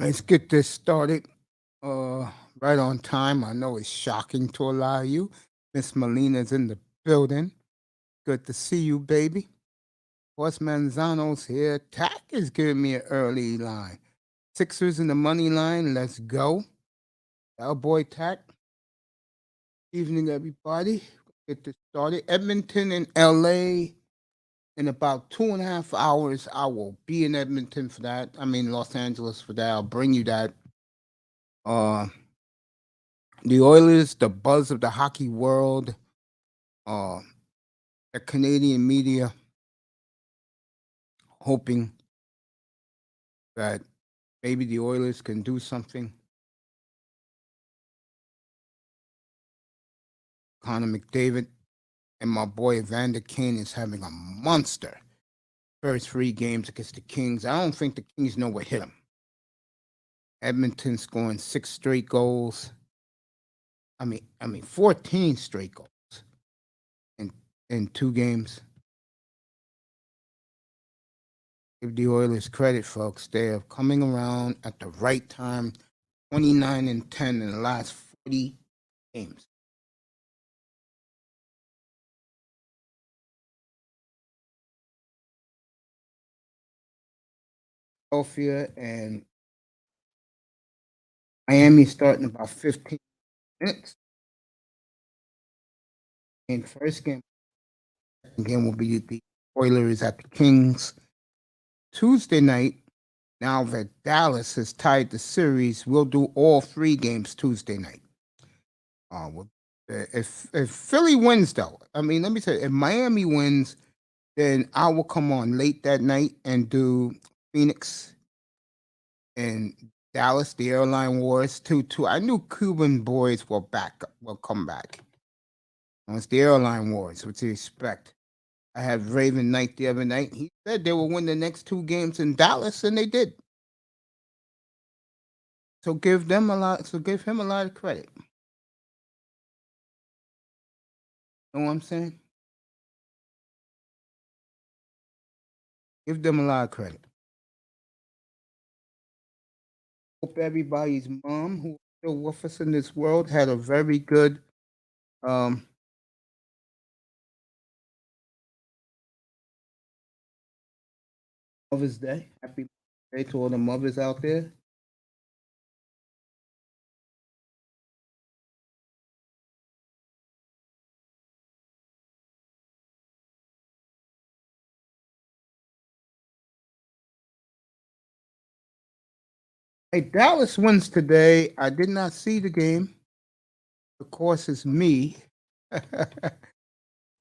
Let's get this started. Uh, right on time. I know it's shocking to a lot of you. Miss Molina's in the building. Good to see you, baby. Horse Manzano's here. Tack is giving me an early line. Sixers in the money line. Let's go. Our boy Tack. Evening, everybody. Get this started. Edmonton and LA. In about 2.5 hours, I will be in Edmonton for that. I mean, Los Angeles for that. I'll bring you that. Uh, the Oilers, the buzz of the hockey world, uh, the Canadian media hoping that maybe the Oilers can do something. Connor McDavid and my boy Evander Kane is having a monster first 3 games against the Kings. I don't think the Kings know what hit them. Edmonton scoring 6 straight goals. I mean, 14 straight goals in 2 games. Give the Oilers credit, folks. They are coming around at the right time. 29-10 in the last 40 games. Philadelphia and Miami starting about 15 minutes. And first game, second game will be the Oilers at the Kings. Tuesday night, now that Dallas has tied the series, we'll do all 3 games Tuesday night. If Philly wins, though, I mean, let me say, if Miami wins, then I will come on late that night and do Phoenix and Dallas, the airline wars. Too. I knew Cuban boys will come back. It's the airline wars. What do you expect? I had Raven Knight the other night. He said they will win the next 2 games in Dallas, and they did. So give them a lot. So give him a lot of credit. Know what I'm saying? Give them a lot of credit. Hope everybody's mom who's still with us in this world had a very good um, Mother's Day. Happy Day to all the mothers out there. Hey, Dallas wins today. I did not see the game. Of course, it's me. you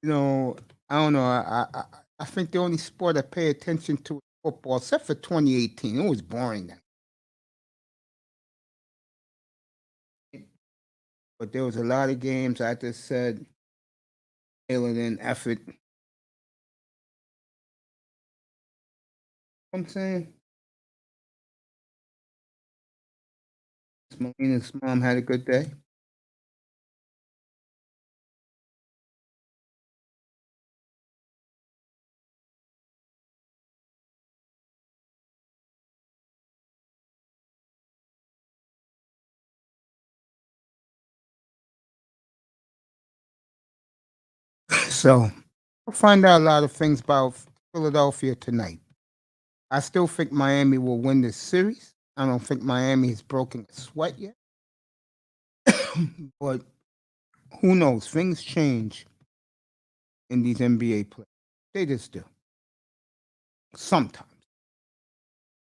know, I don't know. I think the only sport I pay attention to is football, except for 2018. It was boring then. But there was a lot of games. I just said, alien in effort. I'm saying, Melina's mom had a good day. So we'll find out a lot of things about Philadelphia tonight. I still think Miami will win this series. I don't think Miami has broken a sweat yet. But who knows? Things change in these NBA plays. They just do. Sometimes.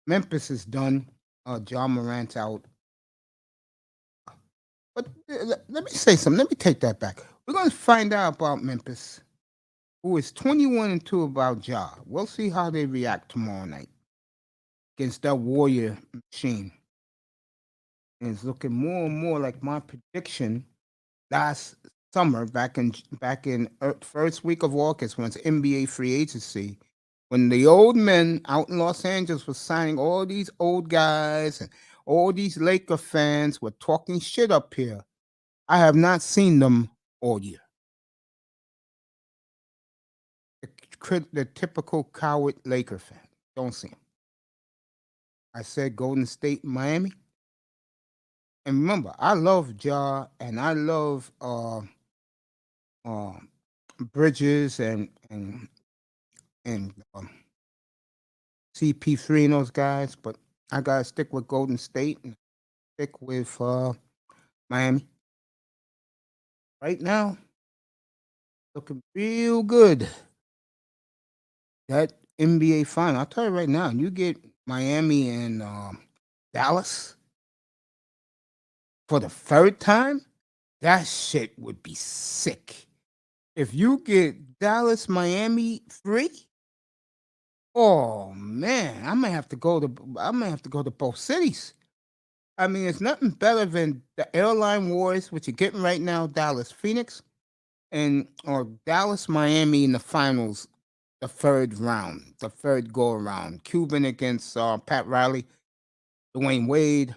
Memphis is done. John Morant's out. But let me say something. Let me take that back. We're going to find out about Memphis, who is 21-2 about Ja. We'll see how they react tomorrow night against that Warrior machine. And it's looking more and more like my prediction last summer, back in first week of August, when it's NBA free agency, when the old men out in Los Angeles were signing all these old guys and all these Laker fans were talking shit up here. I have not seen them all year. The typical coward Laker fan. Don't see him. I said Golden State, Miami. And remember, I love Ja and I love uh, Bridges and CP3 and those guys, but I gotta stick with Golden State and stick with Miami. Right now, looking real good. That NBA final. I'll tell you right now, you get Miami and Dallas for the third time, that shit would be sick. If you get Dallas, Miami 3, oh man, I may have to go to both cities. I mean, it's nothing better than the airline wars, which you're getting right now, Dallas, Phoenix, and or Dallas, Miami in the finals, the third round, the third go around. Cuban against Pat Riley, Dwayne Wade,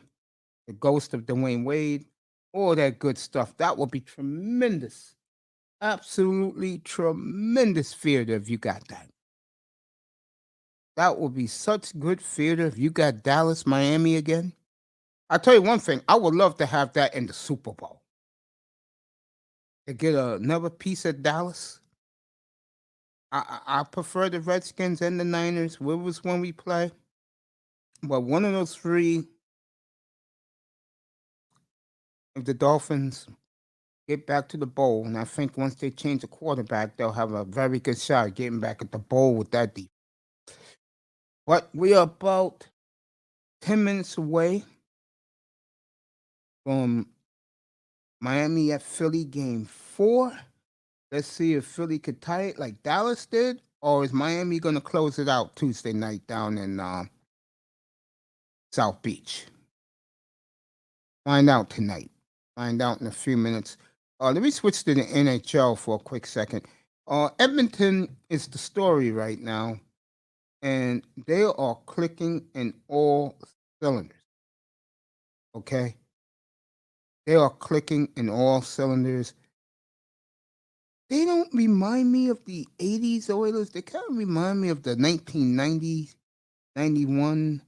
the ghost of Dwayne Wade, all that good stuff. That would be tremendous. Absolutely tremendous theater if you got that. That would be such good theater if you got Dallas, Miami again. I'll tell you one thing, I would love to have that in the Super Bowl. To get another piece of Dallas. I prefer the Redskins and the Niners. What was when we play? But one of those three, if the Dolphins get back to the bowl, and I think once they change the quarterback, they'll have a very good shot at getting back at the bowl with that defense. But we are about 10 minutes away from Miami at Philly game 4. Let's see if Philly could tie it like Dallas did, or is Miami going to close it out Tuesday night down in South Beach? Find out tonight. Find out in a few minutes. Let me switch to the NHL for a quick second. Edmonton is the story right now, and they are clicking in all cylinders. Okay? They are clicking in all cylinders. They don't remind me of the 80s Oilers. They kind of remind me of the 1990s, 91,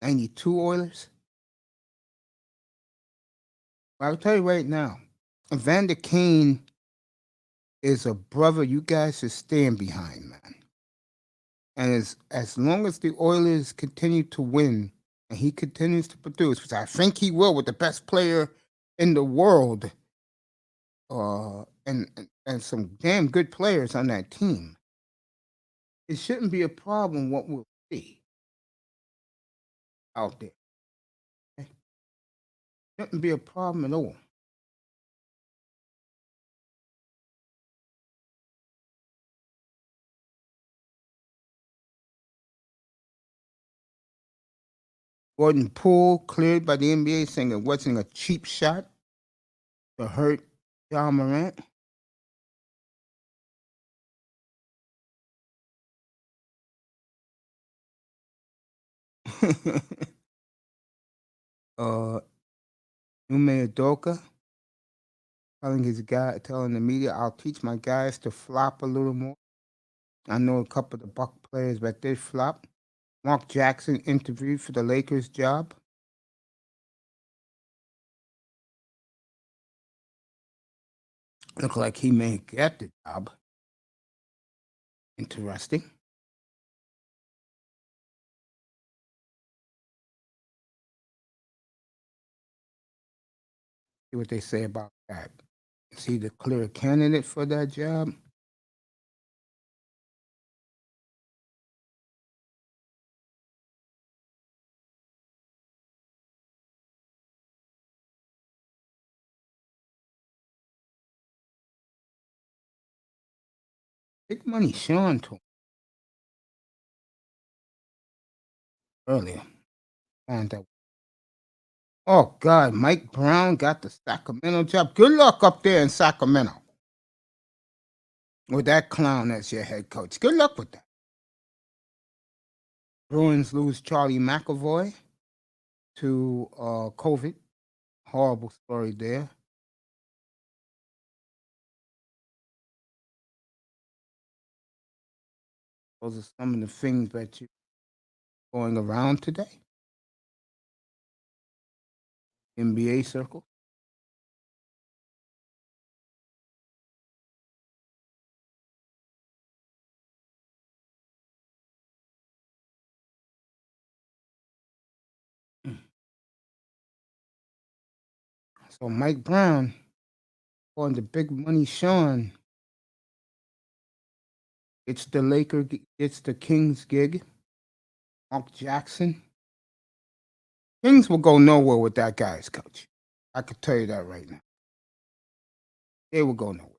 92 Oilers. But I'll tell you right now, Evander Kane is a brother you guys should stand behind, man. And as long as the Oilers continue to win and he continues to produce, which I think he will with the best player in the world, and some damn good players on that team, it shouldn't be a problem what we'll see out there. Okay? Shouldn't be a problem at all. Gordon Poole cleared by the NBA saying it wasn't a cheap shot to hurt John Morant. uh, Ume Udoka telling the media, "I'll teach my guys to flop a little more." I know a couple of the Buck players that did flop. Mark Jackson interviewed for the Lakers job. Look like he may get the job. Interesting. See what they say about that. Is he the clear candidate for that job? Big money Shawn told earlier. Find out. Oh God, Mike Brown got the Sacramento job. Good luck up there in Sacramento with that clown as your head coach. Good luck with that. Bruins lose Charlie McAvoy to COVID. Horrible story there. Those are some of the things that you going around today. NBA circle. So Mike Brown, on the big money Shawn, it's the it's the Kings gig. Mark Jackson. Kings will go nowhere with that guy's coach. I could tell you that right now. They will go nowhere.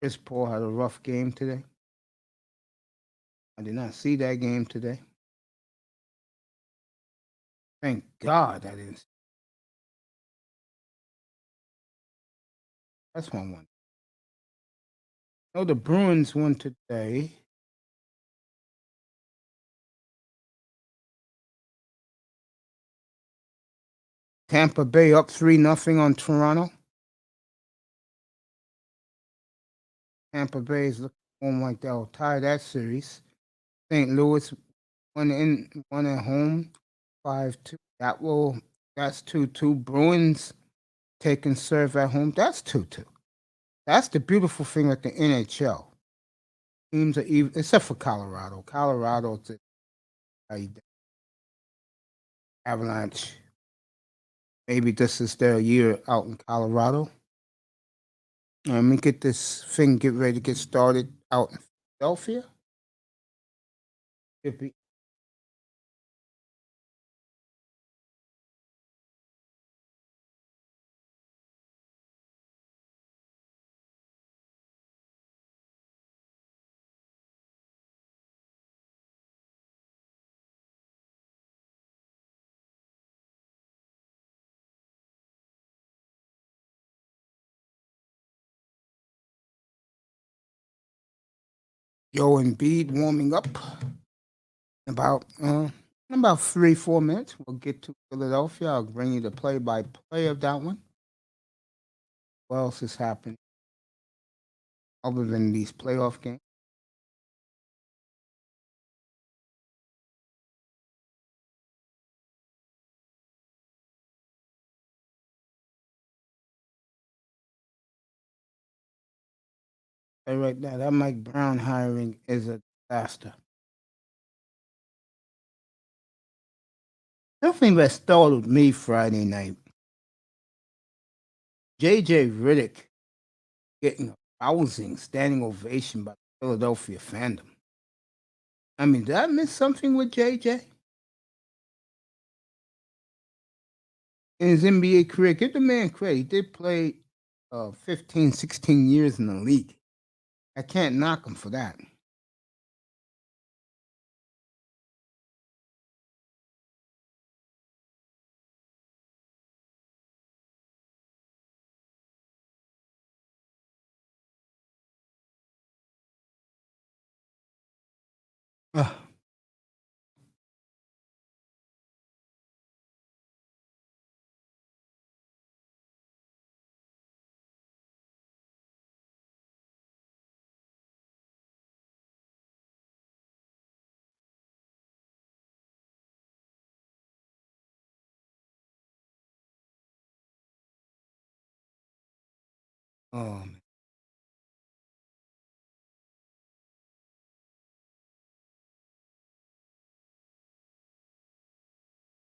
Chris Paul had a rough game today. I did not see that game today. Thank God I didn't. That's one. No, the Bruins won today. Tampa Bay up 3-0 on Toronto. Tampa Bay is looking like they'll tie that series. St. Louis won at home 5-2. That's 2-2. Bruins taking serve at home. That's 2-2. That's the beautiful thing at the NHL. Teams are even, except for Colorado. Colorado's Avalanche. Maybe this is their year out in Colorado. Let me get this thing get ready to get started out in Philadelphia. Should be Joe Embiid warming up. About 3-4 minutes, we'll get to Philadelphia. I'll bring you the play-by-play of that one. What else is happening other than these playoff games? Hey, right now, that Mike Brown hiring is a disaster. Something that startled me Friday night. J.J. Riddick getting a rousing standing ovation by the Philadelphia fandom. I mean, did I miss something with J.J.? In his NBA career? Give the man credit. He did play 15, 16 years in the league. I can't knock him for that. Uh, um,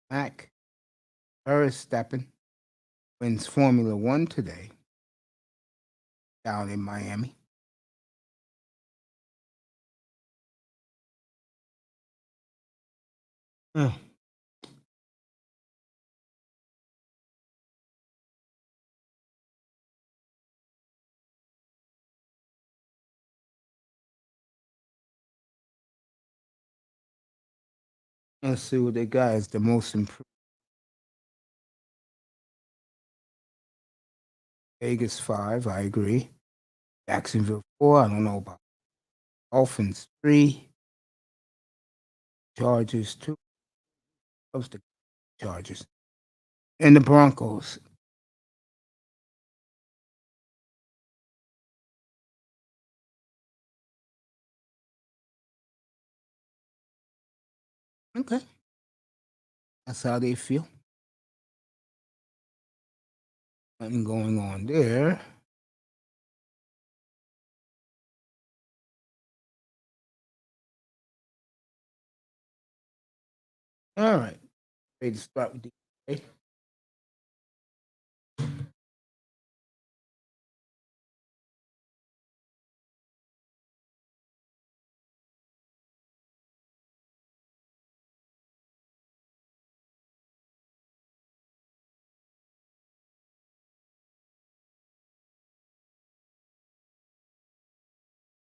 Mac Verstappen wins Formula One today down in Miami. Uh, let's see what they got as the most improved. Vegas 5, I agree. Jacksonville 4, I don't know about. Dolphins 3, Chargers 2. Those the Chargers. And the Broncos. Okay. That's how they feel. Nothing going on there. All right. Ready to start with the okay.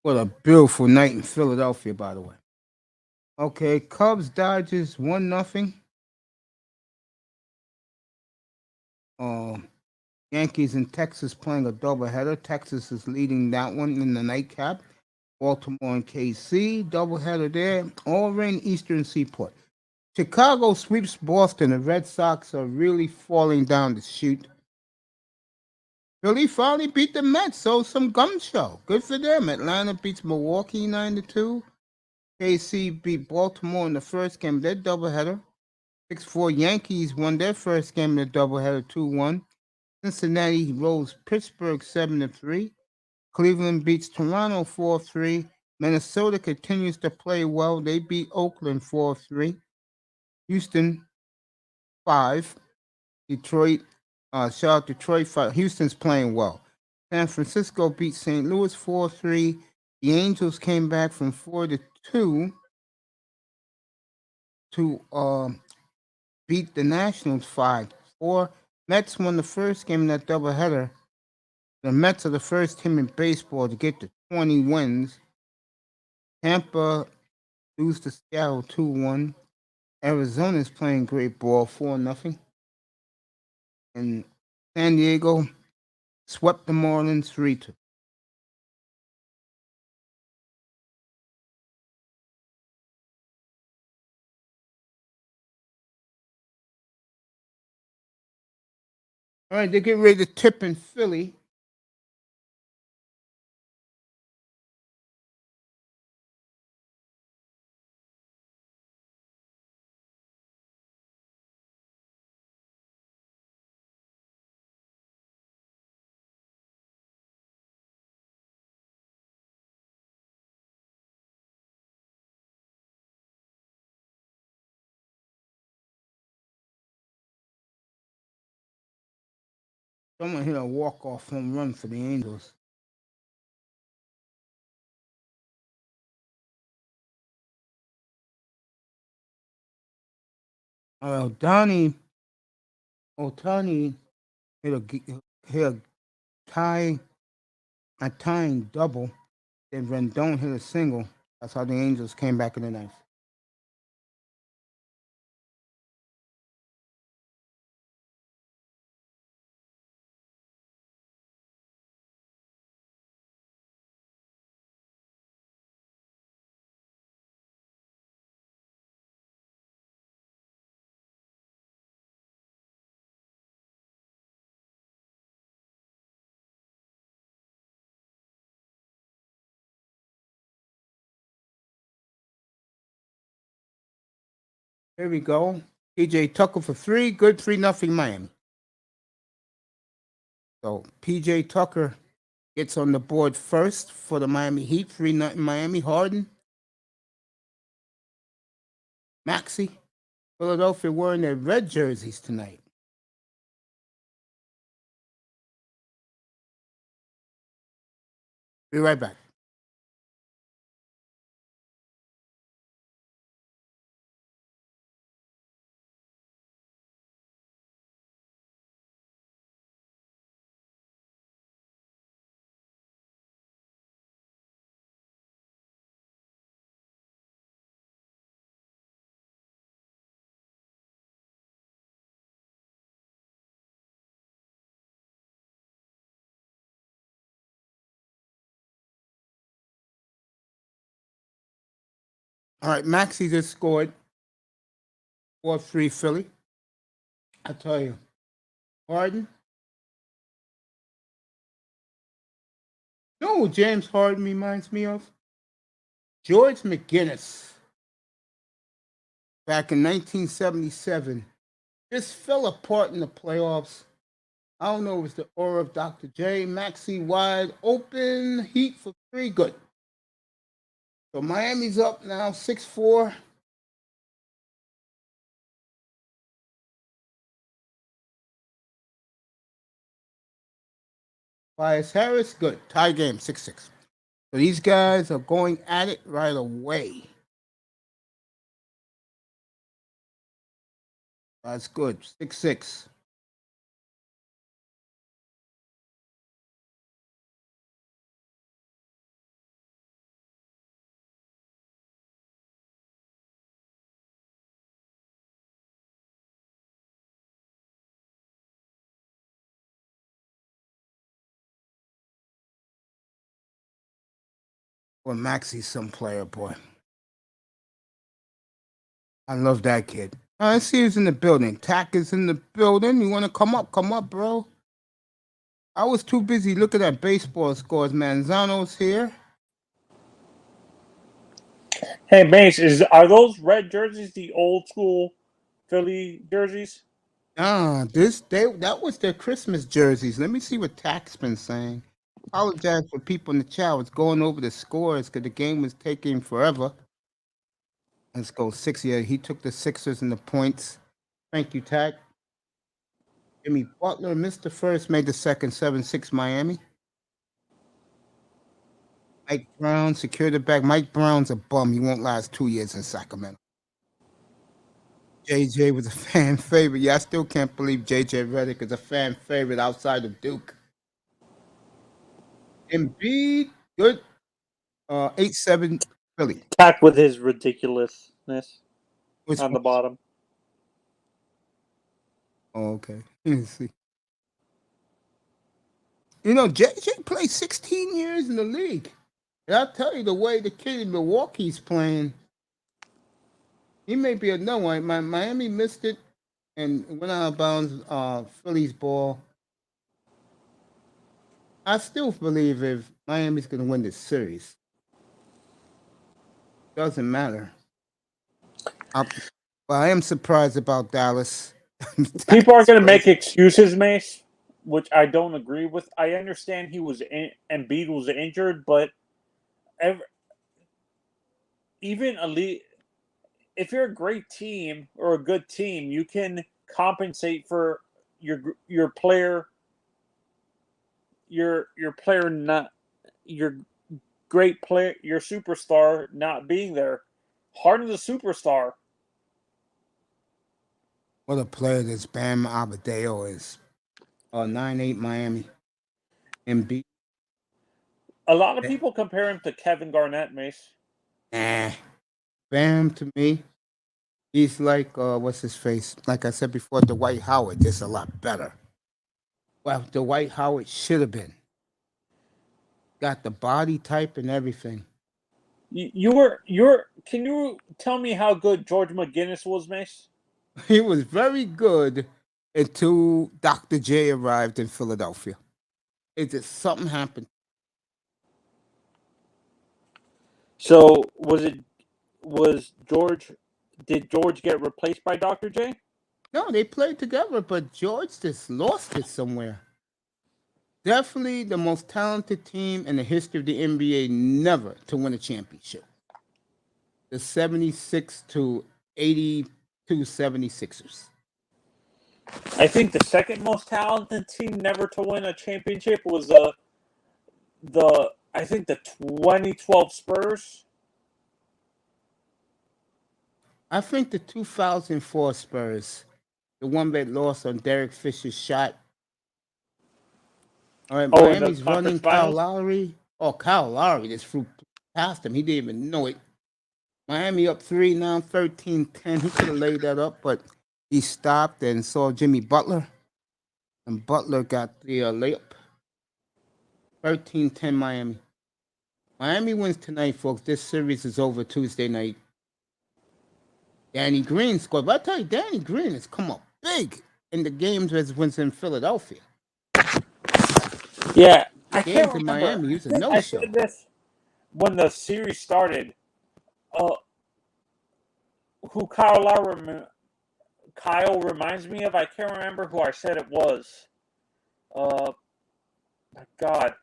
What a beautiful night in Philadelphia, by the way. Okay, Cubs Dodgers 1-0. Um, Yankees and Texas playing a doubleheader. Texas is leading that one in the nightcap. Baltimore and KC doubleheader there. All rain Eastern Seaport. Chicago sweeps Boston. The Red Sox are really falling down the chute. Philly finally beat the Mets, so some gum show. Good for them. Atlanta beats Milwaukee 9-2. KC beat Baltimore in the first game of their doubleheader. 6-4 Yankees won their first game in the doubleheader 2-1. Cincinnati rolls Pittsburgh 7-3. Cleveland beats Toronto 4-3. Minnesota continues to play well. They beat Oakland 4-3. Houston 5. Detroit, shout out Detroit 5. Houston's playing well. San Francisco beat St. Louis 4-3. The Angels came back from 4-2 to beat the Nationals 5-4. Mets won the first game in that doubleheader. The Mets are the first team in baseball to get to 20 wins. Tampa lose to Seattle 2-1. Arizona is playing great ball 4-0. And San Diego swept the Marlins 3-2. All right, they're getting ready to tip in Philly. Someone hit a walk-off home run for the Angels. Donnie Otani hit a tie a tying double. Then Rendon hit a single. That's how the Angels came back in the ninth. Here we go. PJ Tucker for 3. Good 3-0 Miami. So PJ Tucker gets on the board first for the Miami Heat. 3-0 Miami. Harden, Maxey, Philadelphia wearing their red jerseys tonight. Be right back. All right, Maxey just scored 4-3 Philly. I tell you, Harden. No, James Harden reminds me of George McGinnis back in 1977. This fell apart in the playoffs. I don't know, it was the aura of Dr. J. Maxey wide open, heat for three, good. So Miami's up now 6-4. Bias Harris, good. Tie game, 6-6. So these guys are going at it right away. That's good. 6-6. Well, Maxey's some player, boy. I love that kid. I see who's in the building. Tack is in the building. You want to come up? Come up, bro. I was too busy looking at baseball scores. Manzano's here. Hey, Mace, are those red jerseys the old school Philly jerseys? That was their Christmas jerseys. Let me see what Tack's been saying. Apologize for people in the chat. I was going over the scores because the game was taking forever. Let's go 6. Yeah, he took the Sixers and the points. Thank you, Tack. Jimmy Butler missed the first, made the second. 7-6 Miami. Mike Brown secured the back. Mike Brown's a bum. He won't last 2 years in Sacramento. JJ was a fan favorite. Yeah, I still can't believe JJ Redick is a fan favorite outside of Duke. Embiid, good. 8-7 Philly. Tack with his ridiculousness Which on the one? bottom. Oh, okay. Let's see. You know, JJ played 16 years in the league. And I'll tell you, the way the kid in Milwaukee's playing, he may be another one. Miami missed it and went out of bounds. Philly's ball. I still believe if Miami's going to win this series, doesn't matter. But I am surprised about Dallas. People are going to make excuses, Mace, which I don't agree with. I understand Embiid was injured, but even elite, if you're a great team or a good team, you can compensate for your player, your player not your great player, your superstar not being there. Harden's a superstar. What a player this Bam Adebayo is. 9-8 Miami. Embiid. A lot of people compare him to Kevin Garnett, Mace. Nah. Bam, to me, he's like, what's his face? Like I said before, Dwight Howard, just a lot better. Well, Dwight Howard should have been. Got the body type and everything. Can you tell me how good George McGinnis was, Mace? He was very good until Dr. J arrived in Philadelphia. It just something happened. So did George get replaced by Dr. J? No, they played together, but George just lost it somewhere. Definitely the most talented team in the history of the NBA never to win a championship. The 76-82 76ers. I think the second most talented team never to win a championship was the 2012 Spurs. I think the 2004 Spurs, the one that lost on Derek Fisher's shot. All right, Miami's running Kyle Lowry. Oh, Kyle Lowry just flew past him. He didn't even know it. Miami up 3 now, 13-10. He could have laid that up, but he stopped and saw Jimmy Butler. And Butler got the layup. 13-10 Miami. Miami wins tonight, folks. This series is over Tuesday night. Danny Green scored. But I tell you, Danny Green has come up big in the games as when in Philadelphia. Yeah, The I can't games in remember. Miami, he I was a think I no-show. said this when the series started. Who Kyle reminds me of, I can't remember who I said it was. My God.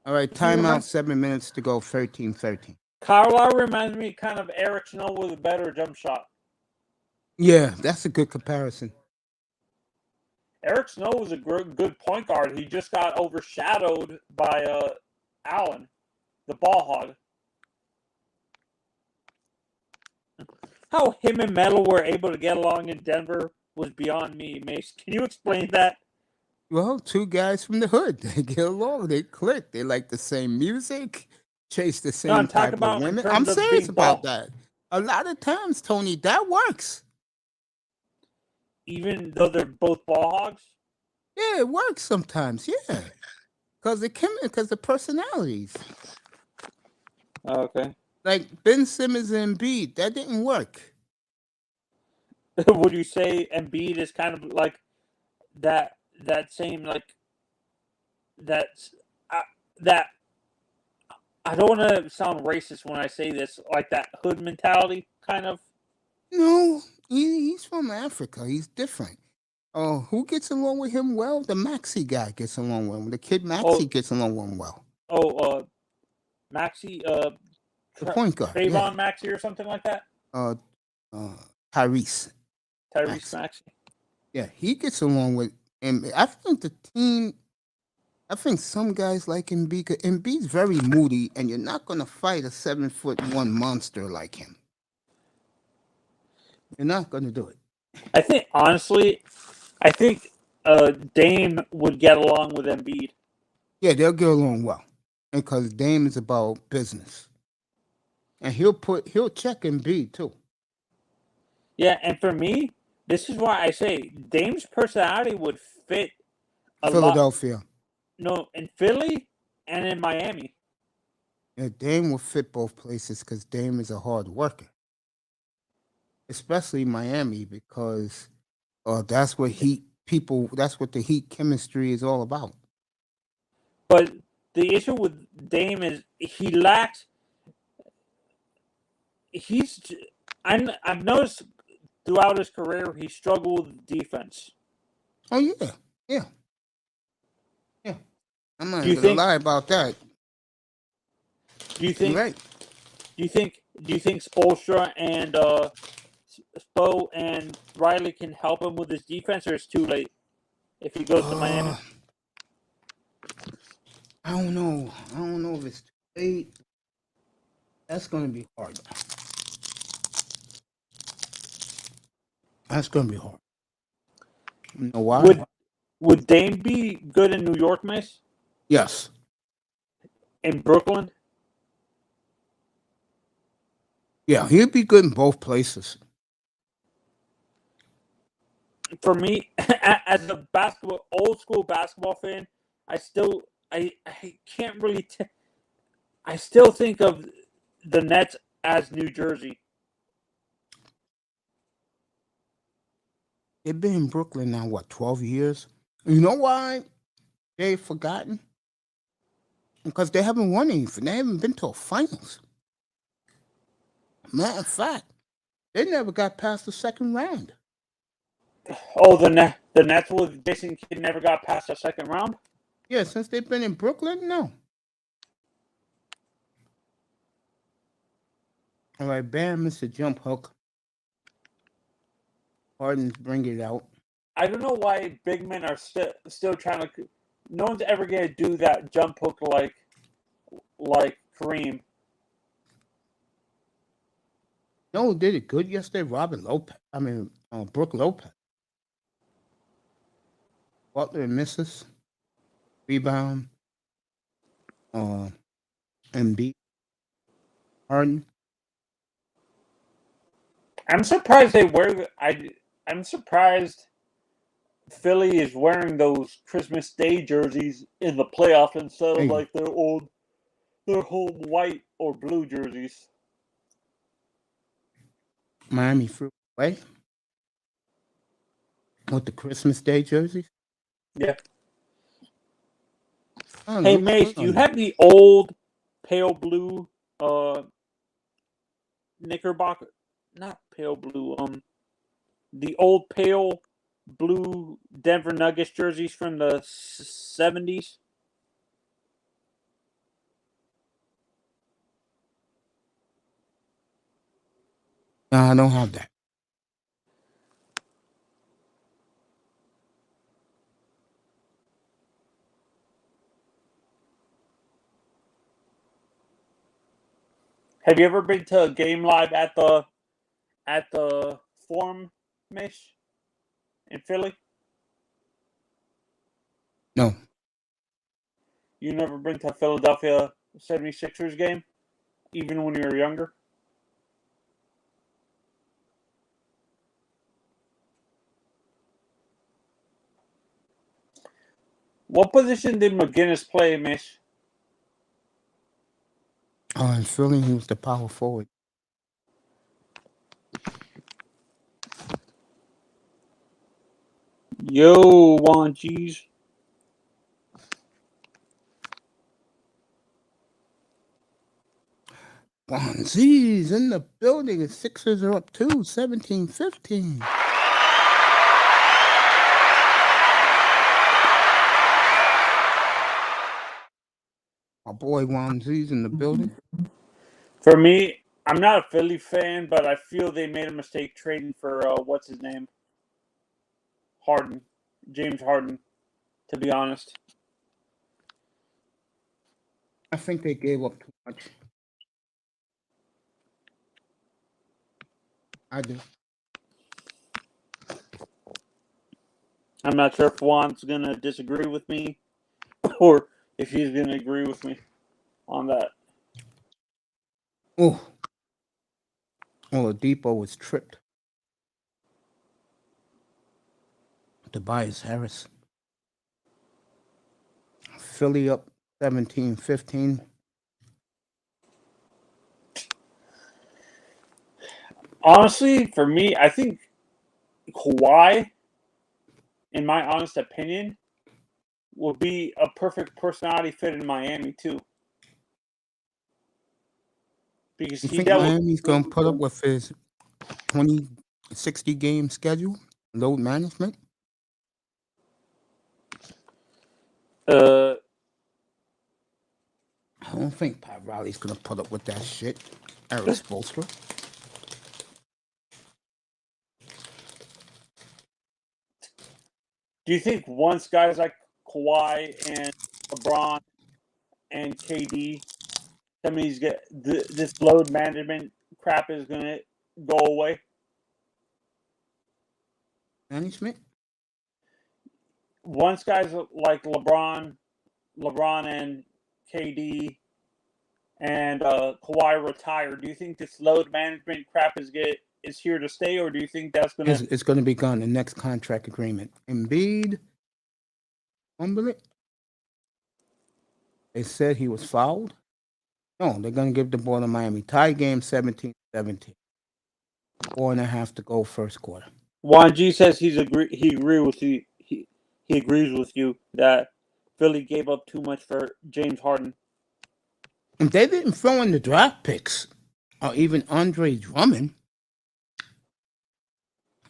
All right, He timeout, reminds 7 minutes to go, 13-13. Kyle reminds me kind of Eric Snow with a better jump shot. Yeah, that's a good comparison. Eric Snow was a good point guard. He just got overshadowed by Allen, the ball hog. How him and Melo were able to get along in Denver was beyond me, Mace. Can you explain that? Well, two guys from the hood. They get along. They click. They like the same music, chase the No, same I'm talking type of about in women. I'm terms of serious being about ball. that. A lot of times, Tony, that works. Even though they're both ball hogs? Yeah, it works sometimes. Yeah, because the personalities. Okay. Like Ben Simmons and Embiid, that didn't work. Would you say Embiid is kind of like that same like that's that I don't want to sound racist when I say this, like that hood mentality kind of? No, he's from Africa. He's different. Oh, who gets along with him well? The Maxi guy gets along with him. The kid Maxi gets along with him well. Maxi, The point guard, yeah. Trayvon Maxi or something like that? Uh, Tyrese Maxi. Yeah, he gets along with him. I think the team. I think some guys like Embiid. Embiid's very moody, and you're not going to fight a 7'1" monster like him. You're not going to do it. I think honestly, Dame would get along with Embiid. Yeah, they'll get along well, because Dame is about business, and he'll check Embiid too. Yeah, and for me, this is why I say Dame's personality would fit Philadelphia. No, in Philly and in Miami. Yeah, Dame will fit both places because Dame is a hard worker, especially Miami, because that's what that's what the Heat chemistry is all about. But the issue with Dame is he lacks. I've noticed throughout his career he struggled with defense. Oh yeah. I'm not gonna lie about that. Do you think? You're right. Do you think Spoelstra and Spo and Riley can help him with his defense, or it's too late if he goes to Miami? I don't know. I don't know if it's too late. That's gonna be hard. That's gonna be hard. You know why? Would Dame be good in New York, Mace? Yes. In Brooklyn? Yeah, he'd be good in both places. For me, as a old school basketball fan, I can't really. I still think of the Nets as New Jersey. They've been in Brooklyn now, what, 12 years? You know why they've forgotten? Because they haven't won anything. They haven't been to a finals. Matter of fact, they never got past the second round. Oh, the Nets with Jason Kidd never got past the second round? Yeah, since they've been in Brooklyn, no. All right, Bam missed a jump hook. Harden's bring it out. I don't know why big men are still trying to. No one's ever going to do that jump hook like Kareem. No, did it good yesterday. Brooke Lopez. Butler misses. Rebound. Embiid. Harden. I'm surprised I'm surprised Philly is wearing those Christmas Day jerseys in the playoff instead of like their home white or blue jerseys. Miami fruit. Right? With the Christmas Day jerseys? Yeah. Oh, Hey, looks Mace, good do you on them. have the old pale blue Knickerbocker? Not pale blue. The old pale blue Denver Nuggets jerseys from the 70s. No, I don't have that. Have you ever been to a game live at the Forum, Mish, in Philly? No. You never been to a Philadelphia 76ers game, even when you were younger? What position did McGinnis play, Mish? In Philly, he was the power forward. Yo, Juan, jeez. Bonzi's in the building. The Sixers are up too, 17-15. My boy Wanzi's in the building. For me, I'm not a Philly fan, but I feel they made a mistake trading for what's his name, Harden, James Harden. To be honest, I think they gave up too much. I do. I'm not sure if Juan's gonna disagree with me, or if he's gonna agree with me on that. Oh, Oladipo was tripped. Tobias Harris. Philly up 17-15. Honestly, for me, I think Kawhi, in my honest opinion, will be a perfect personality fit in Miami too, because You he think dealt Miami's going to put up with his 20, 60 game schedule? Load management? with. I don't think Pat Riley's going to put up with that shit. Eric Spoelstra. Do you think once guys like Kawhi and LeBron and KD, some of these get this load management crap is gonna go away? Management? Once guys like LeBron and KD and Kawhi retire, do you think this load management crap is here to stay, or do you think that's gonna? It's going to be gone. The next contract agreement. Embiid. Humble. They said he was fouled. No, they're going to give the ball to Miami. Tie game 17-17. 4.5 to go first quarter. Juan G says he agree with you. He agrees with you that Philly gave up too much for James Harden. If they didn't throw in the draft picks or even Andre Drummond,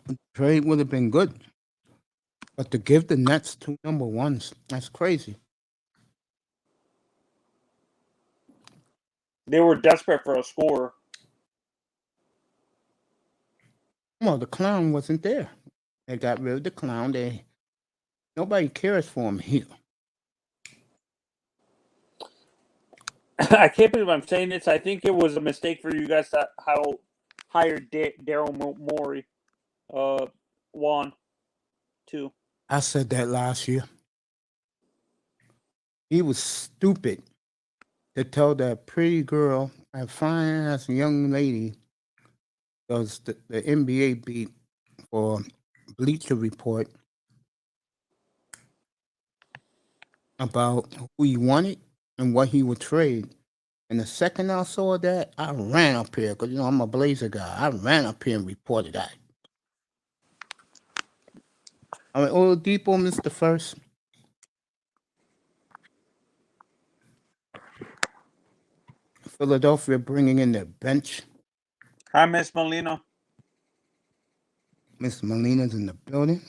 the trade would have been good. But to give the Nets 2 number ones, that's crazy. They were desperate for a scorer. Well, the clown wasn't there. They got rid of the clown. Nobody cares for him here. I can't believe I'm saying this. I think it was a mistake for you guys to hire Daryl Morey, Juan, too. I said that last year. He was stupid to tell that pretty girl, that fine ass young lady, does the NBA beat for Bleacher Report about who he wanted and what he would trade. And the second I saw that, I ran up here because I'm a Blazer guy. I ran up here and reported that. All right, Oladipo, Mr. First. Philadelphia bringing in their bench. Hi, Miss Molina. Miss Molina's in the building.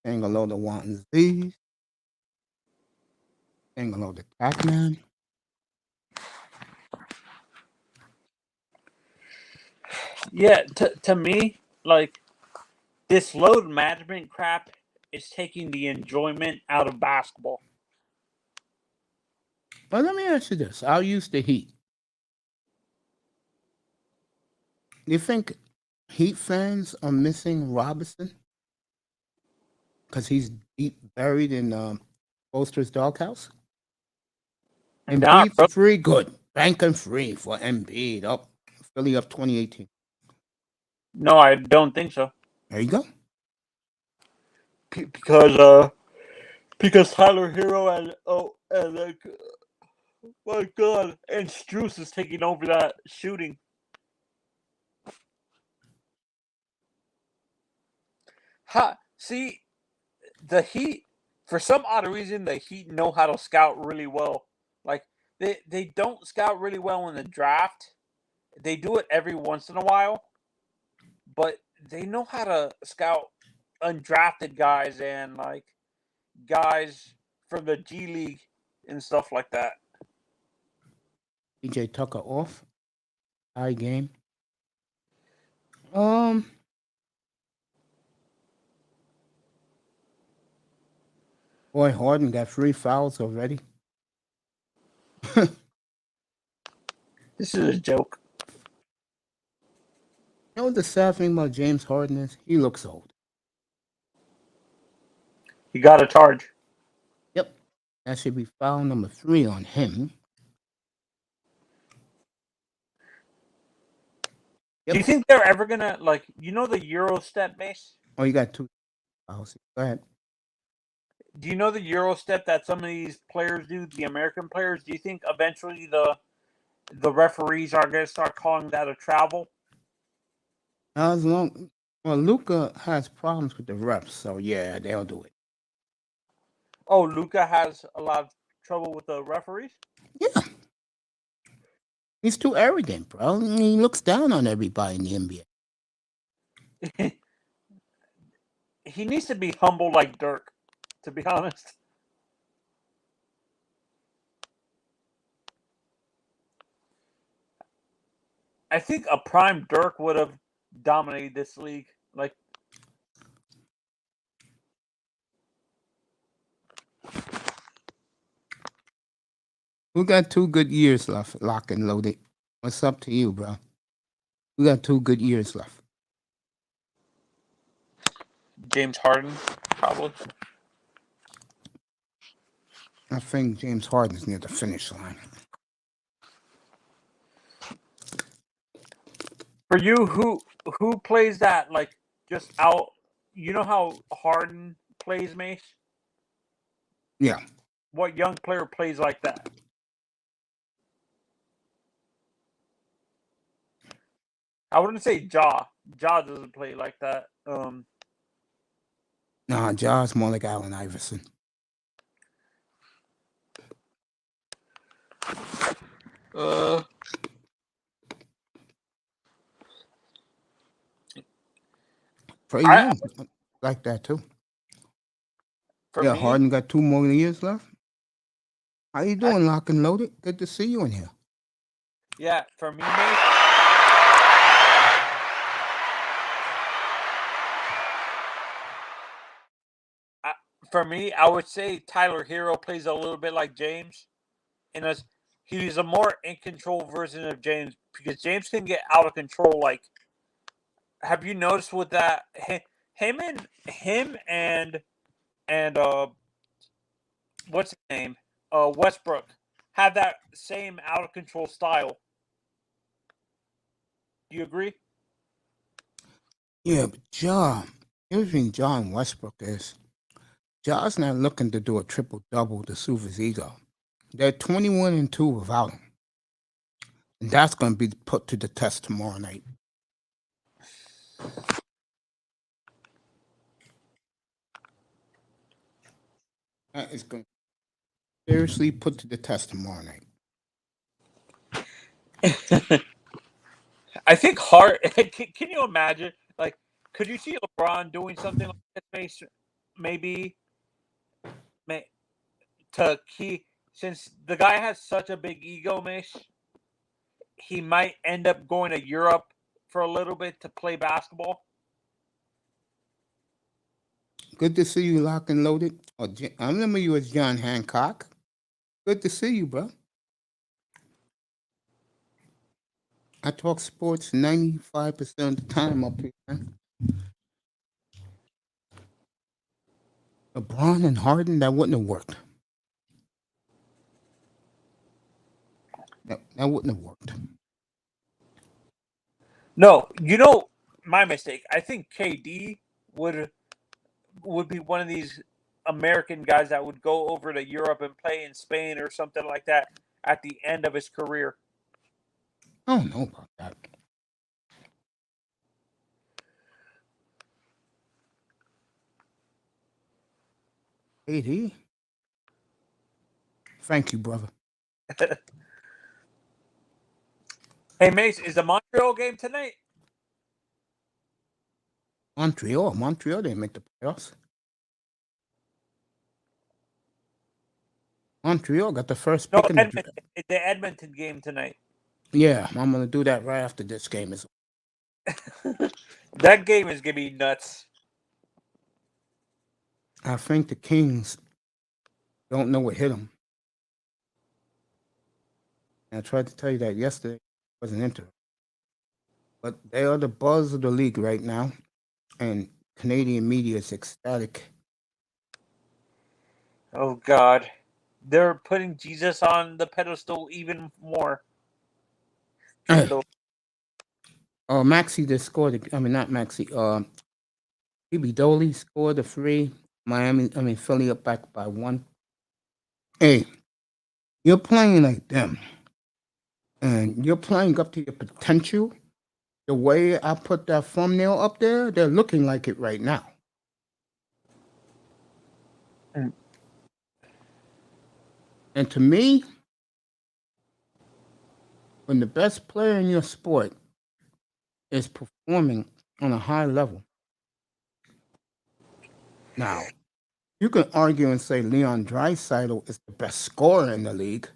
Saying hello to Wanton Z's. Saying hello to Pac-Man. Yeah, to me, like, this load management crap is taking the enjoyment out of basketball. Well, let me ask you this. I'll use the Heat. Do you think Heat fans are missing Robinson? Because he's deep buried in Bolster's doghouse? Not Embiid for free? Good. Banking free for Embiid. Up. Philly up 2018. No, I don't think so. There you go. Because Tyler Hero and my God, and Strus is taking over that shooting. See, the Heat, for some odd reason, the Heat know how to scout really well. Like, they don't scout really well in the draft. They do it every once in a while, but they know how to scout undrafted guys and, like, guys from the G League and stuff like that. PJ Tucker off. High game. Boy, Harden got 3 fouls already. This is a joke. You know what the sad thing about James Harden is? He looks old. You got to charge. Yep. That should be foul number 3 on him. Do you think they're ever gonna, like, the Euro step base? Oh, you got 2 fouls. Go ahead. Do you know the Euro step that some of these players do, the American players? Do you think eventually the referees are gonna start calling that a travel? Well, Luca has problems with the refs, so yeah, they'll do it. Oh, Luca has a lot of trouble with the referees? Yeah. He's too arrogant, bro. He looks down on everybody in the NBA. He needs to be humble like Dirk, to be honest. I think a prime Dirk would have dominated this league. Like, We got 2 good years left, lock and loaded. What's up to you, bro? We got 2 good years left. James Harden, probably. I think James Harden's near the finish line. For you, who plays that, like, just out? You know how Harden plays, Mace? Yeah. What young player plays like that? I wouldn't say Ja. Ja doesn't play like that. Nah, Ja's more like Allen Iverson. Trey Young like that too. Yeah, Harden got 2 more years left. How you doing, lock and loaded? Good to see you in here. Yeah, for me, mate. For me, I would say Tyler Hero plays a little bit like James, and he's a more in control version of James, because James can get out of control. Like, have you noticed with that him and what's his name, Westbrook, have that same out of control style? Do you agree? Yeah, but Ja, everything John Westbrook is, Ja's not looking to do a triple-double to soothe his ego. They're 21-2 without him. And that's going to be put to the test tomorrow night. That is going to seriously put to the test tomorrow night. I think hard. Can you imagine? Like, could you see LeBron doing something like this? Maybe, may, to key since the guy has such a big ego, Mish. He might end up going to Europe for a little bit to play basketball. Good to see you, lock and loaded. I remember you as John Hancock. Good to see you, bro. I talk sports 95% of the time up here. Man. LeBron and Harden, that wouldn't have worked. That wouldn't have worked. No, my mistake. I think KD would be one of these American guys that would go over to Europe and play in Spain or something like that at the end of his career. I don't know about that. KD? Thank you, brother. Hey, Mace, is the Montreal game tonight? Montreal didn't make the playoffs. Montreal got the first pick in the Edmonton game tonight. Yeah, I'm gonna do that right after this game is. That game is gonna be nuts. I think the Kings don't know what hit them. I tried to tell you that yesterday. Wasn't into it. But they are the buzz of the league right now, and Canadian media is ecstatic. Oh God, they're putting Jesus on the pedestal even more. Maxi just scored. Not Maxi. PB Doley scored the free. Philly up back by 1. Hey, you're playing like them, and you're playing up to your potential. The way I put that thumbnail up there, they're looking like it right now. And to me, when the best player in your sport is performing on a high level, now you can argue and say Leon Draisaitl is the best scorer in the league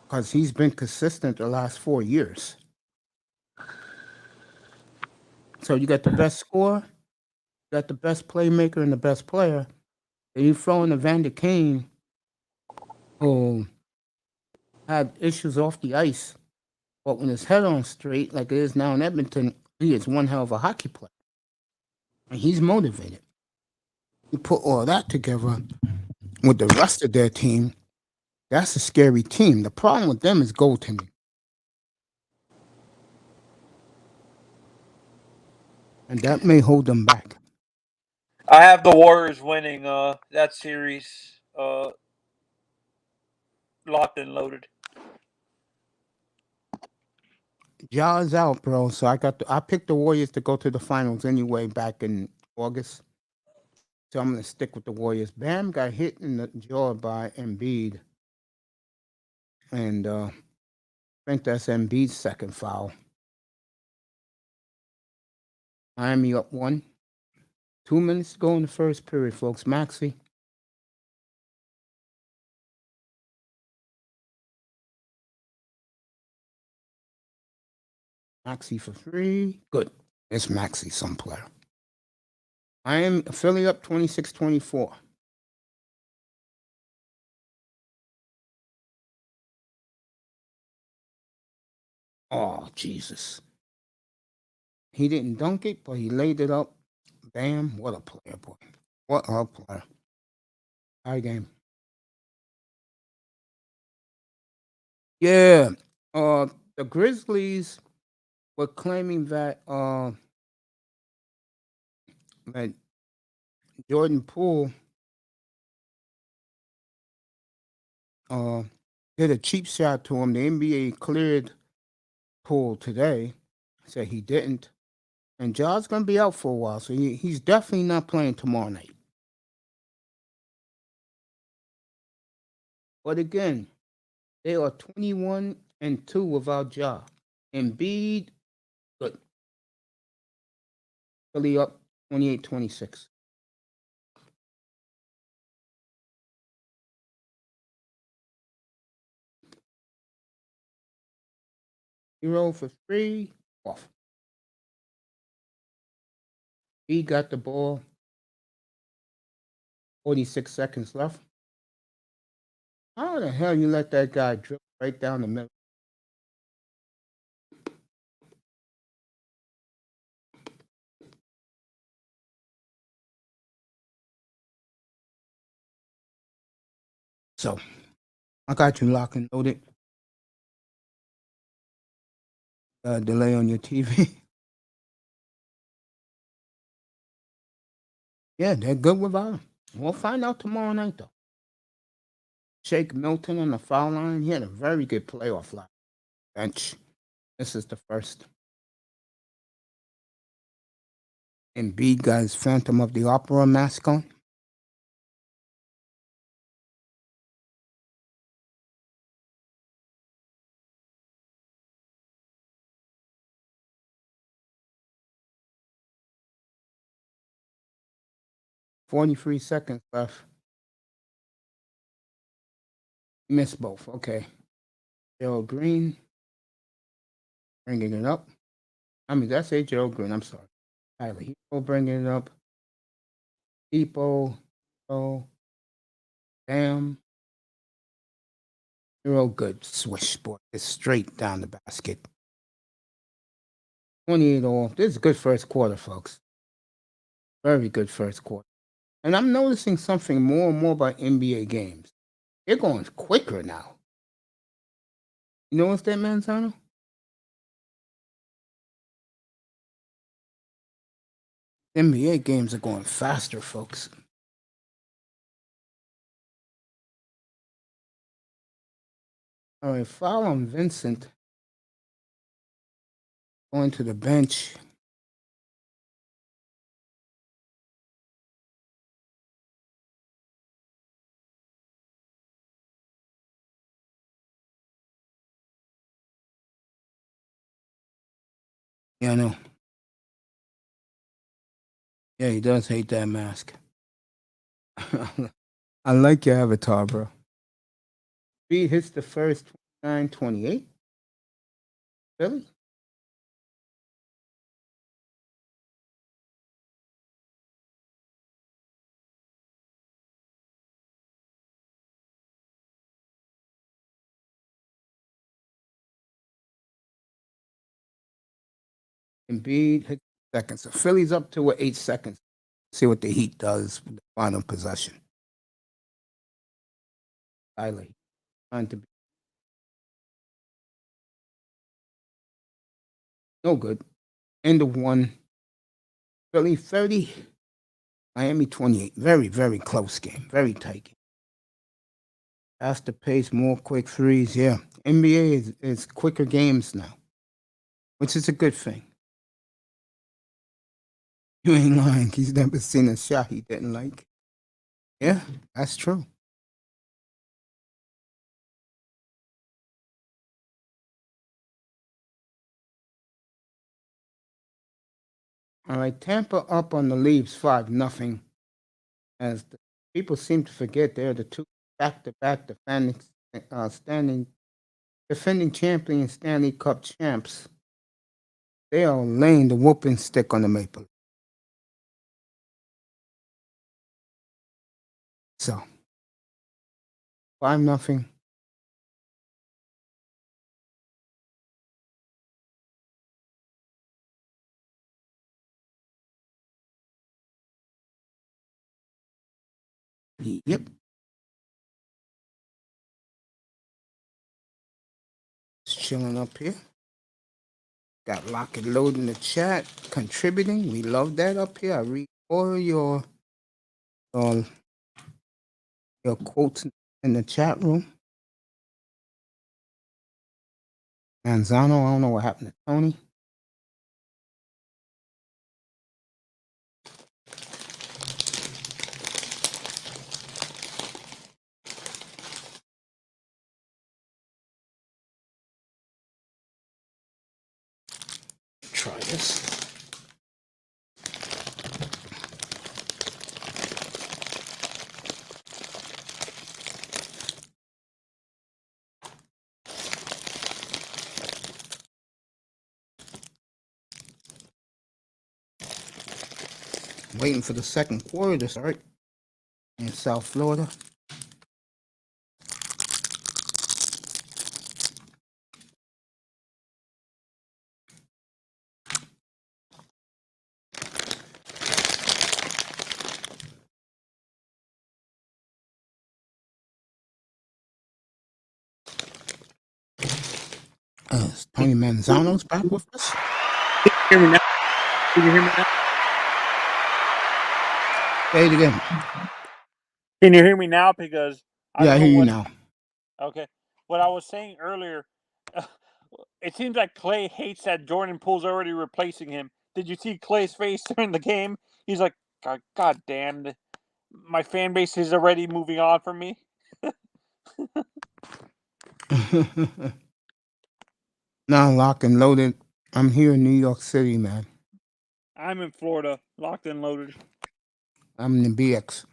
because he's been consistent the last 4 years. So you got the best scorer, you got the best playmaker and the best player. Then you throw in Evander Kane, who had issues off the ice, but when his head on straight, like it is now in Edmonton, he is one hell of a hockey player. And he's motivated. You put all that together with the rest of their team, that's a scary team. The problem with them is goaltending. And that may hold them back. I have the Warriors winning that series locked and loaded. Ja's out, bro. So I picked the Warriors to go to the finals anyway back in August. So I'm gonna stick with the Warriors. Bam got hit in the jaw by Embiid. And I think that's Embiid's second foul. Miami up 1. 2 minutes to go in the first period, folks. Maxi. Maxi for 3. Good. It's Maxi, some player. I am Philly up 26-24. Oh, Jesus. He didn't dunk it, but he laid it up. Bam. What a player, boy. What a player. High game. Yeah. The Grizzlies were claiming that that Jordan Poole did a cheap shot to him. The NBA cleared Poole today. Said he didn't. And Ja's going to be out for a while, so he's definitely not playing tomorrow night. But again, they are 21-2 without Ja. Embiid, good. Philly up 28-26. Hero for three, off. He got the ball, 46 seconds left. How the hell you let that guy drip right down the middle? So, I got you locked and loaded. Delay on your TV. Yeah, they're good without him. We'll find out tomorrow night, though. Shake Milton on the foul line. He had a very good playoff line. Bench. This is the first. Embiid got his Phantom of the Opera mask on. $43 seconds left. Missed both. Okay. Gerald Green bringing it up. I mean, that's a Gerald Green. I'm sorry. Tyler Hero bringing it up. Depot. Oh, Bam. Hero good. Swish, boy. It's straight down the basket. 28 all. This is a good first quarter, folks. Very good first quarter. And I'm noticing something more and more about NBA games. They're going quicker now. You notice that, Manzano? NBA games are going faster, folks. All right, foul on Vincent. Going to the bench. Yeah, I know. Yeah, he does hate that mask. I like your avatar, bro. Speed hits the first 29-28. Really? Embiid hits seconds. So Philly's up to 8 seconds. See what the Heat does with the final possession. Tyler trying to be no good. End of one. Philly 30. Miami 28. Very, very close game. Very tight game. Faster pace, more quick threes. Yeah. NBA is quicker games now, which is a good thing. You ain't lying. He's never seen a shot he didn't like. Yeah, that's true. All right, Tampa up on the Leafs 5-0. As the people seem to forget, they're the two back-to-back defending champion Stanley Cup champs. They are laying the whooping stick on the Maple Leafs. So 5-0. Yep. Just chilling up here. Got Lock and Load in the chat, contributing. We love that up here. I read all uh, your quotes in the chat room. Manzano, I don't know what happened to Tony. try this. Waiting for the second quarter to start in South Florida. Tony Manzano's back with us. Hear me now? Can you hear me now? Say it again. Can you hear me now? Because I hear you now. Okay. What I was saying earlier, it seems like Clay hates that Jordan Poole's already replacing him. Did you see Clay's face during the game? He's like, God damn, my fan base is already moving on from me. Now locked and loaded. I'm here in New York City, man. I'm in Florida, locked and loaded. I'm in the BX.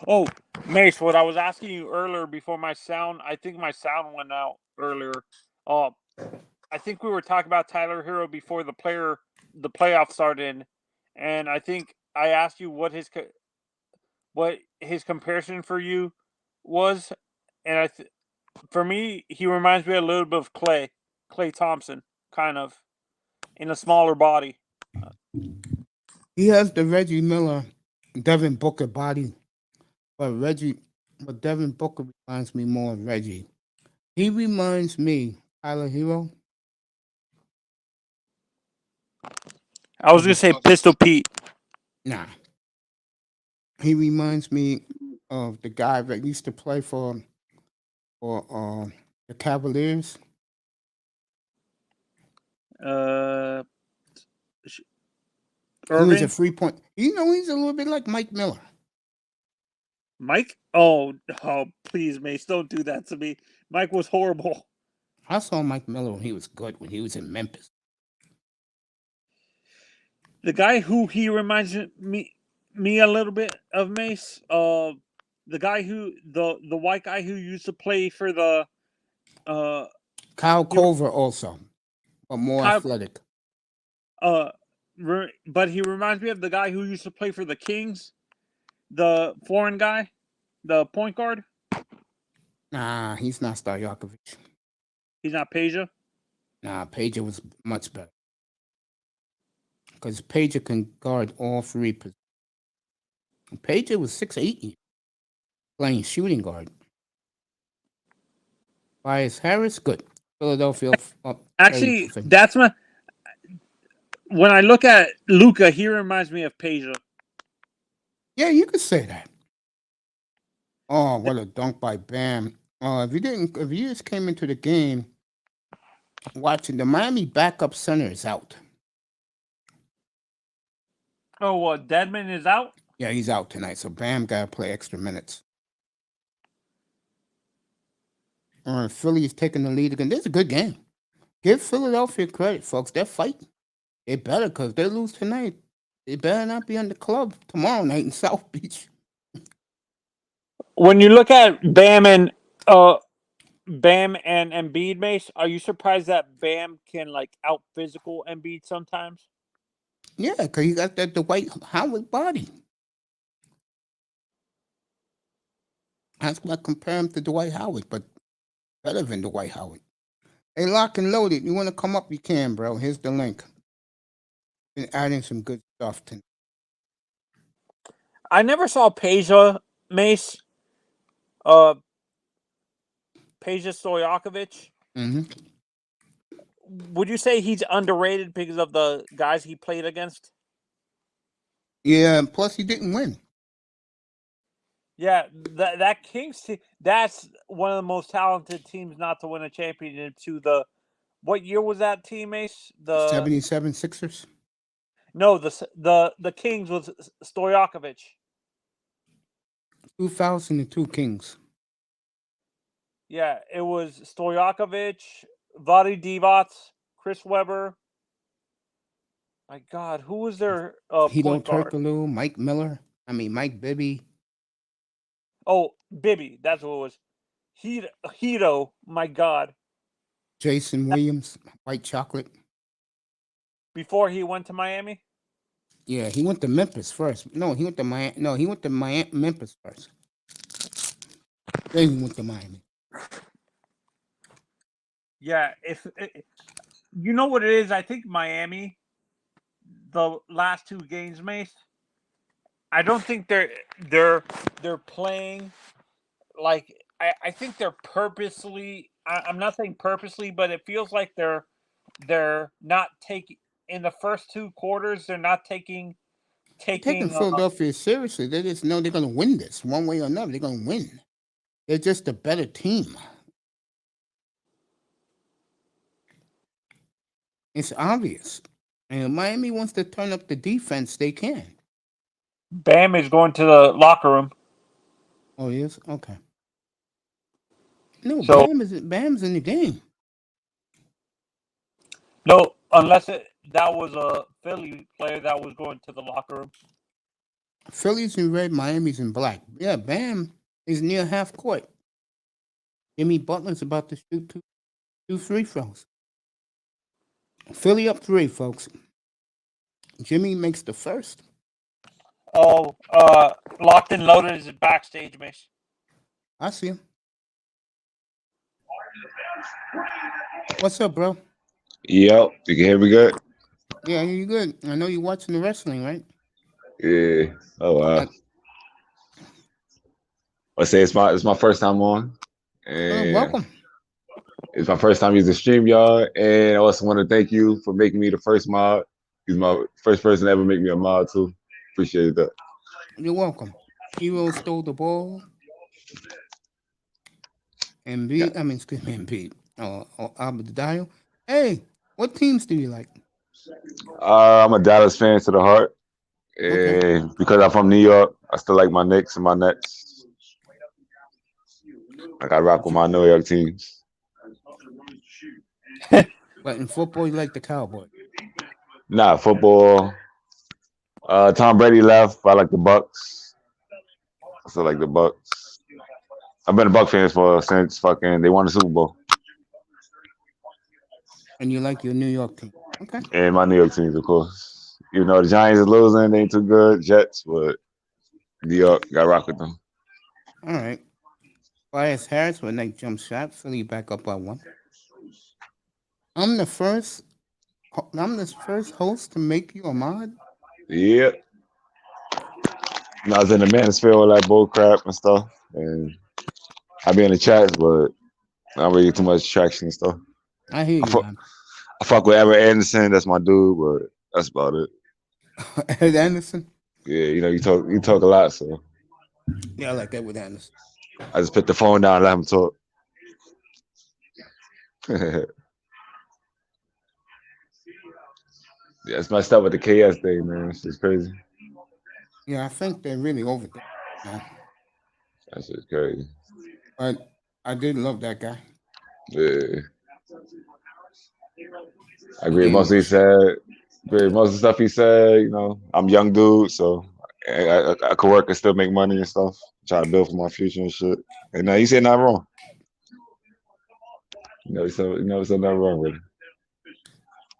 Oh, Mace, what I was asking you earlier before I think my sound went out earlier. I think we were talking about Tyler Hero before the playoffs started, and I think I asked you what his comparison for you was, and for me, he reminds me a little bit of Clay Thompson, kind of, in a smaller body. He has the Reggie Miller, Devin Booker body, but Devin Booker reminds me more of Reggie. He reminds me, Tyler Hero. I was gonna say Pistol Pete. Nah. He reminds me of the guy that used to play for the Cavaliers. He was a Irving? 3-point. You know, he's a little bit like Mike Miller. Mike? Oh, please, Mace, don't do that to me. Mike was horrible. I saw Mike Miller when he was good, when he was in Memphis. The guy who he reminds me a little bit of, Mace, the white guy who used to play for the Kyle Culver also, but more athletic. But he reminds me of the guy who used to play for the Kings, the foreign guy, the point guard. Nah, he's not Stojakovic. He's not Peja? Nah, Peja was much better. Because Peja can guard all three positions. Peja was 6'8", playing shooting guard. Bias Harris, good. Philadelphia. Actually, that's my. When I look at Luka, he reminds me of Peja. Yeah, you could say that. Oh, what a dunk by Bam! If you just came into the game watching, the Miami backup center is out. Oh, what? Deadman is out? Yeah, he's out tonight, so Bam got to play extra minutes. Philly is taking the lead again. This is a good game. Give Philadelphia credit, folks. They're fighting. They better, because if they lose tonight, they better not be on the club tomorrow night in South Beach. When you look at Bam and Embiid, Mace, are you surprised that Bam can out physical Embiid sometimes? Yeah, because you got that Dwight Howard body. That's why I compare him to Dwight Howard, but better than Dwight Howard. Hey, lock and loaded. You want to come up? You can, bro. Here's the link. Been adding some good stuff tonight. I never saw Peja, Mace. Peja Stojakovic. Mm-hmm. Would you say he's underrated because of the guys he played against? Yeah, plus he didn't win. Yeah, that Kings team, that's one of the most talented teams not to win a championship. What year was that team, Ace? The 77 Sixers? No, the Kings was Stojakovic. 2002 Kings. Yeah, it was Stojakovic, Vlade Divac, Chris Webber. My God, who was their Hito point guard? Turkoglu, Mike Bibby, Oh, Bibby, that's what it was. Hito, my God. Jason Williams, White Chocolate. Before he went to Miami? Yeah, he went to Memphis first. No, he went to Miami. No, he went to Memphis first. Then he went to Miami. Yeah, if you know what it is, I think Miami, the last two games, Mace, I don't think they're playing like I think they're purposely. I'm not saying purposely, but it feels like they're not taking in the first two quarters. They're not taking They're taking Philadelphia seriously. They just know they're going to win this one way or another. They're going to win. They're just a better team. It's obvious. And if Miami wants to turn up the defense, they can. Bam is going to the locker room. Oh, yes? Okay. No, So Bam's in the game. no, unless that was a Philly player that was going to the locker room. Philly's in red, Miami's in black. Yeah, Bam is near half court. Jimmy Butler's about to shoot two free throws. Philly up 3, folks. Jimmy makes the first. Oh, Locked and Loaded is backstage, Mace. I see him. What's up, bro? Yep, you can hear me good? Yeah, you good. I know you're watching the wrestling, right? Yeah. Oh wow. I say it's my first time on, and Welcome. it's my first time using StreamYard, and I also want to thank you for making me the first mod. He's my first person to ever make me a mod too. Appreciate that. You're welcome. Hero stole the ball. Embiid. Abdiel. Hey, what teams do you like? I'm a Dallas fan to the heart, and Okay. because I'm from New York, I still like my Knicks and my Nets. I got to rock with my New York teams. But in football, you like the Cowboys. Nah, football. Tom Brady left. I like the Bucks. I still like the Bucks. I've been a Buck fan since fucking they won the Super Bowl. And you like your New York team. Okay. And my New York teams, of course. Even though the Giants are losing, they ain't too good. Jets, but New York got rock with them. All right. Bias Harris with a nice jump shot. Philly back up by 1. I'm the first host to make you a mod. Yep. I was in the manosphere with that bull crap and stuff, and I be in the chats, but not really too much traction and stuff. I hear you, man. I fuck with Ever Anderson, that's my dude, but that's about it. Ed Anderson. Yeah, you talk a lot, so Yeah, I like Edward Anderson. I just put the phone down and let him talk. Yeah, it's messed up with the KS thing, man. It's just crazy. Yeah, I think they're really over there. No. That's just crazy. But I did love that guy. Yeah. I agree. Most of the stuff he said, I'm a young dude, so I could work and still make money and stuff. Try to build for my future and shit. And he said nothing wrong. He said nothing wrong with it.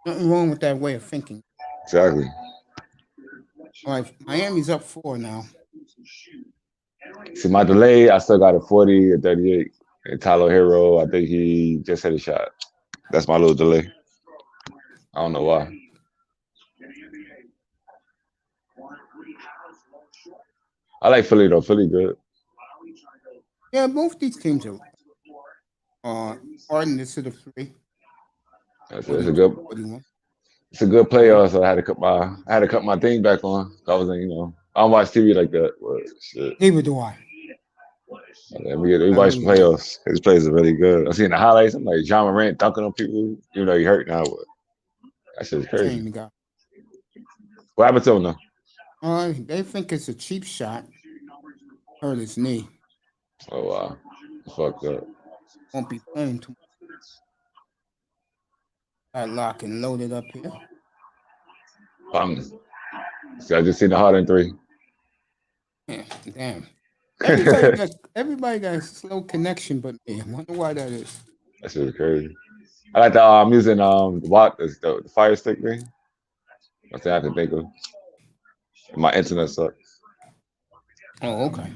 Nothing wrong with that way of thinking. Exactly. All right, Miami's up 4 now. See, my delay, I still got a 40 or 38. And Tyler Hero, I think he just hit a shot. That's my little delay. I don't know why. I like Philly though. Philly good. Yeah, both these teams are Harden is to the 3. It's a good. 41. It's a good playoff, so I had to cut my thing back on. I wasn't, I don't watch TV like that. But shit. Neither do I. We watch playoffs. His plays are really good. I seen the highlights. I'm like John Morant dunking on people. Even though he hurt now, but that shit's crazy. What happened to him though? They think it's a cheap shot. Hurt his knee. Oh wow, fucked up. Won't be playing too much. Got lock and loaded up here. See, I just seen the Harden 3. Yeah, damn. Everybody got a slow connection, but me. I wonder why that is. That shit is crazy. I like the I'm using the Fire Stick thing. That's what I can think of. My internet sucks. Oh, okay.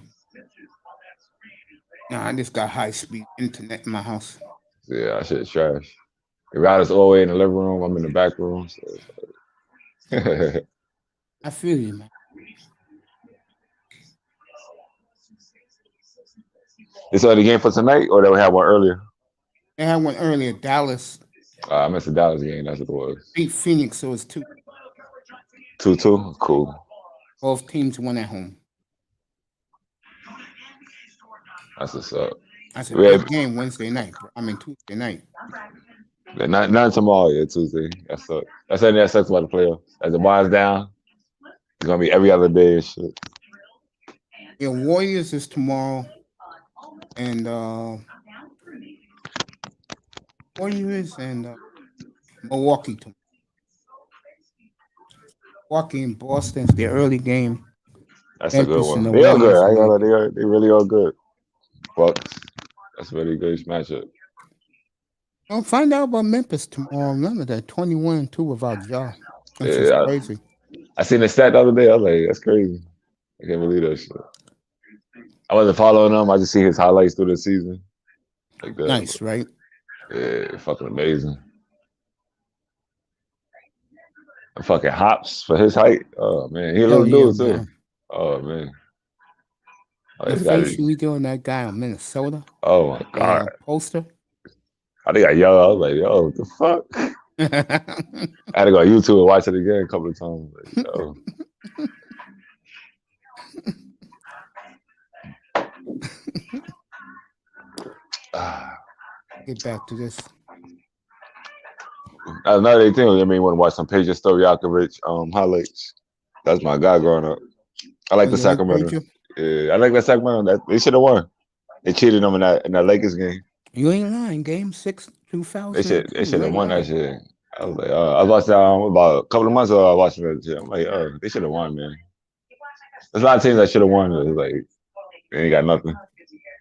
Nah, I just got high speed internet in my house. Yeah, that shit is trash. The router's all the way in the living room. I'm in the back room. So I feel you, man. This the game for tonight, or did we have one earlier? They had one earlier. Dallas. I missed the Dallas game. That's what it was. Beat Phoenix, so it's 2. 2-2. Cool. Both teams won at home. That's what's up. That's a big game Tuesday night. Not tomorrow, yeah, Tuesday. That sucks. That's something that sucks about the playoffs. As it winds down, it's gonna be every other day and shit. Yeah, Warriors is tomorrow, and Warriors and Milwaukee tomorrow. Milwaukee and Boston's their early game. That's a good one. They are good. They really are good. Bucks. That's a really good matchup. I'll find out about Memphis tomorrow. Remember that 21-2 without Ja. That's crazy. I seen the stat the other day. I was like, that's crazy. I can't believe that shit. I wasn't following him. I just see his highlights through the season. Like that. Nice, right? Yeah, fucking amazing. And fucking hops for his height. Oh man, he a little dude too. Man. Oh man. The face we doing that guy on Minnesota. Oh my god. Poster. I think I yelled. I was like, yo, what the fuck? I had to go on YouTube and watch it again a couple of times. Like, yo. Get back to this. Another thing, I mean, want to watch some Peja Stojakovic highlights. That's my guy growing up. I like the Sacramento. Yeah, I like that Sacramento. They should have won. They cheated them in that Lakers game. You ain't lying. Game 6, 2000. They should have won that shit. I was like, I watched about a couple of months ago. I watched that shit. I'm like, they should have won, man. There's a lot of teams that should have won. It's like they ain't got nothing.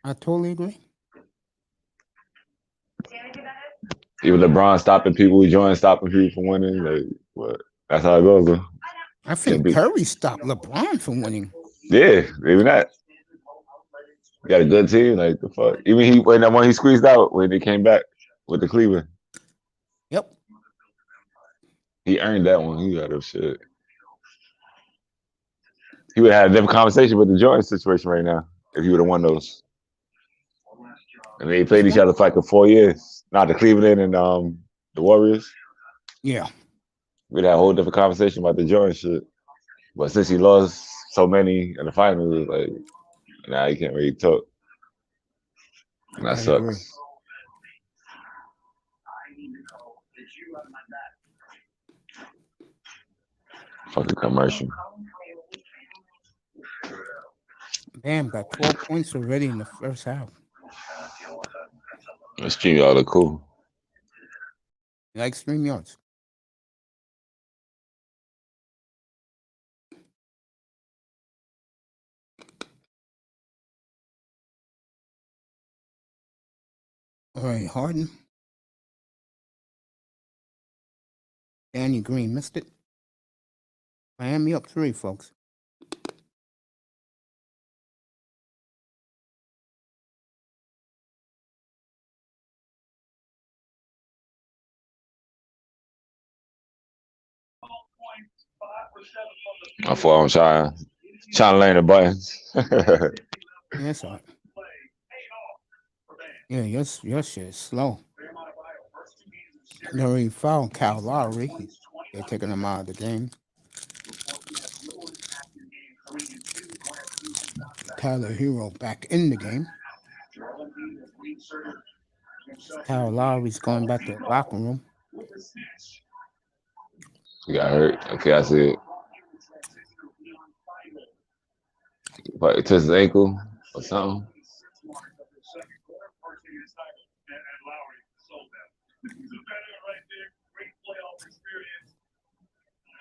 I totally agree. Even LeBron stopping people, Jordan stopping people from winning. Like, what? That's how it goes. Though. I think Curry stopped LeBron from winning. Yeah, even that. You got a good team, like the fuck. Even when that one he squeezed out when they came back with the Cleveland. Yep. He earned that one. He got up shit. He would have had a different conversation with the Jordan situation right now if he would have won those. And they played each other for like 4 years. Not the Cleveland and the Warriors. Yeah. We'd have a whole different conversation about the Jordan shit. But since he lost so many in the finals, like, nah, he can't really talk. And that sucks. Agree. Fucking commercial. Bam got 12 points already in the first half. Let's stream y'all look cool. You like stream yards? All right, Harden. Danny Green missed it. Miami up 3, folks. My fault. I'm trying to learn the buttons. That's all right. Yeah, your shit is slow. They already found Kyle Lowry. They're taking him out of the game. Tyler Hero back in the game. Kyle Lowry's going back to the locker room. He got hurt. Okay, I see it. But it twisted his ankle or something.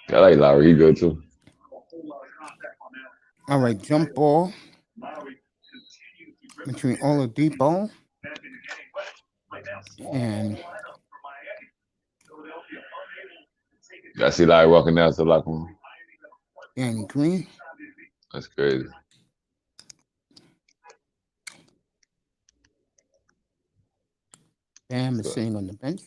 I like Lowry. He good too. All right, jump ball between Oladipo and I see Lowry walking down to the locker room. Danny Green. That's crazy. Bam is sitting on the bench.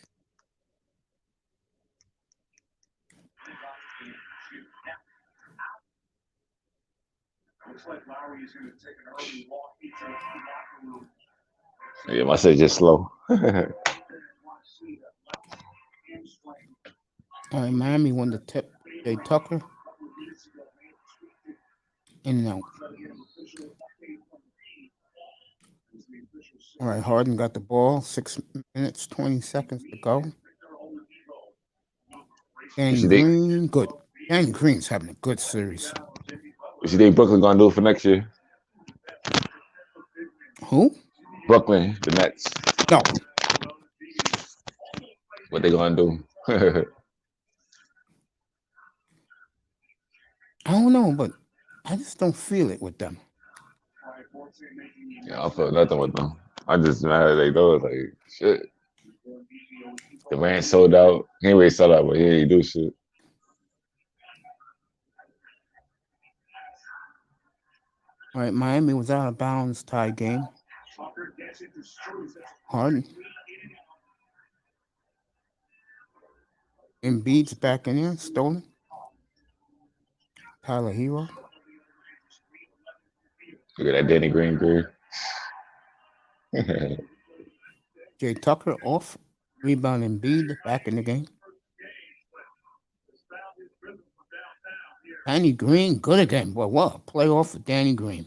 Yeah, my say just slow. All right, Miami won the tip. Jay Tucker. In and out. All right, Harden got the ball. 6 minutes, 20 seconds to go. Danny Green, good. Danny Green's having a good series. What you think Brooklyn gonna do for next year? Who? Brooklyn, the Nets. No. What they gonna do? I don't know, but I just don't feel it with them. Yeah, I feel nothing with them. I'm just mad that they do it. Like, shit. The man sold out. He ain't really sold out, but he ain't do shit. All right, Miami was out of bounds tie game. Harden. Embiid's back in there, stolen. Tyler Hero. Look at that Danny Green. Jay Tucker off. Rebound Embiid back in the game. Danny Green, good again. Boy, what a playoff for Danny Green.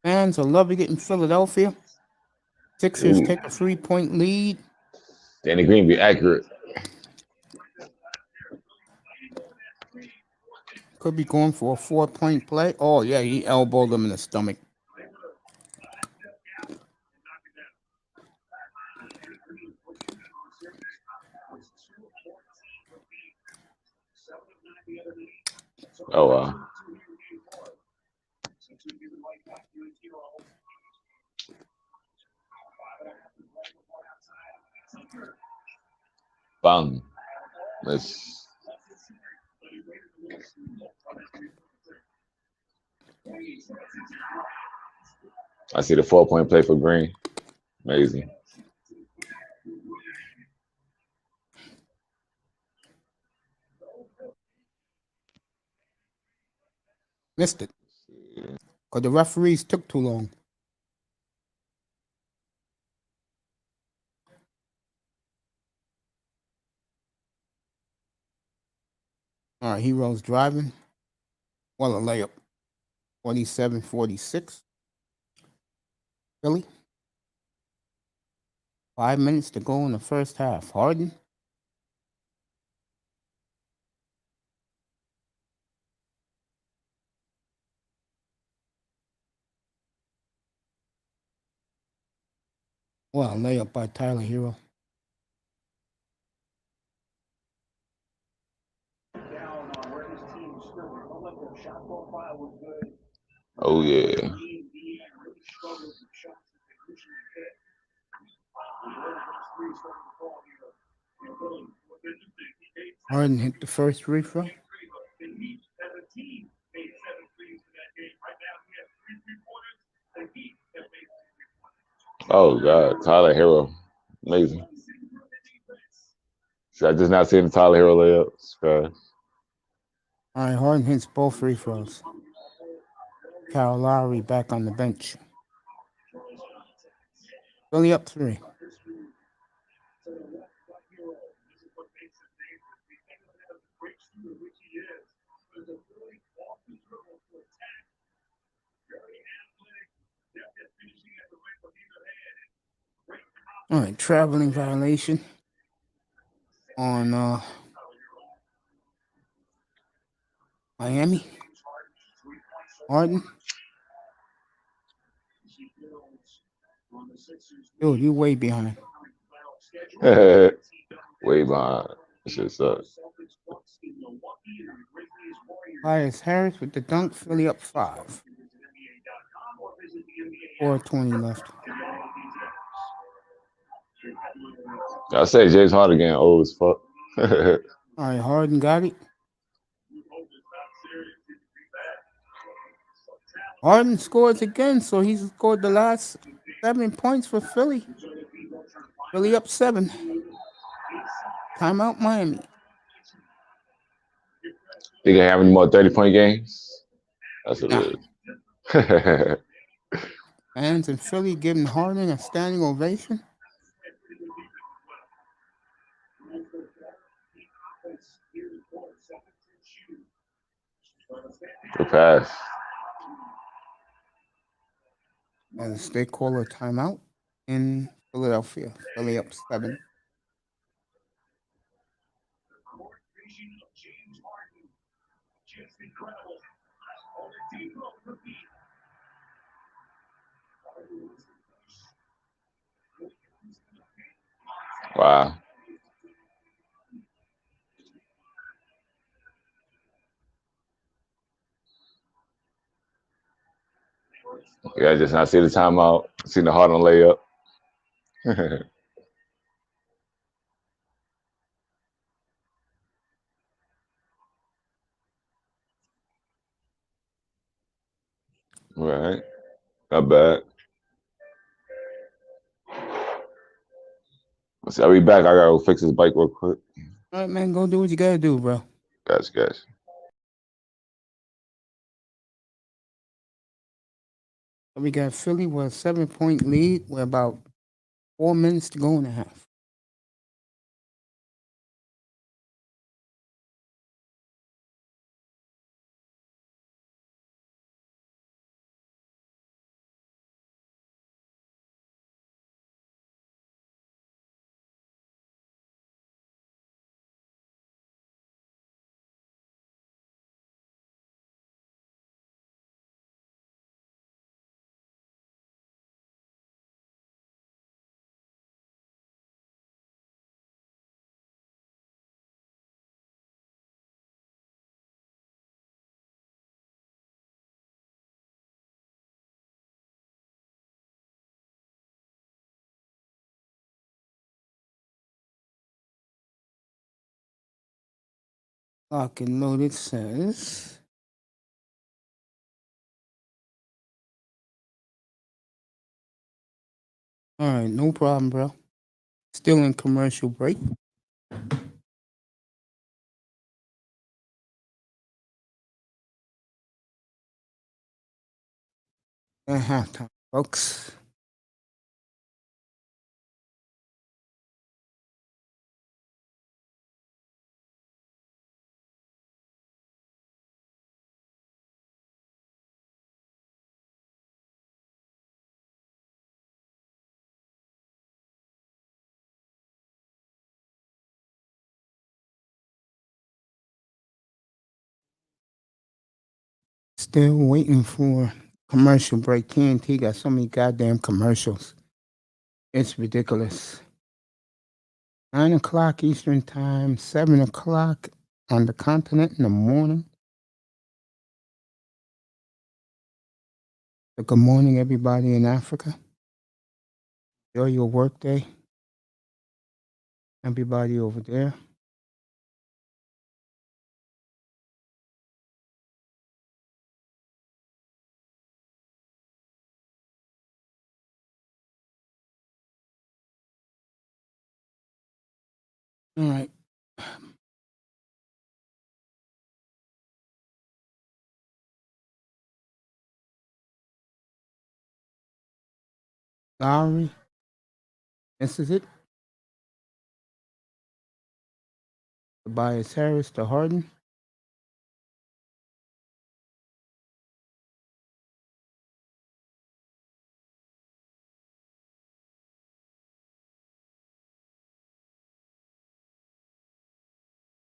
Fans are loving it in Philadelphia. Sixers take a 3-point lead. Danny Green be accurate. Could be going for a 4-point play. Oh, yeah, he elbowed him in the stomach. Oh, wow. Bang. Let's. I see the 4-point play for Green. Amazing. Missed it. Because the referees took too long. All right, Heroes driving. Well, a layup. 47-46. Philly. 5 minutes to go in the first half. Harden. Well, a layup by Tyler Hero. Oh, yeah. Harden hit the first free throw. Oh, God. Tyler Hero. Amazing. See, I just not seen the Tyler Hero layups. All right, Harden hits both free throws. Kyle Lowry back on the bench. Philly up 3. All right, traveling violation on Miami. Harden. Dude, you way behind. Way behind. That shit sucks. Tobias Harris with the dunk. Philly up 5. 4:20 left. I say James Harden getting old as fuck. All right, Harden got it. Harden scores again, so he's scored the last 7 points for Philly. Philly up 7. Timeout Miami. Think they have any more 30-point games? That's what it is. Fans in Philly giving Harden a standing ovation. Good pass. As they call a timeout in Philadelphia. Philly up 7. Wow. Yeah, I just not see the timeout. Seen the Harden layup. Right. Not bad. See, I'll be back. I gotta go fix his bike real quick. All right, man, go do what you gotta do, bro. Gotcha. We got Philly with a 7-point lead with about 4 minutes to go in the half. Lock and loaded says. All right, no problem, bro. Still in commercial break. At halftime, folks. Still waiting for commercial break. TNT got so many goddamn commercials. It's ridiculous. 9 o'clock Eastern Time, 7 o'clock on the continent in the morning. So good morning, everybody in Africa. Enjoy your work day. Everybody over there. All right. Lowry. This is it. Tobias Harris to Harden.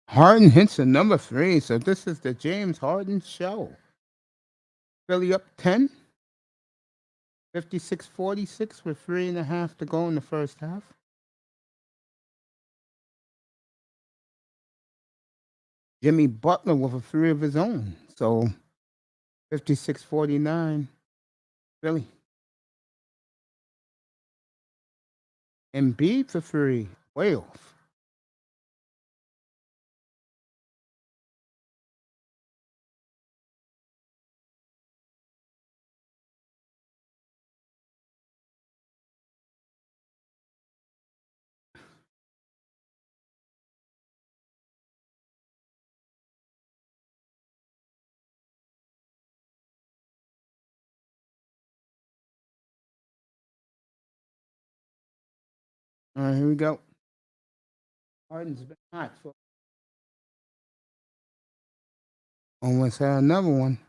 Harden hits a number 3, so this is the James Harden show. Philly up 10. 56-46 with 3.5 to go in the first half. Jimmy Butler with a three of his own. So 56-49, Philly. Embiid for three, way off. All right, here we go. Harden's been hot. So almost had another one.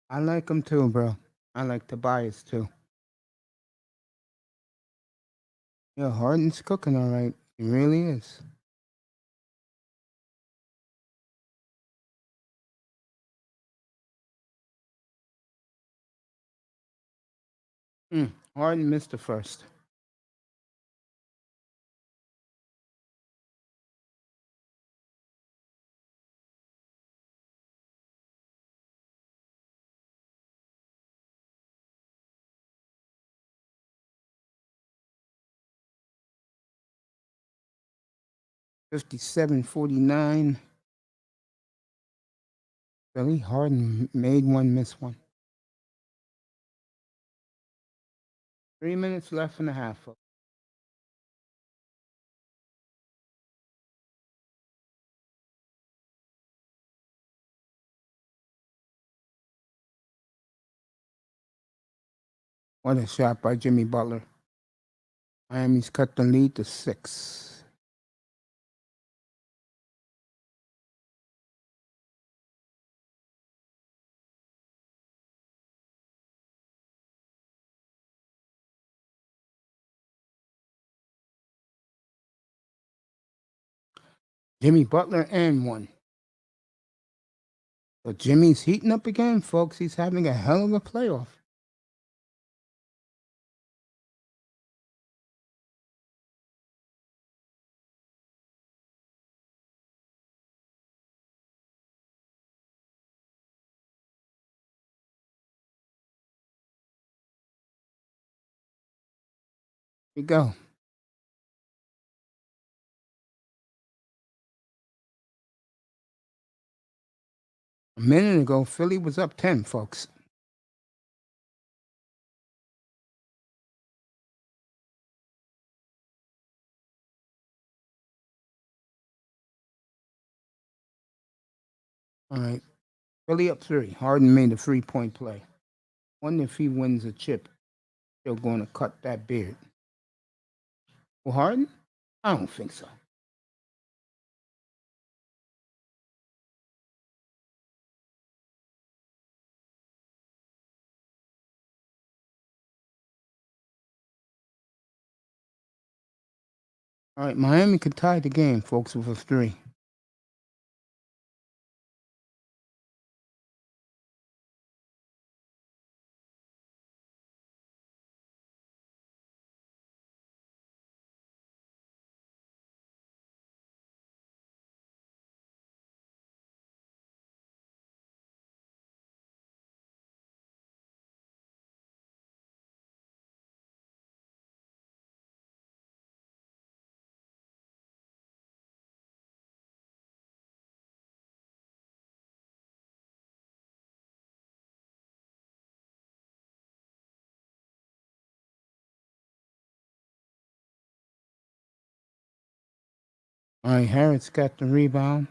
I like him too, bro. I like Tobias too. Yeah, Harden's cooking all right. He really is. Harden missed the first. $57.49. Billy Harden made one, miss one. 3 minutes left in the half. Folks. What a shot by Jimmy Butler. Miami's cut the lead to 6. Jimmy Butler and one. So Jimmy's heating up again, folks. He's having a hell of a playoff. Here we go. A minute ago, Philly was up 10, folks. All right. Philly up 3. Harden made a 3-point play. Wonder if he wins a chip, they're going to cut that beard. Well, Harden? I don't think so. All right, Miami could tie the game, folks, with a 3. All right, Harris got the rebound.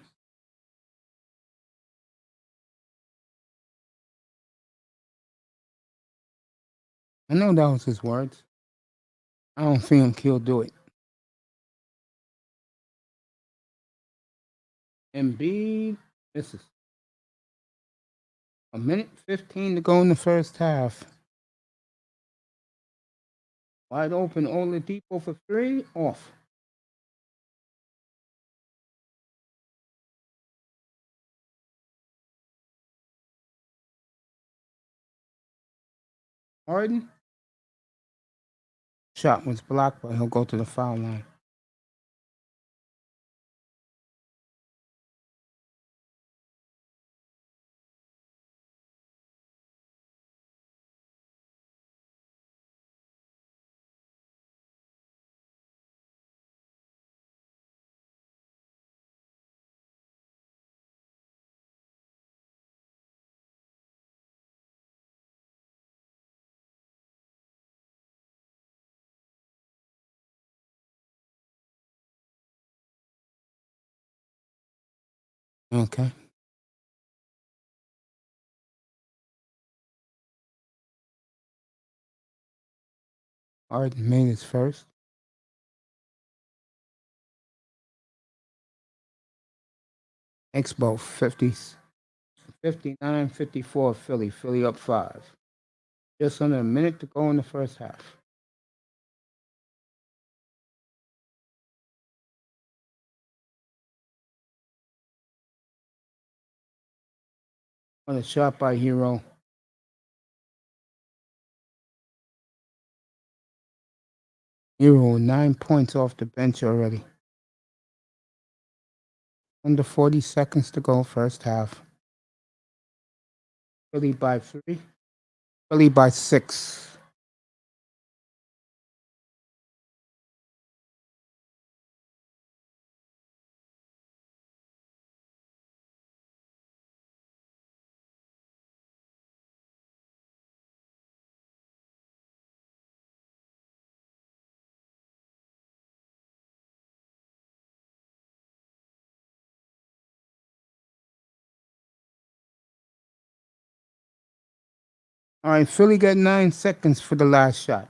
I know that was his words. I don't think he'll do it. Embiid, this is a minute 15 to go in the first half. Wide open, Oladipo for 3, off. Harden. Shot was blocked, but he'll go to the foul line. Okay. Harden made his first. Expo 50s. 59-54 Philly. Philly up 5. Just under a minute to go in the first half. On a shot by Hero. Hero 9 points off the bench already. Under 40 seconds to go, first half. Philly by 3. Philly by 6. All right, Philly got 9 seconds for the last shot.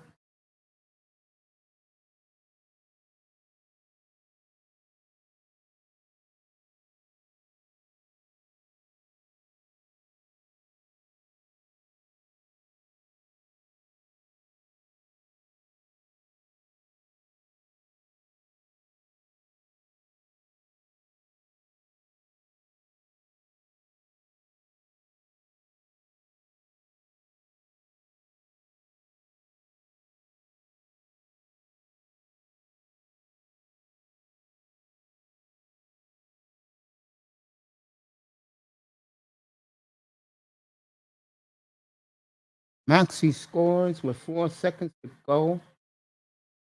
Maxey scores with 4 seconds to go.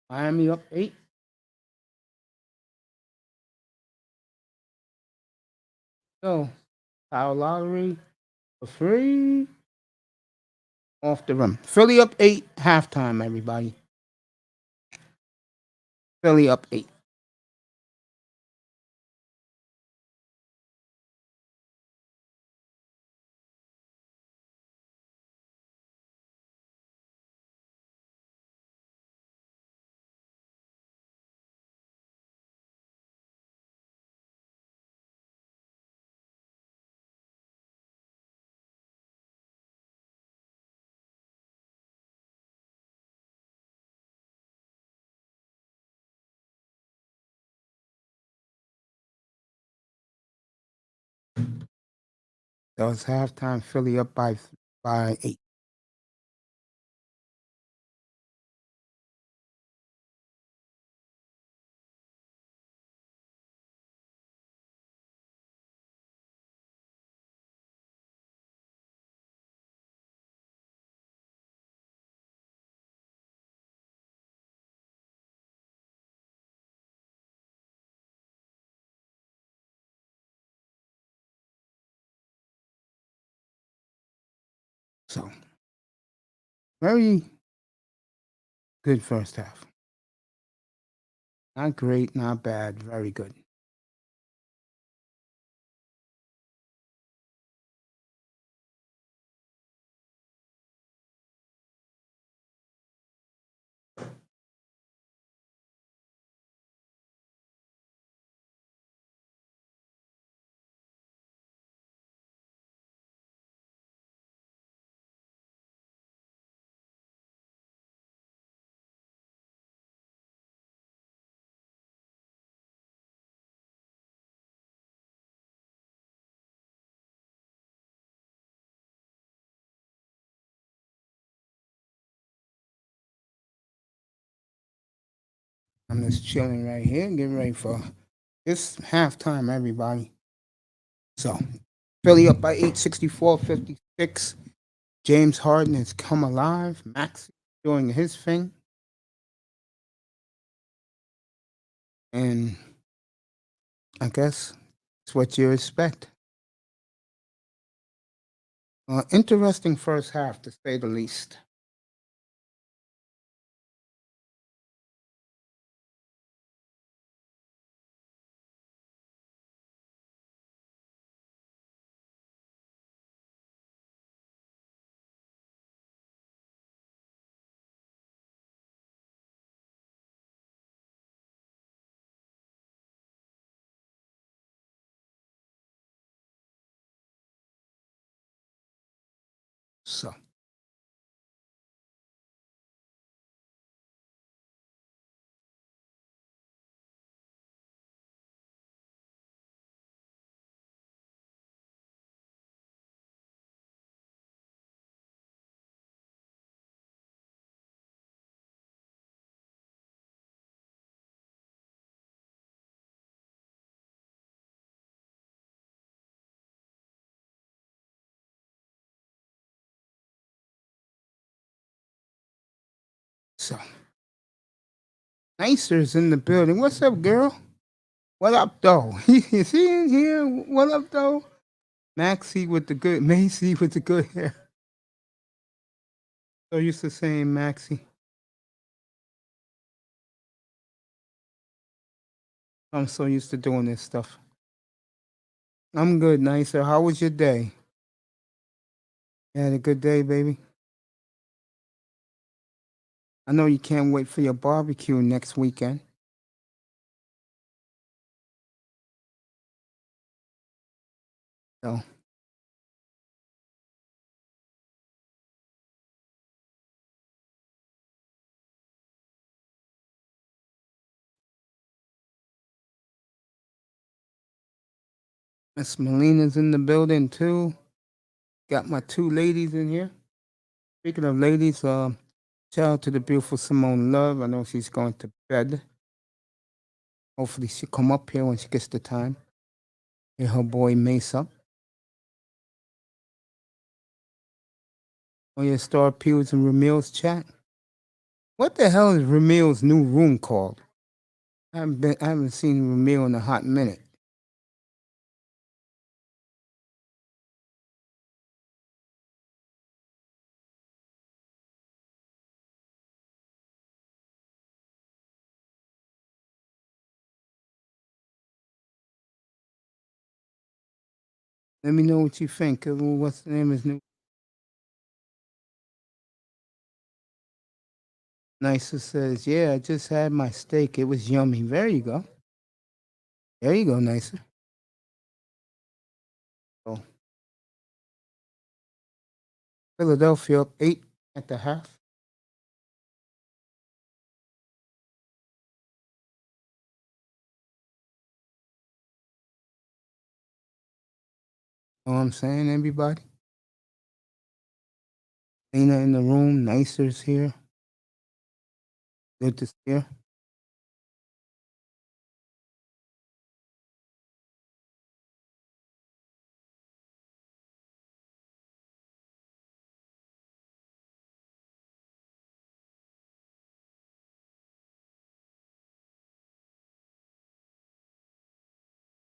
Miami up 8. So, Kyle Lowry for 3. Off the rim. Philly up 8. Halftime, everybody. Philly up 8. So it's halftime. Philly up by 8. So, very good first half. Not great, not bad, very good. I'm just chilling right here, getting ready for this halftime, everybody. So, Philly up by 8, 64-56. James Harden has come alive. Max doing his thing. And I guess it's what you expect. Interesting first half, to say the least. So, so. Nicer's in the building. What's up, girl? What up, though? Is he in here? What up, though? Maxie with the good, Macy with the good hair. So used to saying Maxie. I'm so used to doing this stuff. I'm good, Nicer. How was your day? You had a good day, baby? I know you can't wait for your barbecue next weekend. So, Miss Melina's in the building too. Got my two ladies in here. Speaking of ladies, shout out to the beautiful Simone Love. I know she's going to bed. Hopefully she'll come up here when she gets the time. Hear her boy Mace up. Oh yeah, Star Pews and Ramil's chat. What the hell is Ramil's new room called? I haven't seen Ramil in a hot minute. Let me know what you think. What's the name of his new? Nicer says, yeah, I just had my steak. It was yummy. There you go. There you go, Nicer. Oh. Philadelphia up 8 at the half. Know what I'm saying, everybody? Lena in the room. Nicer's here. Good to see her.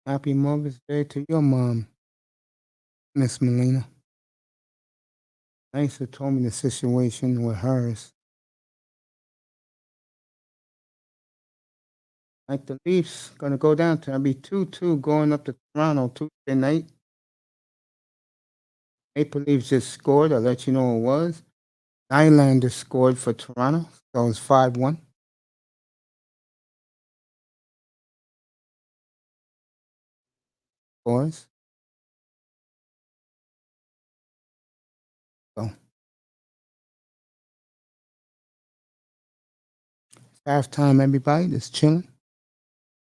Happy Mother's Day to your mom, Miss Melina. Nicer told me the situation with hers. Like the Leafs gonna go down to, I'll be 2-2 going up to Toronto Tuesday night. Maple Leafs just scored. I'll let you know who it was. Nylander scored for Toronto, so it was 5-1. Scores. So halftime, everybody. Just chilling.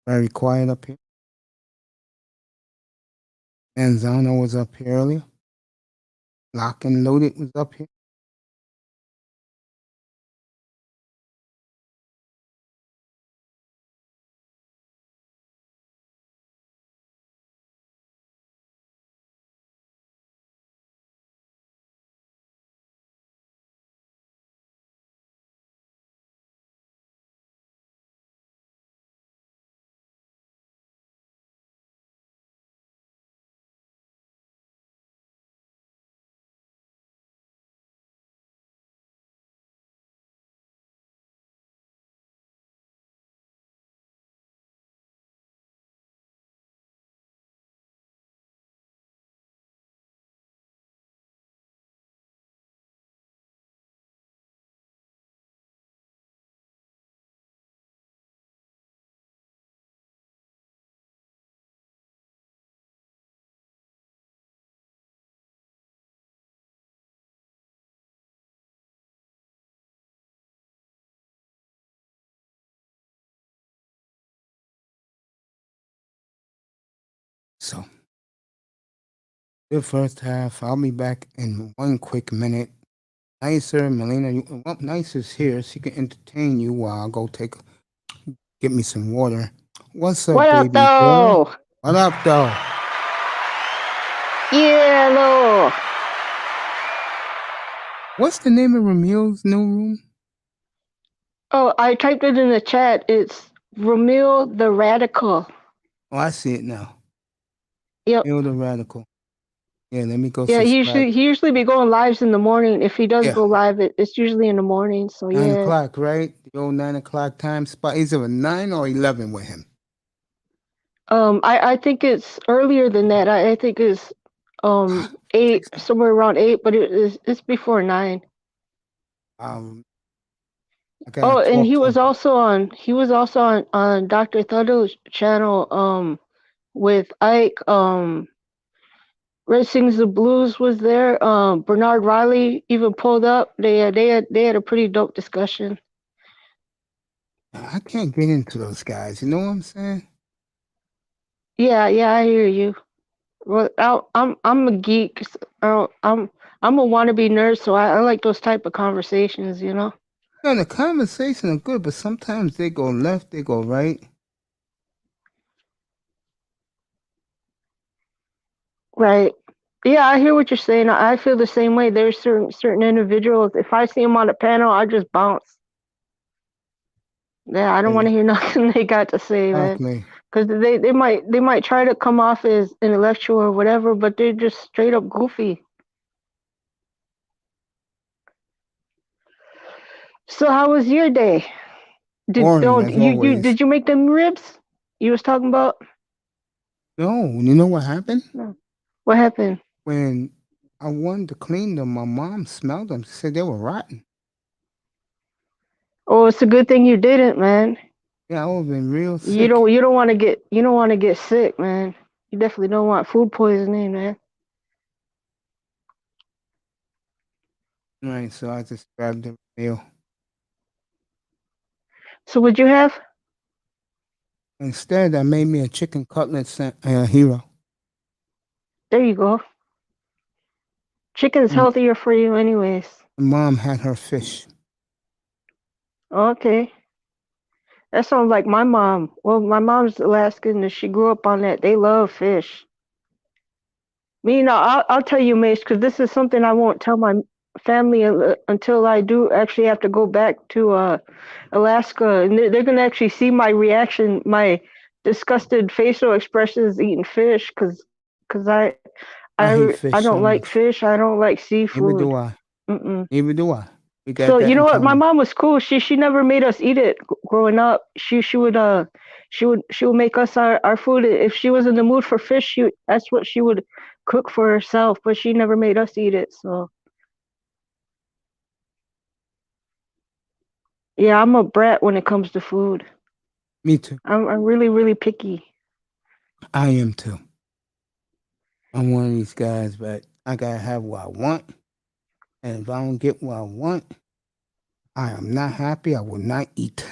Very quiet up here. Manzano was up here earlier. Lock and Loaded was up here. So, the first half. I'll be back in one quick minute. Nicer, Melina, well, Nicer's here. She can entertain you while I go get me some water. What's up, What up, baby girl? though? What up, though? Yeah, hello. What's the name of Ramil's new room? Oh, I typed it in the chat. It's Ramil the Radical. Oh, I see it now. Yep. Ramil the Radical. Yeah, let me go Yeah, subscribe. he usually be going lives in the morning. If he does Yeah. go live, it's usually in the morning. So 9 yeah. o'clock, right? The old 9 o'clock time spot. Is it a 9 or 11 with him? I think it's earlier than that. I think it's 8, somewhere around 8, but it's before 9. I Oh, gotta and talk to him. he was also on Dr. Thuddle's channel with Ike. Red Sings the Blues was there. Bernard Riley even pulled up. They had a pretty dope discussion. I can't get into those guys. You know what I'm saying? Yeah, I hear you. Well, I'm a geek. I'm a wannabe nerd, so I like those type of conversations. You know. No, the conversation are good, but sometimes they go left, they go right. Right. Yeah, I hear what you're saying. I feel the same way. There's certain individuals. If I see them on a panel, I just bounce. Yeah, I don't want to hear nothing they got to say, man. Exactly. Because they might try to come off as intellectual or whatever, but they're just straight up goofy. So how was your day? Boring as always. Did you make them ribs you was talking about? No, you know what happened? No. What happened? When I wanted to clean them, my mom smelled them. She said they were rotten. Oh, it's a good thing you didn't, man. Yeah, I would have been real sick. You don't want to get sick, man. You definitely don't want food poisoning, man. Right, so I just grabbed the meal. So what'd you have? Instead, I made me a chicken cutlet hero. There you go. Chicken's healthier for you anyways. Mom had her fish. Okay. That sounds like my mom. Well, my mom's Alaskan and she grew up on that. They love fish. Me, no, I'll tell you, Mace, because this is something I won't tell my family until I do actually have to go back to Alaska, and they're gonna actually see my reaction, my disgusted facial expressions eating fish, because I hate fish I so don't like much. fish. I don't like Neither seafood. do I. Mm-mm. Neither do I. We got So that you know in what? My common. mom was cool. She never made us eat it growing up. She would make us our food. If she was in the mood for fish, that's what she would cook for herself. But she never made us eat it. So yeah, I'm a brat when it comes to food. Me too. I'm really picky. I am too. I'm one of these guys, but I gotta have what I want. And if I don't get what I want, I am not happy. I will not eat.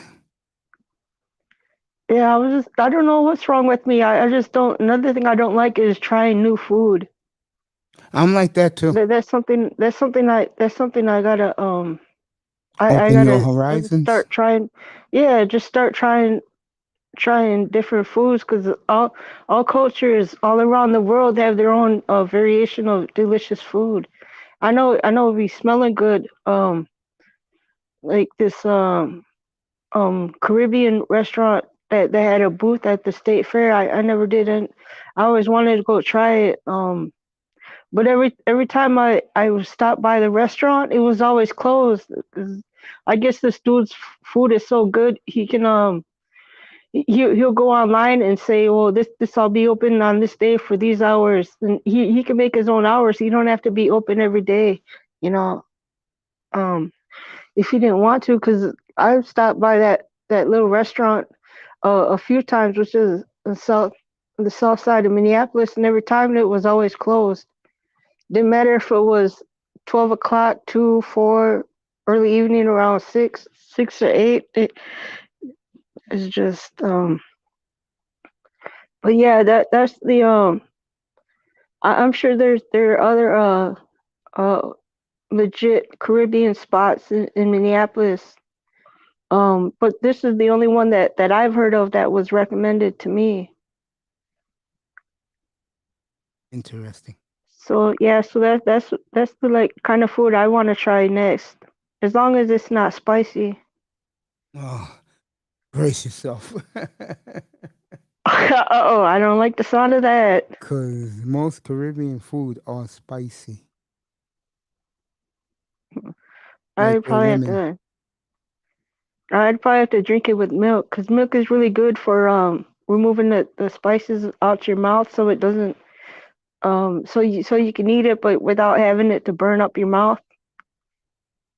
Yeah, I don't know what's wrong with me. I just don't. Another thing I don't like is trying new food. I'm like that too. That's something I gotta I Open your gotta horizons. start trying. Yeah, just start trying different foods, because all cultures all around the world have their own variation of delicious food. I know it'll be smelling good, like this Caribbean restaurant that had a booth at the state fair. I never did, and I always wanted to go try it, but every time I would stop by the restaurant, it was always closed, 'cause I guess this dude's food is so good, he can he'll go online and say, well, this I'll be open on this day for these hours, and he can make his own hours. He don't have to be open every day, you know, if he didn't want to. Because I've stopped by that little restaurant a few times, which is the south side of Minneapolis, and every time it was always closed. Didn't matter if it was 12 o'clock, 2, 4, early evening around 6 or 8. It's just but yeah, that's the I'm sure there are other legit Caribbean spots in Minneapolis. But this is the only one that I've heard of that was recommended to me. Interesting. So yeah, so that's the like kind of food I want to try next, as long as it's not spicy. Oh, brace yourself. Oh, I don't like the sound of that. Because most Caribbean food are spicy. Like I'd your probably have women. to. I'd probably have to drink it with milk, because milk is really good for removing the spices out your mouth, so it doesn't so you can eat it, but without having it to burn up your mouth.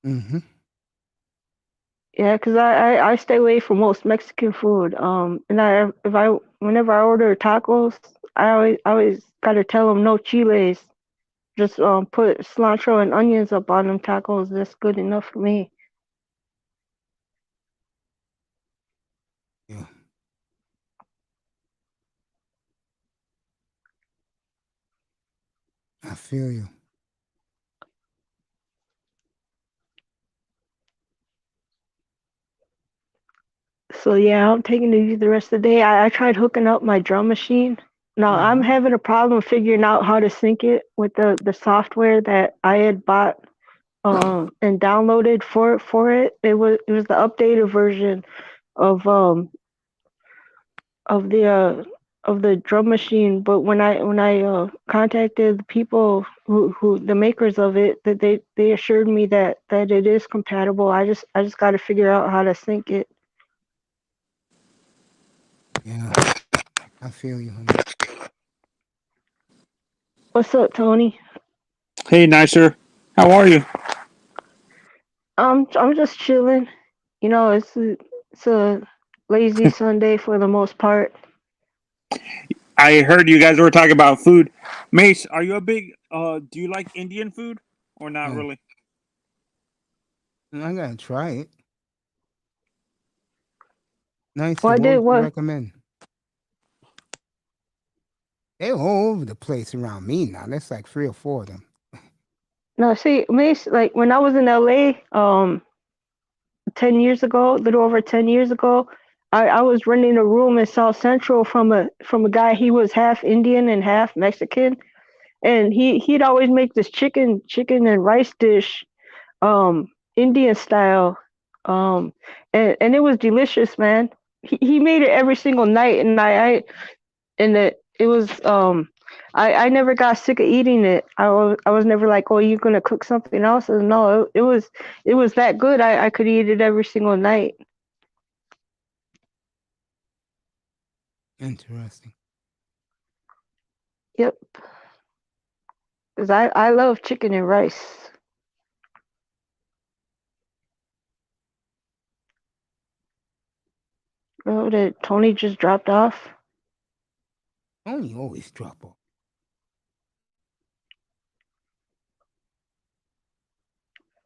Mm-hmm. Yeah, because I stay away from most Mexican food. And whenever I order tacos, I always gotta tell them no chiles. Just put cilantro and onions up on them tacos. That's good enough for me. Yeah. I feel you. So yeah, I'm taking it easy the rest of the day. I tried hooking up my drum machine. Now I'm Mm-hmm. having a problem figuring out how to sync it with the software that I had bought and downloaded for it. It was the updated version of of the uh of the drum machine. But when I contacted the people who the makers of it, that they assured me that it is compatible. I just got to figure out how to sync it. Yeah. I feel you, honey. What's up, Tony? Hey, Nicer. How are you? I'm just chilling. It's a lazy Sunday for the most part. I heard you guys were talking about food. Mace, are you a big do you like Indian food or not Oh, really? I gotta try it. Nice. Well, I What did would you what? recommend? They're all over the place around me now. There's like 3 or 4 of them. No, see, Mace, like when I was in LA, 10 years ago, a little over 10 years ago, I was renting a room in South Central from a guy. He was half Indian and half Mexican, and he'd always make this chicken and rice dish, Indian style, um, and it was delicious, man. He made it every single night, and it was I never got sick of eating it. I was never like, oh, you're gonna cook something else. And no, it was that good. I could eat it every single night. Interesting. Yep, because I love chicken and rice. Oh, did Tony just dropped off? Only always drop off.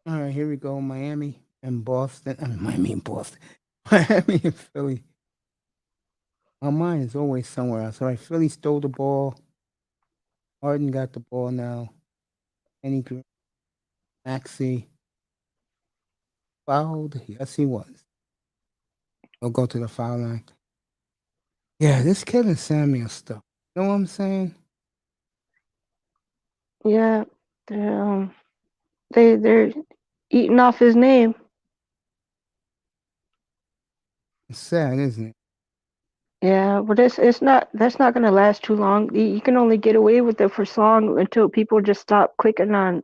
All right, here we go. Miami and Boston. I mean, Miami and Boston. Miami and Philly. My mind is always somewhere else. All right, Philly stole the ball. Harden got the ball now. Kenny Green, Maxey fouled. Yes, he was. He'll go to the foul line. Yeah, this Kevin Samuel stuff. You know what I'm saying? Yeah, they're eating off his name. It's sad, isn't it? Yeah, but it's not that's not gonna last too long. You can only get away with it for so long until people just stop clicking on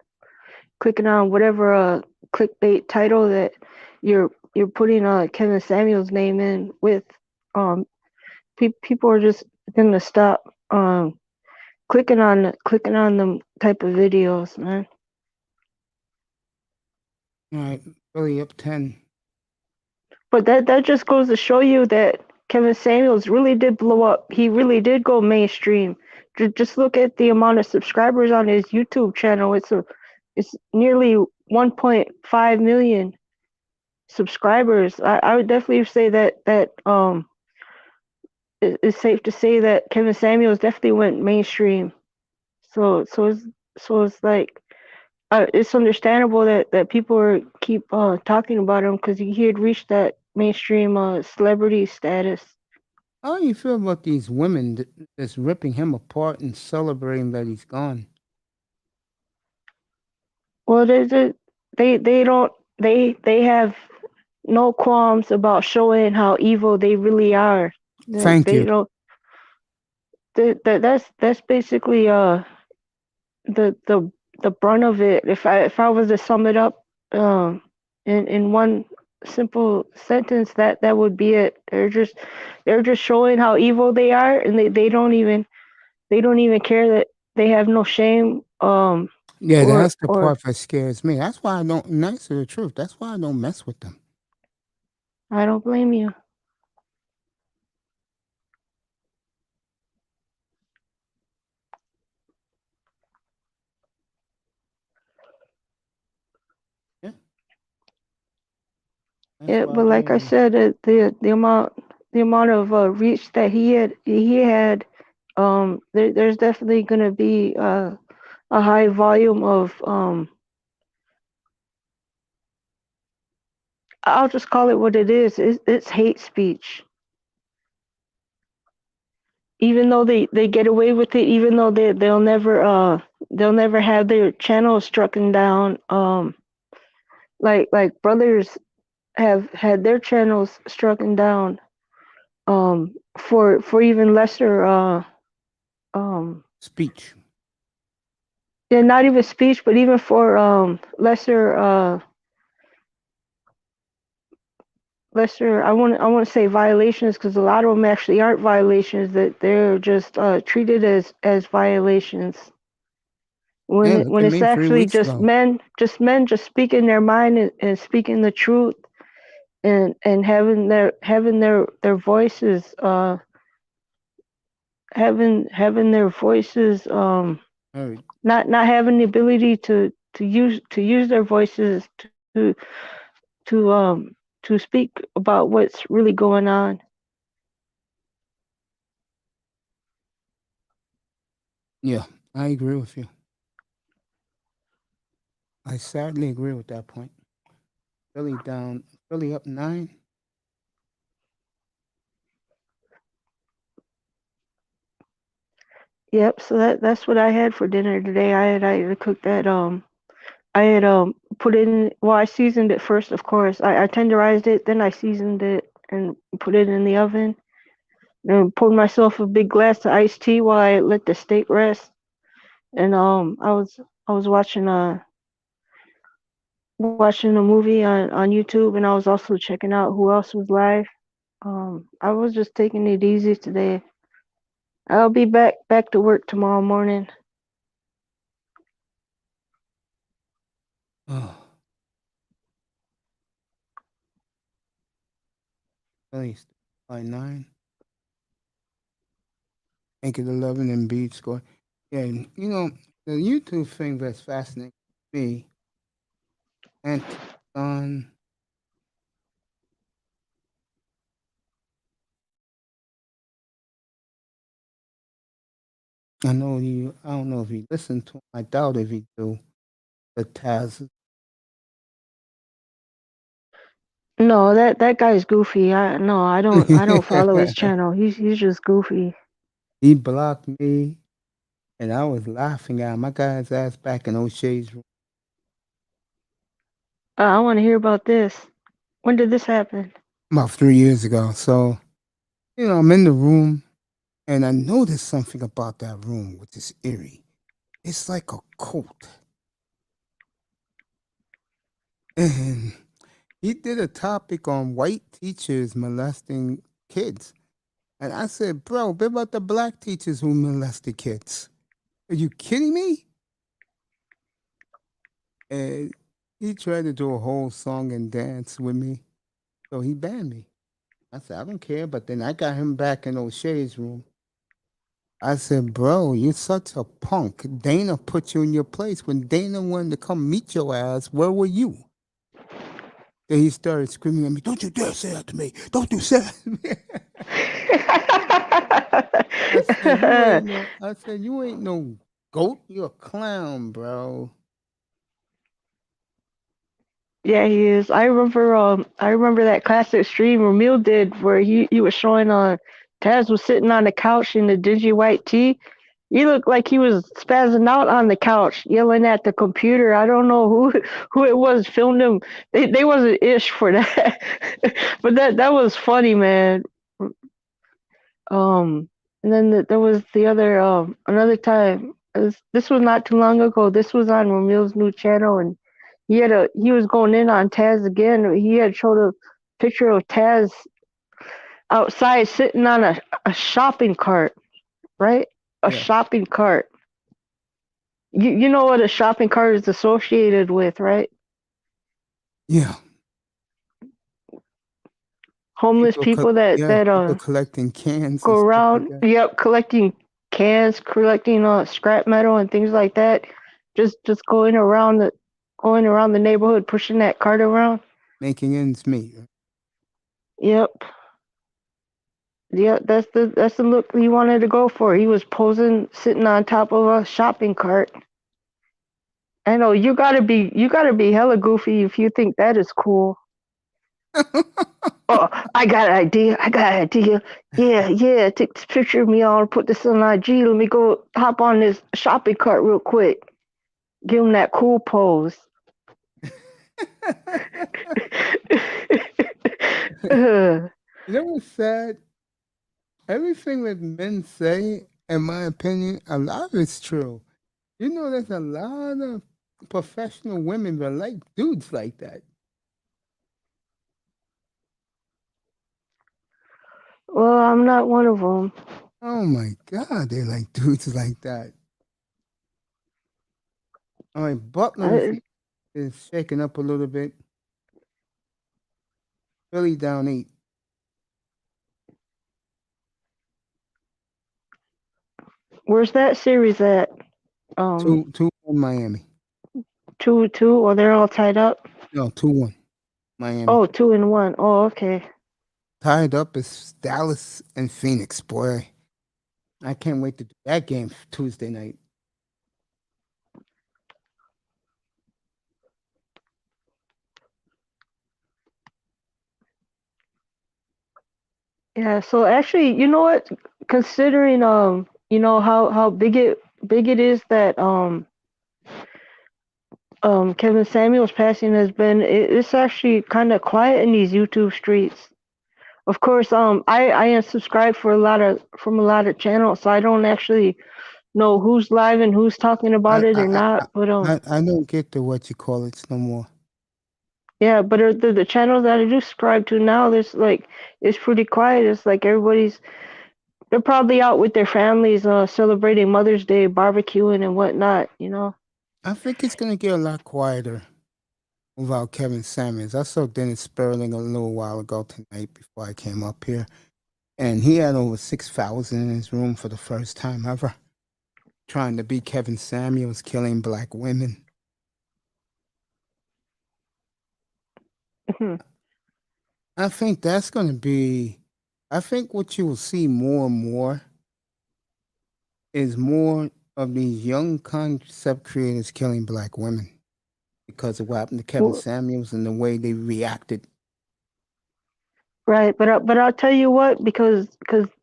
whatever clickbait title that you're putting Kevin Samuel's name in with. Um, people are just gonna stop clicking on them type of videos, man. All right, Philly up 10. But that just goes to show you that Kevin Samuels really did blow up. He really did go mainstream. Just look at the amount of subscribers on his YouTube channel. It's nearly 1.5 million subscribers. I would definitely say that it's safe to say that Kevin Samuels definitely went mainstream. So it's like it's understandable that people are keep talking about him because he had reached that mainstream celebrity status. How do you feel about these women that's ripping him apart and celebrating that he's gone? Well, they don't they have no qualms about showing how evil they really are. Thank They you. don't. That's basically the the the brunt of it. If I was to sum it up in one simple sentence, that would be it. They're just showing how evil they are, and they don't even care that they have no shame. Yeah, Or that's the or part that scares me. That's why I don't. Nice to the truth. That's why I don't mess with them. I don't blame you. Yeah, that's Yeah, why but like I I. said, the amount of reach that he had, there's definitely gonna be a high volume of I'll just call it what it is. It's hate speech. Even though they get away with it, even though they'll never have their channel strucken down. Like brothers have had their channels strucken down. For even lesser um Speech. yeah, not even speech, but even for lesser I want to say violations, because a lot of them actually aren't violations, that they're just treated as violations, when Yeah, it, look when at it's me 3 weeks actually ago. men just speaking their mind, and speaking the truth, and having their voices having their voices All right. not having the ability to use their voices to to speak about what's really going on. Yeah, I agree with you. I sadly agree with that point. Philly down. Philly up 9. Yep. So that's what I had for dinner today. I had cooked that. I had put in. Well, I seasoned it first, of course. I tenderized it, then I seasoned it and put it in the oven. Then poured myself a big glass of iced tea while I let the steak rest. And I was watching a movie on YouTube, and I was also checking out who else was live. I was just taking it easy today. I'll be back to work tomorrow morning. Oh, Philly's by 9. Make it 11 and beat score. Yeah, and, the YouTube thing that's fascinating to me. Anton, I know you. I don't know if he listened to him. I doubt if he do. The Taz. No, that guy's goofy. I don't follow his channel. He's just goofy. He blocked me, and I was laughing at him. I got his ass back in O'Shea's room I want to hear about this. When did this happen? about 3 years ago. So, I'm in the room, and I noticed something about that room, which is eerie. It's like a cult. And he did a topic on white teachers molesting kids. And I said, bro, what about the black teachers who molested kids? Are you kidding me? And he tried to do a whole song and dance with me. So he banned me. I said, I don't care. But then I got him back in O'Shea's room. I said, bro, you're such a punk. Dana put you in your place. When Dana wanted to come meet your ass, where were you? Then he started screaming at me, don't you dare say that to me. Don't you say that to me. I said, you ain't no Goat, you're a clown, bro. Yeah, he is. I remember that classic stream Ramil did where he was showing Taz was sitting on the couch in the dingy white tee. He looked like he was spazzing out on the couch, yelling at the computer. I don't know who it was filmed him. They wasn't ish for that, but that was funny, man. Um, and then there was the other another time. This was not too long ago. This was on Ramil's new channel, and he was going in on Taz again. He had showed a picture of Taz outside sitting on a shopping cart, right? A Yeah. shopping cart. You know what a shopping cart is associated with, right? Yeah. Homeless people that people collecting cans go and stuff like around, that. yep, collecting cans, collecting scrap metal and things like that. Just going around the neighborhood, pushing that cart around. Making ends meet. Yep. Yeah, that's the look he wanted to go for. He was posing, sitting on top of a shopping cart. I know you gotta be hella goofy if you think that is cool. Oh, I got an idea. Yeah. Take this picture of me. I'll put this on IG. Let me go hop on this shopping cart real quick. Give him that cool pose. You know what's sad? Everything that men say, in my opinion, a lot of it's true. You know, there's a lot of professional women that like dudes like that. Well, I'm not one of them. Oh my God, they like dudes like that. All right, Butler is shaking up a little bit. Philly down 8. Where's that series at? 2-1 Miami. 2-2, or they're all tied up? No, 2-1 Miami. Oh, 2-1. Oh, okay. Tied up is Dallas and Phoenix, boy. I can't wait to do that game Tuesday night. Yeah, so actually, you know what? Considering you know how big it is that Kevin Samuels passing has been, it's actually kind of quiet in these YouTube streets. Of course, I am subscribed from a lot of channels, so I don't actually know who's live and who's talking about it or not. But I don't get the what you call it no more. yeah, but the channels that I do subscribe to now, there's like it's pretty quiet. It's like they're probably out with their families, celebrating Mother's Day, barbecuing and whatnot. You know. I think it's gonna get a lot quieter without Kevin Samuels. I saw Dennis Sperling a little while ago tonight before I came up here, and he had over 6,000 in his room for the first time ever, trying to be Kevin Samuels killing black women. I think that's going to be. I think what you will see more and more is more of these young concept creators killing black women because of what happened to Kevin Samuels and the way they reacted. Right, but I'll tell you what, because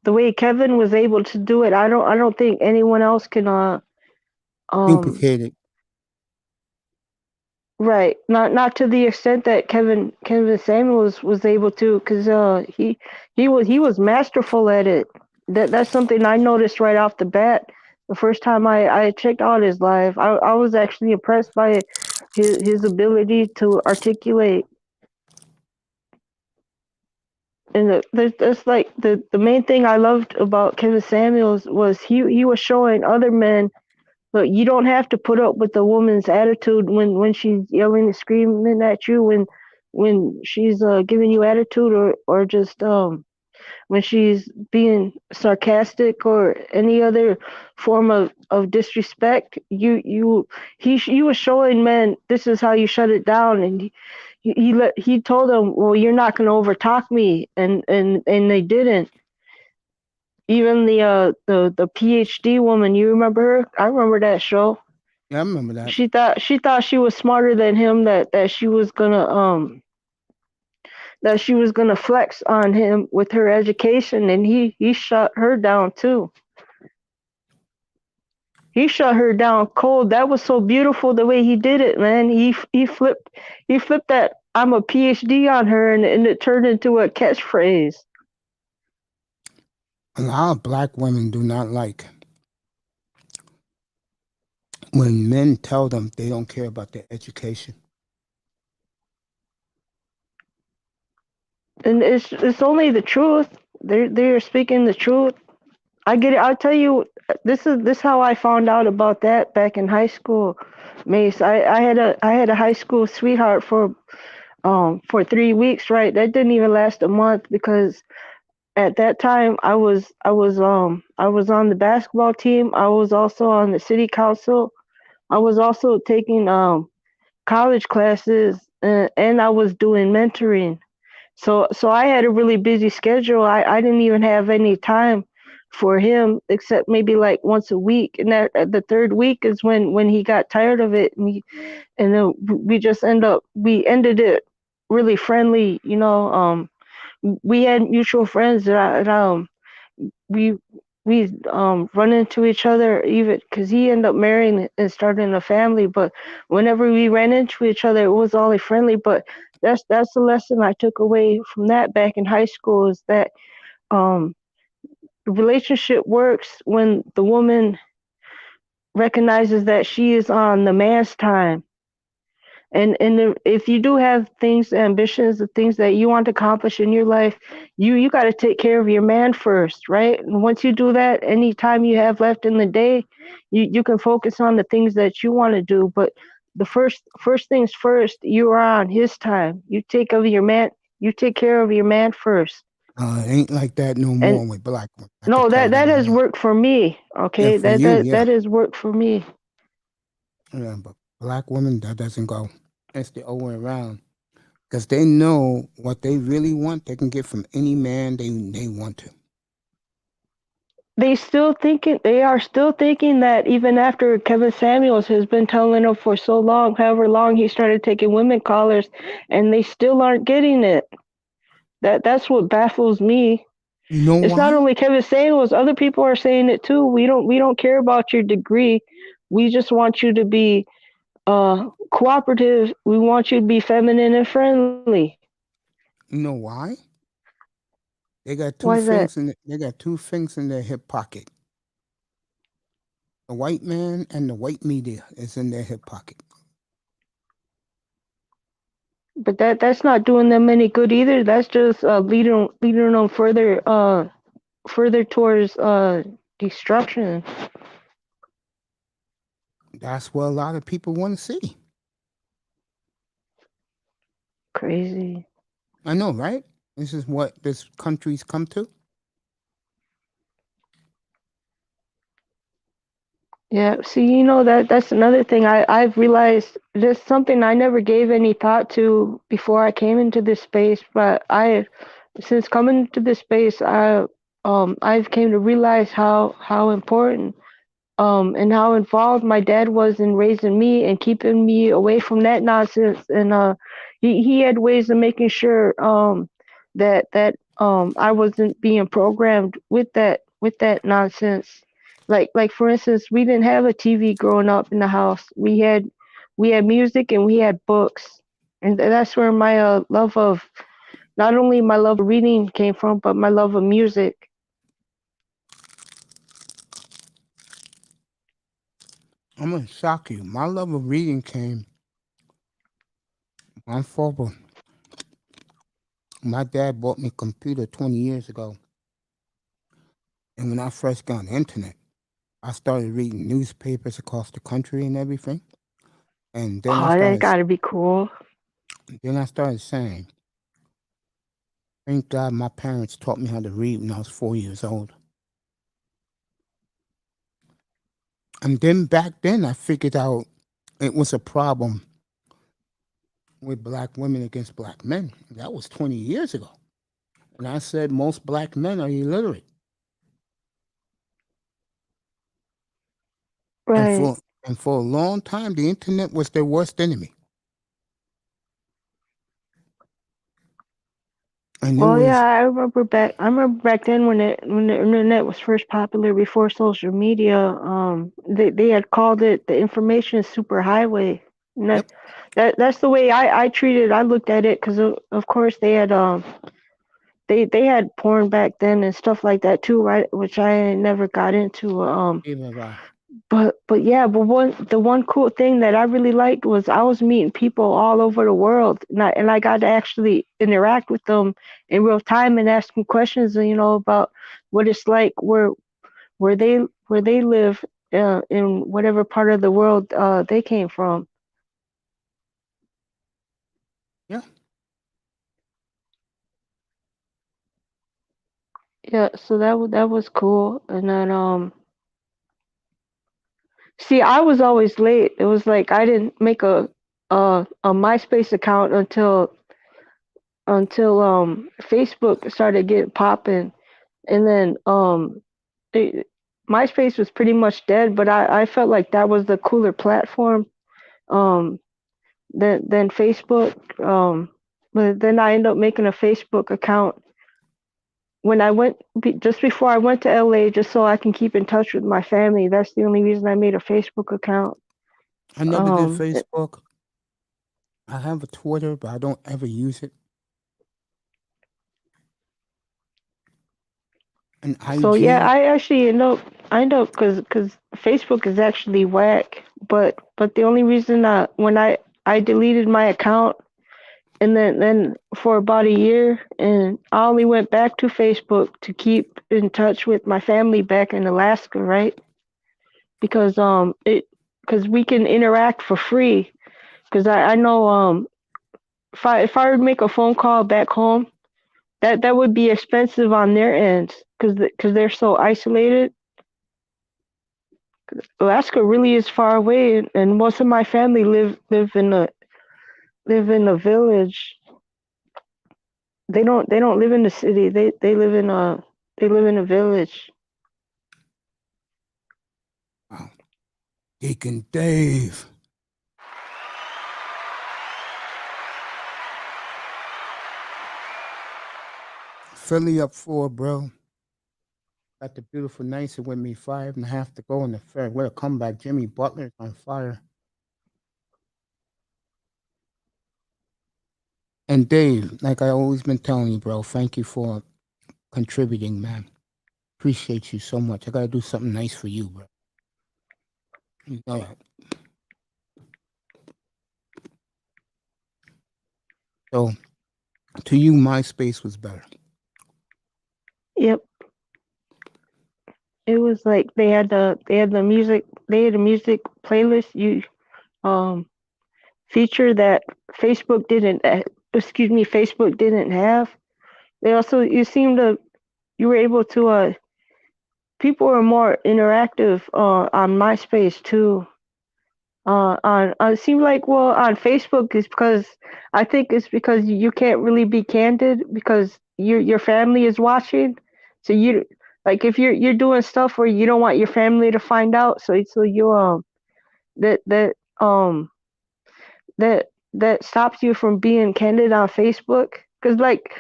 the way Kevin was able to do it, I don't think anyone else can duplicate it. Right, not to the extent that Kevin Samuels was able to, because he was masterful at it. That's something I noticed right off the bat. The first time I checked out his live, I was actually impressed by his ability to articulate. And that's like the main thing I loved about Kevin Samuels was he was showing other men, look, you don't have to put up with the woman's attitude when she's yelling and screaming at you, when she's giving you attitude, or just when she's being sarcastic or any other form of disrespect. He was showing men this is how you shut it down, and he told them, well, you're not going to overtalk me, and they didn't. even the PhD woman, you remember her? I remember that show. Yeah, I remember that. She thought she was smarter than him, that she was gonna flex on him with her education, and he shut her down too. He shut her down cold. That was so beautiful the way he did it, man. He flipped that I'm a PhD on her, and it turned into a catchphrase. A lot of black women do not like when men tell them they don't care about their education. And it's only the truth. They're speaking the truth. I get it. I'll tell you. This how I found out about that back in high school, Mace. I had a high school sweetheart for 3 weeks. Right, that didn't even last a month because at that time I was on the basketball team. I was also on the city council. I was also taking college classes, and I was doing mentoring. So I had a really busy schedule. I didn't even have any time for him except maybe like once a week. And that the third week is when he got tired of it, and then we ended it really friendly. We had mutual friends that we run into each other even because he ended up marrying and starting a family. But whenever we ran into each other, it was only friendly. But that's the lesson I took away from that back in high school is that um, the relationship works when the woman recognizes that she is on the man's time. And if you do have things, ambitions, the things that you want to accomplish in your life, you got to take care of your man first, right? And once you do that, any time you have left in the day, you can focus on the things that you want to do. But the first things first, you are on his time. You take of your man. You take care of your man first. It ain't like that no And more with black women. I no, could tell that you has that. worked for me. Yeah, Okay, for that you, that yeah. that has worked for me. Yeah, but black women, that doesn't go. It's the other way around. Because they know what they really want, they can get from any man they want to. They are still thinking that even after Kevin Samuels has been telling them for so long, however long he started taking women callers, and they still aren't getting it. That's what baffles me. You know It's not why? only Kevin Samuels, other people are saying it too. We don't care about your degree. We just want you to be cooperative. We want you to be feminine and friendly. You know why? They got Why is that? they got two things in their hip pocket. The white man and the white media is in their hip pocket. But that's not doing them any good either. That's just leading them further towards destruction. That's what a lot of people want to see. Crazy. I know, right? This is what this country's come to. Yeah, see, that's another thing I've realized, just something I never gave any thought to before I came into this space, but since coming to this space, I've came to realize how important and how involved my dad was in raising me and keeping me away from that nonsense. And he had ways of making sure that I wasn't being programmed with that nonsense. Like for instance, we didn't have a TV growing up in the house. We had music and we had books, and that's where my love of not only my love of reading came from, but my love of music. I'm gonna shock you. My love of reading came on forward. My dad bought me a computer 20 years ago, and when I first got on the internet, I started reading newspapers across the country and everything. And Oh, that gotta be cool. then I started saying, "Thank God my parents taught me how to read when I was 4 years old." And then back then, I figured out it was a problem with black women against black men. That was 20 years ago. And I said most black men are illiterate. And Right. for a long time, the internet was their worst enemy. And Well, yeah, I remember back then when the internet was first popular before social media. They had called it the information superhighway. And Yep. that's the way I treated. I looked at it because of course they had porn back then and stuff like that too, right? Which I never got into. Even if I, But yeah, but the one cool thing that I really liked was I was meeting people all over the world, and I got to actually interact with them in real time and ask them questions, about what it's like where they live in whatever part of the world they came from. yeah. Yeah, so that was cool, and then see, I was always late. It was like I didn't make a MySpace account until Facebook started getting popping, and then it, MySpace was pretty much dead. But I felt like that was the cooler platform um, than Facebook. But then I ended up making a Facebook account when I went just before I went to LA, just so I can keep in touch with my family. That's the only reason I made a Facebook account. I never did Facebook. I have a Twitter, but I don't ever use it. And So yeah, IG. I end up because Facebook is actually whack. But the only reason when I deleted my account, and then for about a year, and I only went back to Facebook to keep in touch with my family back in Alaska, right? Because because we can interact for free. Because I know if I would make a phone call back home, that would be expensive on their end because they're so isolated. Alaska really is far away, and most of my family live in a village. They don't live in the city. They live in a village. Wow. Deacon Dave. Philly up 4, bro. Got the beautiful Nicer with me, 5.5 to go in the third. What a comeback. Jimmy Butler's on fire. And Dave, like I always been telling you, bro, thank you for contributing, man. Appreciate you so much. I gotta do something nice for you, bro. You know that. So, to you, MySpace was better. Yep. It was like they had the music a music playlist um feature that Facebook didn't Facebook didn't have. They also you were able to people were more interactive on MySpace too. It seemed like on Facebook is because I think it's because you can't really be candid because your family is watching, so you like if you're doing stuff where you don't want your family to find out, so you that that um that stops you from being candid on Facebook because like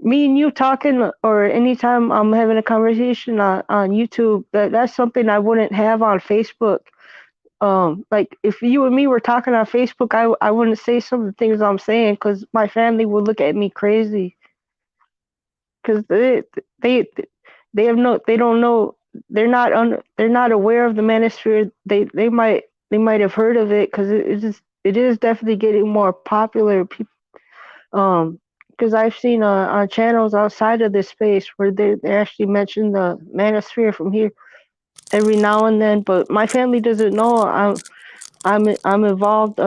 me and you talking or anytime I'm having a conversation on YouTube that's something I wouldn't have on Facebook. Like if you and me were talking on Facebook, I wouldn't say some of the things I'm saying because my family would look at me crazy because they they have no they don't know they're not aware of the manosphere. They might have heard of it because it is definitely getting more popular. People because I've seen on channels outside of this space where they actually mention the manosphere from here every now and then, but my family doesn't know I'm involved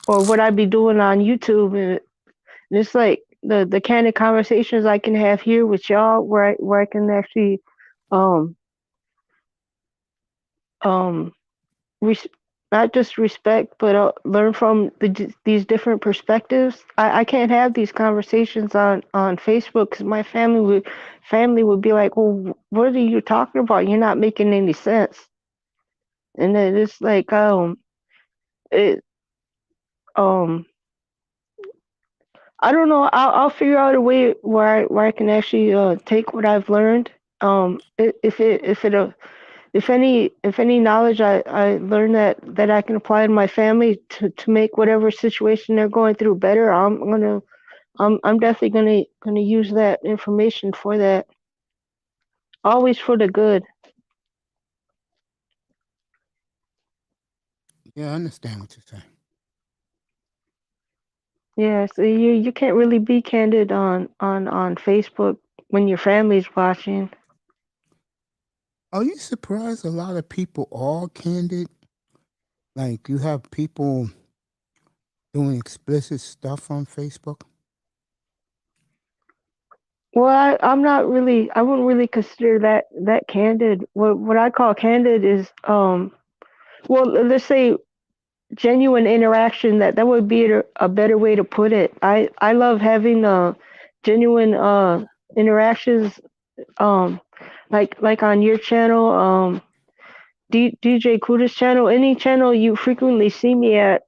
or what I be doing on YouTube, and it's like the kind of conversations I can have here with y'all where I can actually um um res- not just respect but learn from these different perspectives. I can't have these conversations on Facebook because my family would be like, well, what are you talking about? You're not making any sense. and it's like it I don't know. I'll figure out a way where I can actually take what I've learned. If any knowledge I learn that I can apply to my family to make whatever situation they're going through better, I'm definitely gonna use that information for that. Always for the good. Yeah, I understand what you're saying. Yeah, so you can't really be candid on Facebook when your family's watching. Are you surprised a lot of people are candid? Like you have people doing explicit stuff on Facebook? Well, I'm not really. I wouldn't really consider that candid. What I call candid is well, let's say genuine interaction. That would be a better way to put it. I love having genuine interactions. Um, like on your channel, DJ Kuda's channel, any channel you frequently see me at.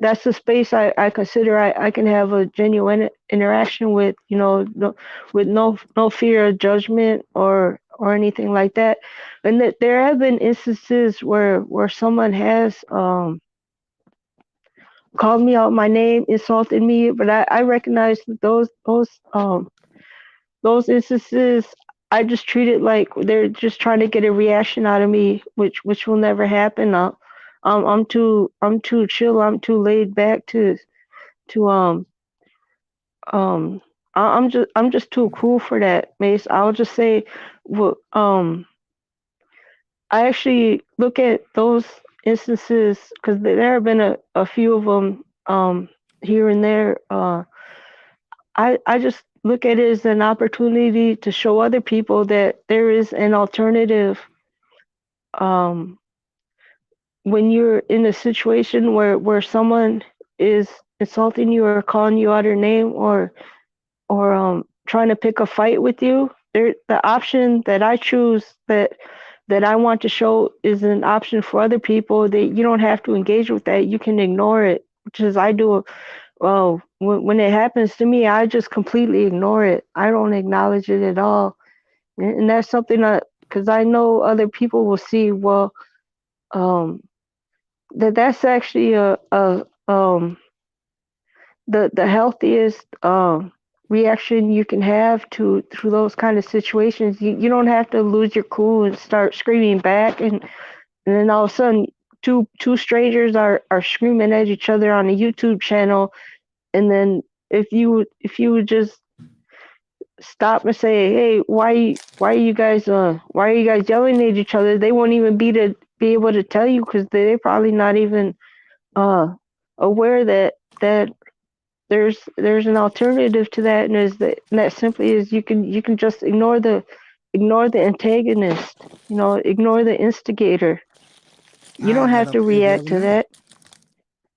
That's the space I consider I can have a genuine interaction with, with no fear of judgment or anything like that. And that there have been instances where someone has called me out my name, insulted me, but I recognize that those instances I just treat it like they're just trying to get a reaction out of me, which will never happen. I'm too chill. I'm too laid back to um I'm just too cool for that, Mace. I'll just say, well, I actually look at those instances because there have been a few of them here and there. I just look at it as an opportunity to show other people that there is an alternative. Um, when you're in a situation where someone is insulting you or calling you out your name or trying to pick a fight with you, the option that I choose that I want to show is an option for other people that you don't have to engage with that. You can ignore it, which is I do. Well, when it happens to me, I just completely ignore it. I don't acknowledge it at all, and that's something that because I know other people will see. Well, um, that's actually a the healthiest reaction you can have to those kind of situations. You don't have to lose your cool and start screaming back, and then all of a sudden two strangers are screaming at each other on a YouTube channel, and then if you would just stop and say, hey, why are you guys yelling at each other? They won't even be able to tell you because they're probably not even uh aware that there's an alternative to that, and that simply is you can just ignore the antagonist, ignore the instigator. You I don't had that have up to here the react other to night. that.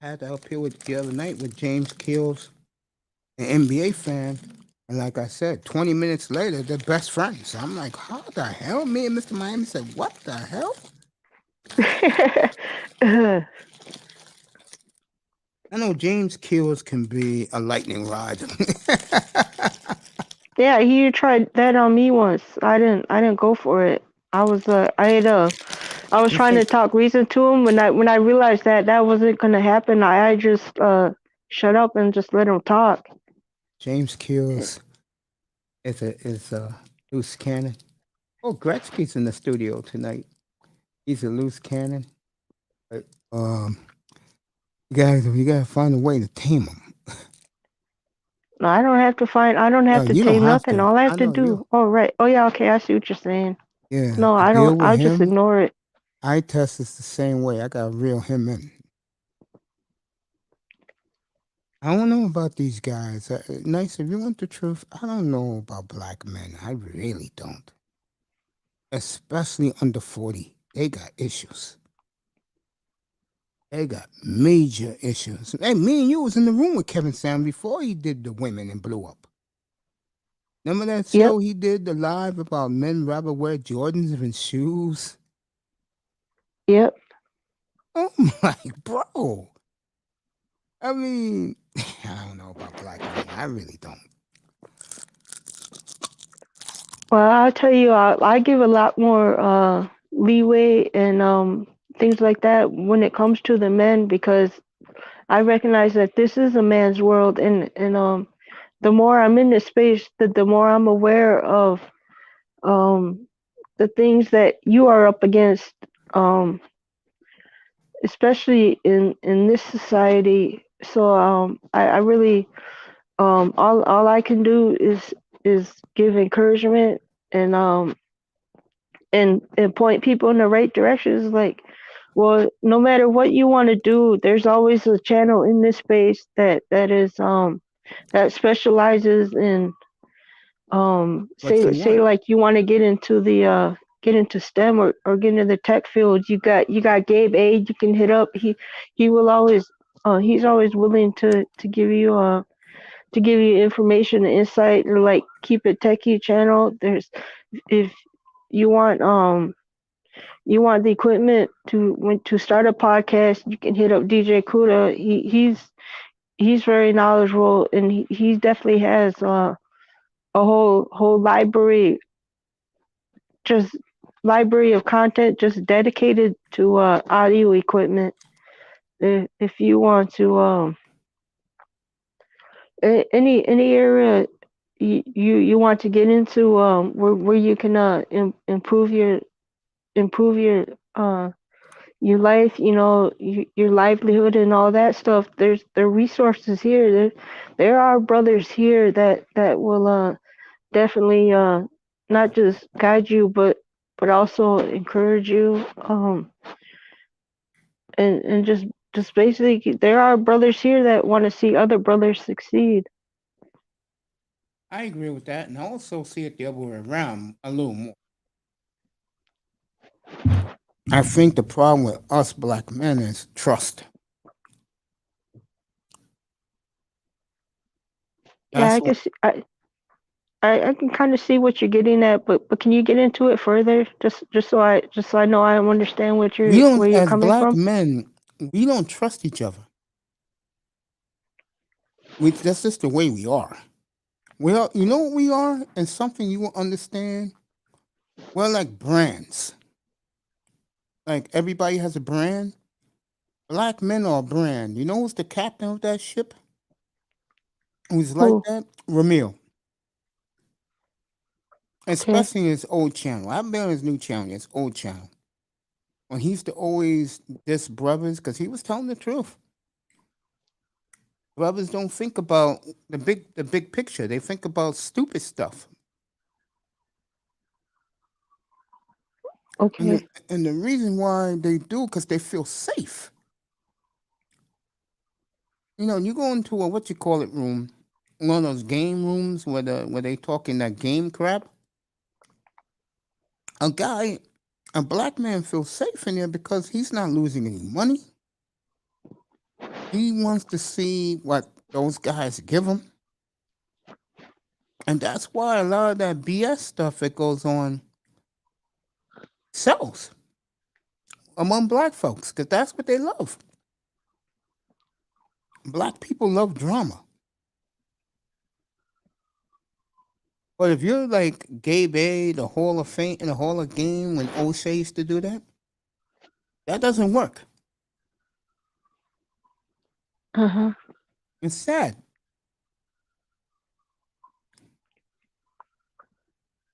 I had that up here with the other night with James Kills, an NBA fan. And like I said, 20 minutes later, they're best friends. I'm like, how the hell? Me and Mr. Miami said, what the hell? I know James Kills can be a lightning rod. Yeah, he tried that on me once. I didn't go for it. I was In trying to fact, talk reason to him. When I realized that wasn't gonna happen, I just shut up and just let him talk. James Kills is a loose cannon. Oh, Gretzky's in the studio tonight. He's a loose cannon. But, you gotta find a way to tame him. No, I don't No, have to you don't tame have nothing. to. All I have I to know you. do. Oh right. Oh yeah. Okay. I see what you're saying. Yeah, No, to I deal don't. with I'll just him, ignore it. eye test is the same way. I gotta reel him in. I don't know about these guys. Nice, if you want the truth, I don't know about black men. I really don't. Especially under 40. They got issues. They got major issues. Hey, me and you was in the room with Kevin Sam before he did the women and blew up. Remember that Yep. show he did, the live about men rather wear Jordans than shoes? Yep. Oh my bro. I mean, I don't know about black men. I really don't. Well, I'll tell you, I give a lot more leeway and things like that when it comes to the men because I recognize that this is a man's world, and the more I'm in this space, the more I'm aware of um the things that you are up against, um, especially in this society. So I really all I can do is give encouragement and and point people in the right direction. It's like, well, no matter what you want to do, there's always a channel in this space that is that specializes in What you say want. like you want to get into STEM or get into the tech field. You got Gabe A. You can hit up. He will always he's always willing to give you information and insight, or like keep it techie channel. There's if you want you want the equipment to start a podcast, you can hit up DJ Kuda. He's very knowledgeable, and he definitely has a whole just library of content just dedicated to audio equipment. If you want to any area you want to get into where you can improve your life, your livelihood and all that stuff. There are resources here. There are brothers here that will definitely not just guide you, but also encourage you. And just basically, there are brothers here that want to see other brothers succeed. I agree with that, and I also see it the other way around a little more. I think the problem with us black men is trust. Yeah, That's what I can kind of see what you're getting at, but can you get into it further, just so I know I understand we don't, where you're as coming black from? men, we don't trust each other. That's just the way we are. You know what we are, and something you will understand. We're like brands. Like everybody has a brand. Black men are a brand. You know who's the captain of that ship? Who's like Who? that? Ramil. Okay. Especially in his old channel. I've been on his new channel, his old channel. When he used to always diss brothers, because he was telling the truth. Brothers don't think about the big picture. They think about stupid stuff. And Okay. the reason why they do, because they feel safe. You go into a what you call it room, one of those game rooms where they talking that game crap. A guy, a black man feels safe in there because he's not losing any money. He wants to see what those guys give him. And that's why a lot of that BS stuff that goes on sells among black folks, because that's what they love. Black people love drama. But if you're like Gabe A, the Hall of Fame and the Hall of Game when O'Shea used to do that, that doesn't work. Uh huh. It's sad.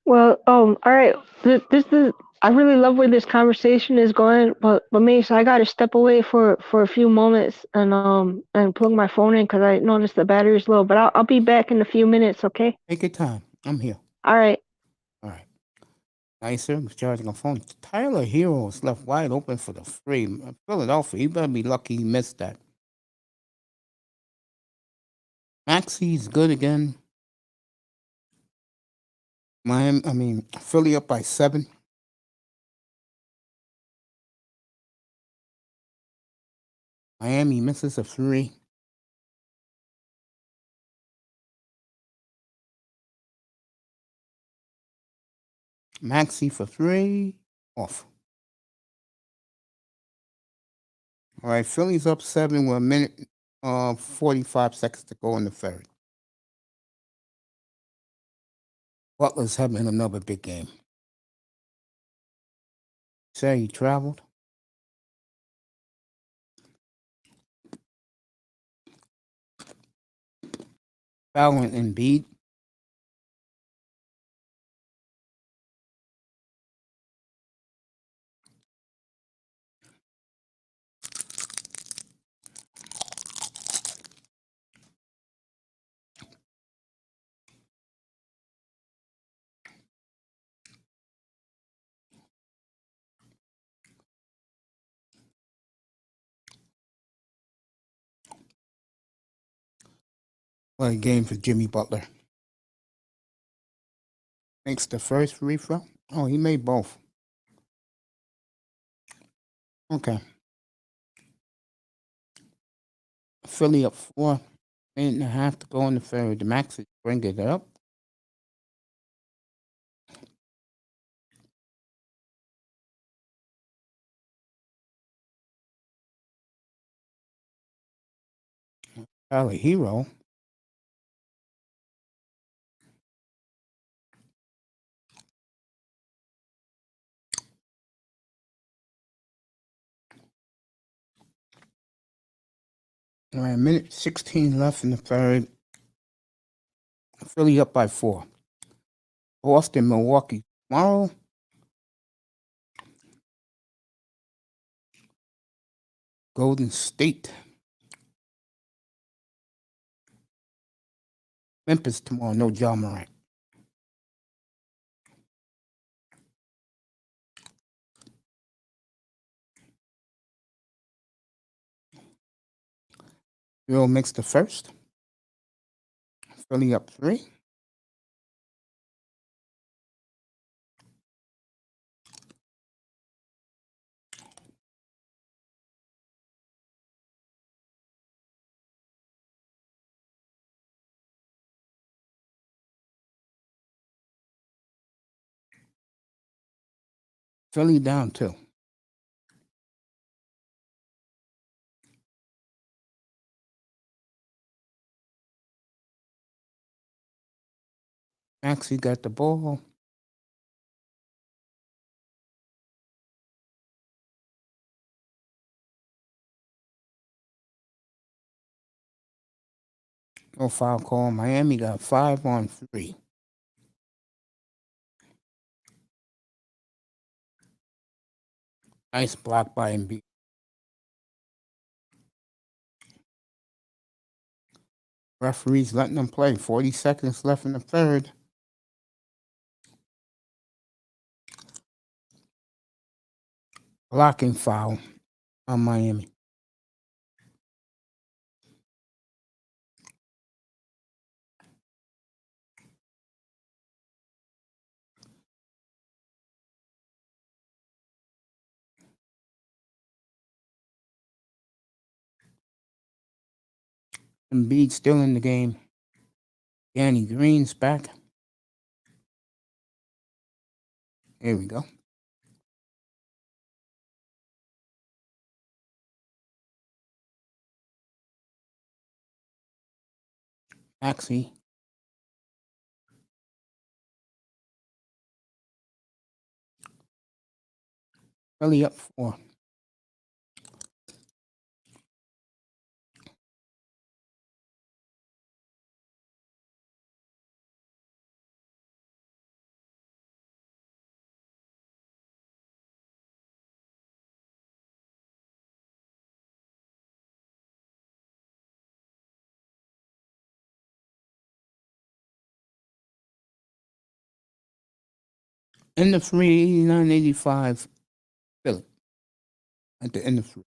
Well, all right. This is. I really love where this conversation is going, but Mace, I gotta step away for a few moments and plug my phone in because I noticed the battery's low. But I'll be back in a few minutes. Okay. Take your time. I'm here. All right. All right. Nicer. I'm charging a phone. Tyler Heroes left wide open for the free. Philadelphia. You better be lucky he missed that. Maxi's good again. Philly up by 7. Miami misses a 3. Maxi for 3. Off. All right, Phillies up 7 with a minute 45 seconds to go in the third. Butler's having another big game. Say he traveled. Fallon and Embiid. What a game for Jimmy Butler. Makes the first free throw. Oh, he made both. Okay. Philly up 4. 8.5 to go in the third. The Max is bringing it up. Tyler Hero. All right, a minute 16 left in the third. Philly up by 4. Boston, Milwaukee tomorrow. Golden State. Memphis tomorrow, no Ja Morant. Real makes the first. Philly up 3. Philly down 2. Maxey got the ball. No foul call. Miami got 5 on 3. Nice block by Embiid. Referees letting them play. 40 seconds left in the third. Blocking foul on Miami. Embiid still in the game. Danny Green's back. Here we go. Maxey. Philly up 4. In the 389.85. Philly. At the end of 3.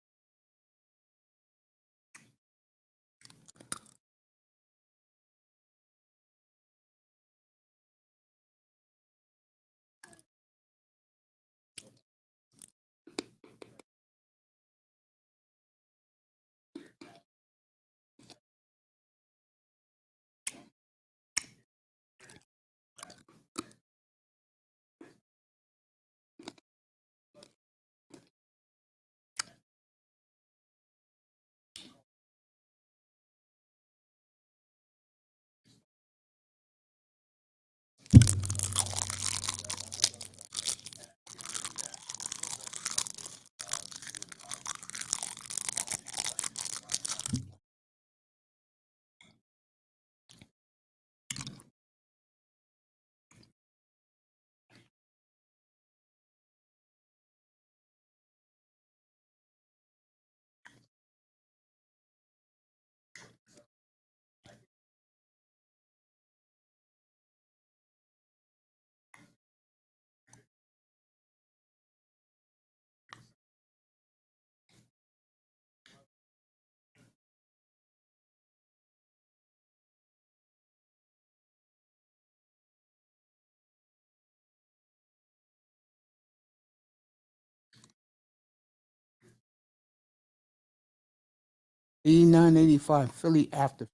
89-85, Philly after.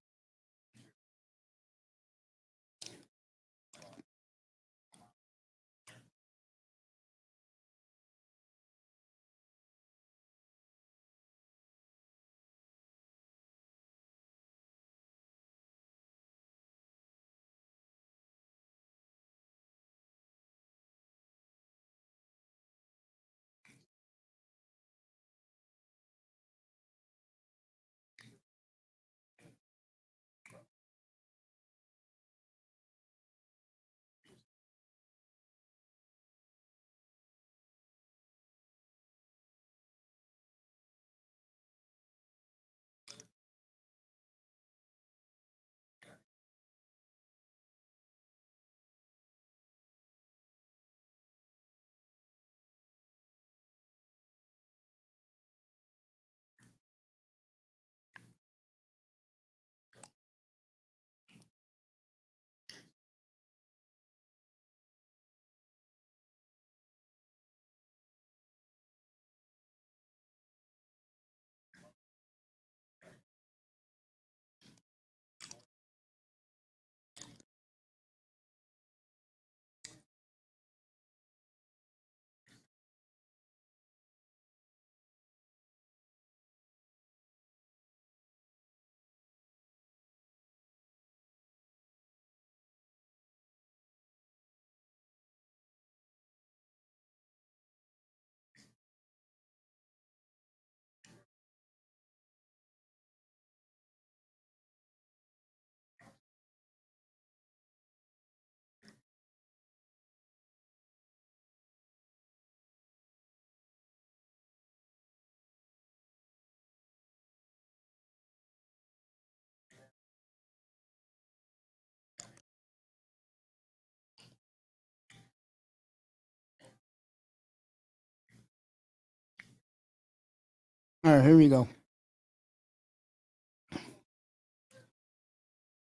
All right, here we go.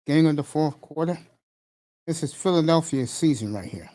Game of the fourth quarter. This is Philadelphia's season right here.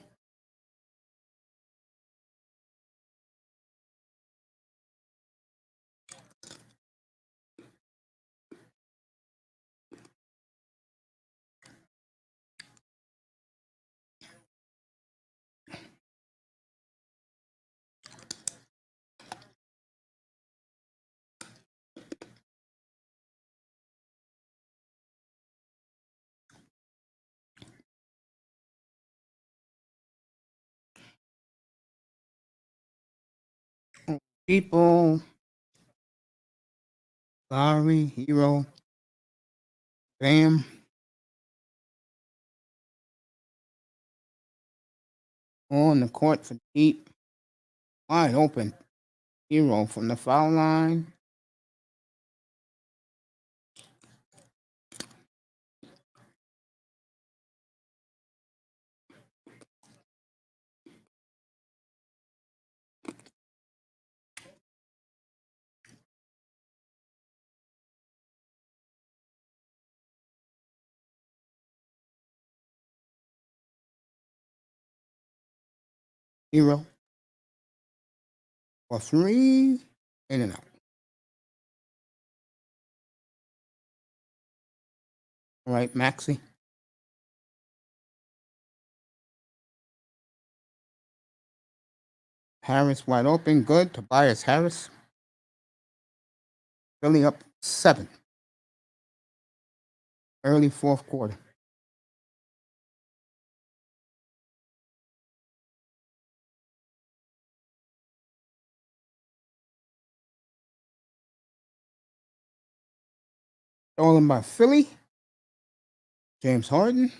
People, Larry, Hero, Bam. On the court for deep. Wide open. Hero from the foul line. Hero for three. In and out. All right, Maxey. Harris wide open. Good. Tobias Harris. Philly up 7. Early fourth quarter. Stolen by Philly. James Harden.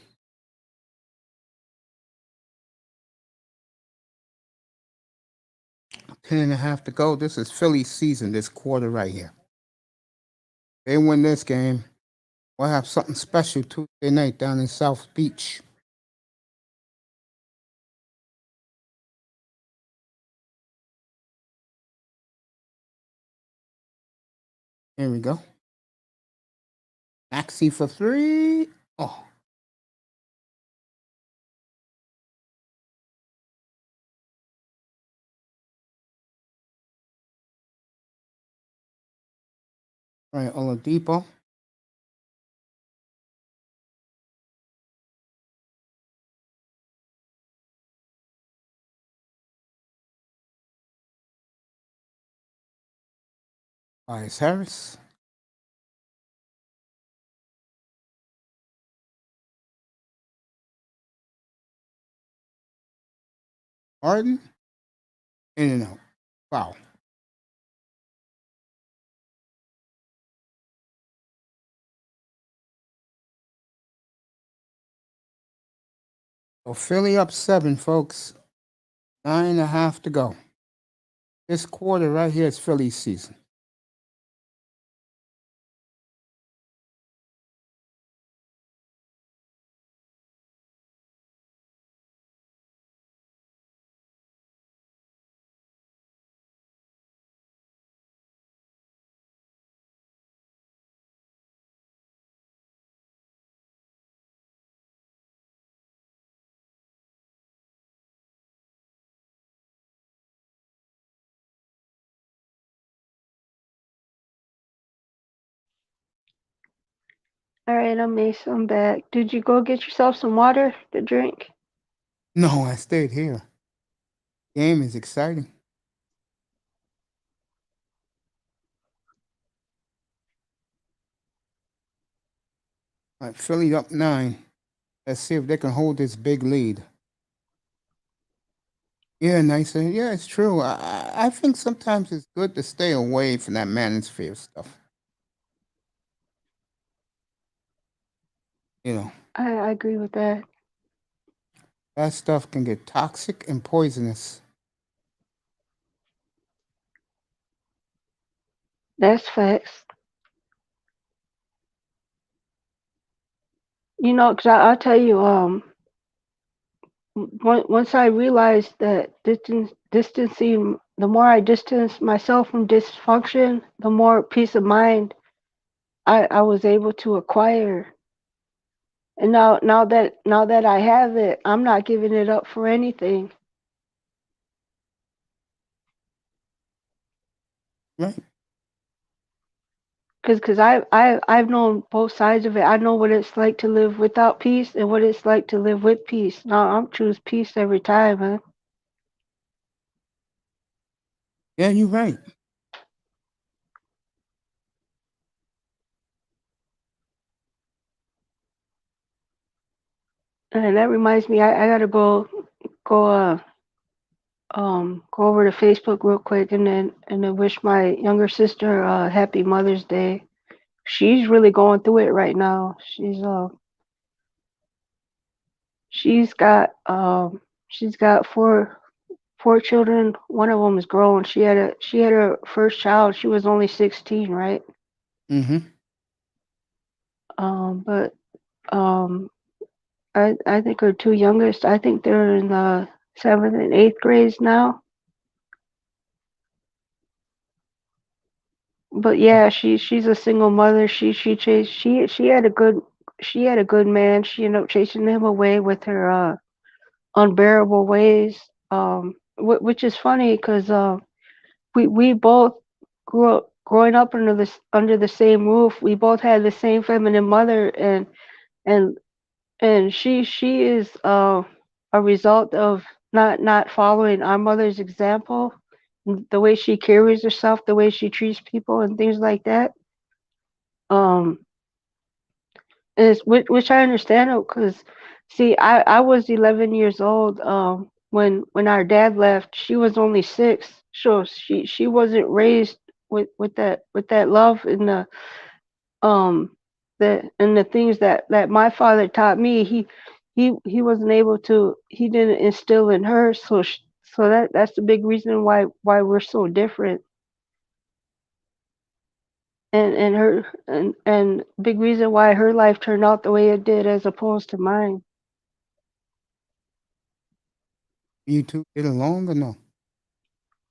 10.5 to go. This is Philly's season, this quarter right here. They win this game. We'll have something special Tuesday night down in South Beach. Here we go. Maxey for three. Oh. Right, Oladipo. Tobias Harris. Harden. In and out. Wow. So Philly up 7, folks. 9.5 to go. This quarter right here is Philly's season. All right, I'm Mace. I'm back. Did you go get yourself some water to drink? No, I stayed here. Game is exciting. All right, Philly up 9. Let's see if they can hold this big lead. Yeah, nicer. Yeah, it's true. I think sometimes it's good to stay away from that manosphere stuff. You know, I agree with that. that stuff can get toxic and poisonous. That's facts. You know, because I'll tell you, once I realized that distancing, the more I distance myself from dysfunction, the more peace of mind I was able to acquire. And now that I have it, I'm not giving it up for anything. Right. Because I've known both sides of it. I know what it's like to live without peace and what it's like to live with peace. Now I'm choose peace every time, man. Yeah, you're right. And that reminds me, I gotta go go over to Facebook real quick and then wish my younger sister happy Mother's Day. She's really going through it right now. She's got four children. One of them is grown. She had her first child. She was only 16, right? Mm-hmm. But I think her two youngest, I think they're in the 7th and 8th grades now. But yeah, she's a single mother. She had a good man. She ended up chasing him away with her unbearable ways. Which is funny because we both growing up under the same roof. We both had the same feminine mother, and she is a result of not following our mother's example, the way she carries herself, the way she treats people, and things like that. Um, which I understand because, see, I was 11 years old when our dad left. She was only 6, so she wasn't raised with that love and um the things that my father taught me. He wasn't able to. He didn't instill in her. So that's the big reason why we're so different. And big reason why her life turned out the way it did as opposed to mine. You two get along or no?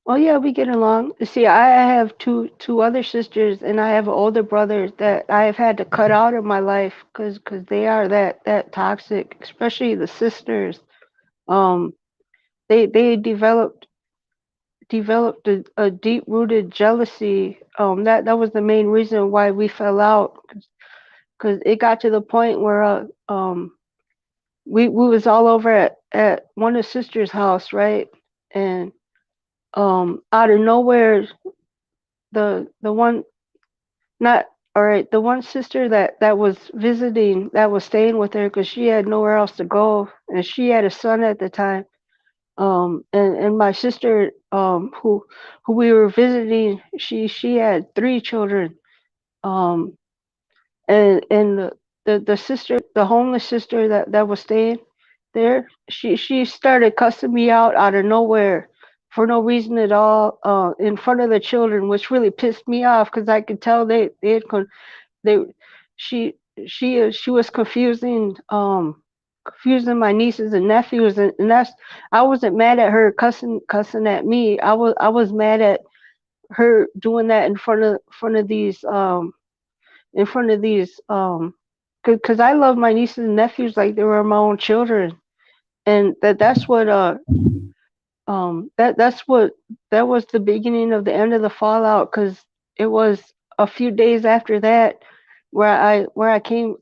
Oh yeah, we get along. See, I have two other sisters, and I have an older brother that I have had to cut out of my life because they are that toxic, especially the sisters. Um, they developed developed a deep-rooted jealousy. That was the main reason why we fell out, because it got to the point where we was all over at one of sister's house, right? And out of nowhere, the one not all right, the one sister that was visiting, that was staying with her because she had nowhere else to go, and she had a son at the time. And my sister, who we were visiting, she had 3 children. Um, and the sister, the homeless sister that was staying there, she started cussing me out of nowhere for no reason at all, in front of the children, which really pissed me off because I could tell they had they she she was confusing my nieces and nephews, and that's, I wasn't mad at her cussing at me. I was mad at her doing that in front of these because I love my nieces and nephews like they were my own children. And that's what that's what that was the beginning of the end of the fallout, because it was a few days after that where I came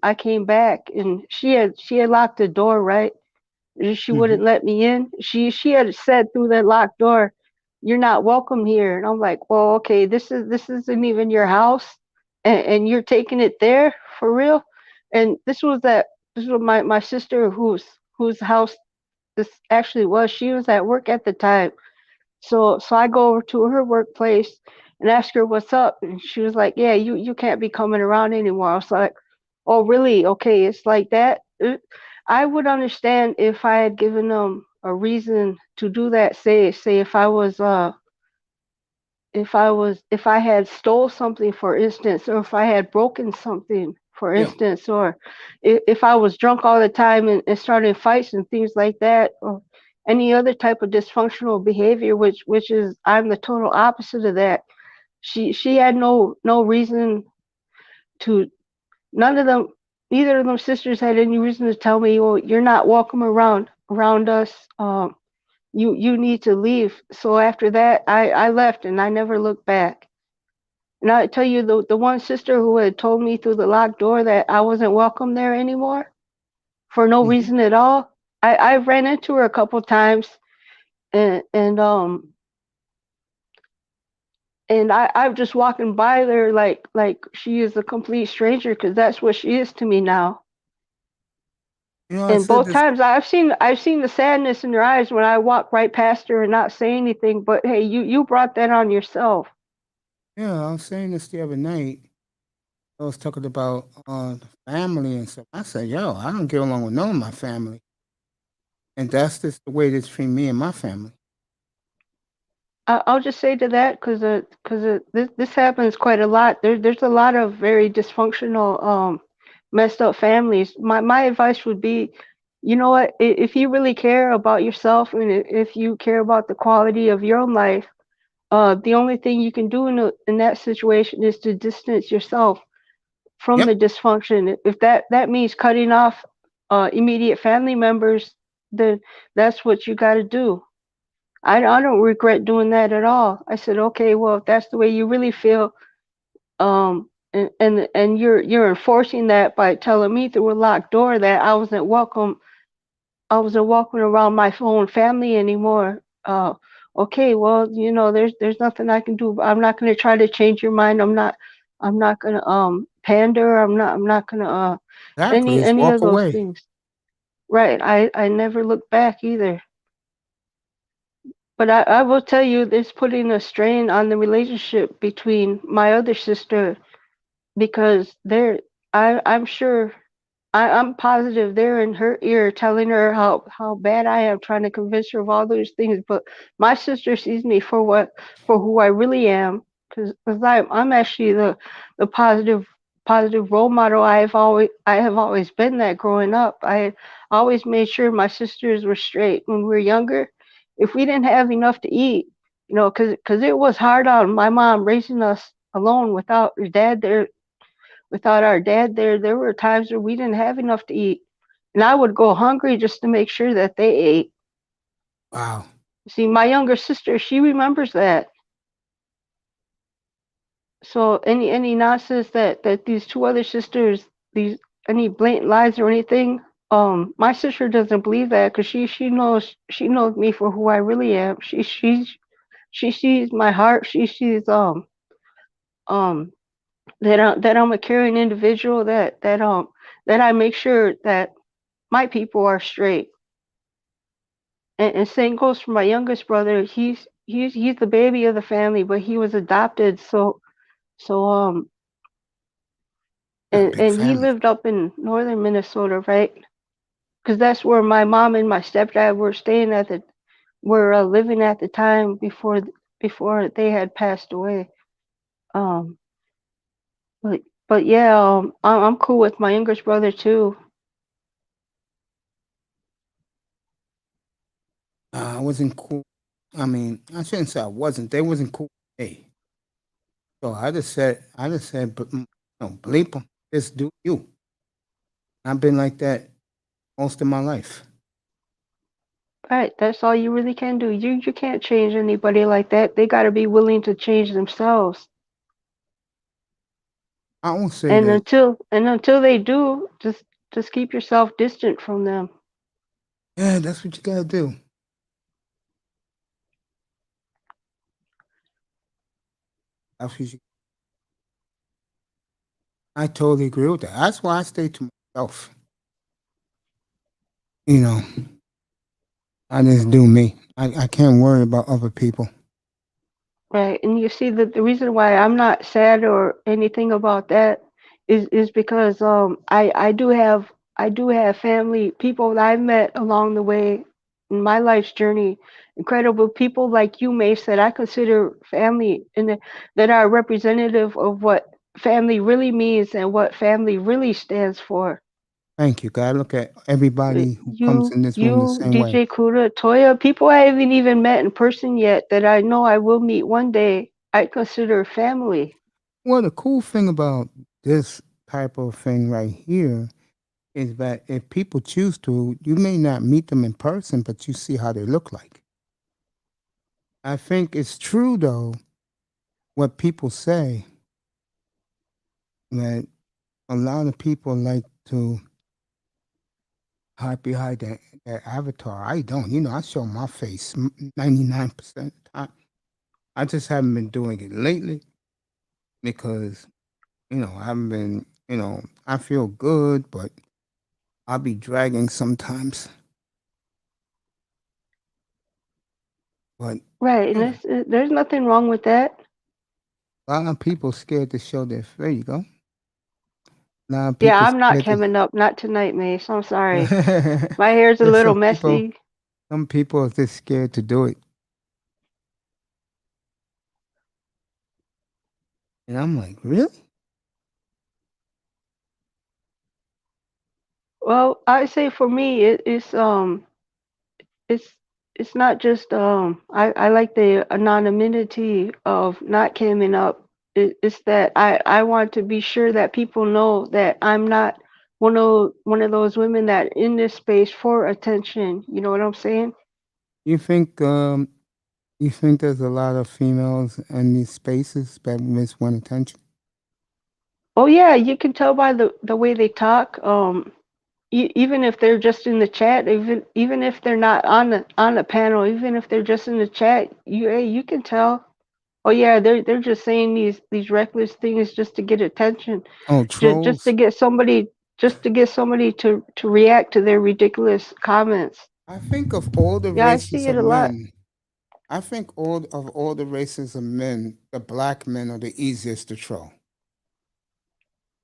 back, and she had locked the door, right? She Mm-hmm. wouldn't let me in. She had said through that locked door, "You're not welcome here." And I'm like, "Well, okay, this isn't even your house, and you're taking it there for real?" And this was my sister, whose house this actually was. She was at work at the time, so I go over to her workplace and ask her what's up, and she was like, "Yeah, you can't be coming around anymore." I was like, "Oh, really? Okay, it's like that." I would understand if I had given them a reason to do that. Say if I had stole something, for instance, or if I had broken something, for Yeah. instance, or if I was drunk all the time and started fights and things like that, or any other type of dysfunctional behavior, which is, I'm the total opposite of that. She had no reason to, none of them, neither of them sisters had any reason to tell me, "Oh, you're not welcome around us. You need to leave." So after that, I left and I never looked back. And I tell you, the one sister who had told me through the locked door that I wasn't welcome there anymore for no Mm-hmm. reason at all. I ran into her a couple times, and I'm just walking by there like she is a complete stranger, because that's what she is to me now. I And said both this. times I've seen the sadness in her eyes when I walk right past her and not say anything. But hey, you brought that on yourself. Yeah, I was saying this the other night. I was talking about family and stuff. I said, "Yo, I don't get along with none of my family, and that's just the way they treat me and my family." I'll just say to that, because this happens quite a lot. There's a lot of very dysfunctional, messed up families. My advice would be, you know what? If you really care about yourself, and if you care about the quality of your own life, the only thing you can do in that situation is to distance yourself from the Yep. dysfunction. If that means cutting off immediate family members, then that's what you got to do. I don't regret doing that at all. I said, okay, well, if that's the way you really feel, and you're enforcing that by telling me through a locked door that I wasn't welcome around my own family anymore. Okay, well, there's nothing I can do. I'm not going to try to change your mind. I'm not going to pander. I'm not going to Exactly. Just any walk of those away. things. Right. I never looked back either. But I will tell you, this putting a strain on the relationship between my other sister, because I'm sure, I'm positive they're in her ear telling her how bad I am, trying to convince her of all those things. But my sister sees me for who I really am, because I'm actually the positive role model. I have always been that growing up. I always made sure my sisters were straight when we were younger. If we didn't have enough to eat, because it was hard on my mom raising us alone without our dad there. There were times where we didn't have enough to eat, and I would go hungry just to make sure that they ate. Wow. See, my younger sister, she remembers that. So any nonsense that these two other sisters, these any blatant lies or anything, my sister doesn't believe that because she knows me for who I really am. She sees my heart. She sees um that I'm a caring individual, that I make sure that my people are straight. And same goes for my youngest brother. He's the baby of the family, but he was adopted. So A and big and he family. lived up in northern Minnesota, right? Because that's where my mom and my stepdad were living at the time before they had passed away. Um, but yeah, I'm cool with my youngest brother too. I wasn't cool. I mean, I shouldn't say I wasn't. They wasn't cool with me. So I just said, but no, bleep them. Just do you. I've been like that most of my life. Right, that's all you really can do. You can't change anybody like that. They got to be willing to change themselves. I won't say And that. until they do, just keep yourself distant from them. Yeah, that's what you gotta do. That's what you, I totally agree with that. That's why I stay to myself. You know, I just do me. I can't worry about other people. Right. And you see that the reason why I'm not sad or anything about that is because I do have family people that I've met along the way in my life's journey. Incredible people like you, Mace, that I consider family and that are representative of what family really means and what family really stands for. Thank you. Gotta look at everybody who comes in this room the You, same way. DJ Kuda, Toya, people I haven't even met in person yet that I know I will meet one day, I consider family. Well, the cool thing about this type of thing right here is that if people choose to, you may not meet them in person, but you see how they look like. I think it's true though what people say that a lot of people like to hide behind that avatar. I don't. I show my face 99% of the time. I just haven't been doing it lately because I haven't been. I feel good, but I'll be dragging sometimes. But Right, and yeah, there's nothing wrong with that. a lot of people scared to show their. There you go. A lot of Yeah, people I'm not scared to. coming up, not tonight, Mace. I'm sorry. My hair's a There's little some people. messy. Some people are just scared to do it, and I'm like, really? Well, I say for me, it's it's not just I like the anonymity of not coming up. It's that I want to be sure that people know that I'm not one of those women that in this space for attention. You know what I'm saying? You think you think there's a lot of females in these spaces that miss one attention? Oh yeah, you can tell by the way they talk. Even if they're just in the chat, even if they're not on the panel, even if they're just in the chat, you can tell. Oh yeah, they're just saying these reckless things just to get attention, Oh, just to trolls. get somebody to react to their ridiculous comments. I think of all the Yeah, I see races it of a lot. men, I think all the races of men, the black men are the easiest to troll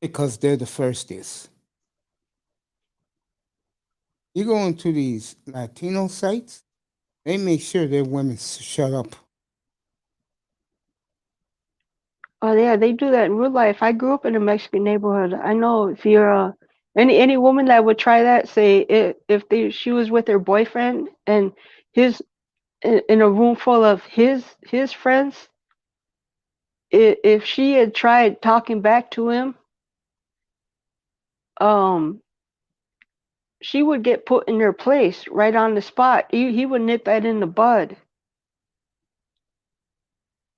because they're the firstest. You go into these Latino sites, they make sure their women shut up. Oh yeah, they do that in real life. I grew up in a Mexican neighborhood. I know if you're any woman that would try that, say if she was with her boyfriend and his in a room full of his friends, if she had tried talking back to him, um, she would get put in her place right on the spot. He would nip that in the bud.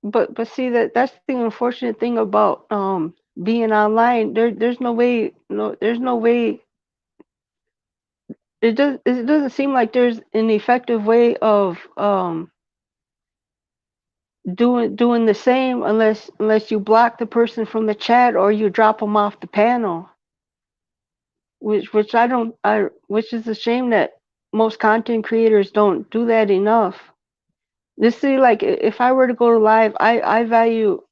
but see that's the unfortunate thing about being online. There's no way, there's no way. It doesn't seem like there's an effective way of doing the same unless you block the person from the chat or you drop them off the panel, which I don't I which is a shame that most content creators don't do that enough. This see, like if I were to go to live, I value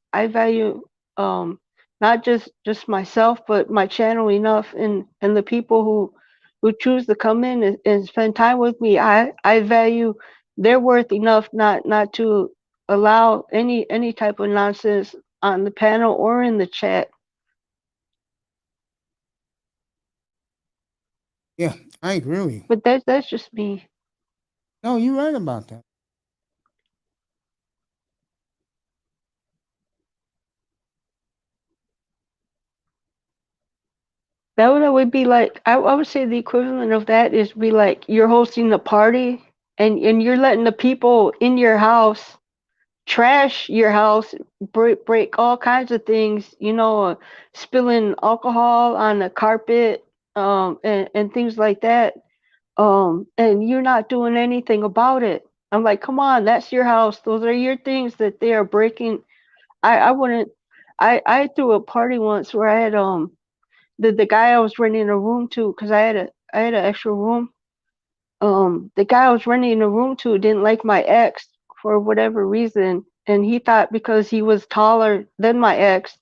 um not just myself but my channel enough, and the people who choose to come in and spend time with me. I value their worth enough not to allow any type of nonsense on the panel or in the chat. Yeah, I agree with you. But that's just me. No, you're right about that. That would be like, I would say the equivalent of that is be like you're hosting a party and you're letting the people in your house trash your house, break all kinds of things, spilling alcohol on the carpet, and things like that. And you're not doing anything about it. I'm like, come on, that's your house. Those are your things that they are breaking. I wouldn't. I threw a party once where I had the guy I was renting a room to, because I had an extra room. The guy I was renting a room to didn't like my ex for whatever reason, and he thought because he was taller than my ex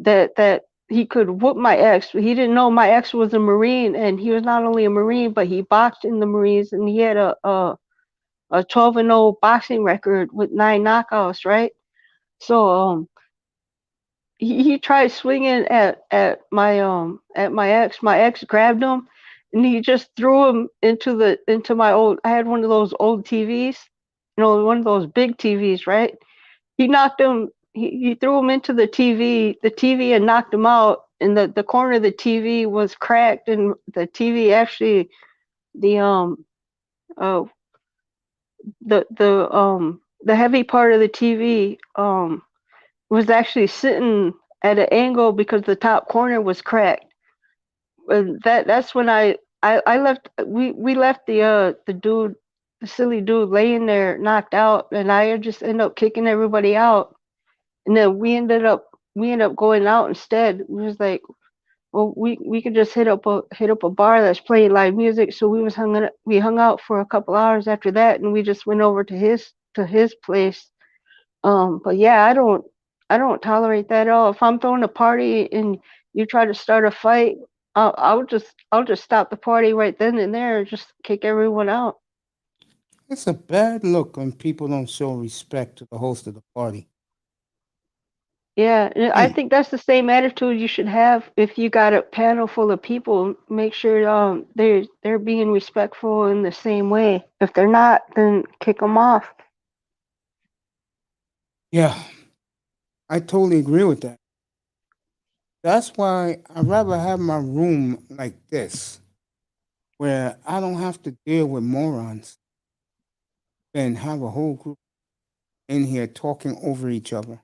that he could whoop my ex. He didn't know my ex was a Marine, and he was not only a Marine, but he boxed in the Marines, and he had a 12-0 boxing record with 9 knockouts, right? So he tried swinging at my ex. My ex grabbed him, and he just threw him into my old. I had one of those old TVs, one of those big TVs, right? He knocked him. He threw him into the TV. The TV had knocked him out, and the corner of the TV was cracked, and the TV actually the uh the heavy part of the TV was actually sitting at an angle because the top corner was cracked. And that's when I left. We left the silly dude laying there knocked out, and I just ended up kicking everybody out. And then we ended up going out instead. We was like, well, we could just hit up a bar that's playing live music. So we hung out for a couple hours after that, and we just went over to his place. But yeah, I don't tolerate that at all. If I'm throwing a party and you try to start a fight, I'll just stop the party right then and there and just kick everyone out. It's a bad look when people don't show respect to the host of the party. Yeah, and I Mm. think that's the same attitude you should have if you got a panel full of people. Make sure they're being respectful in the same way. If they're not, then kick them off. Yeah, I totally agree with that. That's why I'd rather have my room like this, where I don't have to deal with morons, than have a whole group in here talking over each other.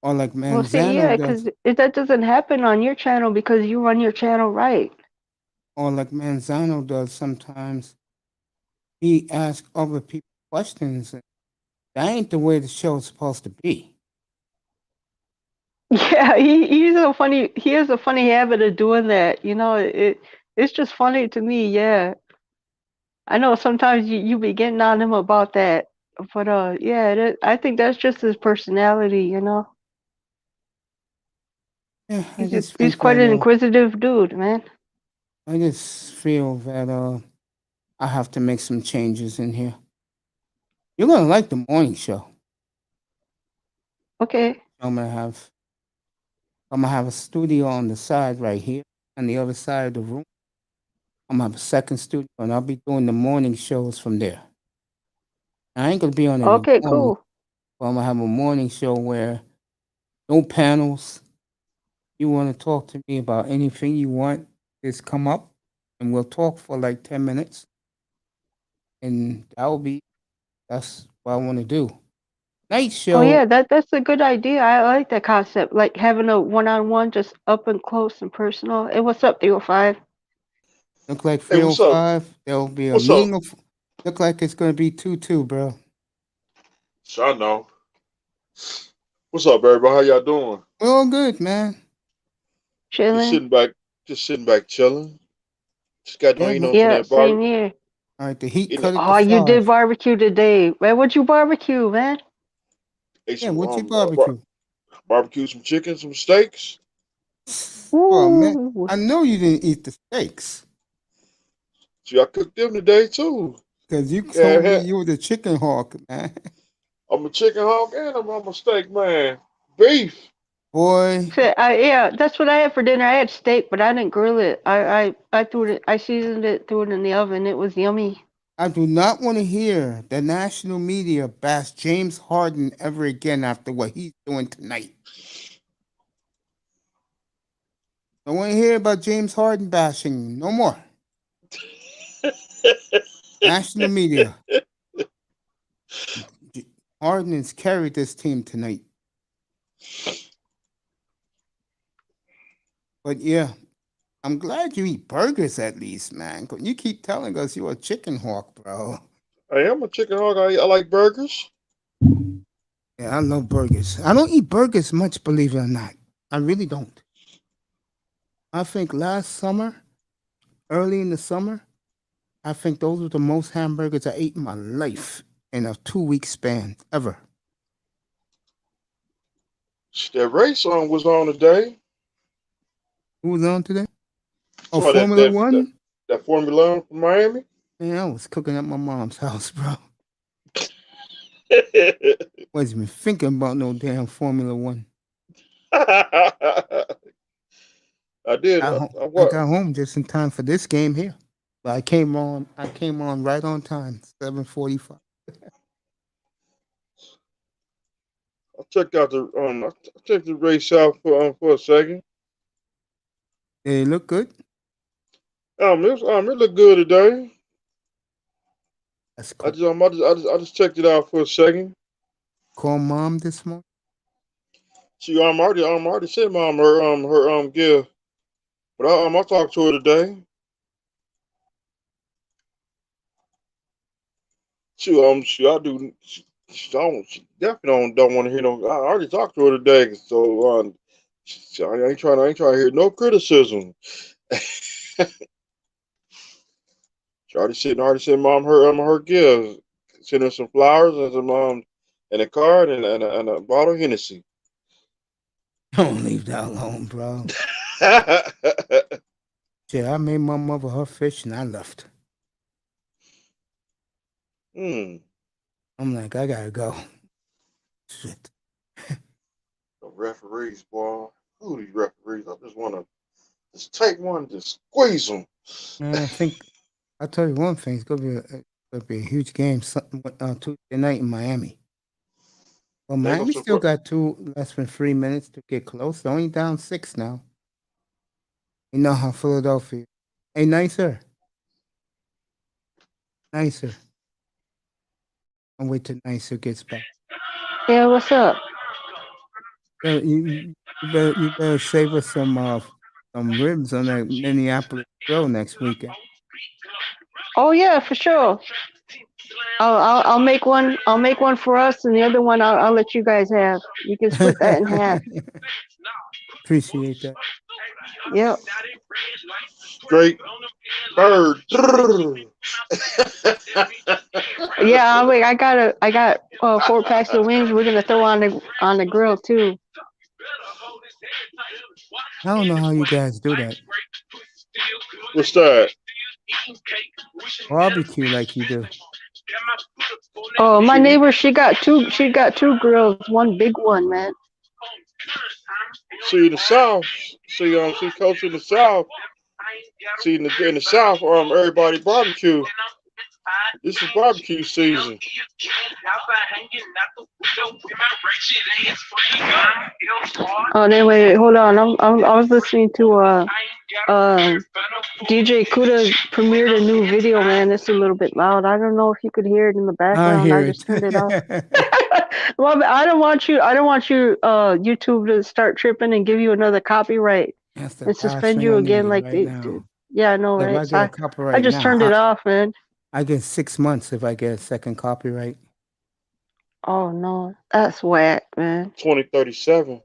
Or like Well, see, Manzano yeah, does, because that doesn't happen on your channel because you run your channel right. or like Manzano does sometimes. He asks other people questions. That ain't the way the show's supposed to be. Yeah, he's so funny. He has a funny habit of doing that. It's just funny to me. Yeah, I know sometimes you be getting on him about that, but yeah, I think that's just his personality. Yeah, I He's just he's think quite that an inquisitive dude, man. I just feel that I have to make some changes in here. You're gonna like the morning show. Okay. I'm gonna have I'm gonna have a studio on the side right here, on the other side of the room. I'm gonna have a second studio, and I'll be doing the morning shows from there. I ain't gonna be on any Okay. morning, Cool. but I'm gonna have a morning show where no panels. You want to talk to me about anything you want, just come up, and we'll talk for like 10 minutes, and that's what I want to do. Night Oh show. yeah, that's a good idea. I like that concept. Like having a one-on-one, just up and close and personal. Hey, what's up, 305? Look like Hey, what's up? 305. There'll be a What's up? meeting of. Look like it's gonna be 2-2, bro. I know. What's up, everybody? How y'all doing? We're all good, man. Just Chilling. sitting back, chilling. Just got Yeah, done eating well, on some Yeah, that same barbecue. here. all right. The Heat You know, cut it to Oh, you did 5. barbecue today, man. What'd you barbecue, man? ate Yeah, some what's your barbecue? barbecue, some chicken, some steaks. Oh man, Ooh. I know you didn't eat the steaks See, I cooked them today too. because you Yeah, told me you were the chicken hawk, man. I'm a chicken hawk and I'm a steak man. Beef. Boy, Yeah, that's what I had for dinner. I had steak, but I didn't grill it. I threw it. I seasoned it, threw it in the oven. It was yummy. I do not want to hear the national media bash James Harden ever again after what he's doing tonight. Don't want to hear about James Harden bashing no more. National media. Harden has carried this team tonight. But yeah, I'm glad you eat burgers at least, man. You keep telling us you're a chicken hawk, bro. I am a chicken hawk. I like burgers. Yeah, I love burgers. I don't eat burgers much, believe it or not. I really don't. I think last summer, early in the summer, I think those were the most hamburgers I ate in my life in a 2-week span ever. That race song was on today. Who was on today? Oh, So Formula One? that Formula 1 from Miami. Man, I was cooking at my mom's house, bro. Wasn't even thinking about no damn Formula One. I did. I got home just in time for this game here. But I came on right on time, 7:45. I checked out I checked the race out for a second. They look good. It looked good today. That's cool. I just checked it out for a second. Call mom this morning. She already sent mom her gift, but I talked to her today. She definitely don't want to hear no. I already talked to her today, so I ain't trying to hear no criticism. She already sent mom her gift. Sent her some flowers and some and a card and a bottle of Hennessy. Don't leave that alone, bro. Yeah, I made my mother her fish and I left. I'm like, I gotta go. Shit. The referees, boy. Who these referees? I just want to just take one, just squeeze them. Man, I think I'll tell you one thing. It's gonna be a huge game Tuesday night in Miami. Well, Miami still got less than 3 minutes to get close. They're only down 6 now. You know how Philadelphia. Hey, nicer. Nicer. I'll wait till Nicer gets back. Yeah, what's up? You better save us some ribs on that Minneapolis grill next weekend. Oh yeah, for sure. I'll make one. I'll make one for us, and the other one I'll let you guys have. You can split that in half. Appreciate that. Yep. Straight bird. Yeah, I got 4 packs of wings. We're gonna throw on the grill too. I don't know how you guys do that. What's that? Barbecue like you do. Oh, my neighbor, she got two grills, one big one, man. See in the South, see coach in the South. See in the South, everybody barbecue. This is barbecue season. Oh, then wait, hold on. I was listening to DJ Kuda premiered a new video, man. It's a little bit loud. I don't know if you could hear it in the background. I hear it. Just turned it off. Well, I don't want you YouTube to start tripping and give you another copyright and suspend you again like they did. Yeah, I know, right? I just turned it off, man. I get 6 months if I get a second copyright. Oh no, that's whack, man. 2037.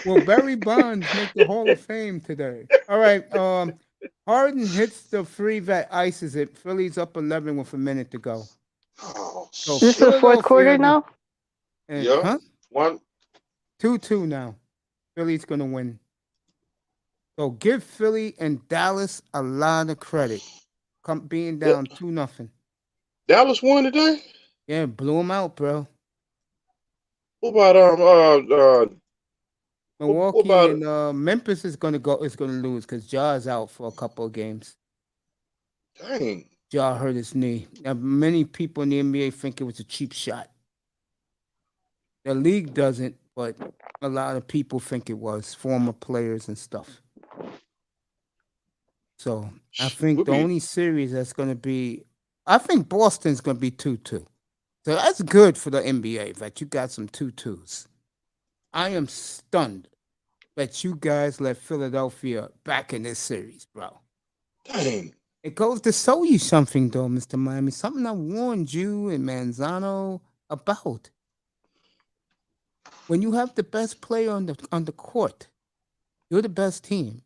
Well, Barry Bonds make the Hall of Fame today. All right. Harden hits the free that ices it. Philly's up 11 with a minute to go. So this is the fourth quarter now? Yeah. Huh? 2-2 now. Philly's going to win. So give Philly and Dallas a lot of credit. Being down 2-0. Dallas won today? Yeah, blew them out, bro. What about Milwaukee and Memphis is gonna lose because Ja's out for a couple of games. Dang. Ja hurt his knee. Now, many people in the NBA think it was a cheap shot. The league doesn't, but a lot of people think it was, former players and stuff. So I think the only series that's gonna be, I think Boston's gonna be 2-2. So that's good for the NBA that you got some 2-2s. I am stunned that you guys let Philadelphia back in this series, bro. Dang. It goes to show you something, though, Mr. Miami. Something I warned you and Manzano about. When you have the best player on the court, you're the best team.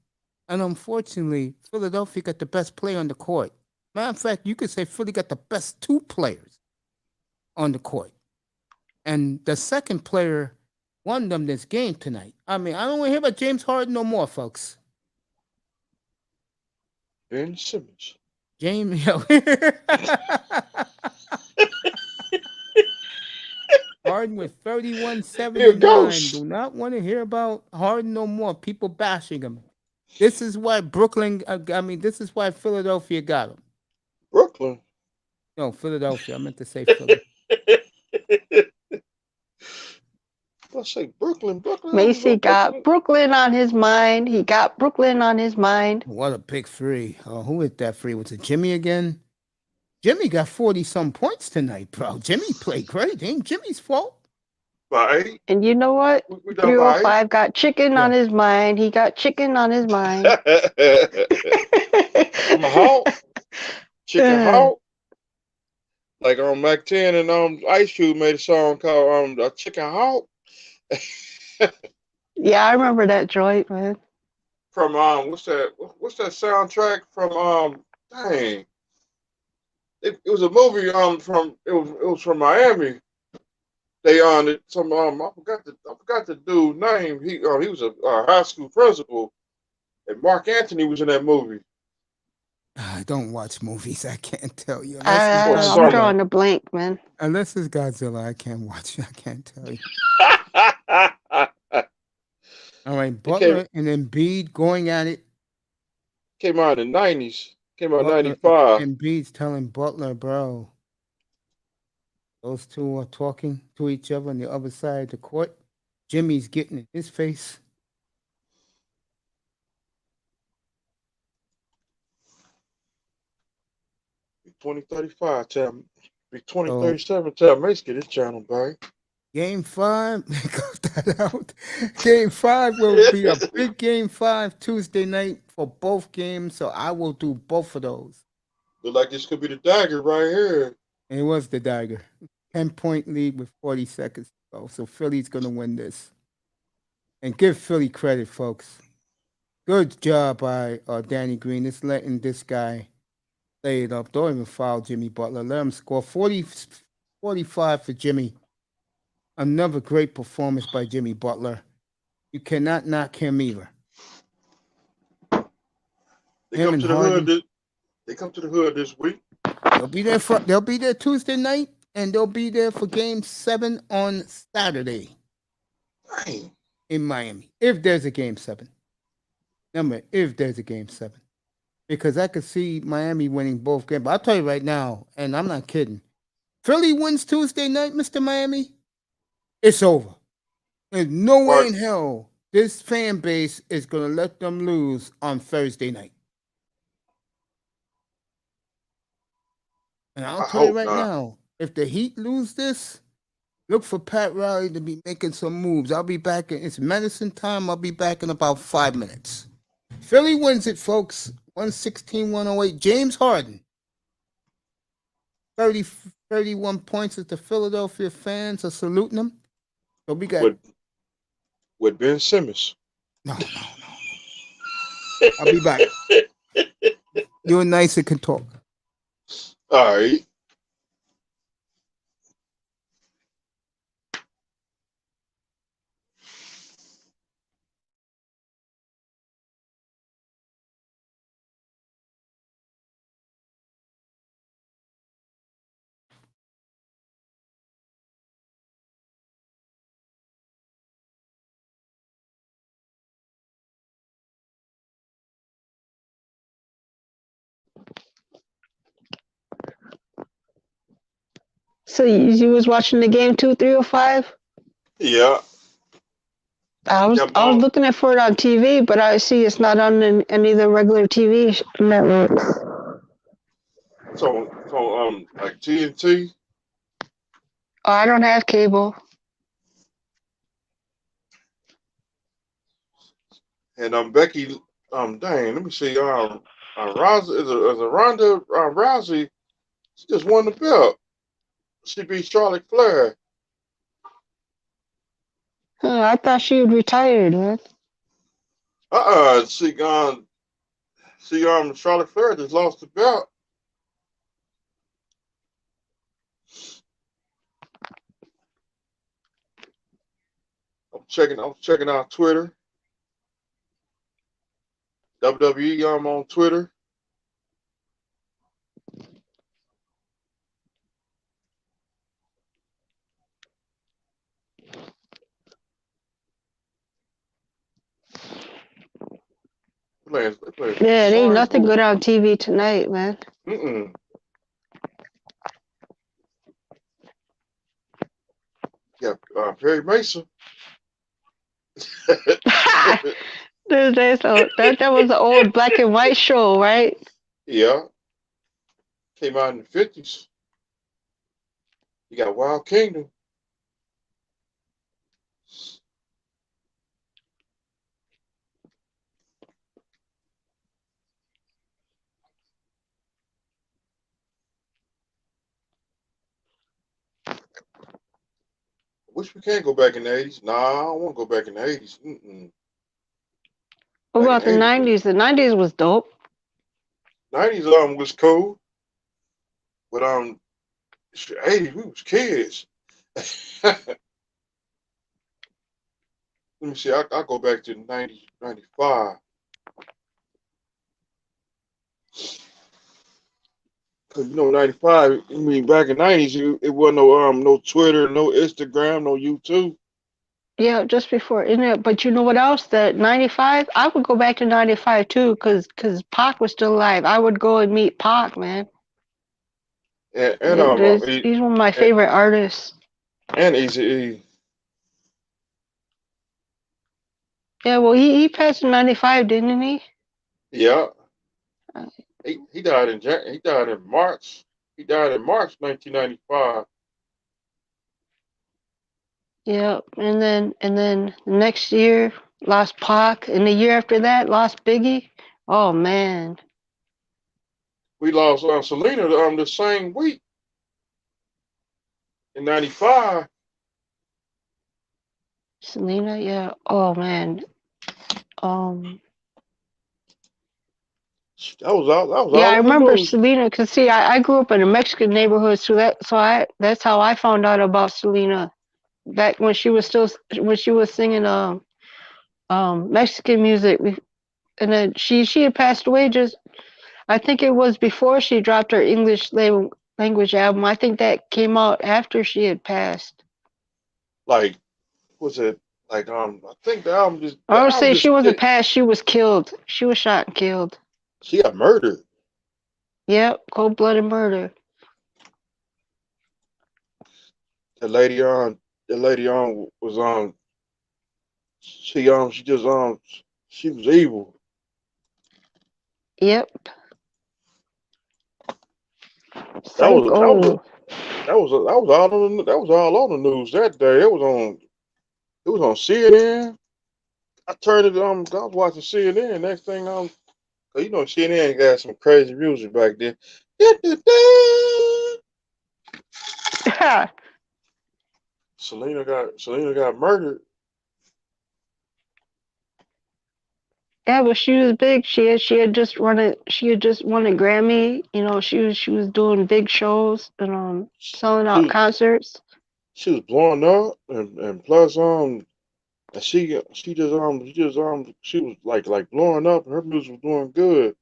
And unfortunately, Philadelphia got the best player on the court. Matter of fact, you could say Philly got the best two players on the court. And the second player won them this game tonight. I mean, I don't want to hear about James Harden no more, folks. Ben Simmons. James, Harden with 31-79. Do not want to hear about Harden no more. People bashing him. This is why this is why Philadelphia got him. Brooklyn? No, Philadelphia. I meant to say Philly. Let's say Brooklyn. Macy got Brooklyn on his mind. He got Brooklyn on his mind. What a big three. Who hit that three? Was it Jimmy again? Jimmy got 40-some points tonight, bro. Jimmy played great. Ain't Jimmy's fault. Right. And you know what? 305 got chicken on his mind. He got chicken on his mind. I'm a hawk. Chicken hawk. Like Mac 10 and Ice Cube made a song called Chicken Hawk. Yeah, I remember that joint, man. From what's that soundtrack from dang. It was a movie from it was from Miami. They I forgot the dude's name. He was a high school principal, and Mark Anthony was in that movie. I don't watch movies. I can't tell you. I'm drawing a blank, man. Unless it's Godzilla, I can't watch it. I can't tell you. All right, Butler and Embiid going at it. Came out in the 90s. Came out in 95. Embiid's telling Butler, bro. Those two are talking to each other on the other side of the court. Jimmy's getting in his face. Be 2035, be 2037. Tell Mace get his channel back. Game 5, cut that out. Game 5 will be a big Game 5 Tuesday night for both games, so I will do both of those. Look like this could be the dagger right here. And it was the dagger. 10-point lead with 40 seconds to go, so Philly's going to win this. And give Philly credit, folks. Good job by Danny Green. It's letting this guy lay it up. Don't even foul Jimmy Butler. Let him score 45 for Jimmy. Another great performance by Jimmy Butler. You cannot knock him either. They come to the hood this week. They'll be there Tuesday night, and they'll be there for Game 7 on Saturday. Dang. In Miami. If there's a Game 7. Remember, if there's a Game 7. Because I could see Miami winning both games. But I'll tell you right now, and I'm not kidding. Philly wins Tuesday night, Mr. Miami. It's over. There's no way in hell this fan base is going to let them lose on Thursday night. And I'll tell you right now, if the Heat lose this, look for Pat Riley to be making some moves. I'll be back. It's medicine time. I'll be back in about 5 minutes. Philly wins it, folks. 116-108. James Harden. 31 points as the Philadelphia fans are saluting him. So we got with Ben Simmons. No. I'll be back. You and Nicer can talk. All right. So you was watching the game 2, 3, or 5? Yeah. I was looking for it on TV, but I see it's not on any of the regular TV networks. So like TNT. Oh, I don't have cable. And Becky, dang, let me see. Rousey is a Ronda Rousey. She just won the belt. She beat Charlotte Flair. I thought she had retired, man. Charlotte Flair just lost the belt. I'm checking out Twitter. WWE, I'm on Twitter. Yeah, there ain't nothing good on TV tonight, man. Yeah, Perry Mason. That was an old black and white show, right? Yeah. Came out in the 50s. You got Wild Kingdom. Wish we can't go back in the 80s. Nah, I don't want to go back in the 80s. What about the 90s? The 90s was dope. 90s was cool. But 80s, we was kids. Let me see, I'll go back to 90, 95. Because 95, I mean, back in the 90s, it wasn't no Twitter, no Instagram, no YouTube. Yeah, just before internet. But you know what else? That 95, I would go back to 95 too, because Pac was still alive. I would go and meet Pac, man. And he's one of my favorite artists. And Eazy-E. Yeah, well, he passed in 95, didn't he? Yeah. He died in March. He died in March 1995. Yeah, and then next year lost Pac, and the year after that lost Biggie. Oh man. We lost Selena the same week in 95. Selena, yeah. Oh man. That was all. Yeah, I remember Selena. Cause see, I grew up in a Mexican neighborhood, so that's how I found out about Selena. Back when she was singing Mexican music, and then she had passed away. I think it was before she dropped her English language album. I think that came out after she had passed. Like, was it like I think the album just. I would say she wasn't passed. She was killed. She was shot and killed. She got murdered. Yep, cold-blooded murder. The lady on was on. she just she was evil. Yep. That was that was Psycho. that was all on the news that day. It was on CNN. I turned it I was watching CNN. Next thing you know, CNN got some crazy music back then. Selena got murdered. Yeah, but she was big. She had just won a Grammy. You know, she was doing big shows and selling out She concerts. she was blowing up and plus and she was like blowing up. Her music was doing good.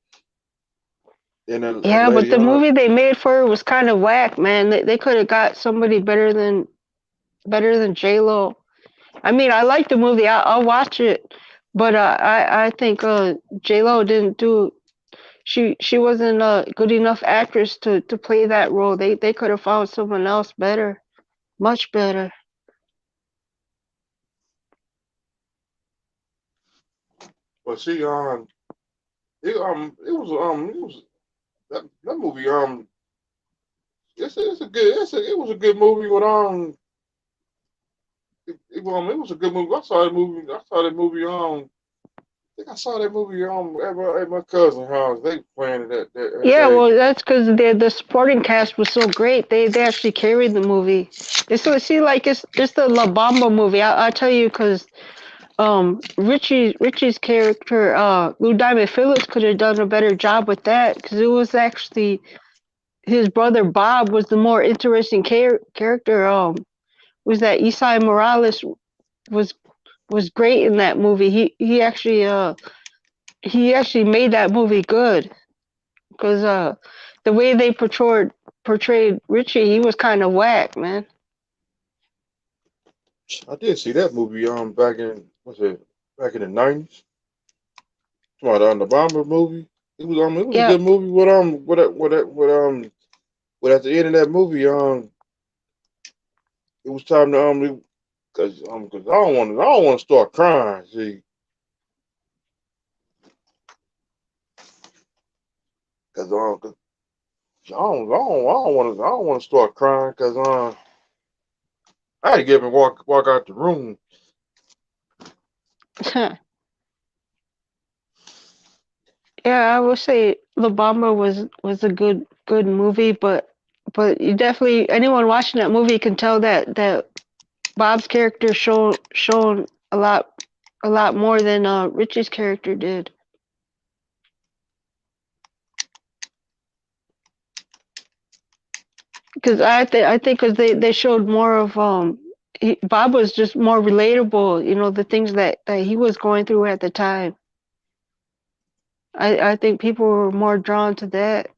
And that Yeah, but lady the movie they made for her was kind of whack, man. They could have got somebody better than J Lo. I mean, I like the movie. I'll watch it, but I think J Lo didn't do. She wasn't a good enough actress to play that role. They could have found someone else better, much better. but she it was that movie it was a good movie with it was a good movie. I saw that movie I think I saw that movie at my cousin's house. They playing it at Yeah, they well, that's because the supporting cast was so great. They actually carried the movie. It's the La Bamba movie. I'll tell you because Richie's character Lou Diamond Phillips could have done a better job with that because it was actually his brother Bob was the more interesting character. Was that Isai Morales was was great in that movie. He actually made that movie good because the way they portrayed Richie, he was kind of whack, man. I did see that movie back in the 90s. Come on, the Bomber movie. It was a Yeah, good movie. But at the end of that movie it was time to cause I don't want to start crying. See, cause I don't want to start crying cause I had to get up and walk out the room. yeah, I would say La Bamba was a good movie, but you definitely anyone watching that movie can tell that Bob's character shown a lot more than Richie's character did. Because I think because they showed more of Bob was just more relatable. You know the things that he was going through at the time. I think people were more drawn to that.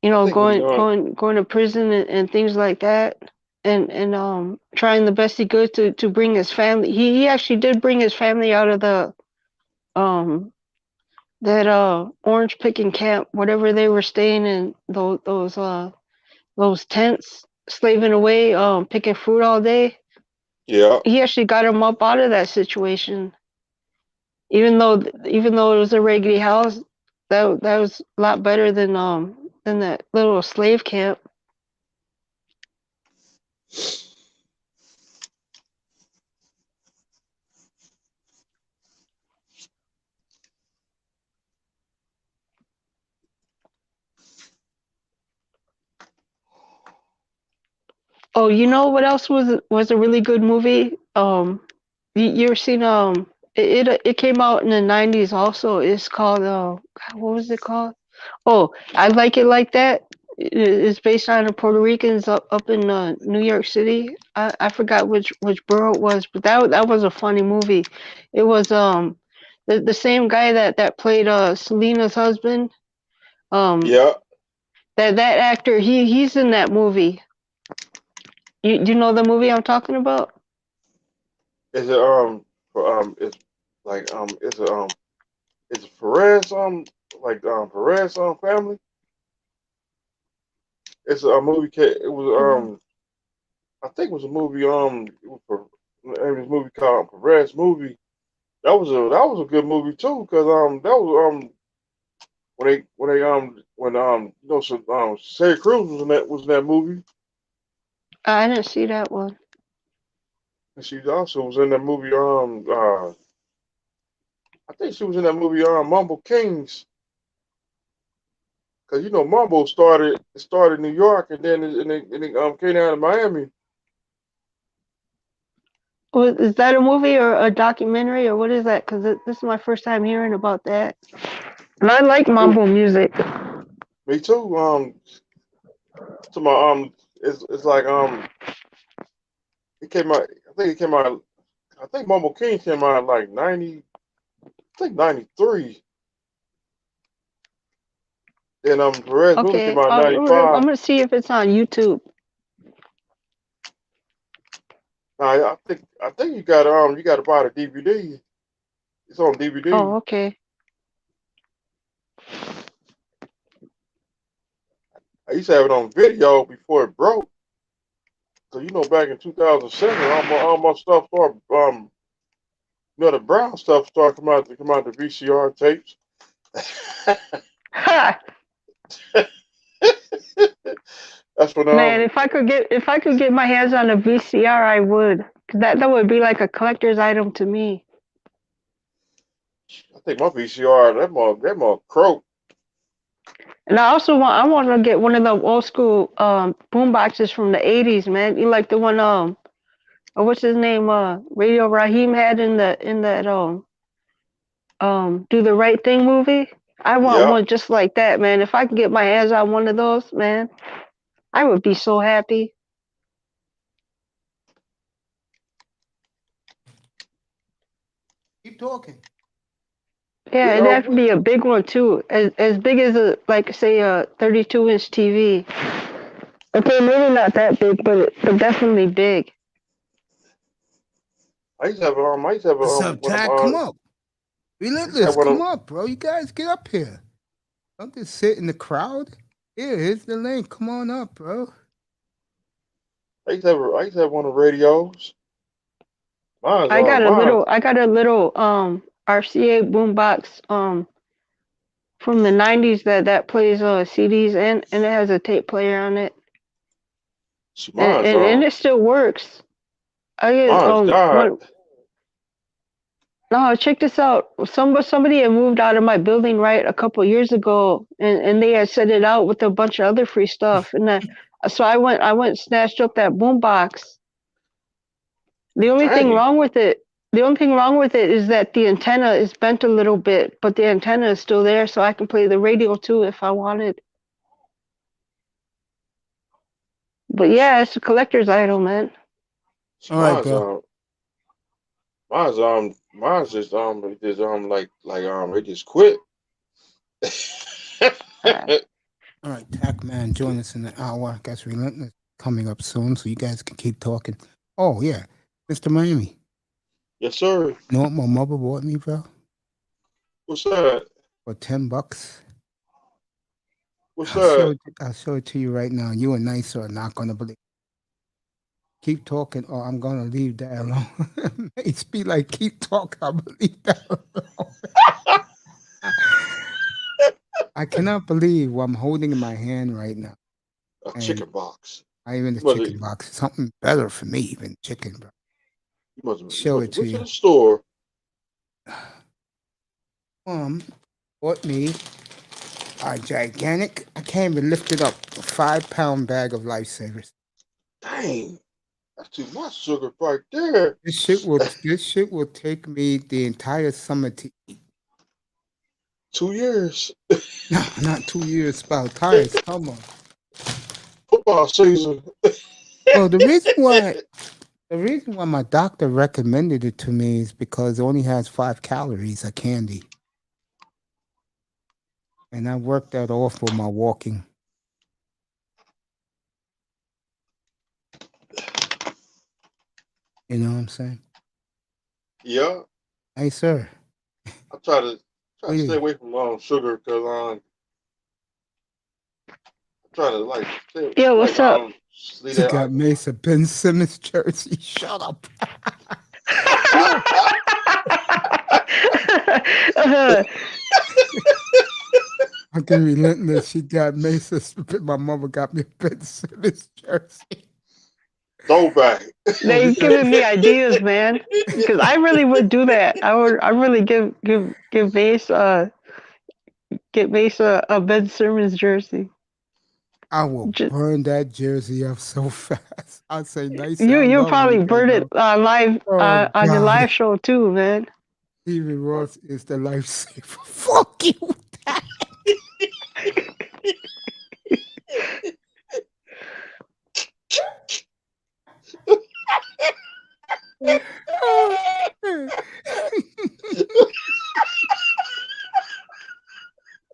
You I know, think when going to prison and things like that, and trying the best he could to bring his family. He actually did bring his family out of the um that orange picking camp, whatever they were staying in those tents, slaving away, picking fruit all day. yeah, He actually got him up out of that situation, even though it was a raggedy house. That was a lot better than that little slave camp. Oh, you know what else was a really good movie? You ever seen it came out in the 90s also. It's called God, what was it called? Oh, I Like It Like That. It's based on the Puerto Ricans up in New York City. I forgot which borough it was, but that was a funny movie. It was the same guy that played Selena's husband. Um, yeah. that actor he's in that movie. Do you know the movie I'm talking about? Is it it's like it's Perez Perez family. It's a movie. It was I think it was a movie. It name of this movie called Perez movie. That was a good movie too, because that was Terry Crews was in that movie. I didn't see that one. And she also was in that movie. I think she was in that movie. Mumble Kings. Cause Mumble started in New York and then it came down to Miami. Is that a movie or a documentary or what is that? Because this is my first time hearing about that. And I like mambo music. Me too. To my it's like it came out. I think it came out. I think Mumble King came out like 90. I think 93. Then Perez movie Okay, came out in I'm 95. gonna see if it's on YouTube. I think you got to buy the DVD. It's on DVD. Oh, okay. I used to have it on video before it broke. So back in 2007, all my stuff started the brown stuff started come out the VCR tapes. Ha! That's when Man, if I could get my hands on a VCR, I would. 'Cause that would be like a collector's item to me. I think my VCR that more croak. And I want to get one of the old school boom boxes from the 80s, man. You like the one what's his name? Radio Raheem had in that Do the Right Thing movie. I want Yeah. one just like that, man. If I can get my hands on one of those, man, I would be so happy. Keep talking. Yeah, it'd have to be a big one too, as big as a 32-inch TV. Okay, maybe not that big, but definitely big. I used to have What's up, Tack? Come up. Relentless, come up, bro. You guys get up here. Don't just sit in the crowd. Here's the link. Come on up, bro. I used to have one of the radios. I got a little RCA boombox from the 90s that plays CDs and it has a tape player on it. And it still works. No, check this out. Somebody had moved out of my building right a couple years ago, and they had set it out with a bunch of other free stuff. And so I went and snatched up that boombox. The only thing wrong with it is that the antenna is bent a little bit, but the antenna is still there, so I can play the radio too if I wanted. But yeah, it's a collector's item, man. All right, bro. Mine's just it just quit. All right, Tack Man, join us in an hour. I guess Relentless coming up soon, so you guys can keep talking. Oh yeah, Mr. Miami. Yes, sir. You know what my mother bought me, bro? What's that? For $10. What's that? I'll show it to you right now. You and Nicer are not gonna believe. Keep talking, or I'm gonna leave that alone. It's be like, keep talking, I'll leave that alone. I cannot believe what I'm holding in my hand right now. A chicken box. Not even a chicken box. Something better for me than chicken, bro. You show it to you. To the store. Bought me a gigantic, I can't even lift it up, a 5-pound bag of Lifesavers. Dang. That's too much sugar right there. This shit will take me the entire summer to eat. 2 years. No, not 2 years. About time. Come on. Football season. Well, the reason why my doctor recommended it to me is because it only has 5 calories of candy, and I worked that off with my walking. You know what I'm saying? Yeah. Hey, sir. I try to stay away from sugar because I try to stay. Yeah, what's up? You got Mesa Ben Simmons jersey. Shut up. Fucking relentless. She got Mesa. My mama got me a Ben Simmons jersey. Throwback. They giving me ideas, man. Because I really would do that. I really give Mace get Mace a Ben Simmons jersey. I will burn that jersey up so fast. I'd say nice. You'll probably burn it live on your live show too, man. Steven Ross is the lifesaver. Fuck you, Dad.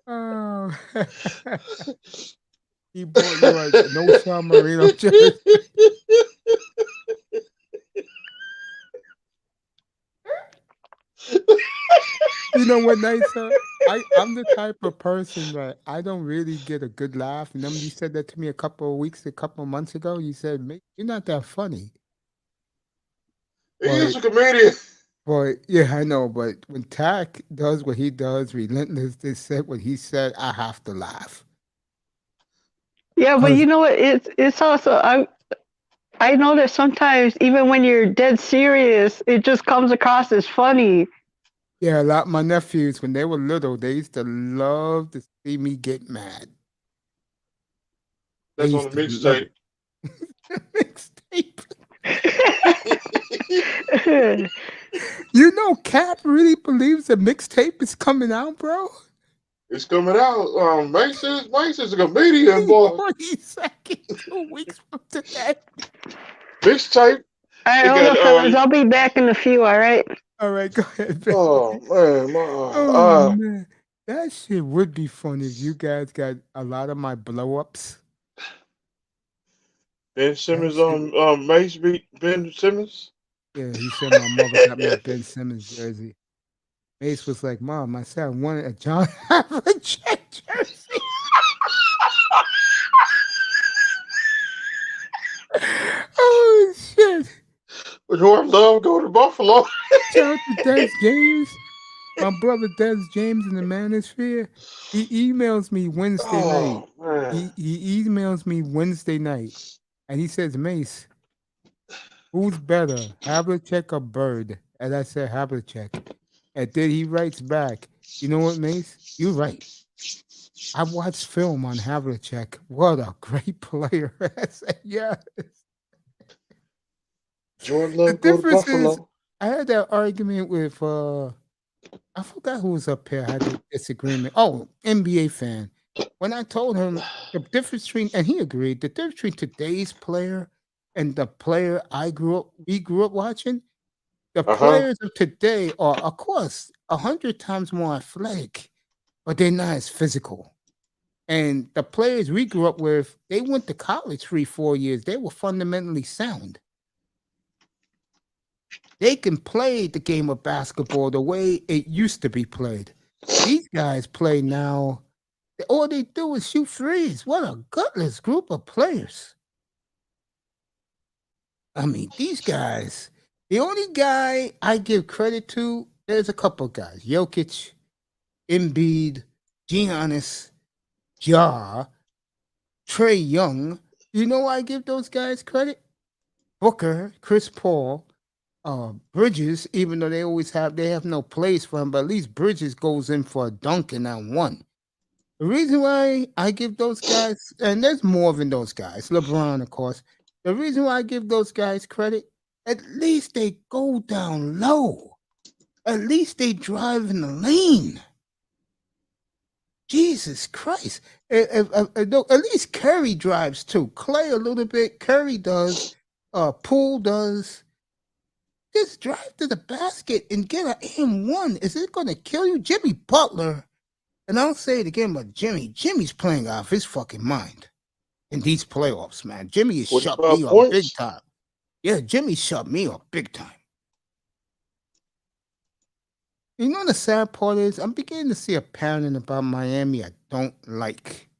Oh. He bought you a no Shawn Marino jersey. You know what, Nisa? I'm the type of person that I don't really get a good laugh. And then you said that to me a couple of months ago. You said, "Mate, you're not that funny." He is a comedian. But yeah, I know. But when Tack does what he does, relentless, they said what he said, I have to laugh. Yeah, but you know what? It's also I know that sometimes even when you're dead serious, it just comes across as funny. Yeah, a lot of my nephews, when they were little, they used to love to see me get mad. That's on the mixtape. Mixtape. You know, Cap really believes the mixtape is coming out, bro. It's coming out. Mace is a comedian, boy. 2 weeks from today. Mixtape. All right, hold on, fellas. I'll be back in a few. All right. All right, go ahead. Baby. Oh man, man, that shit would be funny if you guys got a lot of my blow-ups. Ben Simmons Mace beat Ben Simmons. Yeah, he said my mother got me a Ben Simmons jersey. Mace was like, "Mom, I said I wanted a John Havlicek jersey." Oh shit! Would you love go to Buffalo? Shout out to Des James, my brother Des James in the Manosphere. He emails me Wednesday night. Man. He emails me Wednesday night, and he says, "Mace, who's better, Havlicek or Bird?" And I said, "Havlicek." And then he writes back, "You know what, Mace? You're right. I watched film on Havlicek. What a great player." I said, "Yes." Jordan Love go to Buffalo. I had that argument with I forgot who was up here. I had a disagreement. Oh, NBA fan. When I told him the difference between, and he agreed, the difference between today's player and the player we grew up watching, the players of today are, of course, 100 times more athletic, but they're not as physical. And the players we grew up with, they went to college 3-4 years. They were fundamentally sound. They can play the game of basketball the way it used to be played. These guys play now. All they do is shoot threes. What a gutless group of players. I mean, these guys, the only guy I give credit to, there's a couple guys. Jokic, Embiid, Giannis, Ja, Trae Young. You know why I give those guys credit? Booker, Chris Paul, Bridges, even though they have no place for him, but at least Bridges goes in for a dunk in that one. The reason why I give those guys, and there's more than those guys, LeBron, of course. The reason why I give those guys credit, at least they go down low. At least they drive in the lane. Jesus Christ. At least Curry drives too. Clay a little bit. Curry does. Poole does. Just drive to the basket and get an M1. Is it going to kill you? Jimmy Butler, and I'll say it again, but Jimmy's playing out of his fucking mind in these playoffs, man. Jimmy has shut me up big time. Yeah, Jimmy shut me up big time. You know the sad part is I'm beginning to see a pattern about Miami I don't like.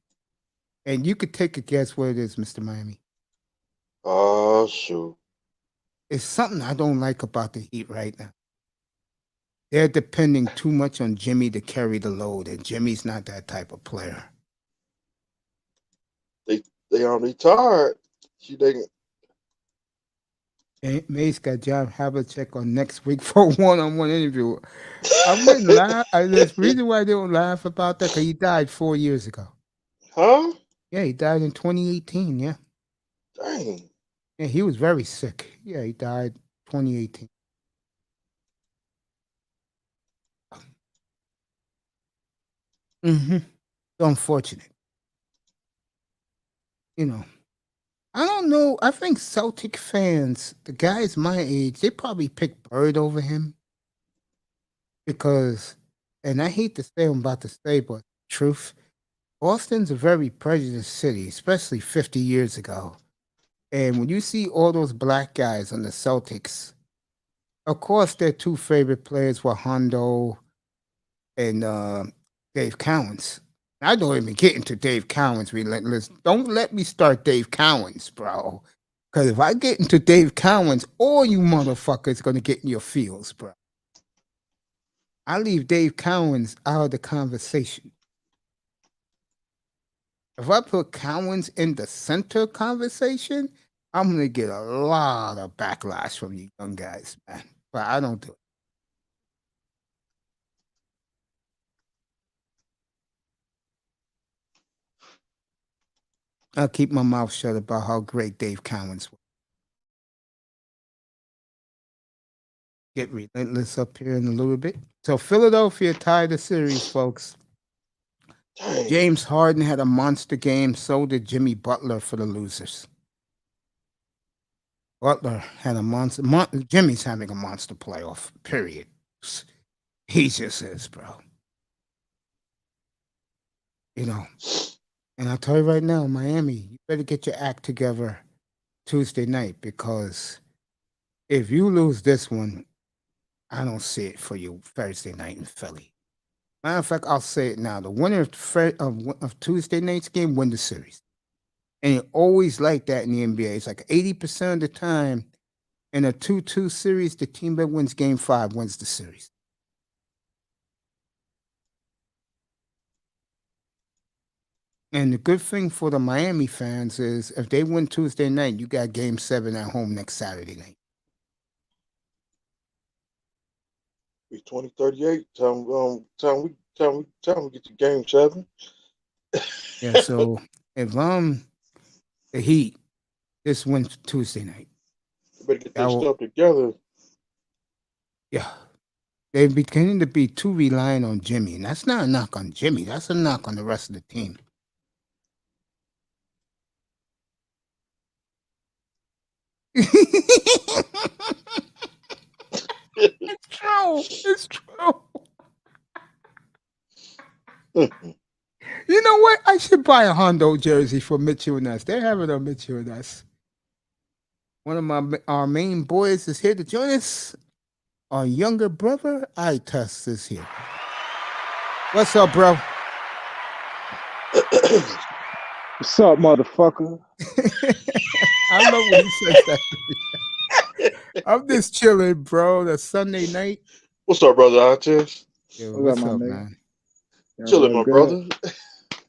And you could take a guess what it is, Mr. Miami. Oh, shoot. it's something I don't like about the Heat right now. They're depending too much on Jimmy to carry the load, and Jimmy's not that type of player. They already tired. Mace got John Havlicek on next week for a one-on-one interview. I wouldn't laugh. There's a reason why I don't laugh about that, because he died 4 years ago. Huh? Yeah, he died in 2018, yeah. Dang. Yeah, he was very sick. Yeah, he died 2018. Mm-hmm. Unfortunate. You know, I don't know. I think Celtic fans, the guys my age, they probably pick Bird over him. Because, and I hate to say what I'm about to say, but truth, Boston's a very prejudiced city, especially 50 years ago. And when you see all those black guys on the Celtics, of course, their two favorite players were Hondo and Dave Cowens. I don't even get into Dave Cowens relentless. Don't let me start Dave Cowens, bro. Because if I get into Dave Cowens, all you motherfuckers going to get in your feels, bro. I leave Dave Cowens out of the conversation. If I put Cowens in the center conversation, I'm going to get a lot of backlash from you young guys, man. But I don't do it. I'll keep my mouth shut about how great Dave Cowens was. Get relentless up here in a little bit. So Philadelphia tied the series, folks. Dang. James Harden had a monster game. So did Jimmy Butler for the losers. Butler had a monster. Jimmy's having a monster playoff, period. He just is, bro. You know, and I'll tell you right now, Miami, you better get your act together Tuesday night, because if you lose this one, I don't see it for you Thursday night in Philly. Matter of fact, I'll say it now. The winner of Tuesday night's game win the series. And it always like that in the NBA. It's like 80% of the time in a 2-2 series, the team that wins game 5 wins the series. And the good thing for the Miami fans is if they win Tuesday night, you got game 7 at home next Saturday night. It's 2038. Time we get to game 7. Yeah, so if the Heat just win Tuesday night. You better get that stuff together. Yeah. They're beginning to be too reliant on Jimmy. And that's not a knock on Jimmy. That's a knock on the rest of the team. It's true. It's true. You know what? I should buy a Hondo jersey for Mitchell and us. They have it on Mitchell and us. One of our main boys is here to join us. Our younger brother, I-Test, is here. What's up, bro? What's up, motherfucker? I love when he says that to me. I'm just chilling, bro. The Sunday night. What's up, brother? I-Test? Yo, what's up, man? Chilling, my brother.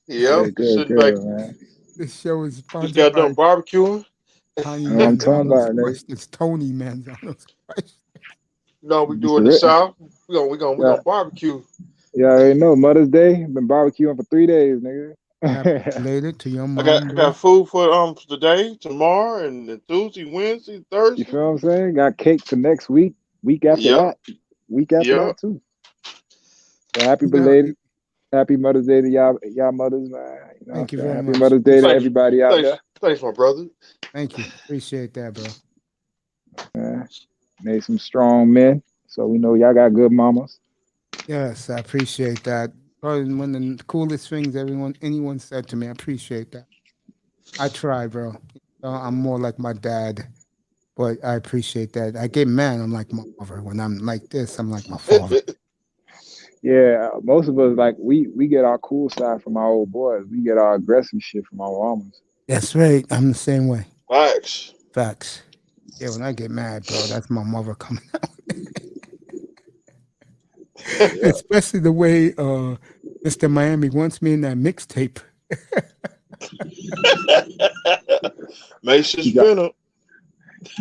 Yeah, good, man. This show is just got done barbecuing. I'm talking about it. It's Tony, man. No, we do it in the South. We're gonna barbecue. Yeah, I already know. Mother's Day. Been barbecuing for 3 days, nigga. Happy related to your mom. I got food for today, tomorrow, and Tuesday, Wednesday, Thursday. You feel what I'm saying? Got cake for next week. Week after that. Week after that too. So happy belated. Happy Mother's Day to y'all mothers, man. You know, thank you very much. Happy Mother's Day to everybody out there. Thanks, my brother. Thank you. Appreciate that, bro. Made some strong men, so we know y'all got good mamas. Yes, I appreciate that. Probably one of the coolest things anyone said to me. I appreciate that. I try, bro. I'm more like my dad, but I appreciate that. I get mad. I'm like my mother. When I'm like this, I'm like my father. Yeah, most of us, like, we get our cool side from our old boys. We get our aggressive shit from our mamas. That's right. I'm the same way. Facts. Yeah, when I get mad, bro, that's my mother coming out. Especially the way Mr. Miami wants me in that mixtape. Mason Spinner.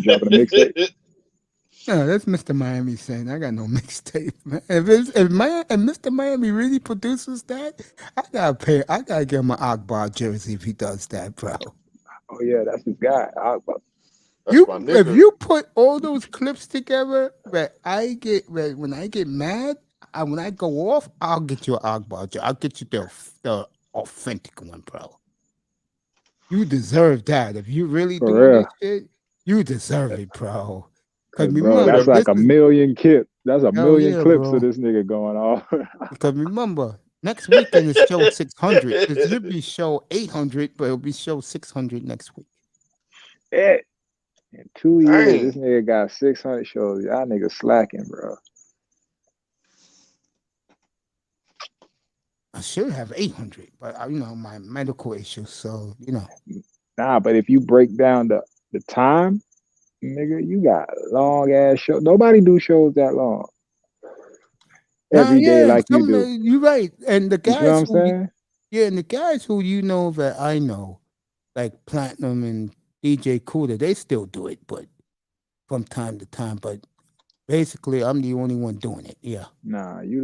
Dropping a mixtape. No, that's Mr. Miami saying I got no mixtape, man. If Mr. Miami really produces that, I gotta give him an Akbar jersey if he does that, bro. Oh yeah, that's his guy. That's my nigga. If you put all those clips together, when I get mad, when I go off, I'll get you an Akbar jersey. I'll get you the authentic one, bro. You deserve that. If you really doing this shit, you deserve it, bro. Cause bro, that's like a million clips. That's a million clips of this nigga going on. Because remember, next weekend is show 600. It should be show 800, but it'll be show 600 next week. Yeah. In 2 years, this nigga got 600 shows. Y'all niggas slacking, bro. I should have 800, but my medical issues. So Nah, but if you break down the time, nigga, you got long ass shows. Nobody do shows that long. Every day like you do. You're right. And the guys, you know what I'm saying? And the guys who that I know, like Platinum and DJ Cooler, they still do it, but from time to time. But basically, I'm the only one doing it. Yeah. Nah, you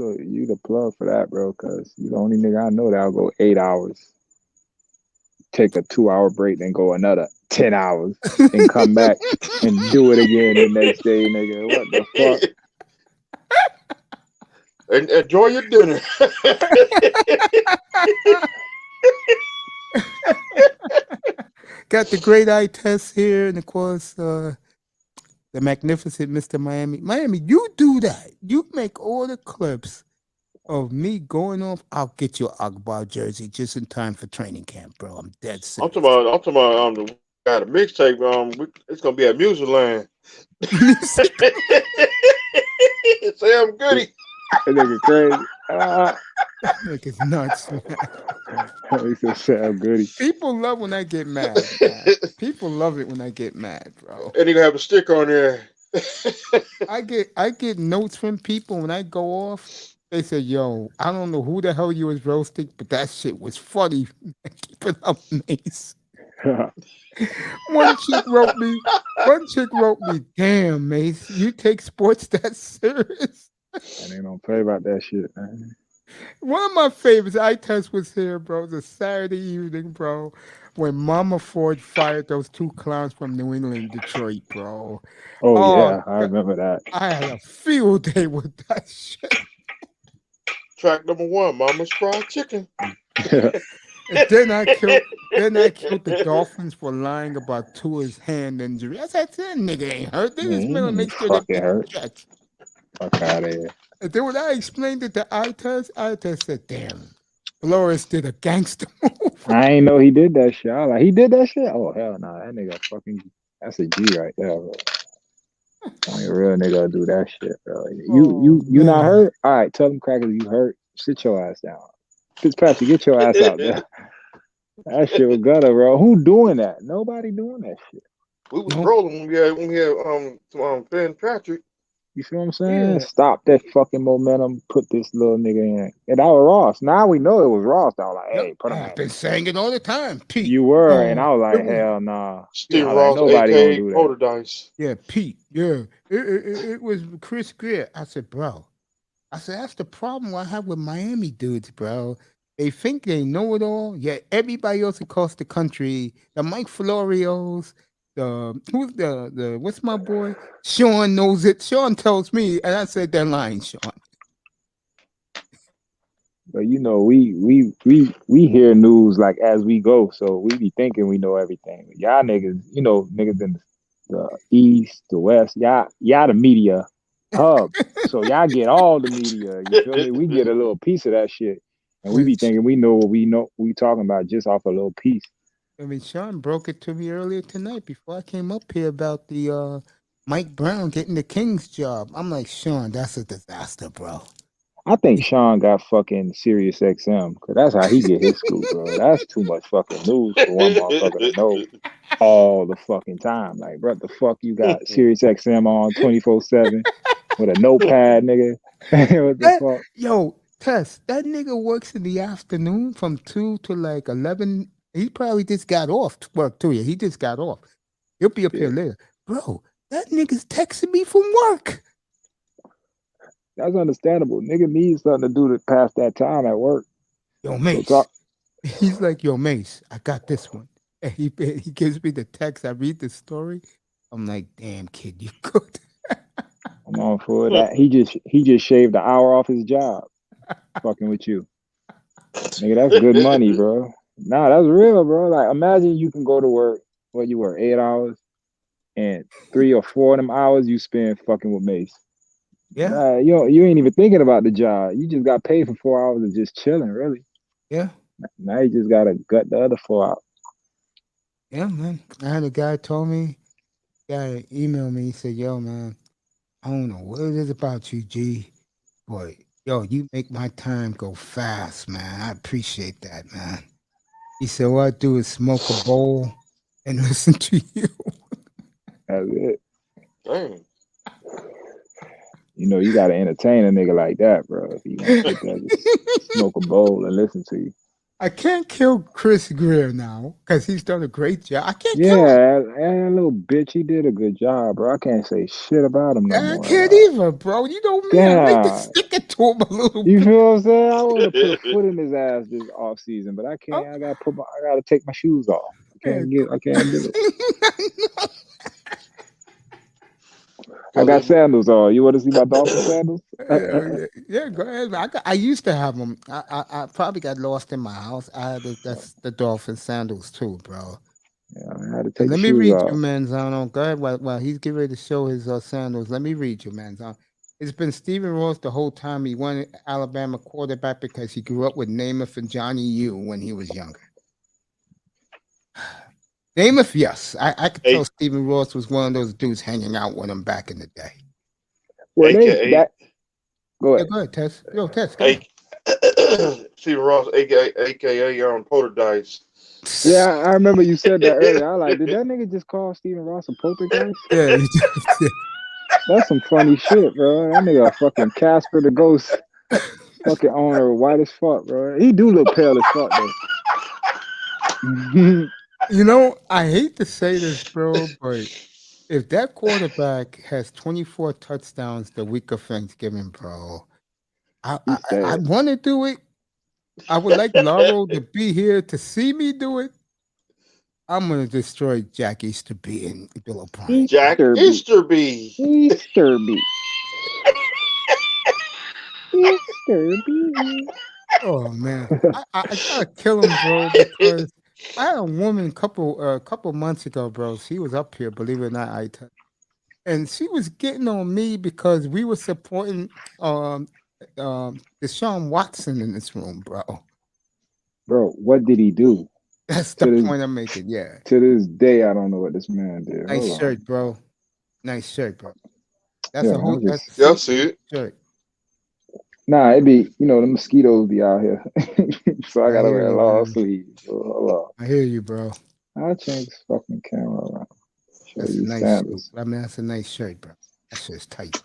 the plug for that, bro. Cause you the only nigga I know that'll go 8 hours, take a 2-hour break, then go another 10 hours, and come back and do it again the next day, nigga. What the fuck? And enjoy your dinner. Got the great eye test here, and of course, the magnificent Mr. Miami. Miami, you do that. You make all the clips of me going off. I'll get you an Akbar jersey just in time for training camp, bro. I'm dead serious. I'm talking about got a mixtape. It's gonna be at Musicland. Sam Goody. That nigga crazy. Nigga's nuts, man. He said Sam Goody. People love when I get mad. Man. People love it when I get mad, bro. And he gonna have a stick on there. I get notes from people when I go off. They say, "Yo, I don't know who the hell you was roasting, but that shit was funny." Keep it up, Mace. One chick wrote me, "Damn, Mace, you take sports that serious?" And they don't play about that shit, man. One of my favorites, I test was here, bro. It was a Saturday evening, bro, when Mama Ford fired those two clowns from New England, Detroit, bro. Oh yeah, I remember that. I had a field day with that shit. Track number 1, Mama's Fried Chicken. And then I killed the Dolphins for lying about Tua's hand injury. I said, that nigga ain't hurt. They just want to make sure they get checked. Fuck out of here. And then when I explained it to eye test said, "Damn, Flores did a gangster move." I ain't know he did that shit. I was like, he did that shit? Oh hell no, that nigga that's a G right there, bro. Only a real nigga do that shit, bro. You not hurt? All right, tell them crackers you hurt. Sit your ass down. Fitzpatrick, get your ass out there. That shit was gutter, bro. Who doing that? Nobody doing that shit. We was rolling when we had Ben Patrick. You see what I'm saying? Yeah. Stop that fucking momentum. Put this little nigga in. And that was Ross. Now we know it was Ross. I was like, hey, put him in. I've been saying it all the time, Pete. You were, and I was like, hell nah. Steve Ross, nobody gonna do that. Motor Dice. Yeah, Pete. Yeah. It was Chris Greer. I said, bro. That's the problem I have with Miami dudes, bro. They think they know it all, yet everybody else across the country, the Mike Florios, what's my boy? Shawn knows it. Shawn tells me, and I said they're lying, Shawn. But we hear news like as we go, so we be thinking we know everything. Y'all niggas, niggas in the east, the west, y'all the media hub. So y'all get all the media. You feel me? We get a little piece of that shit. And we be thinking we know what we talking about just off a little piece. I mean, Shawn broke it to me earlier tonight before I came up here about the Mike Brown getting the Kings job. I'm like, Shawn, that's a disaster, bro. I think Shawn got fucking Sirius XM because that's how he get his scoop, bro. That's too much fucking news for one motherfucker to know all the fucking time. Like, bro, the fuck you got Sirius XM on 24/7 with a notepad, nigga? What the fuck? Yo, Tess, that nigga works in the afternoon from 2 to like 11. He probably just got off work too. Yeah, he just got off. He'll be up here later. Bro, that nigga's texting me from work. That's understandable. Nigga needs something to do to pass that time at work. Yo, Mace. He's like, yo, Mace, I got this one. And he gives me the text. I read the story. I'm like, damn, kid, you good. I'm on for that. He just shaved an hour off his job. Fucking with you. Nigga, that's good money, bro. Nah, that's real, bro. Like, imagine you can go to work, what you work, 8 hours, and 3 or 4 of them hours you spend fucking with Mace. Yeah. Nah, you ain't even thinking about the job. You just got paid for 4 hours of just chilling, really. Yeah. Now you just gotta gut the other 4 hours. Yeah, man. I had a guy told me, guy emailed me, he said, yo, man, I don't know what it is about you, G, but yo, you make my time go fast, man. I appreciate that, man. He said, all I do is smoke a bowl and listen to you. That's it. Dang. You know, you gotta entertain a nigga like that, bro. If you want to sit there, just smoke a bowl and listen to you. I can't kill Chris Greer now because he's done a great job. I can't kill him. Yeah, that little bitch, he did a good job, bro. I can't say shit about him no I more. can't either, bro. You know me. I like to stick it to him a little You bit. feel what I'm saying? I want to put a foot in his ass this off season, but I can't. I gotta take my shoes off. I can't do it. I got sandals on. You want to see my dolphin sandals? Yeah, go ahead. I used to have them. I probably got lost in my house. I had that's the dolphin sandals too, bro. Yeah, I had to take Let the me shoes read off. you, Manzano. Go ahead while he's getting ready to show his sandals. Let me read you, Manzano. It's been Stephen Ross the whole time. He wanted Alabama quarterback because he grew up with Namath and Johnny U when he was younger. Namath, yes. I could tell Stephen Ross was one of those dudes hanging out with him back in the day. Well, go ahead. Yeah, go ahead, Tess. Yo, Tess, go ahead. Stephen Ross, aka Poltergeist. Yeah, I remember you said that earlier. I was like, did that nigga just call Stephen Ross a poltergeist? Yeah, that's some funny shit, bro. That nigga a fucking Casper the Ghost fucking owner, white as fuck, bro. He do look pale as fuck, though. You know, I hate to say this, bro, but if that quarterback has 24 touchdowns the week of Thanksgiving, bro, I want to do it. I would like Laurel to be here to see me do it. I'm going to destroy Jack Easterby and Bill O'Brien. Jack Easterby. Easterby. Easterby. Oh, man. I got to kill him, bro, because I had a woman a couple months ago, bro. She was up here, believe it or not, and she was getting on me because we were supporting Deshaun Watson in this room, bro. Bro, what did he do? That's the point I'm making. Yeah. To this day, I don't know what this man did. Nice shirt, bro. Nice shirt, bro. That's yeah, a whole. Yeah, I see it. Shirt. Nah, it be, the mosquitoes be out here. So I gotta wear a long sleeve. So hold on. I hear you, bro. I'll change this fucking camera around. That's a nice shirt. I mean, that's a nice shirt, bro. That shit's tight.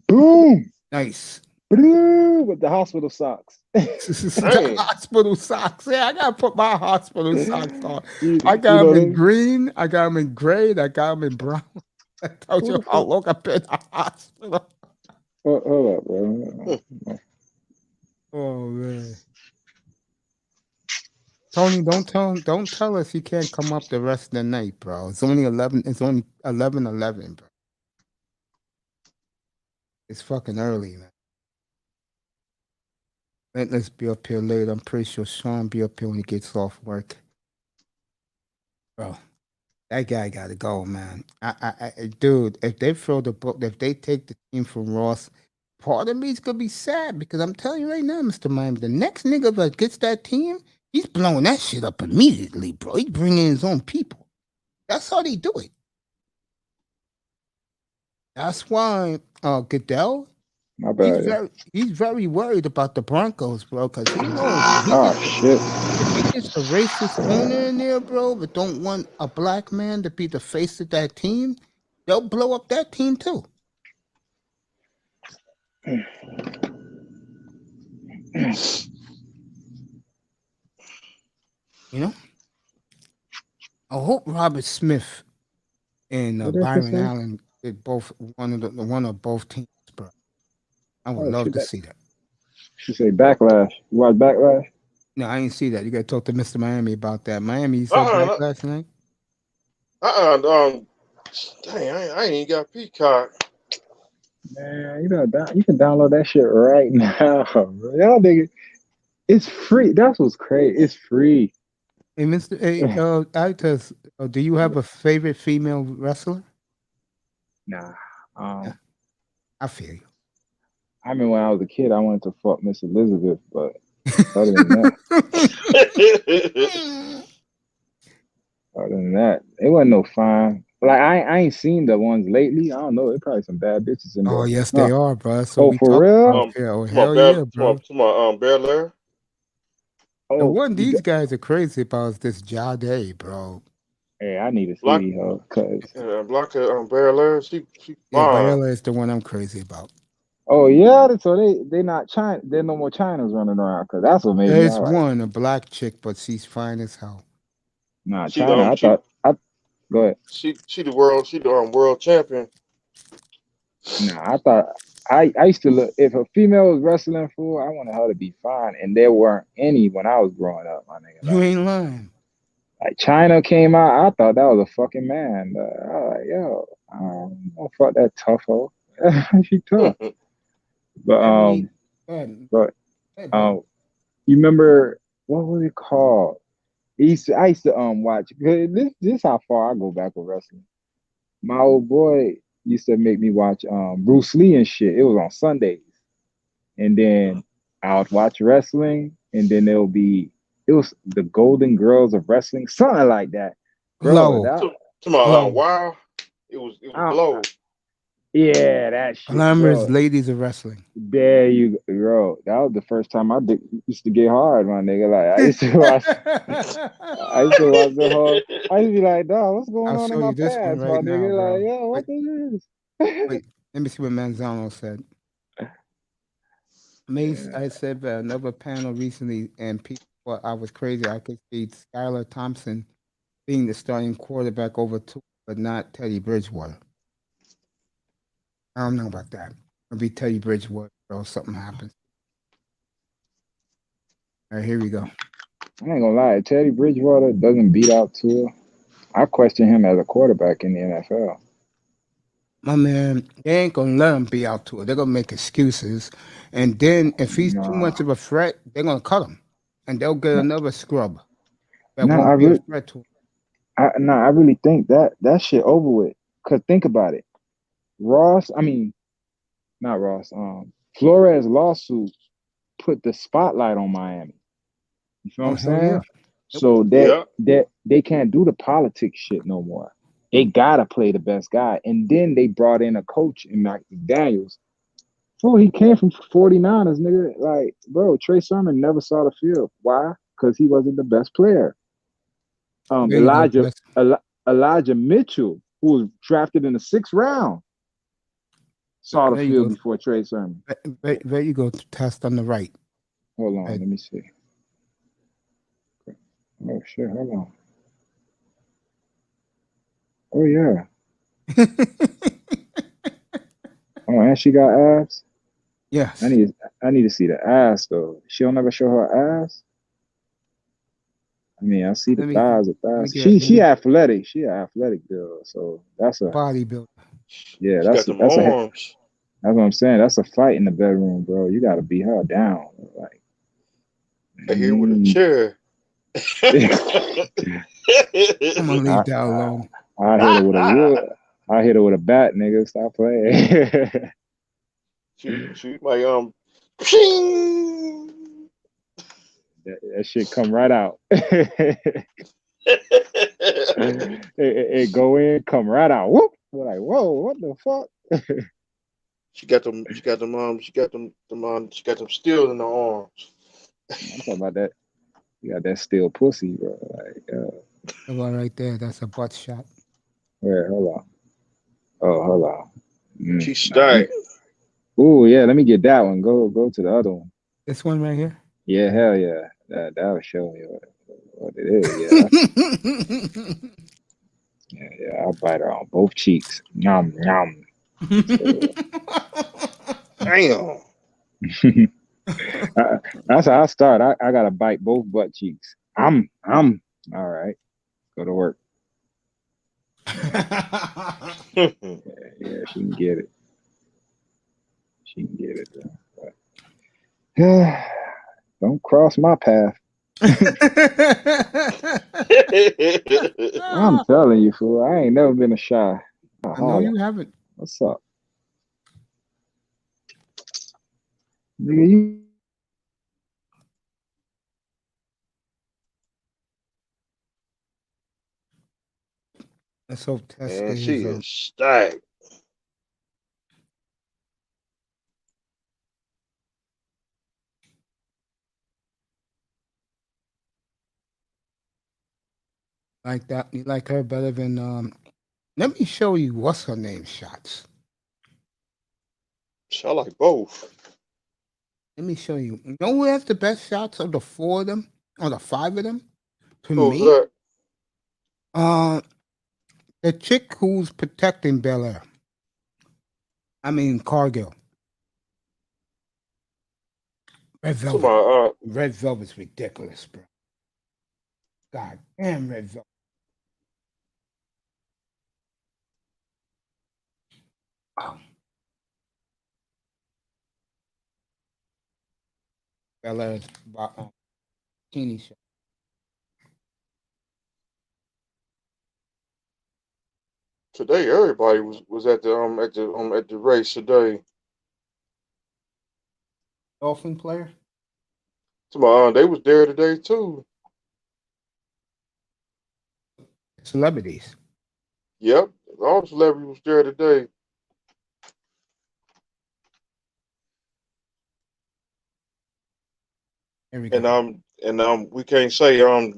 Boom! Nice. Boom! With the hospital socks. The hospital socks. Yeah, I gotta put my hospital socks on. I got them in green. I got them in gray. I got them in brown. I told you how long I've been in the hospital. Hold up, bro. Oh man. Tony, don't tell us he can't come up the rest of the night, bro. It's only 11. It's only 11:11, bro. It's fucking early, man. Let's be up here later. I'm pretty sure Shawn be up here when he gets off work. Bro, that guy got to go, man. Dude, if they throw the book, if they take the team from Ross, part of me is gonna be sad because I'm telling you right now, Mr. Miami, the next nigga that gets that team, he's blowing that shit up immediately, bro. He's bringing his own people. That's how they do it. That's why Goodell, My bad. He's very worried about the Broncos, bro, because he knows Shit. if he gets a racist owner in there, bro, but don't want a black man to be the face of that team, they'll blow up that team too. You know? I hope Robert Smith and Byron Allen did both one of both teams, bro. I would love to see that. She say Backlash. You watch Backlash? No, I ain't see that. You gotta talk to Mr. Miami about that. Miami, you saw Backlash tonight? Dang, I ain't even got Peacock. Man, you can download that shit right now, bro. Y'all nigga, it's free. That's what's crazy. It's free. Hey, Mr. Altus, do you have a favorite female wrestler? Nah. I feel you. I mean, when I was a kid, I wanted to fuck Miss Elizabeth, but other than that, it wasn't no fine. Like I ain't seen the ones lately. I don't know. There's probably some bad bitches in there. Oh yes, they are, bro. So for real? Hell yeah, bro. Bel Air. The one these guys are crazy about is this Jade, bro. Hey, I need to see her, cause Blanca Bel Air, she Bel Air is the one I'm crazy about. Oh yeah, so they not China. There's no more Chinas running around, cause that's what made me. There's one, a black chick, but she's fine as hell. Nah, China. Go ahead. She the world champion. Nah, I thought I used to look, if a female was wrestling for, I wanted her to be fine, and there weren't any when I was growing up, my nigga. You ain't lying. Like China came out, I thought that was a fucking man. I was like, yo, don't fuck that tough hoe. She tough. But you remember what was it called? I used to watch. This is how far I go back with wrestling. My old boy used to make me watch Bruce Lee and shit. It was on Sundays, and then I would watch wrestling, and then it was the Golden Girls of Wrestling, something like that. Bro, wow, it was Glow. Yeah, that shit. Glamorous Ladies of Wrestling. There you go, bro. That was the first time I used to get hard, my nigga. Like I used to watch the whole. I used to be like, dog, what's going on in my pants, my nigga? Now, like, yo, what is this? Wait, let me see what Manzano said. Mace, I said another panel recently, and people thought I was crazy. I could see Skylar Thompson being the starting quarterback over Tua, but not Teddy Bridgewater. I don't know about that. It'll be Teddy Bridgewater, bro. Something happens. All right, here we go. I ain't gonna lie. Teddy Bridgewater doesn't beat out Tua. I question him as a quarterback in the NFL. My man, they ain't gonna let him be out Tua. They're gonna make excuses, and then if he's too much of a threat, they're gonna cut him, and they'll get another scrub that won't be a threat to him. I really think that shit over with. Cause think about it. Flores lawsuit put the spotlight on Miami. You feel what I'm saying? Yeah. So they can't do the politics shit no more. They gotta play the best guy. And then they brought in a coach in Mike McDaniels. Bro, he came from 49ers, nigga. Like, bro, Trey Sermon never saw the field. Why? Because he wasn't the best player. Elijah Mitchell, who was drafted in the 6th round, saw the field before Trey Sermon. There you go. Test on the right. Hold on, let me see. Oh shit, hold on. Oh yeah. Oh, and she got abs? Yes. I need to see the ass though. She'll never show her ass. I mean, I see the thighs. She athletic. She an athletic girl. So that's a bodybuilder. Yeah, that's what I'm saying. That's a fight in the bedroom, bro. You gotta beat her down. Like here with a chair. I'm gonna leave that alone. I hit her with a bat, nigga. Stop playing. shoot my that shit come right out. it go in, come right out. Whoop! We're like, whoa, what the fuck? She got them. She got them. She got them. She got them steel in her arms. I'm talking about that. You got that steel pussy, bro. Like, The one right there, that's a butt shot. where? Hold on. Oh, hold on. She Nah, stacked. ooh, yeah. Let me get that one. Go to the other one. This one right here. Yeah, hell yeah. That'll show me what it is. Yeah, yeah. I'll bite her on both cheeks. Yum yum. Damn. That's how I start. I gotta bite both butt cheeks. I'm all right. Go to work. Yeah, she can get it. She can get it. But, don't cross my path. I'm telling you, fool. I ain't never been a shy. I know you haven't. What's up, nigga? You Let's hope Tessa Man, she is is stacked. like that. You like her better than let me show you what's her name shots. I like both. Let me show you. You know who has the best shots of the four of them? Or the five of them? To Who's me? that? The chick who's protecting Bel Air. I mean Cargill. Red To Velvet. my Red Velvet's ridiculous, bro. God damn Red Velvet. Oh. Bel Air's bikini shot. today, everybody was at the race today. Dolphin player? To my they was there today too. Celebrities. Yep, all the celebrities was there today. There we go. And we can't say let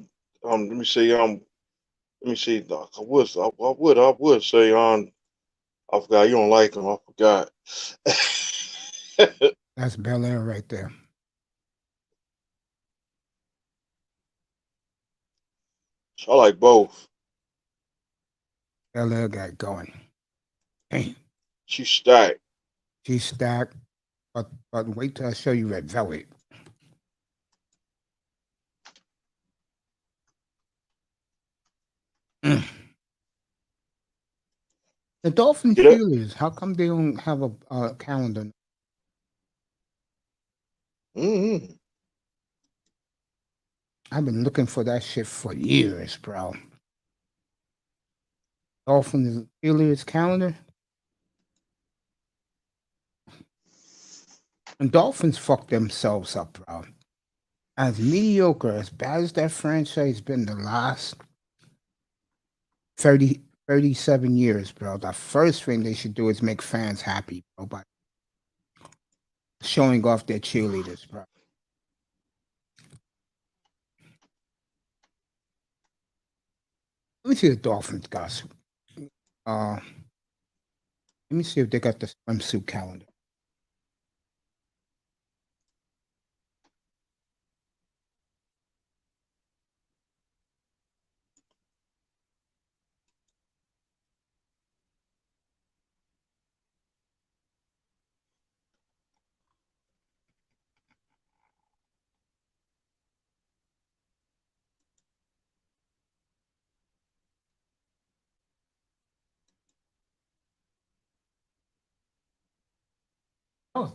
me see I would say I forgot you don't like him. I forgot. That's Bel Air right there. I like both. Bel Air got going. Damn. She's stacked. She's stacked. But wait till I show you Red Velvet. Mm. The Dolphin Get it? cheerleaders, how come they don't have a calendar? Mm-hmm. I've been looking for that shit for years, bro. Dolphin cheerleaders calendar. And Dolphins fuck themselves up, bro. As mediocre, as bad as that franchise been the last 37 years, bro, the first thing they should do is make fans happy, bro, by showing off their cheerleaders, bro. Let me see the Dolphins, guys. Let me see if they got the swimsuit calendar. Oh,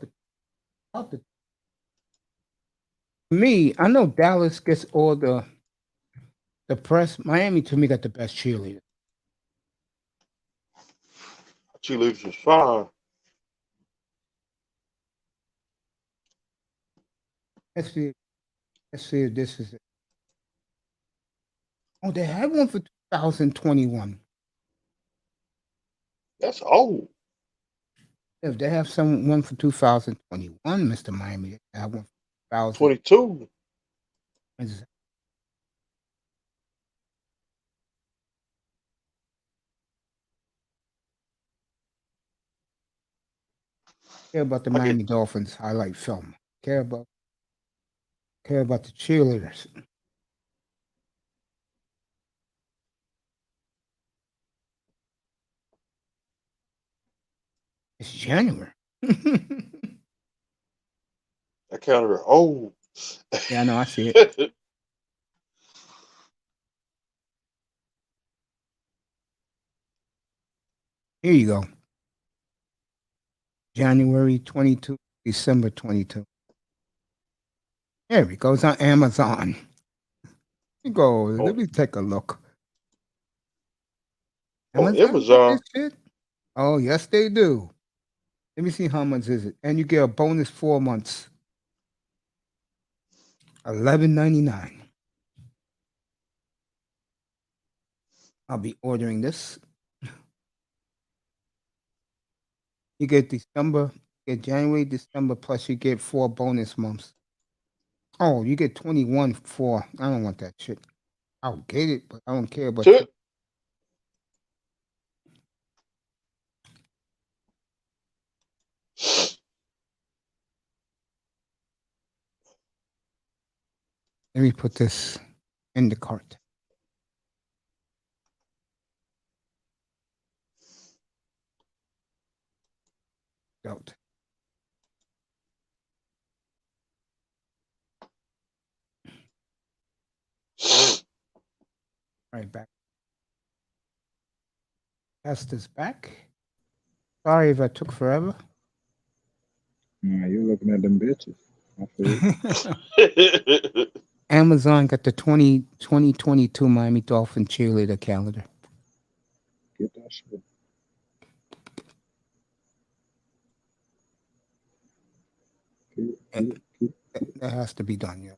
me, I know Dallas gets all the press. Miami, to me, got the best cheerleader. Cheerleaders was fine. Let's see. Let's see if this is it. Oh, they had one for 2021. That's old. If they have one for 2021, Mr. Miami, they have one for 22. Care about the Miami Dolphins highlight film. Care about the cheerleaders. It's January. I counted her. Oh. Yeah, I know. I see it. Here you go. January 22, December 22. There it goes on Amazon. Let me take a look. Amazon. Shit? Oh, yes, they do. Let me see how much is it. And you get a bonus 4 months. $11.99. I'll be ordering this. You get January, December, plus you get 4 bonus months. Oh, you get 21 for. I don't want that shit. I'll get it, but I don't care about it. Let me put this in the cart. Out. Right back. Pass this back. Sorry if I took forever. You're looking at them bitches. Amazon got the 2022 Miami Dolphin cheerleader calendar. Get that shit. That has to be done, yeah.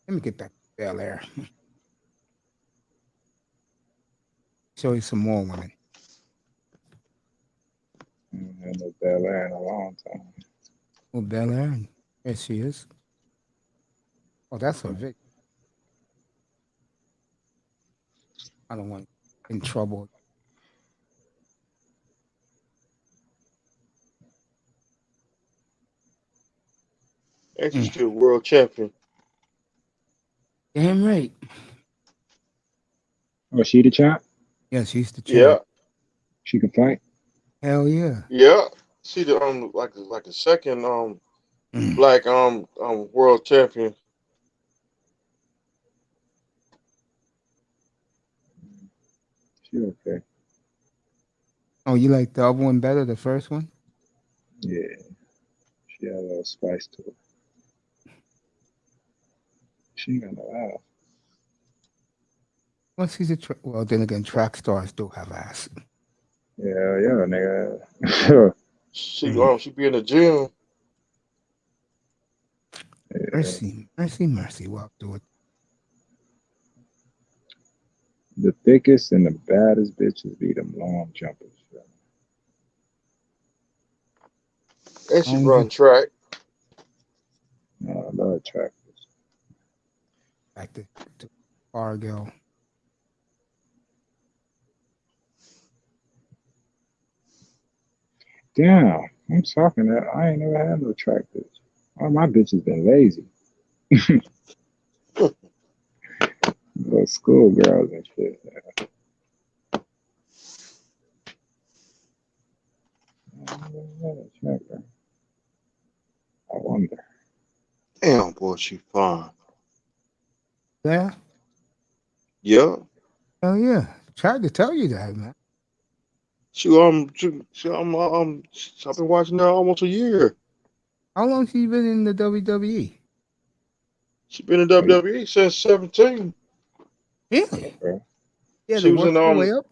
Let me get back to Bel Air. Show you some more women. I haven't had no Bel Air in a long time. Oh, Bel Air. There she is. Oh, that's her Vic. I don't want in trouble. And she's still world champion. Damn right. Oh, she the champ? Yeah, she's the champ. Yeah. She can fight? Hell yeah. Yeah. She the like a second black world champion. She okay. Oh, you like the other one better, the first one? Yeah. She had a little spice to it. She ain't got no ass. Well, she's well, then again, track stars do have ass. Yeah, nigga. She be in the gym. Yeah. Mercy, walk through it. The thickest and the baddest bitches be them long jumpers. And she run track. I love track. Back to Fargo. Damn, I'm talking that I ain't never had no track bitch. All my bitches been lazy. Little school girls and shit. I wonder. Damn, boy, she fine. Yeah? Yeah. Oh yeah. Tried to tell you that, man. I've been watching her almost a year. How long she been in the WWE? She been in WWE since 17. Really? Yeah, she was work in her way up.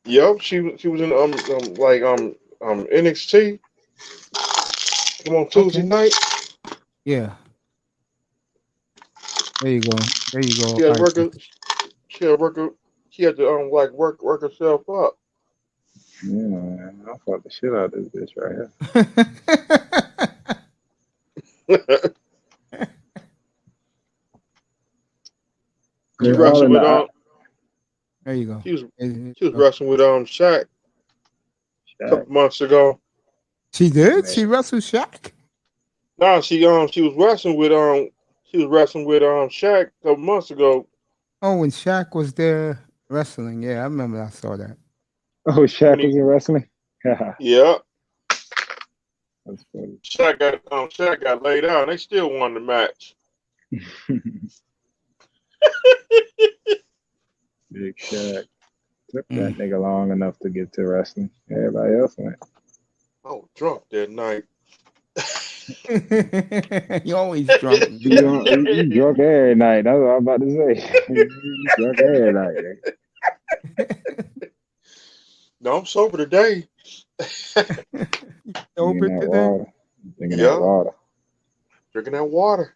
Yep, she was in NXT. Come on Tuesday night. Yeah. There you go. She had to work her. She had to work herself up. Yeah, man. I fuck the shit out of this bitch right She here. All wrestled in with the There you go. she was wrestling with Shaq a Shaq, couple months ago. She did? man. She wrestled Shaq? No, she was wrestling with Shaq a couple months ago. Oh, when Shaq was there wrestling. Yeah, I remember I saw that. Oh, When Shaq he, was in wrestling. That's yeah, funny. Shaq got laid out. And they still won the match. Big Shaq took that nigga long enough to get to wrestling. Everybody else went. I was drunk that night. You always drunk. You drunk every night. That's what I'm about to say. You drunk every night. No, I'm sober today. Sober Drinking that today? water. Drinking that Yeah, water. drinking that water.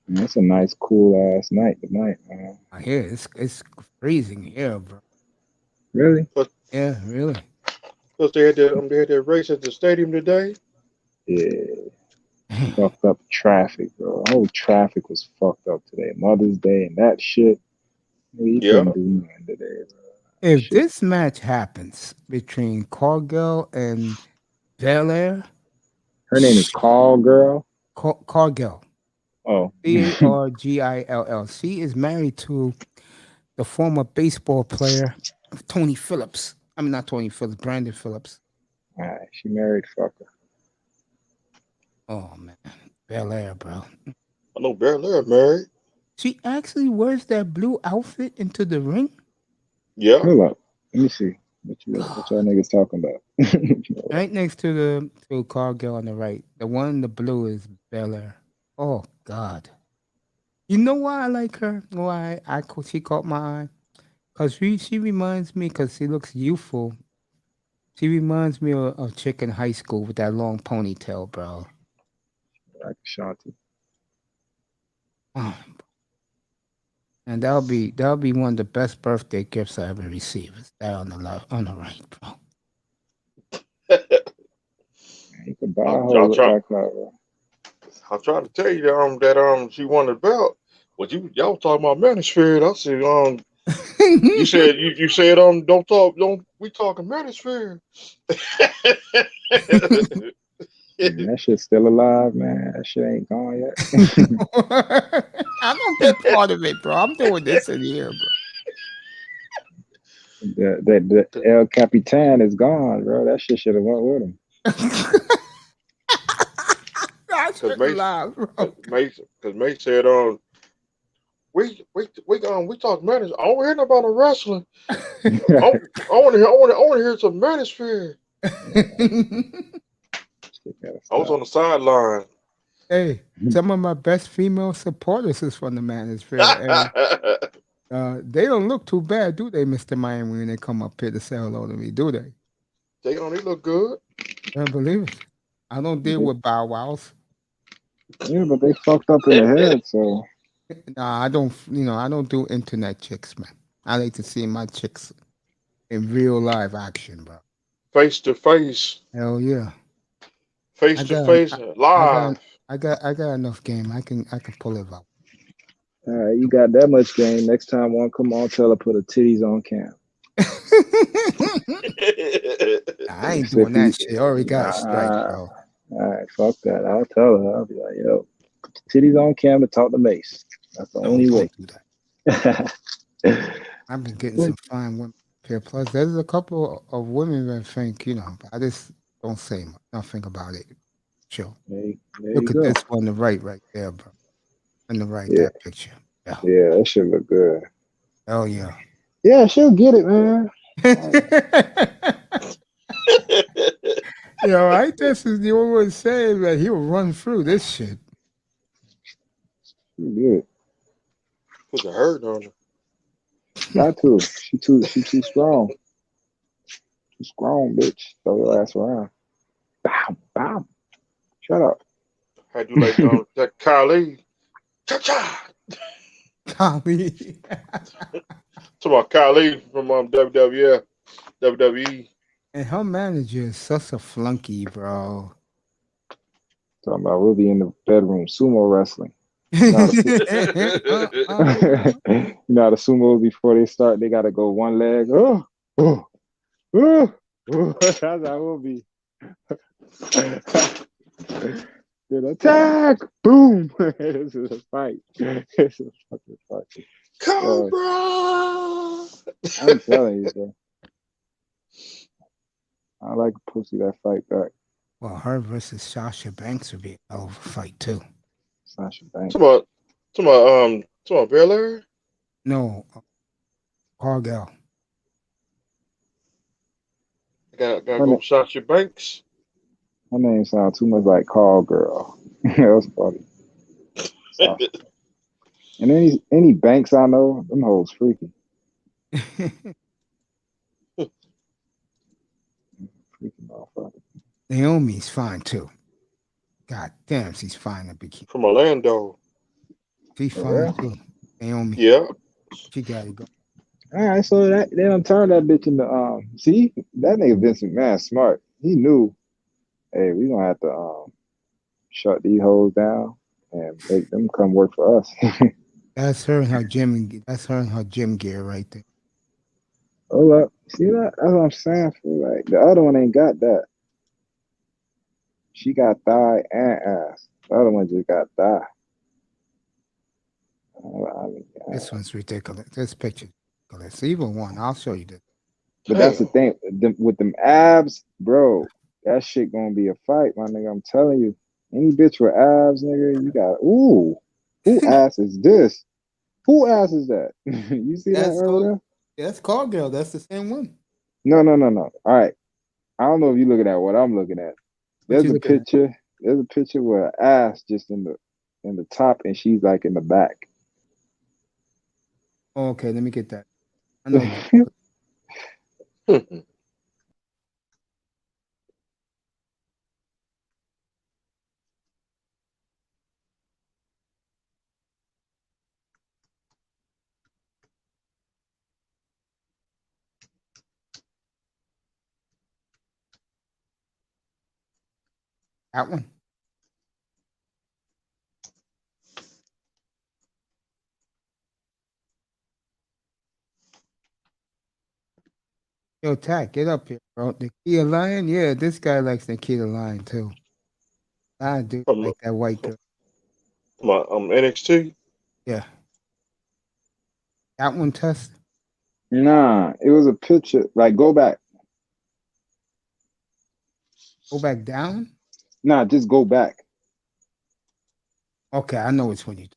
Man, it's a nice, cool ass night tonight, man. I hear it's freezing here, bro. Really? Yeah, really. Plus they had that race at the stadium today. Yeah. Fucked up traffic, bro. The whole traffic was fucked up today. Mother's Day and that shit. You Yeah. couldn't do nothing today, bro. If Shit. this match happens between Cargill and Belair, Her name is Call Girl. Cargill, Oh. Cargill. She is married to the former baseball player Tony Phillips. I mean, not Tony Phillips, Brandon Phillips. Alright, she married fucker. Oh man, Belair, bro. I know Belair married. She actually wears that blue outfit into the ring. Yeah. Hold up. Let me see. What y'all niggas talking about? Right next to Cargill on the right. The one in the blue is Belair. Oh God. You know why I like her? Why she caught my eye? Cause she reminds me, cause she looks youthful. She reminds me of chick in high school with that long ponytail, bro. Like Shanti. Oh, and that'll be one of the best birthday gifts I ever received. Is that on the left, on the right, bro. You could buy a I'll whole look try. like that, bro. I'm trying to tell you that she won the belt. But y'all talking about Manosphere. I said you said don't we talking Manosphere. Man, that shit's still alive, man. That shit ain't gone yet. I don't be part of it, bro. I'm doing this in here, bro. The El Capitan is gone, bro. That shit should have went with him. That's alive, bro. Because May said we talk Manosphere. I don't hear nothing about the wrestling. I want to hear some Manosphere. I was on the sideline. Hey, some of my best female supporters is from the Manosphere. And they don't look too bad, do they, Mr. Miami, when they come up here to say hello to me, do they? They look good. I believe it. I don't deal with bow wows. Yeah, but they fucked up in the head, so. Nah, I don't do internet chicks, man. I like to see my chicks in real live action, bro. Face to face. Hell yeah. Face to face, live. I got enough game. I can pull it out. All right, you got that much game. Next time one come on, tell her put her titties on cam. I ain't doing that shit. I already got a strike, bro. All right, fuck that. I'll tell her. I'll be like, yo, put the titties on cam and talk to Mace. That's the only way. Don't do that. I've been getting some fine women here. Plus, there's a couple of women that think, I just don't say nothing about it. Sure. Look at this on the right there, bro. On the right, that picture. Yeah, that should look good. Oh, yeah. Yeah, she'll get it, man. I just is the only one saying that he'll run through this shit. She'll get it. Put the hurt on her. Got to. She too strong. Too strong, bitch. Throw your ass around. Bam, bam. Shut up. Had you like that Kylie. Cha-cha. Kali. Talking about Kylie from WWE. And her manager is such a flunky, bro. Talking about we'll be in the bedroom sumo wrestling. You know how the sumos before they start, they gotta go one leg. That's how we'll be. Good attack! Boom! This is a fight. This is a fucking fight. Cobra! I'm telling you, bro. I like a pussy that fight back. Well, her versus Sasha Banks would be a hell of a fight too. Sasha Banks. Talking about Belair? No, Cargill. Gotta go Sasha Banks. Her name sounds too much like Call Girl. That's funny. So, and any Banks I know, them hoes freaky. Freaky motherfucker. Naomi's fine too. God damn, she's fine in bikini. From Orlando. She's fine too. Naomi. Yeah. She gotta go. All right, so they done turned that bitch into see, that nigga Vince McMahon smart. He knew, hey, we gonna have to shut these hoes down and make them come work for us. That's her and her gym. That's her and her gym gear right there. Hold up, see that? That's what I'm saying. For like the other one ain't got that. She got thigh and ass. The other one just got thigh. This one's ridiculous. This picture, ridiculous. Even one, I'll show you this. But that's the thing with them abs, bro. That shit gonna be a fight, my nigga. I'm telling you. Any bitch with abs, nigga, you got. Ooh, who ass is this? Who ass is that? You see that over there? That's Cargill. That's the same one. No. All right. I don't know if you're looking at what I'm looking at. There's a picture. There's a picture with her ass just in the top, and she's like in the back. Oh, okay, let me get that. I know. That one. Yo, Tack, get up here, bro. Nikita Lion? Yeah, this guy likes Nikita Lion, too. I do like that white girl. NXT? Yeah. That one, Test? Nah, it was a picture. Like, go back. Go back down? Nah, just go back. Okay, I know which one you do.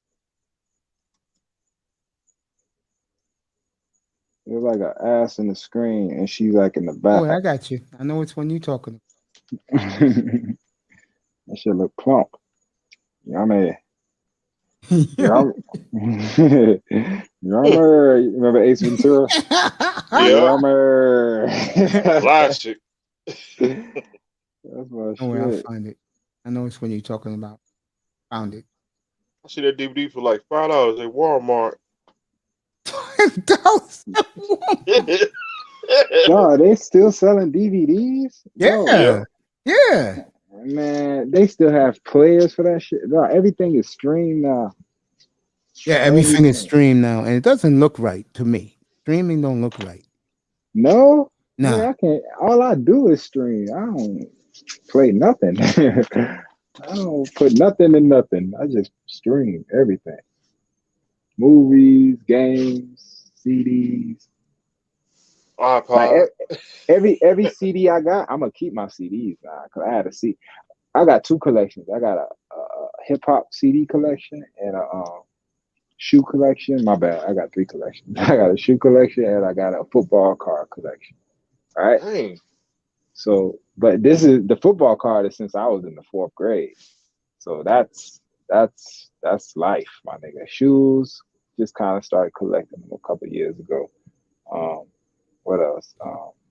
There's like an ass in the screen, and she's like in the back. Oh, I got you. I know which one you talking about. That shit look plump. Yeah, I mean, remember Ace Ventura? Classic. That's my shit. I'll find it. I know which one you're talking about. Found it. I see that DVD for like $5 at Walmart. No, they still selling DVDs? Yeah. Yeah. Man, they still have players for that shit. No, everything is streamed now. Yeah, everything is streamed now, and it doesn't look right to me. Streaming don't look right. No? No. I can't. All I do is stream. I don't play nothing. I don't put nothing in nothing. I just stream everything. Movies, games, CDs. iPod. Like every CD I got, I'm gonna keep my CDs now because I had a CD. I got two collections. I got a hip hop CD collection and a shoe collection. My bad. I got three collections. I got a shoe collection and I got a football card collection. All right. Dang. So, but this is the football card is since I was in the 4th grade. So that's life, my nigga. Shoes, just kind of started collecting them a couple years ago. What else?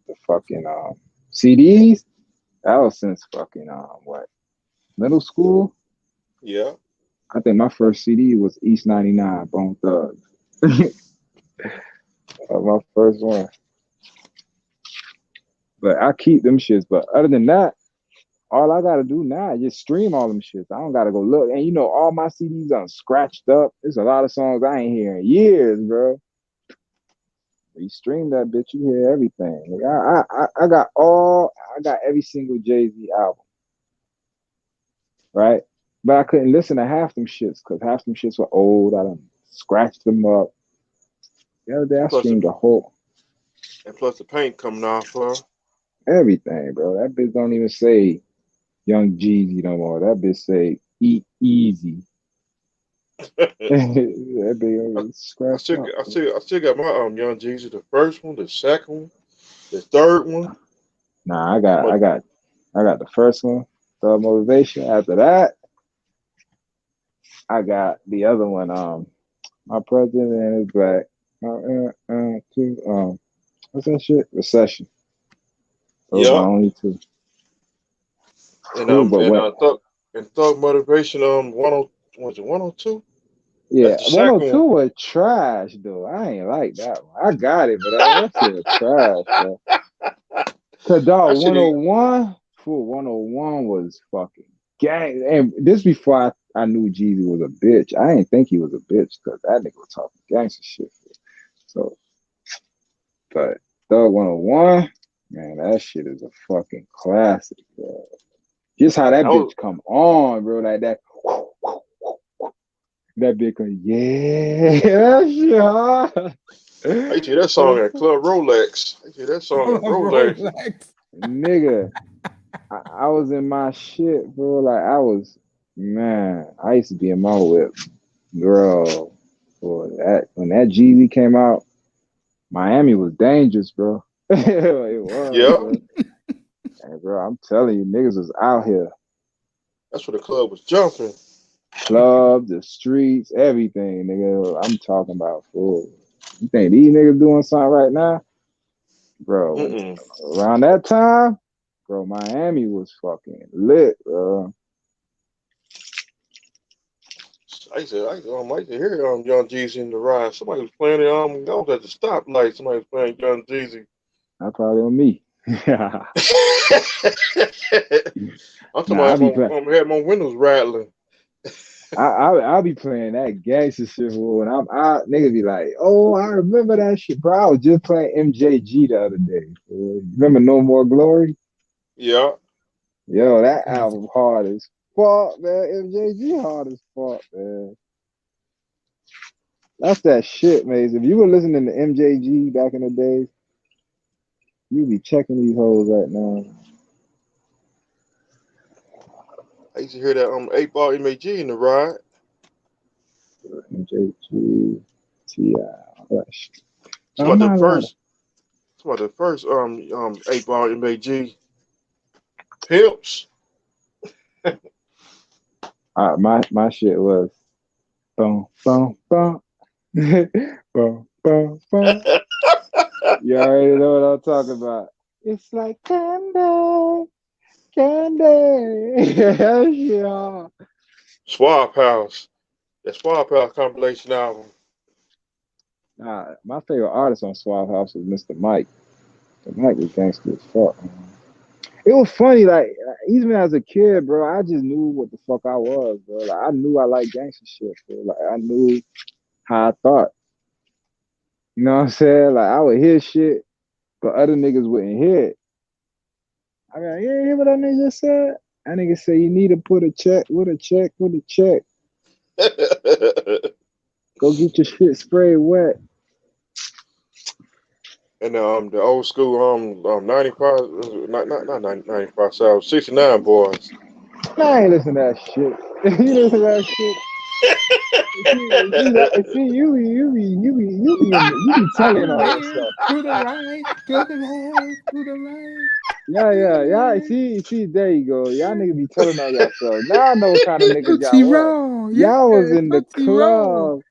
The fucking CDs. That was since fucking middle school. Yeah. I think my first CD was East 99, Bone Thugs. My first one. But I keep them shits. But other than that, all I gotta do now is just stream all them shits. I don't gotta go look. And you know, all my CDs are scratched up. There's a lot of songs I ain't hearing in years, bro. You stream that bitch, you hear everything. Like, I got every single Jay-Z album. Right? But I couldn't listen to half them shits because half them shits were old. I done scratched them up. The other day I streamed the whole. And plus the paint coming off, everything, bro. That bitch don't even say Young Jeezy no more. That bitch say Eat Easy. That bitch scratched up. I still got my Young Jeezy, the first one, the second one, the third one. Nah, I got the first one, Thug Motivation. After that, I got the other one, My President and His Black. What's that shit? Recession. Those are only two. And Thug Motivation 102? Yeah, 102 was trash though. I ain't like that one. I got it, but that shit was trash, bro. Cause dog 101 was fucking gang. And this before I knew Jeezy was a bitch. I didn't think he was a bitch because that nigga was talking gangster shit. So, but Thug 101, man, that shit is a fucking classic, bro. Just how that bitch come on, bro, like that. That bitch goes, yeah, that shit hard. I used to hear that song at Club Rolex. Nigga, I was in my shit, bro. Like I used to be in my whip, girl. When that Jeezy came out, Miami was dangerous, bro. It was, bro. And bro, I'm telling you, niggas was out here. That's where the club was jumping. Club, the streets, everything, nigga. I'm talking about fool. You think these niggas doing something right now? Bro, around that time, bro, Miami was fucking lit, bro. I used to hear Young Jeezy in the ride. Somebody was playing it. I was at the stoplight. Somebody was playing Young Jeezy. That's probably on me. I'm talking about I had my windows rattling. I'll be playing that gangster shit when niggas be like, oh, I remember that shit, bro. I was just playing MJG the other day. Remember No More Glory? Yeah. Yo, that album hard as fuck, man. MJG hard as fuck, man. That's that shit, man. If you were listening to MJG back in the days, you'd be checking these hoes right now. I used to hear that 8-ball MAG in the ride. MJG, T.I. Some of the first 8-ball MAG pimps. My shit was boom boom boom boom boom boom. You already know what I'm talking about. It's like candy. Yeah. Swap House. That Swap House compilation album. My favorite artist on Swap House was Mr. Mike. The Mike was gangster as fuck. It was funny, like even as a kid, bro, I just knew what the fuck I was, bro. Like I knew I liked gangster shit, bro. Like I knew how I thought. You know what I'm saying? Like I would hear shit, but other niggas wouldn't hear it. I mean, you hear what that nigga just said? That nigga said you need to put a check with a check with a check. Go get your shit sprayed wet. And the old school 95, not 95, so 69 boys. I ain't listen to that shit. You listen to that shit. See, you be telling all that stuff. To the right, to the left, to the right. Yeah. See, there you go. Y'all niggas be telling all that stuff. Now I know what kind of niggas y'all was. Y'all was in the club.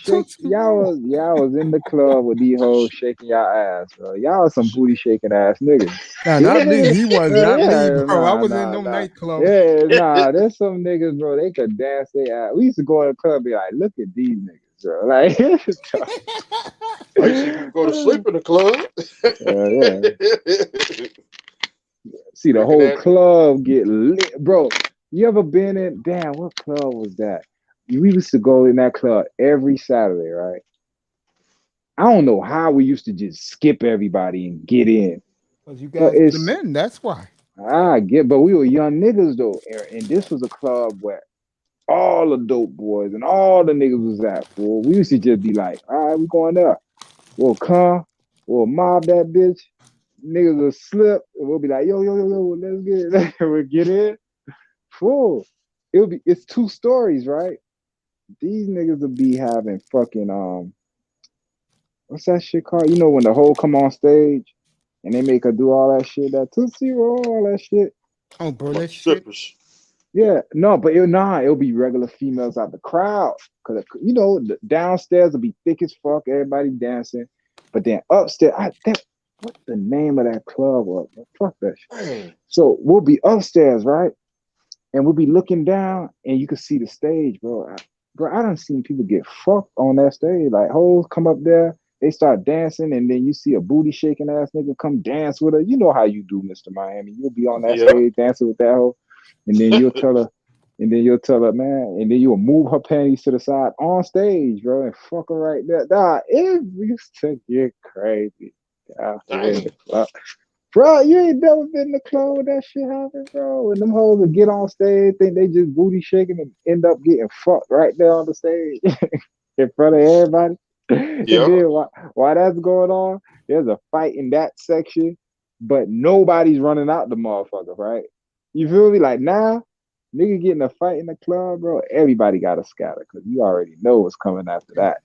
Y'all was in the club with these hoes shaking y'all ass, bro. Y'all was some booty shaking ass niggas. Nah, not me. He was not me, bro. I was in no nightclub. Yeah, there's some niggas, bro. They could dance their ass. We used to go in the club and be like, look at these niggas. bro. Like, I used to go to sleep in the club. See the Drinking whole that. club get lit, bro. You ever been in? Damn, what club was that? We used to go in that club every Saturday, right? I don't know how we used to just skip everybody and get in. Because you But guys were the men, that's why. I get, but we were young niggas though, and this was a club where all the dope boys and all the niggas was at, fool. We used to just be like, all right, we going there. We'll come, we'll mob that bitch. Niggas will slip, and we'll be like, yo, let's get it. We'll get in. Fool. It's 2 stories, right? These niggas will be having fucking what's that shit called? You know when the hoe come on stage and they make her do all that shit, that Tootsie Roll, all that shit. Oh, bro, Like that strippers. shit. Yeah, no, but it'll be regular females out the crowd. Cause you know, the downstairs will be thick as fuck, everybody dancing. But then upstairs, what's the name of that club was? Fuck that shit. So we'll be upstairs, right? And we'll be looking down and you can see the stage, bro. I done seen people get fucked on that stage. Like hoes come up there, they start dancing, and then you see a booty shaking ass nigga come dance with her. You know how you do, Mr. Miami. You'll be on that stage dancing with that hoe. And then you'll tell her, man, and then you'll move her panties to the side on stage, bro, and fuck her right there. Nah, it used to get crazy. Bro, you ain't never been in the club when that shit happened, bro. And them hoes will get on stage, think they just booty shaking and end up getting fucked right there on the stage in front of everybody. And then while that's going on, there's a fight in that section, but nobody's running out the motherfucker, right? You feel me? Like now, nigga getting a fight in the club, bro, everybody got to scatter because you already know what's coming after that.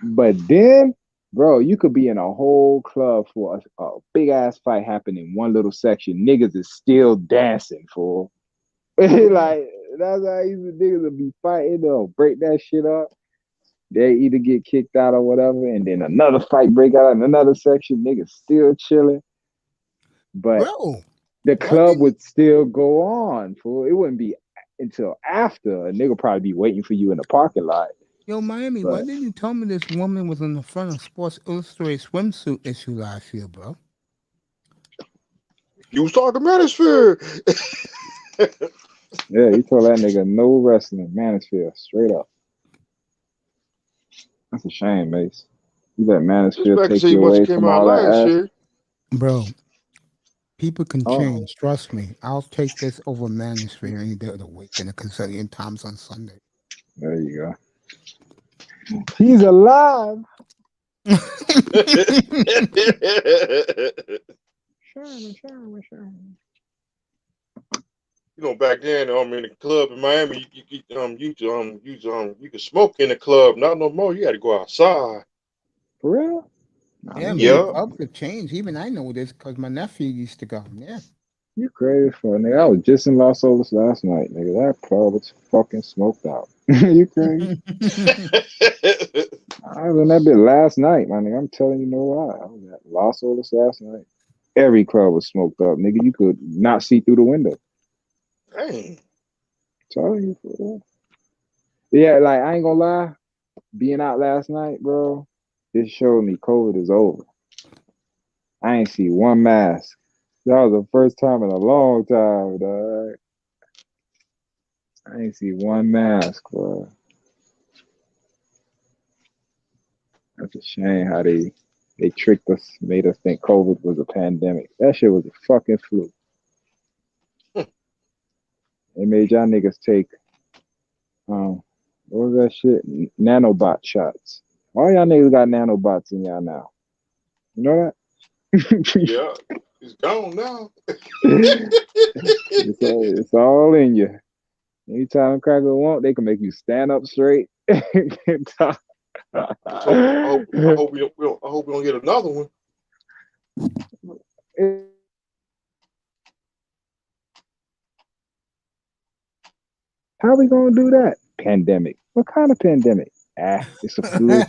But then, bro, you could be in a whole club for a big ass fight happening in one little section. Niggas is still dancing, fool. Like that's how niggas will be fighting. They'll break that shit up. They either get kicked out or whatever, and then another fight break out in another section. Niggas still chilling. But bro, the club would still go on, fool. It wouldn't be until after. A nigga probably be waiting for you in the parking lot. Yo, Miami, why didn't you tell me this woman was in the front of Sports Illustrated swimsuit issue last year, bro? You was talking Manosphere. Yeah, you told that nigga no wrestling, Manosphere, straight up. That's a shame, Mace. You let Manosphere take you away from all that ass. Year. Bro, people can change. Trust me. I'll take this over Manosphere any day of the week in a gazillion times on Sunday. There you go. He's alive. You know, back then, in the club in Miami, you could smoke in the club. Not no more. You had to go outside. For real? Yeah, man. Clubs have changed. Even I know this because my nephew used to go. Yeah. You crazy for a nigga. I was just in Los Angeles last night, nigga. That club was fucking smoked out. You crazy? I was in that bit last night, my nigga. I'm telling you no lie. I was at Los Angeles last night. Every club was smoked up, nigga. You could not see through the window. Dang. Telling you, bro. Yeah, like I ain't gonna lie. Being out last night, bro, this showed me COVID is over. I ain't see one mask. That was the first time in a long time, dog. I ain't see one mask, bro. That's a shame how they tricked us, made us think COVID was a pandemic. That shit was a fucking flu. They made y'all niggas take, what was that shit? Nanobot shots. All y'all niggas got nanobots in y'all now. You know that? Yeah, it's gone now. It's all in you. Anytime cracker want, they can make you stand up straight. I hope we don't get another one. How are we gonna do that? Pandemic. What kind of pandemic? It's a flu.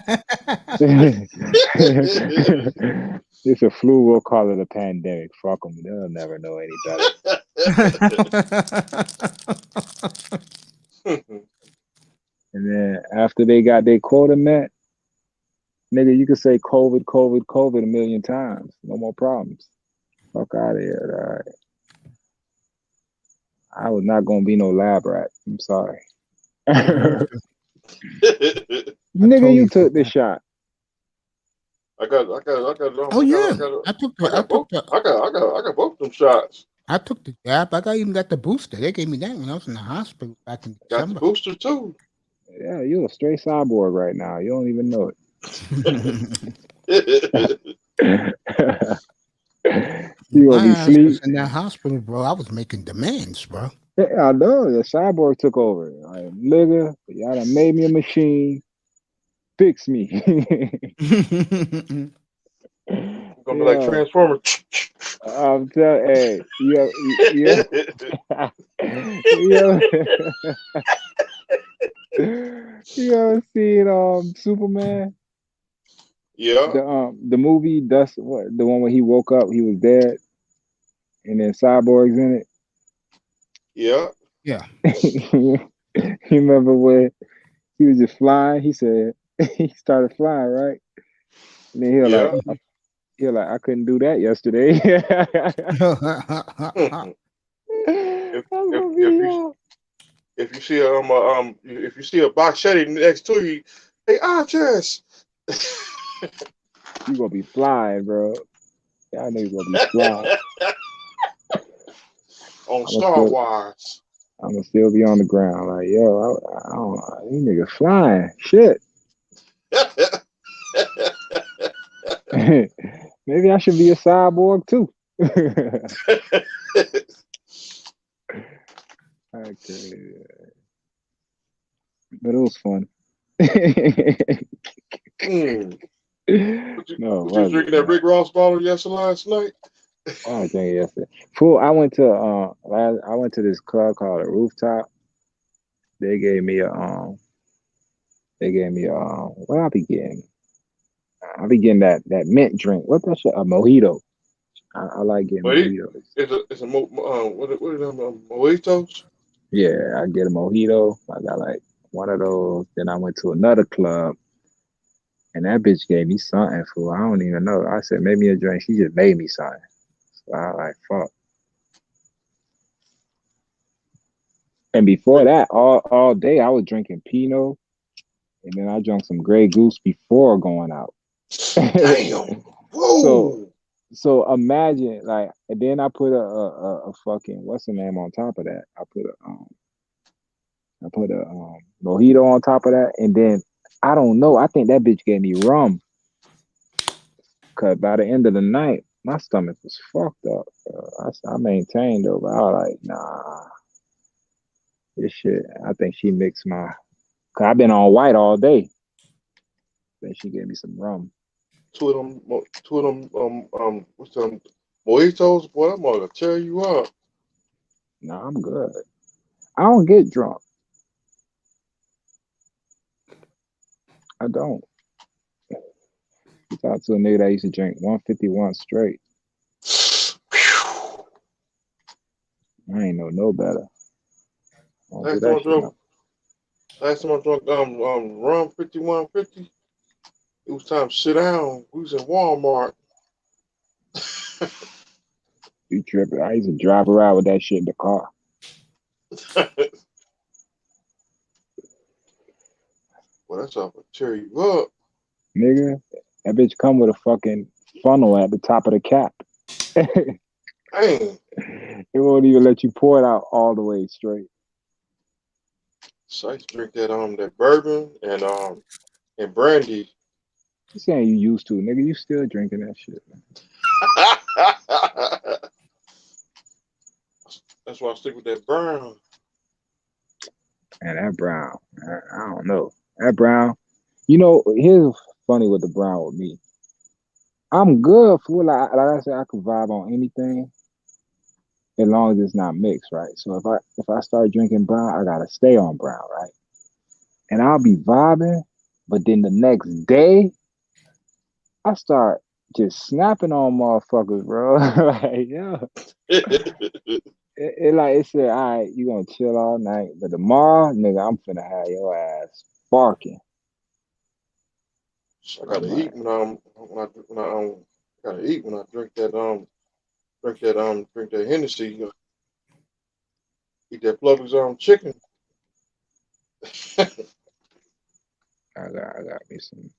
It's a flu. We'll call it a pandemic. Fuck them. They'll never know any better. And then after they got their quota met, nigga, you could say COVID, COVID, COVID a million times. No more problems. Fuck out of here. All right. I was not gonna be no lab rat. I'm sorry. Nigga, you took the shot. I got. Oh yeah, I got both them shots. I took the jab. I even got the booster. They gave me that when I was in the hospital back in Got December. the booster too. Yeah, you're a straight cyborg right now. You don't even know it. You gonna be sleep in that hospital, bro. I was making demands, bro. Yeah, I know. The cyborg took over. Like, nigga, y'all done made me a machine. Fix me. Gonna be like Transformers. I'm telling, hey, you ever seen Superman? Yeah. The movie the one where he woke up, he was dead, and then cyborgs in it. Yeah. Yeah. You remember when he was just flying? He said he started flying, right? And then he was like, I couldn't do that yesterday. If you see if you see a Boschetti next to you, hey, Andres. You gonna be flying, bro. Y'all niggas gonna be flying. On Star Wars. I'm gonna still be on the ground, like, yo, I don't, these niggas flying. Shit. Maybe I should be a cyborg too. Okay. But it was fun. Was you drinking that Rick Ross bottle last night? I was drinking yesterday. Fool, I went to this club called a Rooftop. They gave me a what I be getting? I be getting that mint drink. What that shit? A mojito. I like getting mojitos. It's a what are them mojitos? Yeah, I get a mojito. I got like one of those. Then I went to another club, and that bitch gave me something, fool. I don't even know. I said, make me a drink. She just made me something. So I like, fuck. And before that, all day I was drinking Pinot, and then I drank some Grey Goose before going out. Damn. Whoa. So imagine, like, and then I put a fucking, what's the name on top of that? I put a mojito on top of that, and then I don't know. I think that bitch gave me rum. Cause by the end of the night, my stomach was fucked up. I maintained though, but I was like, nah, this shit. I think she mixed my. Cause I've been on white all day. Then she gave me some rum. Two of them, what's them mojitos? Boy, I'm gonna tear you up. Nah, I'm good. I don't get drunk. I don't. You talk to a nigga that used to drink 151 straight. I ain't know no better. Last time I drunk rum 5150. It was time to sit down. We was in Walmart. You tripping? I used to drive around with that shit in the car. Well, that's off to tear you up. Nigga, that bitch come with a fucking funnel at the top of the cap. Dang. It won't even let you pour it out all the way straight. So I used to drink that that bourbon and brandy. You saying you used to, nigga? You still drinking that shit, man. That's why I stick with that brown. And that brown, I don't know. That brown, you know, here's funny with the brown with me. I'm good for like I said, I could vibe on anything as long as it's not mixed, right? So if I start drinking brown, I gotta stay on brown, right? And I'll be vibing, but then the next day, I start just snapping on motherfuckers, bro. Like, yeah. it like it said, all right, you gonna chill all night, but tomorrow, nigga, I'm finna have your ass barking. I gotta eat when I gotta eat when I drink that Hennessy. Eat that Plubber's chicken. I got me some.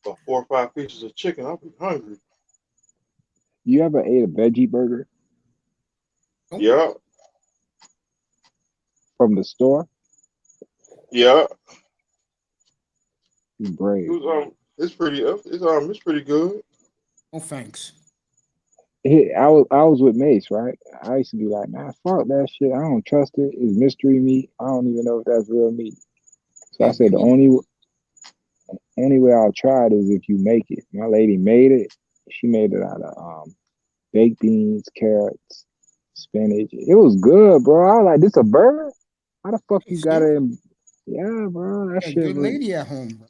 About 4 or 5 pieces of chicken. I'll be hungry. You ever ate a veggie burger Yeah, from the store? yeah. You It brave. was it's pretty good. Oh, thanks. I was with Mace, right? I used to be like, man, fuck that shit. I don't trust it. It's mystery meat. I don't even know if that's real meat. So I Yeah, said give the me. only way I'll try it is if you make it. My lady made it. She made it out of baked beans, carrots, spinach. It was good, bro. I was like, this a burger? How the fuck You you got sure? it in? Yeah, bro. That Yeah, shit good was. lady at home, bro.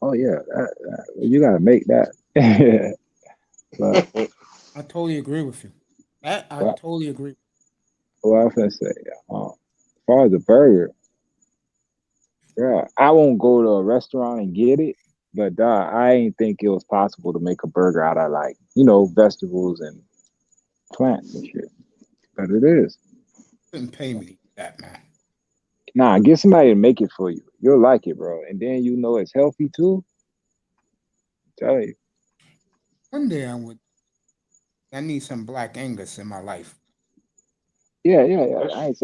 Oh yeah, you gotta make that. But I totally agree with you. That I what, totally agree. what I was gonna say, as far as the burger, yeah, I won't go to a restaurant and get it. But I ain't think it was possible to make a burger out of like vegetables and plants and shit. But it is. Couldn't pay me that, man. Nah, get somebody to make it for you. You'll like it, bro. And then it's healthy too. Tell you. One day I would. I need some Black Angus in my life. Yeah, yeah, yeah. That's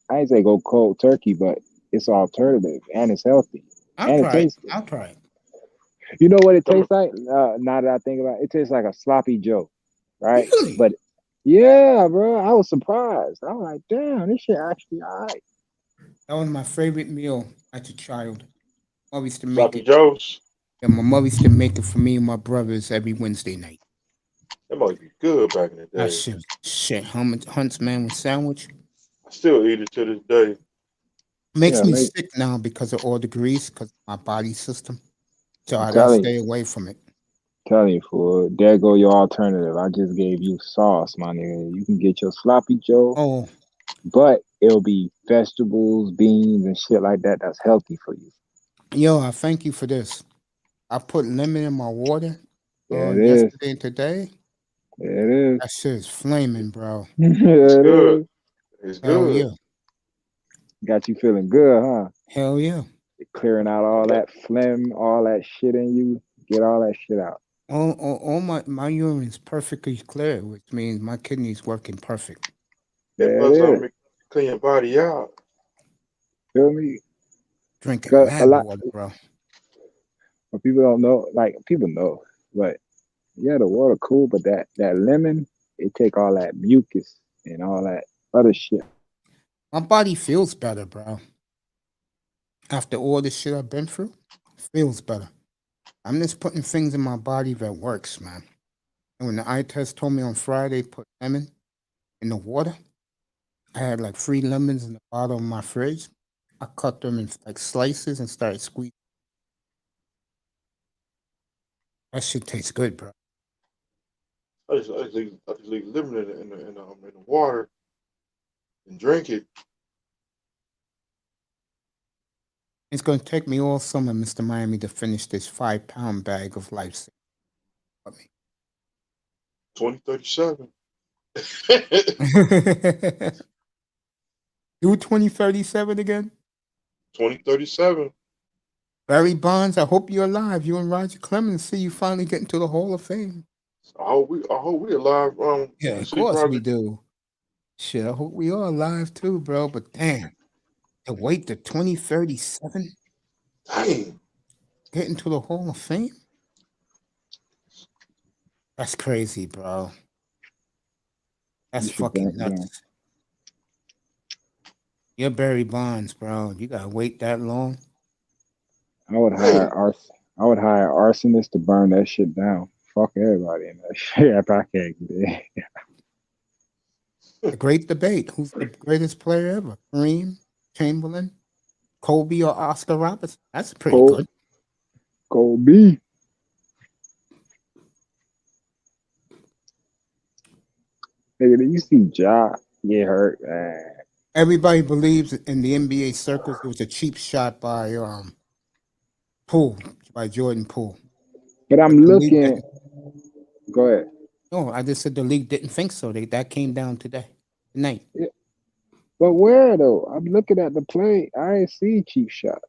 I ain't say go cold turkey, but it's alternative and it's healthy I'll and it try it. tastes good. I'll try it. You know what it some tastes like? Now that I think about it, it tastes like a sloppy Joe, right? Really? But yeah, bro, I was surprised. I was like, damn, this shit actually all right. That was my favorite meal as a child. Mother used to make Sloppy it. Joe's. And my mother used to make it for me and my brothers every Wednesday night. That might be good back in the That day. shit, Huntsman with sandwich. I still eat it to this day. Makes Yeah, me mate. sick now because of all the grease, because of my body system. So I'm I gotta telling you, stay away from it. fool. There go your alternative. I just gave you sauce, my nigga. You can get your sloppy Joe, Oh, but it'll be vegetables, beans, and shit like that. That's healthy for you. yo, I thank you for this. I put lemon in my water There it is. yesterday and today. There it is. That shit is flaming, bro. It's There it good. is. It's Hell good. yeah. Got you feeling good, huh? Hell yeah. Clearing out all that phlegm, all that shit in you. Get all that shit out. All my urine is perfectly clear, which means my kidneys working perfect. And There plus, it is. make clean your body out. Feel me? Drinking 'Cause a mad lot water, bro. of people don't know. Like people know, but yeah, the water cool, but that lemon, it take all that mucus and all that other shit. My body feels better, bro. After all the shit I've been through, feels better. I'm just putting things in my body that works, man. And when the eye test told me on Friday, put lemon in the water, I had like 3 lemons in the bottom of my fridge. I cut them in like slices and started squeezing. That shit tastes good, bro. I just leave lemon in the water and drink it. It's gonna take me all summer, Mr. Miami, to finish this 5 pound bag of life. 2037. Do 2037 again? 2037. Barry Bonds, I hope you're alive. You and Roger Clemens see you finally get into the Hall of Fame. I hope we alive. Yeah, To of see course we Roger. do. Shit, I hope we are alive too, bro. But damn, to wait to 2037, Dang. get into the Hall of Fame? That's crazy, bro. That's You should fucking damn. nuts. You're Barry Bonds, bro. You gotta wait that long. I would hire Dang. arsonists to burn that shit down. Fuck everybody in that shit if I can't get in. The great debate. Who's the greatest player ever? Kareem, Chamberlain, Kobe, or Oscar Robertson? That's pretty Cold, good. cold B. Nigga, did you see Ja get hurt? Man. Everybody believes in the NBA circles it was a cheap shot by Poole, by Jordan Poole. But I'm But the league looking. didn't. Go ahead. No, I just said the league didn't think so. That came down tonight. Yeah. But where though? I'm looking at the play. I ain't see cheap shot.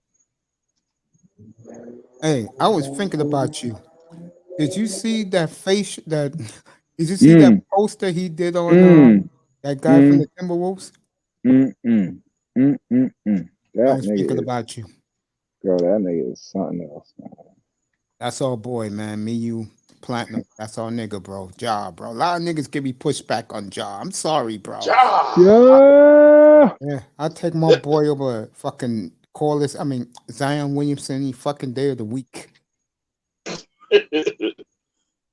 Hey, I was thinking about you. Did you see that face? That did you see that Mm, poster he did on mm, that guy from mm, the Timberwolves? mm, mm, mm. I That was thinking nigga is, about you. girl, that nigga is something else, man. That's our boy, man. Me, you, Platinum. That's our nigga, bro. Ja, bro. A lot of niggas give me pushback on Ja. I'm sorry, bro. Ja. Yeah. Yeah, I'll take my boy over fucking Corliss. I mean, Zion Williamson any fucking day of the week.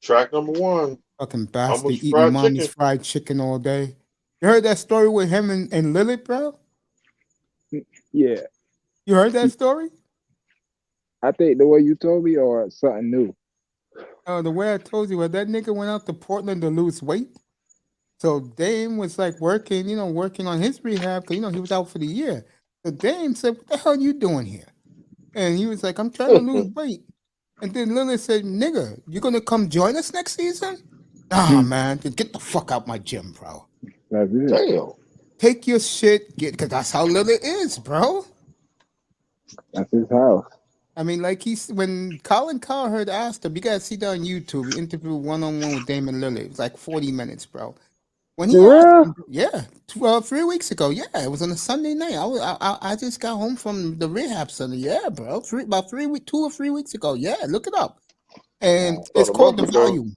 Track number 1. Fucking bastard Almost eating fried mommy's chicken. fried chicken all day. You heard that story with him and Lillard, bro? Yeah. You heard that story? I think the way you told me or something new. The way I told you, that nigga went out to Portland to lose weight. So Dame was like working on his rehab because he was out for the year. So Dame said, "What the hell you doing here?" And he was like, "I'm trying to lose weight." And then Lillard said, "Nigga, you gonna come join us next season?" Nah, man, get the fuck out my gym, bro. That's it. Damn. Take your shit, because that's how Lillard is, bro. That's his house. I mean, like when Colin Cowherd asked him, you gotta see that on YouTube. He interviewed one-on-one with Damon Lillard. It was like 40 minutes, bro. When he For asked real? him, yeah, 3 weeks ago, yeah, it was on a Sunday night. I just got home from the rehab center, yeah, bro. 2 or 3 weeks ago, yeah, look it up. And About it's a called month The ago. Volume.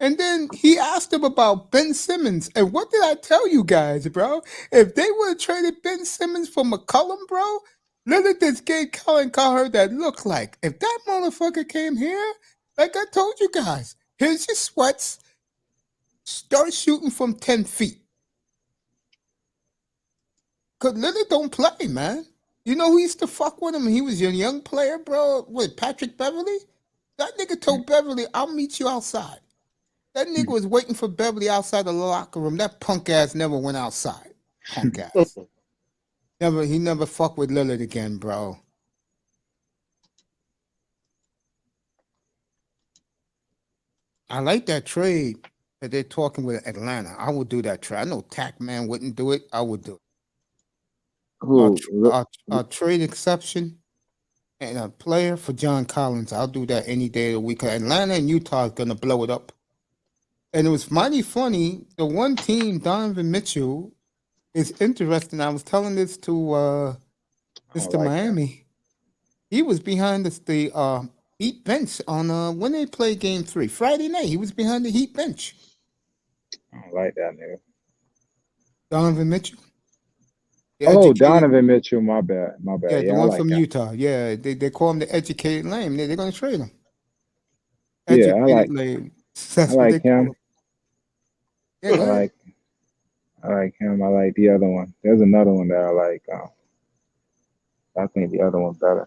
And then he asked him about Ben Simmons. And what did I tell you guys, bro? If they would have traded Ben Simmons for McCollum, bro, look at this gay Colin Cowherd that looked like. If that motherfucker came here, like I told you guys, here's your sweats. Start shooting from 10 feet. Because Lillard don't play, man. You know who used to fuck with him? He was a young player, bro. With Patrick Beverly? That nigga told Beverly, I'll meet you outside. That nigga was waiting for Beverly outside the locker room. That punk ass never went outside. Punk ass. He never fucked with Lillard again, bro. I like that trade that they're talking with Atlanta. I would do that trade. I know Tack Man wouldn't do it. I would do it. Who? A trade exception and a player for John Collins. I'll do that any day of the week. Atlanta and Utah is gonna blow it up. And it was mighty funny. The one team, Donovan Mitchell, is interesting. I was telling this to Mr. like Miami. He was behind the Heat bench on when they played Game 3 Friday night. He was behind the Heat bench. I don't like that nigga. Donovan Mitchell. Donovan Mitchell. My bad. Yeah, the Yeah, one I like from him. Utah. Yeah, they call him the educated lame. They're gonna trade him. Yeah, Educated lame. That's I what like they call him. him. Yeah, go ahead. I like him. I like the other one. There's another one that I like. I think the other one's better.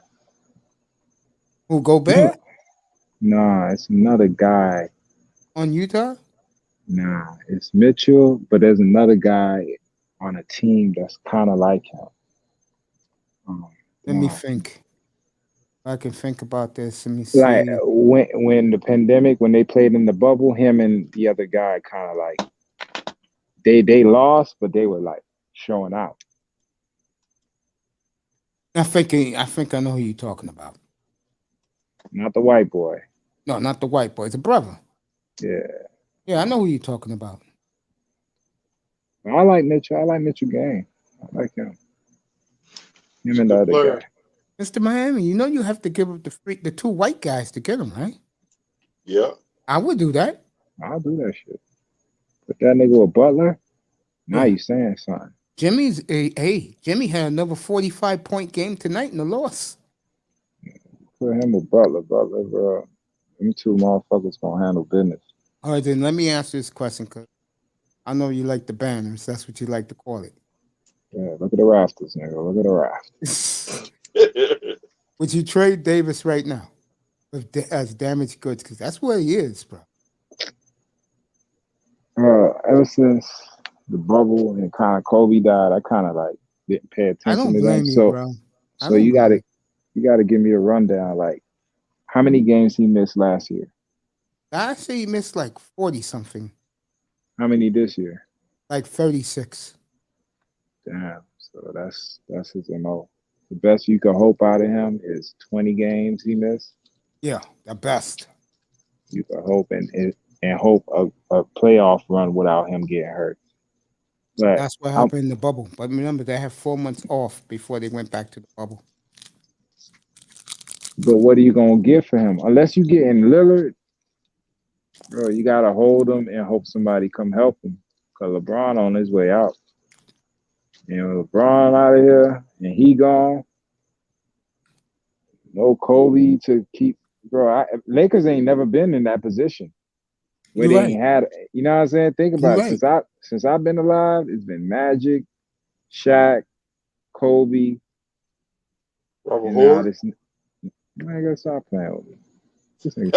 Who, Gobert? Nah, it's another guy. On Utah? Nah, it's Mitchell, but there's another guy on a team that's kind of like him. Let me think. I can think about this. Let me see. Like when the pandemic, when they played in the bubble, him and the other guy kind of like they lost, but they were like showing out. I think I know who you're talking about. Not the white boy. No, not the white boy. It's a brother. Yeah. Yeah, I know who you're talking about. I like Mitchell. I like Mitchell Game. I like him. Him and the other guy. Mr. Miami, you know you have to give up the two white guys to get him, right? Yeah. I would do that. I'll do that shit. Put that nigga with Butler. Now you saying something. Jimmy had another 45-point game tonight in the loss. Put him with Butler, bro. Them two motherfuckers gonna handle business. All right, then let me ask you this question, because I know you like the banners. That's what you like to call it. Yeah, look at the rafters, nigga. Look at the rafters. Would you trade Davis right now as damaged goods? Because that's where he is, bro. ever since the bubble and kind of Kobe died, I kind of like didn't pay I attention don't to them. blame you, bro. I So don't you blame gotta give me a rundown. Like, how many games he missed last year? I say he missed like 40 something, How many this year? like 36. Damn. So that's his MO. The best you can hope out of him is 20 games he missed. Yeah, the best. You can hope and hope a playoff run without him getting hurt. But That's what happened in the bubble. But remember, they had 4 months off before they went back to the bubble. But what are you gonna get for him? Unless you get in Lillard, bro, you gotta hold him and hope somebody come help him. Cause LeBron on his way out. You know, LeBron out of here and he gone. No Kobe to keep, bro. Lakers ain't never been in that position where You're they right. ain't had. You know what I'm saying? Think You're about it. right. Since I've been alive, it's been Magic, Shaq, Kobe, Robert and now Horry. this. Man, gotta stop playing with me. This nigga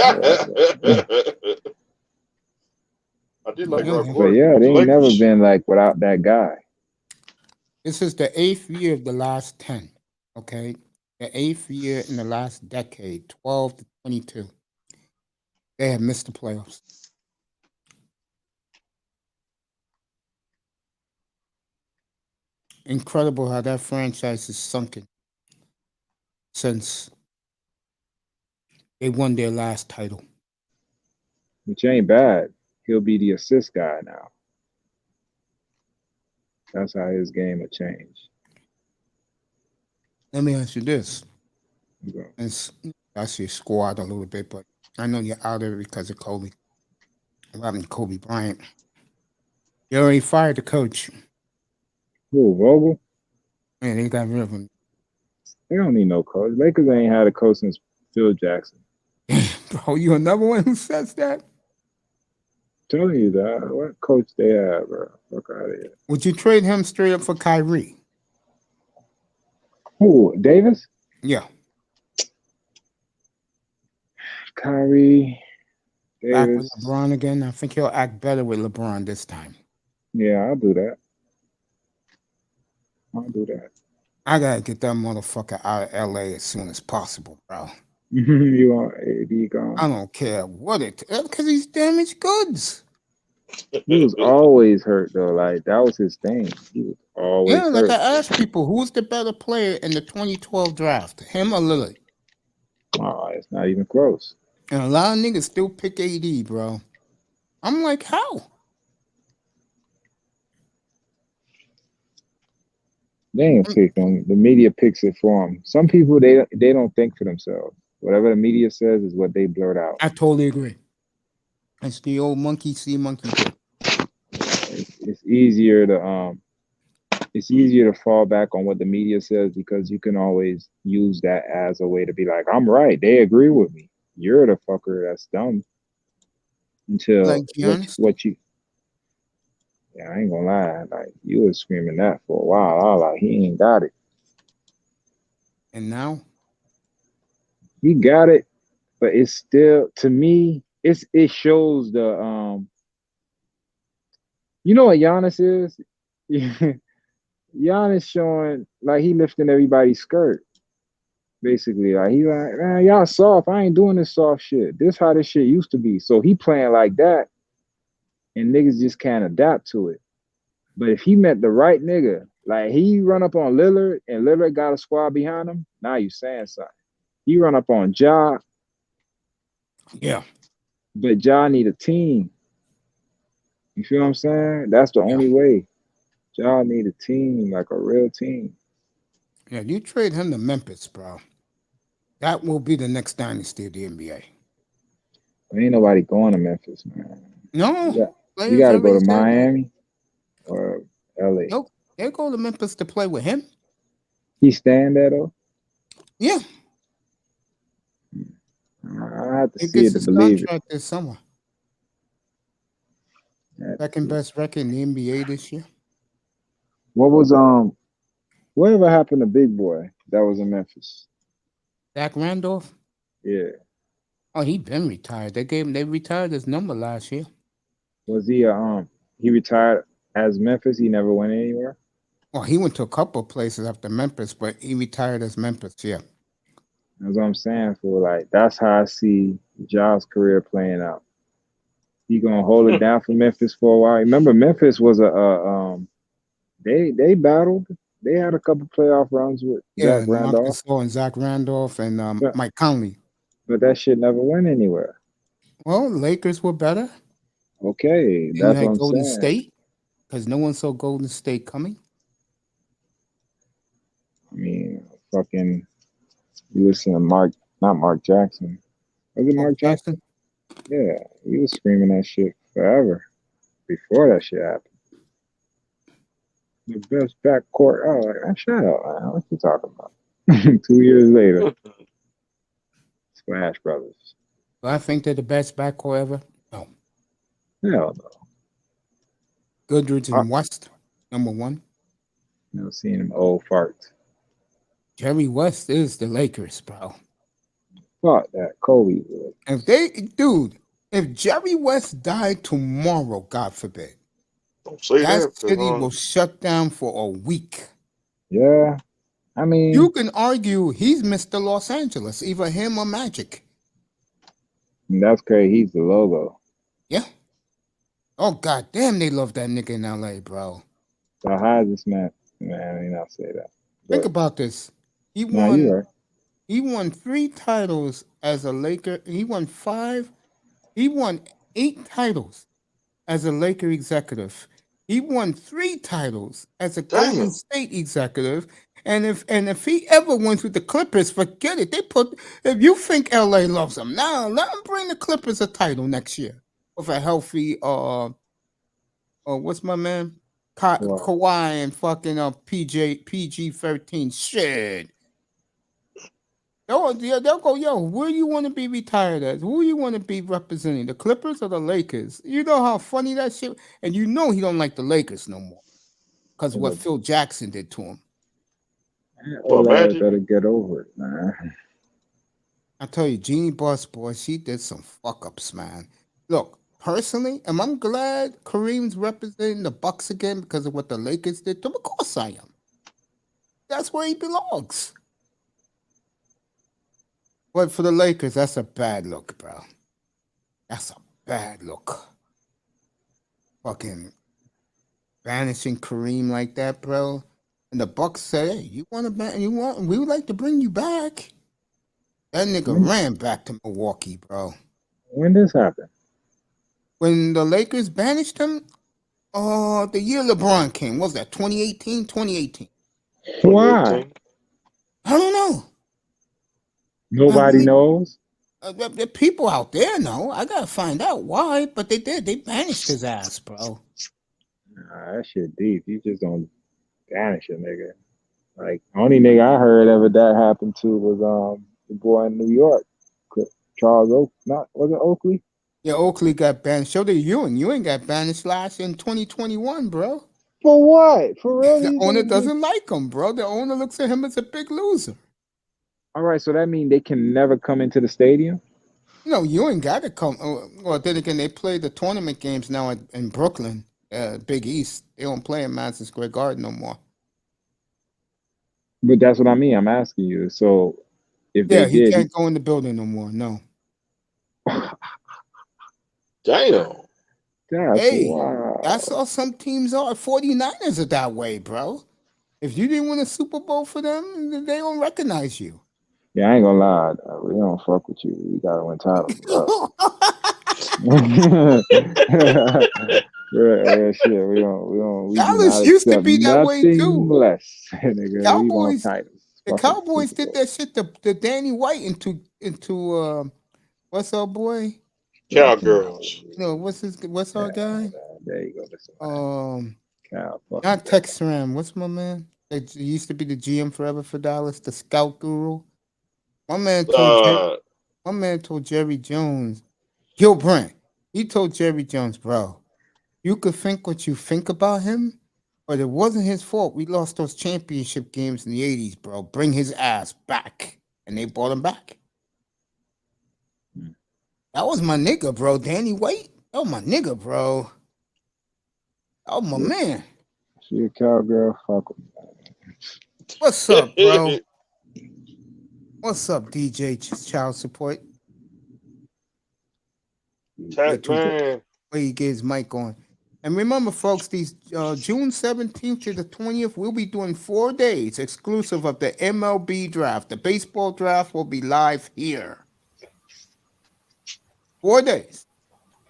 I did like Yeah, Robert man. But Horry. yeah, He they was ain't never Lakers. been like without that guy. This is the 8th year of the last 10. Okay, the 8th year in the last decade, 12 to 22. They have missed the playoffs. Incredible how that franchise is sunken since they won their last title. Which ain't bad. He'll be the assist guy now. That's how his game will change. Let me ask you this. You know, That's your squad a little bit, but I know you're out of it because of Kobe. What happened to Kobe Bryant? You already fired the coach. who, Vogel? Man, they got rid of him. They don't need no coach. Lakers ain't had a coach since Phil Jackson. Bro, you another one who says that? Telling you that. What coach they have, bro? Fuck out of here. Would you trade him straight up for Kyrie? Who, Davis? Yeah. Kyrie, Back with Davis. LeBron again. I think he'll act better with LeBron this time. Yeah, I'll do that. I'll do that. I gotta get that motherfucker out of LA as soon as possible, bro. You want AD gone? I don't care what it because he's damaged goods. He was always hurt though. Like that was his thing. He was always Yeah, like hurt. I asked people, who's the better player in the 2012 draft? Him or Lillard? Oh, it's not even close. And a lot of niggas still pick AD, bro. I'm like, how? They ain't pick him. The media picks it for him. Some people they don't think for themselves. Whatever the media says is what they blurt out. I totally agree. It's the old monkey see, monkey do. It's easier to fall back on what the media says because you can always use that as a way to be like, I'm right. They agree with me. You're the fucker that's dumb. Until Like Giannis? what you. Yeah, I ain't gonna lie. Like you was screaming that for a while. I was like, he ain't got it. And now? He got it, but it's still to me. It shows the You know what Giannis is? Giannis showing like he lifting everybody's skirt. Basically, like he like, man, y'all soft. I ain't doing this soft shit. This how this shit used to be. So he playing like that, and niggas just can't adapt to it. But if he met the right nigga, like he run up on Lillard and Lillard got a squad behind him, now you saying something. He run up on Ja. Yeah. But Ja need a team. You feel what I'm saying? That's the only way. Ja need a team, like a real team. Yeah, you trade him to Memphis, bro. That will be the next dynasty of the NBA. Ain't nobody going to Memphis, man. No. You got to go to Miami or LA. Nope. They go to Memphis to play with him. He staying there though? Yeah. I have to He see gets it to his believe contract this summer. it. Second best record in the NBA this year. What was whatever happened to Big Boy that was in Memphis? Zach Randolph? Yeah. Oh, he been retired. They retired his number last year. Was he he retired as Memphis. He never went anywhere. Well, he went to a couple of places after Memphis, but he retired as Memphis. Yeah. That's what I'm saying. For like, that's how I see Ja's career playing out. He gonna hold it down for Memphis for a while. Remember, Memphis was they battled. They had a couple playoff runs with Zach Randolph. And Zach Randolph and But, Mike Conley. but that shit never went anywhere. Well, the Lakers were better. Okay, And that's you what had I'm Golden saying. State, because no one saw Golden State coming. I mean, fucking, you listen to not Mark Jackson. Was it Mark Jackson? Yeah, he was screaming that shit forever before that shit happened. The best backcourt. Oh, like, shut up, man. What you talking about? 2 years later, Splash Brothers. Do I think they're the best backcourt ever? No. Hell no. Goodrich and West, number one. Never seen them old farts. Jerry West is the Lakers, bro. Fuck that. Kobe. If Jerry West died tomorrow, God forbid, Don't say that that. city will shut down for a week. Yeah. I mean, you can argue he's Mr. Los Angeles, either him or Magic. That's crazy. He's the logo. Yeah. Oh, goddamn, they love that nigga in LA, bro. So how is this man? Man, I did not say that. Think about this. He won 3 titles as a Laker. He won 5. He won 8 titles as a Laker executive. He won 3 titles as a Golden State executive. And if he ever wins with the Clippers, forget it. If you think LA loves him, now let him bring the Clippers a title next year with a healthy what's my man? Kawhi and fucking PG-13 shit. They'll go, yo, where do you want to be retired as? Who do you want to be representing? The Clippers or the Lakers? You know how funny that shit? And you know he don't like the Lakers no more. Because what Phil Jackson did to him. Well, better get over it, man. I tell you, Jeannie Buss, boy, she did some fuck-ups, man. Look, personally, am I glad Kareem's representing the Bucks again because of what the Lakers did to him? Of course I am. That's where he belongs. But for the Lakers, that's a bad look, bro. That's a bad look. Fucking banishing Kareem like that, bro. And the Bucks said, "Hey, we would like to bring you back." That nigga ran back to Milwaukee, bro. When this happened? When the Lakers banished him, the year LeBron came. What was that 2018? 2018. Why? I don't know. Nobody knows. The people out there know. I gotta find out why, but they did. They banished his ass, bro. Nah, that shit deep. You just don't banish a nigga. Like, only nigga I heard ever that happened to was the boy in New York, Charles was it Oakley? Yeah, Oakley got banished. So did Ewing. Ewing got banished last in 2021, bro. For what? For real? The owner doesn't like him, bro. The owner looks at him as a big loser. All right, so that means they can never come into the stadium? No, Ewing got to come. Well, then again, they play the tournament games now in Brooklyn, Big East. They don't play in Madison Square Garden no more. But that's what I mean. I'm asking you. So if he can't go in the building no more. No. Damn. Wow. That's how some teams are. 49ers are that way, bro. If you didn't win a Super Bowl for them, they don't recognize you. Yeah, I ain't gonna lie. We don't fuck with you. We gotta win titles. Real shit. We Dallas used to be that way too. Less, nigga. Cowboys. The Cowboys did that shit to Danny White into what's our boy? Cowgirls. No, what's our guy? There you go. Not Tex Ram. What's my man? He used to be the GM forever for Dallas, the scout guru. My man told Jerry Jones, Gil Brandt. He told Jerry Jones, bro, you could think what you think about him, but it wasn't his fault. We lost those championship games in the 80s, bro. Bring his ass back. And they brought him back. That was my nigga, bro. Danny White. That was my nigga, bro. Oh, my man. She a cowgirl. Fuck him. What's up, bro? What's up, DJ Child Support? Tech man. Where he gets his mic on. And remember, folks, these June 17th to the 20th, we'll be doing 4 days exclusive of the MLB draft. The baseball draft will be live here. 4 days.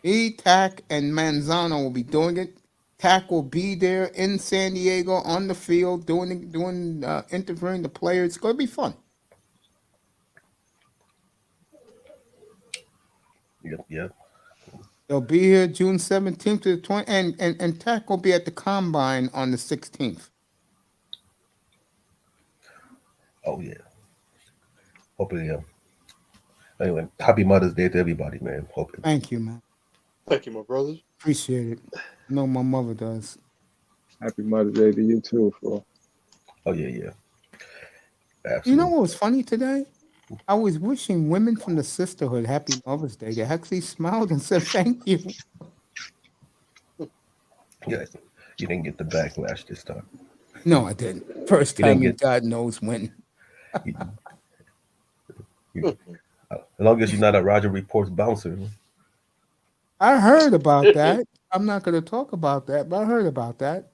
Me, Tack, and Manzano will be doing it. Tack will be there in San Diego on the field interviewing the players. It's going to be fun. Yep. They'll be here June 17th to the 20th, and Tack will be at the Combine on the 16th. Oh, yeah. Hopefully, anyway, happy Mother's Day to everybody, man. Hopefully. Thank you, man. Thank you, my brother. Appreciate it. I know my mother does. Happy Mother's Day to you too, bro. Oh, yeah. Absolutely. You know what was funny today? I was wishing women from the sisterhood happy Mother's Day. They actually smiled and said thank you. Yeah, you didn't get the backlash this time. No, I didn't. First time in God knows when. As long as you're not a Roger Report's bouncer. I heard about that. I'm not going to talk about that, but I heard about that.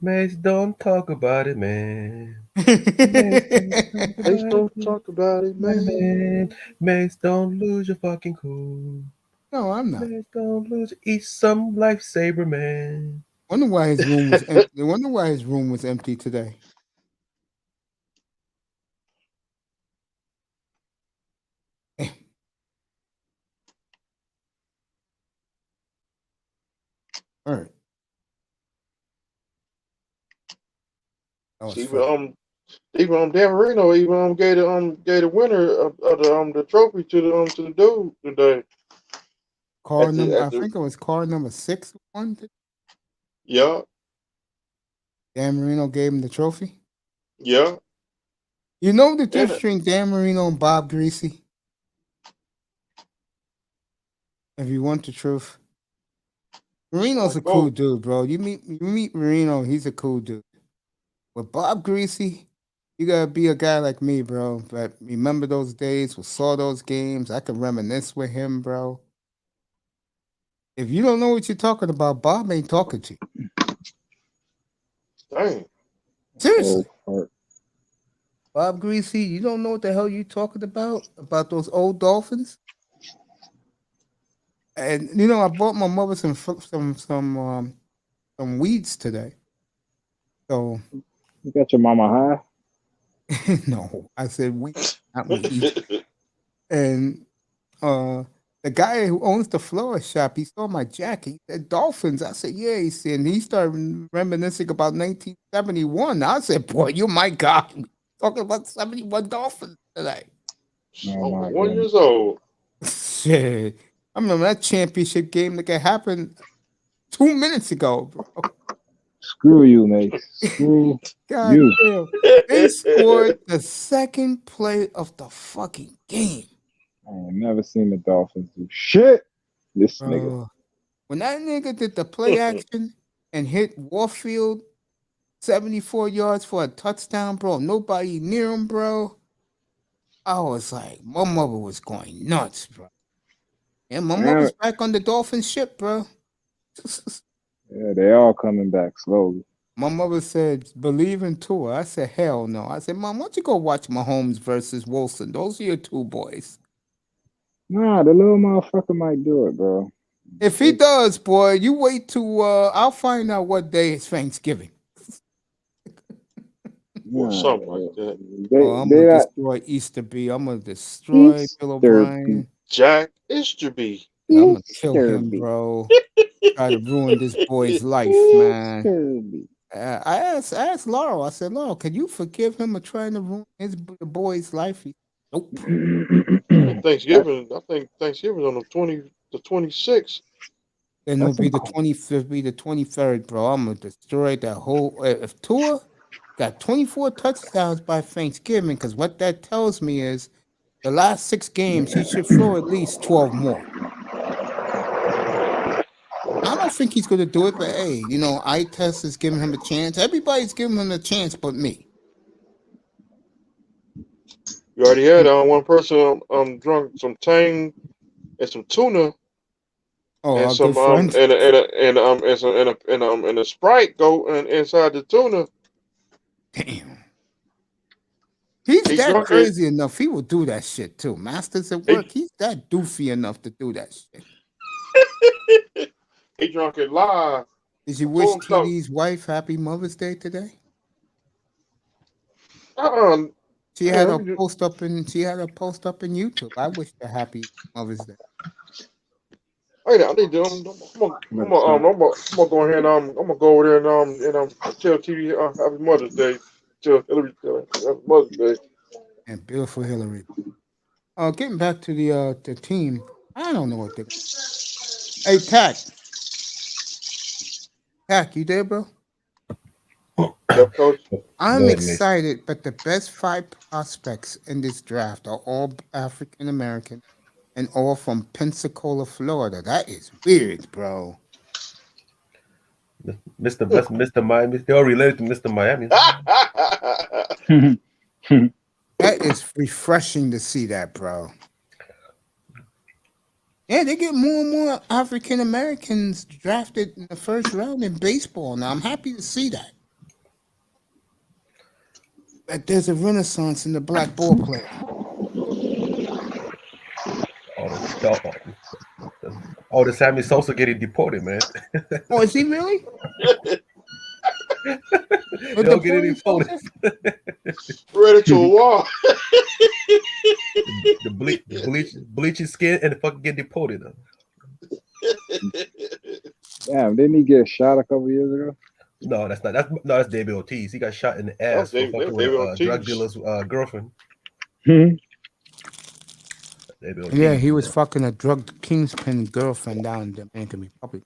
Mace, don't talk about it, man. Mace, don't talk about it, man. Mace, don't lose your fucking cool. No, I'm not. Mace, don't lose. Eat some lifesaver, man. Wonder why his room was empty. Wonder why his room was empty today. All right. Even Dan Marino gave the winner of the trophy to the dude today. I think it was car number 6 won. Yeah. Dan Marino gave him the trophy. Yeah. You know the difference between Dan Marino and Bob Greasy? If you want the truth. Marino's a cool dude, bro. You meet Marino, he's a cool dude. With Bob Greasy, you gotta be a guy like me, bro. But remember those days, we saw those games. I can reminisce with him, bro. If you don't know what you're talking about, Bob ain't talking to you. Dang. Seriously. Bob Greasy, you don't know what the hell you talking about those old Dolphins? And you know, I bought my mother some weeds today. So you got your mama high? No, I said weeds, not weeds. And the guy who owns the flower shop, he saw my jacket. He said Dolphins. I said, yeah. He said, and he started reminiscing about 1971. I said, boy, you my God, talking about 71 Dolphins today. Oh, 1 year old. Shit. I remember that championship game that happened 2 minutes ago, bro. Screw you, mate. Screw God you. Damn. They scored the second play of the fucking game. I ain't never seen the Dolphins do shit. This nigga. When that nigga did the play action and hit Warfield 74 yards for a touchdown, bro, nobody near him, bro. I was like, my mother was going nuts, bro. And my mother's back on the Dolphin ship, bro. Yeah, they all coming back slowly. My mother said, believe in Tua. I said, hell no. I said, Mom, why don't you go watch Mahomes versus Wilson? Those are your two boys. Nah, the little motherfucker might do it, bro. If he does, boy, you wait to, I'll find out what day is Thanksgiving. Or something like that. I'm going to destroy Easter B. I'm going to destroy Bill O'Brien. Jack Easterby. I'm going to kill him, bro. Try to ruin this boy's life, man. I asked Laurel. I said, Laurel, can you forgive him for trying to ruin the boy's life? He said, nope. Thanksgiving. I think Thanksgiving's on the 26th. Then it'll be the 25th, be the 23rd, bro. I'm gonna destroy that whole. If Tua got 24 touchdowns by Thanksgiving, because what that tells me is the last 6 games he should throw at least 12 more. I don't think he's going to do it, but hey, you know, eye test is giving him a chance. Everybody's giving him a chance, but me. You already had one person drunk some tang and some tuna Oh, and our some good friend. and a Sprite go inside the tuna. Damn. He's He that drunk it. crazy enough. He will do that shit too. Masters at He, work. He's that doofy enough to do that shit. he drunk it live. Did you I wish told him something. TD's wife happy Mother's Day today? She had a Man, post up in YouTube. I wish her happy Mother's Day. I need to. I'm gonna go ahead and I'm gonna go over there and tell TV Happy Mother's Day. Tell Hillary Happy Mother's Day. And beautiful Hillary. Getting back to the team, I don't know what they're. Hey, Pac, you there, bro? Yep, coach. I'm excited, but the best 5 prospects in this draft are all African American and all from Pensacola, Florida. That is weird, bro. Mr. Miami. They all related to Mr. Miami. That is refreshing to see that, bro. Yeah, they get more and more African Americans drafted in the first round in baseball now. I'm happy to see that. That there's a renaissance in the black ball player. Oh, the Sammy Sosa getting deported, man. Oh, is he really? They'll get deported. Ready to a wall. the bleach his skin and fucking get deported. Damn, didn't he get shot a couple years ago? No, that's David Ortiz. He got shot in the ass for fucking with a drug dealer's girlfriend. Yeah, he was fucking a drug kingpin girlfriend down in the Dominican Republic.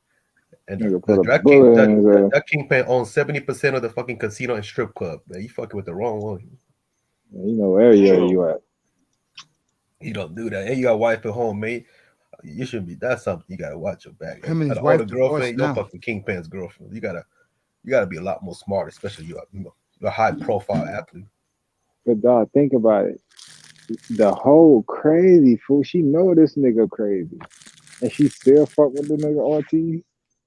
And that kingpin owns 70% of the fucking casino and strip club. Man, you fucking with the wrong one. You know where you at. You don't do that. And you got a wife at home, mate. You shouldn't be. That's something you gotta watch your back. Him and his wife girlfriend, your fucking kingpin's girlfriend. You gotta be a lot more smart, especially you're a high profile athlete. But dog, think about it. The whole crazy fool. She know this nigga crazy, and she still fuck with the nigga Ortiz.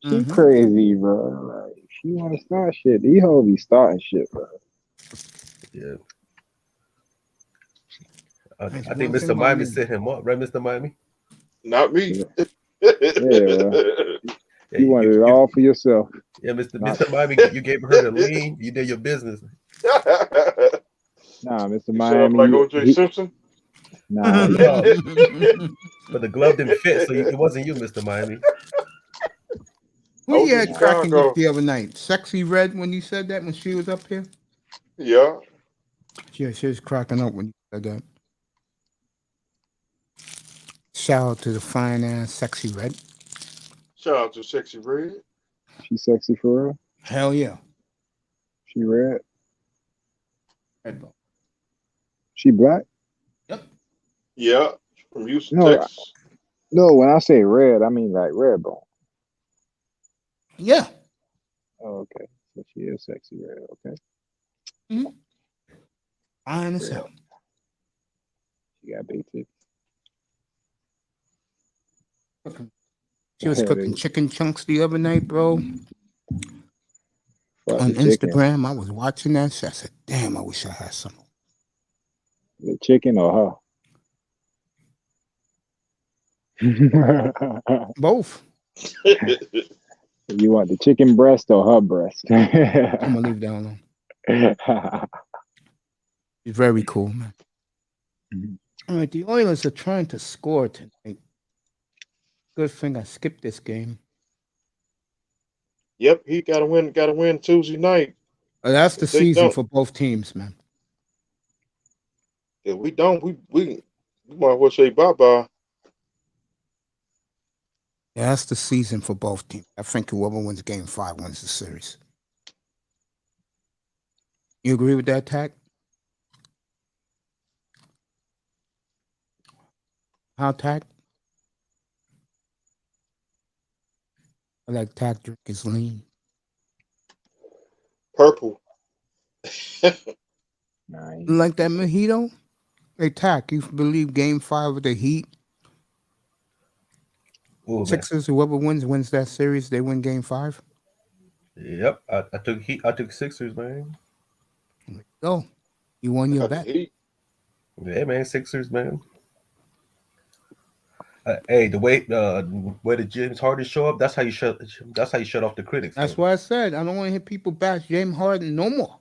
She crazy, bro. Like she want to start shit. These hoes be starting shit, bro. Yeah. I think Mr. Miami set him up, right, Mr. Miami? Not me. Yeah, you wanted it all for yourself. Yeah, Mr. Miami, you gave her the lean. You did your business. Nah, Mr. You Miami. like O.J. Simpson? Nah. But the glove didn't fit, so it wasn't you, Mr. Miami. Who you had cracking up the other night? Sexy Red when you said that when she was up here? Yeah. Yeah, she was cracking up when you said that. Shout out to the fine ass Sexy Red. Shout out to Sexy Red. She sexy for real? Hell yeah. She red? Red bone. She black? Yep. Yeah. From Houston, Texas. No, when I say red, I mean like red bone. Yeah. Oh, okay. So she is sexy red, okay. Mm-hmm. Fine as hell. She got big titties. She was cooking chicken chunks the other night, bro. On the Instagram, I was watching that shit. I said, damn, I wish I had some. The chicken or her? Both. You want the chicken breast or her breast? I'm going to leave that alone. It's very cool, man. All right, the Oilers are trying to score tonight. Good thing I skipped this game. Yep, he gotta win Tuesday night. That's the season for both teams, man. If we don't, we might as well say bye-bye. Yeah, that's the season for both teams. I think whoever wins game 5 wins the series. You agree with that, Tack? How, Tack? I like Tack drink is lean. Purple. Nice. You like that mojito? Hey, Tack, you believe Game 5 of the Heat? Oh man. Sixers, whoever wins that series, they win Game 5? Yep. I took Heat. I took Sixers, man. Go. You won I your got the bet. Heat. Yeah, man. Sixers, man. Hey, the way the James Harden show up, that's how you shut. That's how you shut off the critics. That's man. why I said I don't want to hear people bash James Harden no more.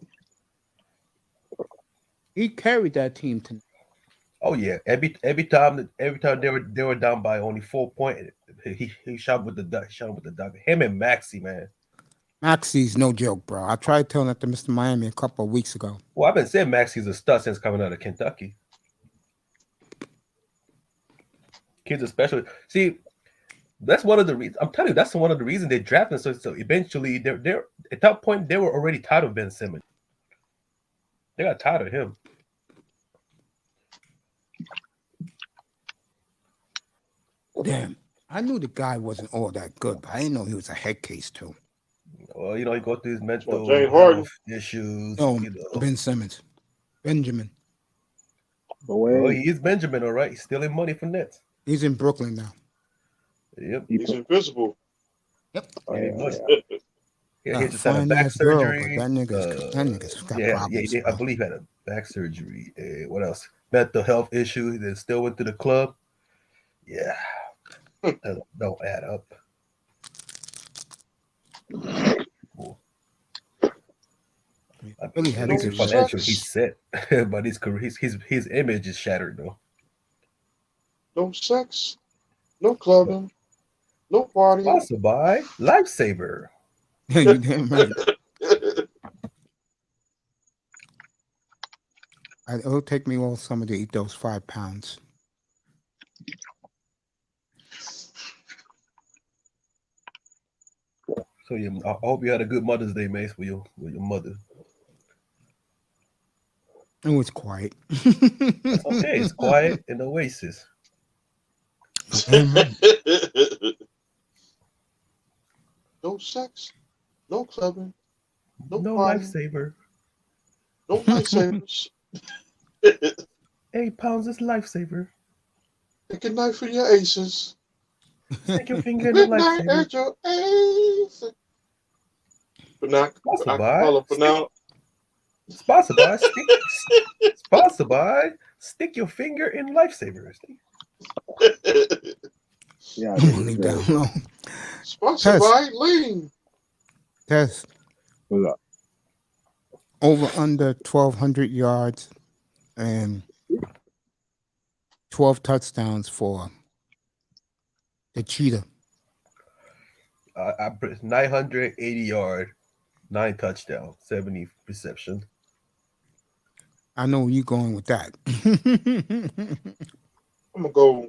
He carried that team tonight. Oh yeah. Every time they were down by only 4 points, he shot with the duck. Shot with the duck. Him and Maxey, man. Maxey's no joke, bro. I tried telling that to Mr. Miami a couple of weeks ago. Well, I've been saying Maxey's a stud since coming out of Kentucky. Kids especially. See, that's one of the reasons. I'm telling you, that's one of the reasons they drafted. So eventually, they're at that point they were already tired of Ben Simmons. They got tired of him. Damn. I knew the guy wasn't all that good, but I didn't know he was a head case too. Well, you know, he go through his mental James Harden? health issues. No, You know. Ben Simmons. Benjamin. Well, he is Benjamin, all right. He's stealing money from Nets. He's in Brooklyn now. Yep. He's invisible. Yep. He just had a fine back ass girl, surgery. but that nigga's got problems. I believe he had a back surgery. What else? Mental health issue. They still went to the club. Yeah. That don't add up. I Really had a good financially he's set, but his career, his image is shattered though. No sex, no clubbing, no partying. Sponsored by Lifesaver. You damn right. It'll take me all summer to eat those 5 pounds. So yeah, I hope you had a good Mother's Day, Mace, with your mother. It was quiet. That's okay. It's quiet in the Oasis. No sex, no clubbing, no Lifesaver. No lifesavers. 8 pounds is Lifesaver. Take a knife in your aces. Stick your finger in the Good night Lifesaver. at your aces. Sponsored by Stick Your Finger in Lifesaver. Yeah, Leave that alone. Sponsored by Lean. Tess. What's up? Over under 1,200 yards and 12 touchdowns for the cheetah. 980 yard, 9 touchdowns, 70 reception. I know where you're going with that. I'm gonna go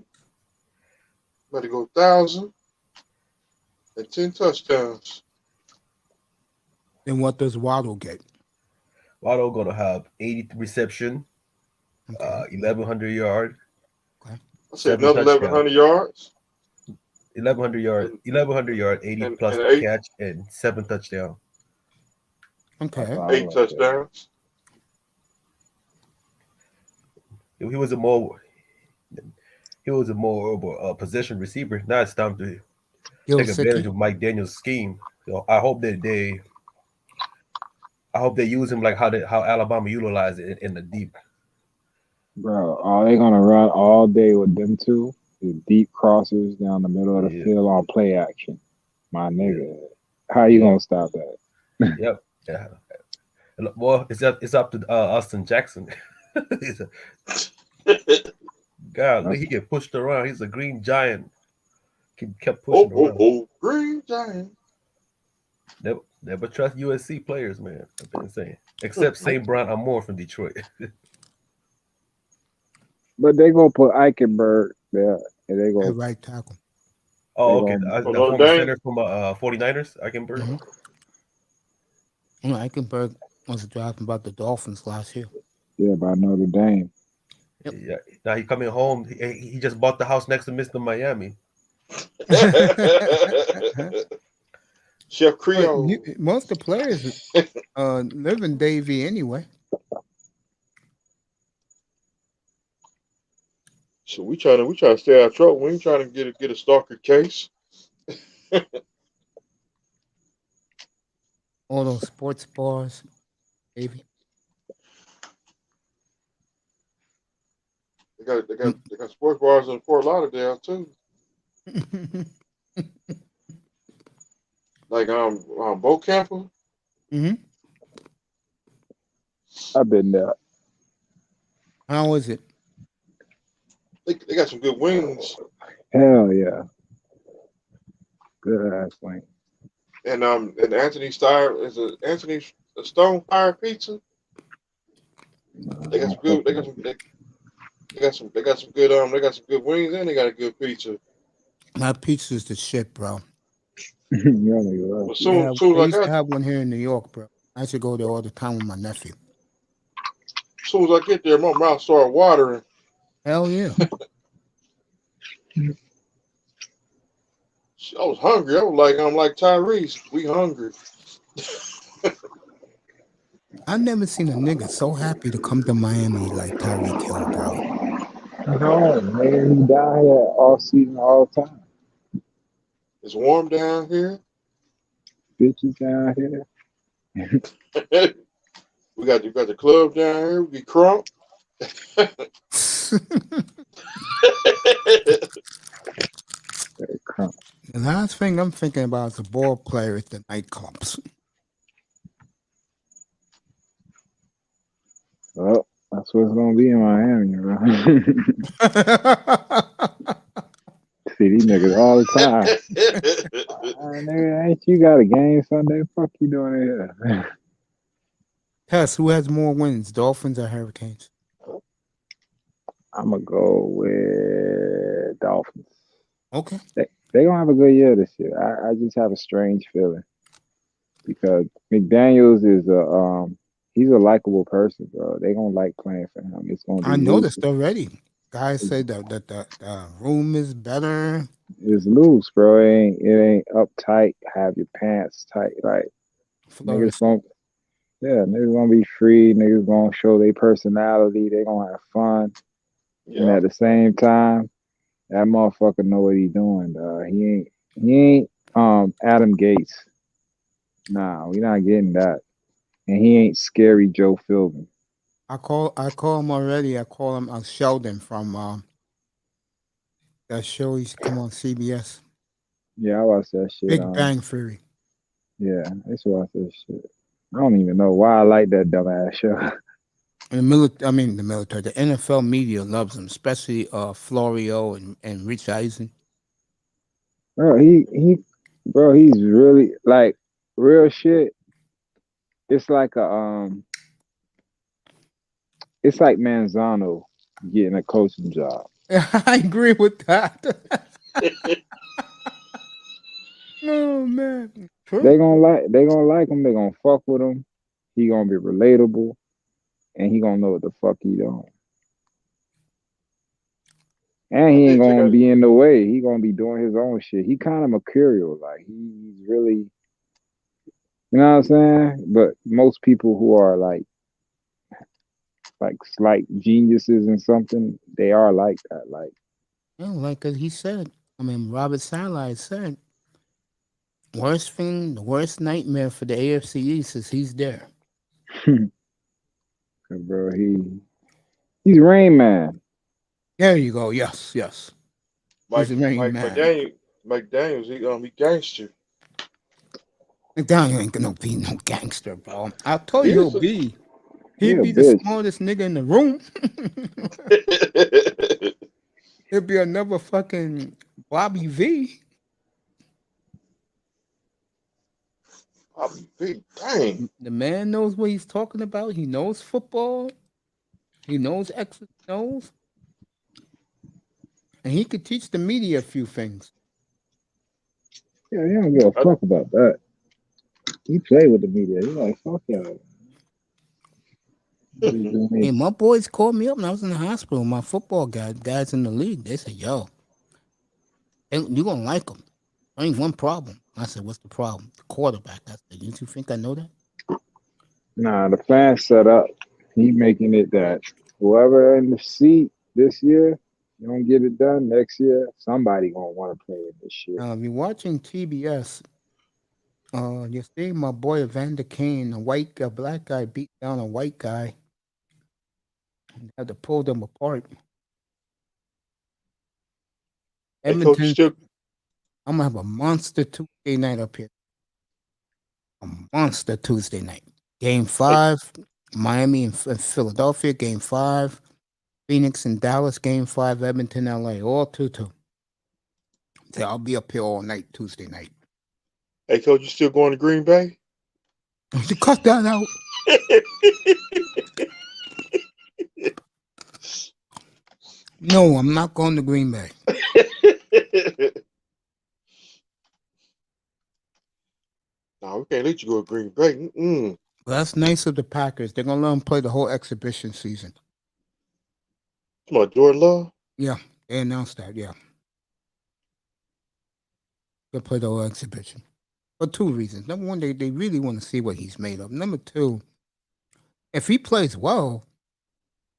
1,000 and 10 touchdowns. Then what does Waddle get? Waddle gonna have 80 reception, 1,100 yard. Okay. I said another 1,100 yards. 1,100 yard, 80 plus catch, and 7 touchdowns. Okay. 8 touchdowns. He was a more possession receiver. Now it's time to take advantage of Mike Daniels' scheme. So I hope that they use him like how Alabama utilized it in the deep. Bro, are they gonna run all day with them two? The deep crossers down the middle of the field on play action. My nigga. How you gonna stop that? Yep. Yeah. Well, it's up to Austin Jackson. God, he get pushed around. He's a green giant. He kept pushing around. Green giant. Never trust USC players, man. I've been saying. Except St. Brown Amore from Detroit. But they gonna put Eichenberg there, and they go right tackle. Oh, okay. The former center from 49ers, Eichenberg. Mm-hmm. You know, Eichenberg was drafted by the Dolphins last year. Yeah, by Notre Dame. Yep. Yeah. Now he coming home. He just bought the house next to Mr. Miami. Chef Creole. Most of the players live in Davie anyway. So we trying to stay out of trouble. We ain't trying to get a stalker case. All those sports bars, Davie. They got sports bars in Fort Lauderdale too. Like Boat Camper. Mm-hmm. I've been there. How is it? They got some good wings. Hell yeah. Good ass wing. And Anthony Style is Anthony Stone Fire Pizza. They got some good. They got some good wings, and they got a good pizza. My pizza's the shit, bro. Well, soon I as used to have one here in New York, bro. I used to go there all the time with my nephew. As soon as I get there, my mouth started watering. Hell yeah. I was hungry. I was like, I'm like Tyrese. We hungry. I never seen a nigga so happy to come to Miami like Tyreek Hill, bro. No, man, he down here all season, all the time. It's warm down here. Bitches down here. We got the club down here. We crunk. The last thing I'm thinking about is a ball player at the nightclubs. Well, that's what's gonna be in Miami, bro. See these niggas all the time. Nigga, ain't you got a game Sunday? Fuck you doing here? Tess, who has more wins, Dolphins or Hurricanes? I'm gonna go with Dolphins. Okay. They gonna have a good year this year. I just have a strange feeling because McDaniels is he's a likable person, bro. They gonna like playing for him. It's gonna be I noticed already. Guys say that the room is better. It's loose, bro. It ain't uptight. Have your pants tight, like niggas gonna be free. Niggas gonna show their personality. They gonna have fun, and at the same time, that motherfucker know what he doing, dog. He ain't Adam Gates. Nah, we not getting that. And he ain't scary Joe Philbin. I call him already. I call him Sheldon from that show. He's come on CBS. Yeah, I watched that shit. Big Bang Theory. Yeah, I used to watch that shit. I don't even know why I like that dumbass show. The military, the NFL media loves him, especially Florio and Rich Eisen. Bro, he's really like real shit. It's like it's like Manzano getting a coaching job. I agree with that. Oh man, true. They gonna like him. They gonna fuck with him. He gonna be relatable, and he gonna know what the fuck he doing. And he ain't gonna be in the way. He gonna be doing his own shit. He kind of mercurial, like he's really, you know what I'm saying? But most people who are like slight geniuses in something, they are like that. Like, like he said. Robert Saleh said, the worst nightmare for the AFC East is he's there. Bro, he's Rain Man. There you go. Yes. Mike Daniels, he gangster. McDaniel ain't gonna be no gangster, bro. I'll tell you he'll be. He'd be the smartest nigga in the room. He'll be another fucking Bobby V. Bobby V, dang. The man knows what he's talking about. He knows football. He knows X's and O's. And he could teach the media a few things. Yeah, he don't give a fuck about that. He play with the media. He's like, fuck y'all. Hey, my boys called me up when I was in the hospital. My football guys in the league, they said, yo, you're going to like him. Only one problem. I said, what's the problem? The quarterback. I said, you two think I know that? Nah, the plan set up. He making it that whoever in the seat this year, you don't get it done next year, somebody gonna want to play in this shit. Now, if you're watching TBS, you're seeing my boy Evander Kane, a black guy beat down a white guy. And had to pull them apart. Hey, Coach, you Edmonton, still I'm gonna have a monster Tuesday night up here. A monster Tuesday night. Game 5, Miami and Philadelphia. Game 5, Phoenix and Dallas. Game 5, Edmonton, LA. All 2-2. So I'll be up here all night Tuesday night. Hey, Coach, you still going to Green Bay? You cut that out. No, I'm not going to Green Bay. No, we can't let you go to Green Bay. Mm-mm. Well, that's nice of the Packers. They're gonna let them play the whole exhibition season. Come on, Jordan Love. Yeah, they announced that. Yeah, they'll play the whole exhibition for 2 reasons. Number one, they really want to see what he's made of. Number 2, if he plays well,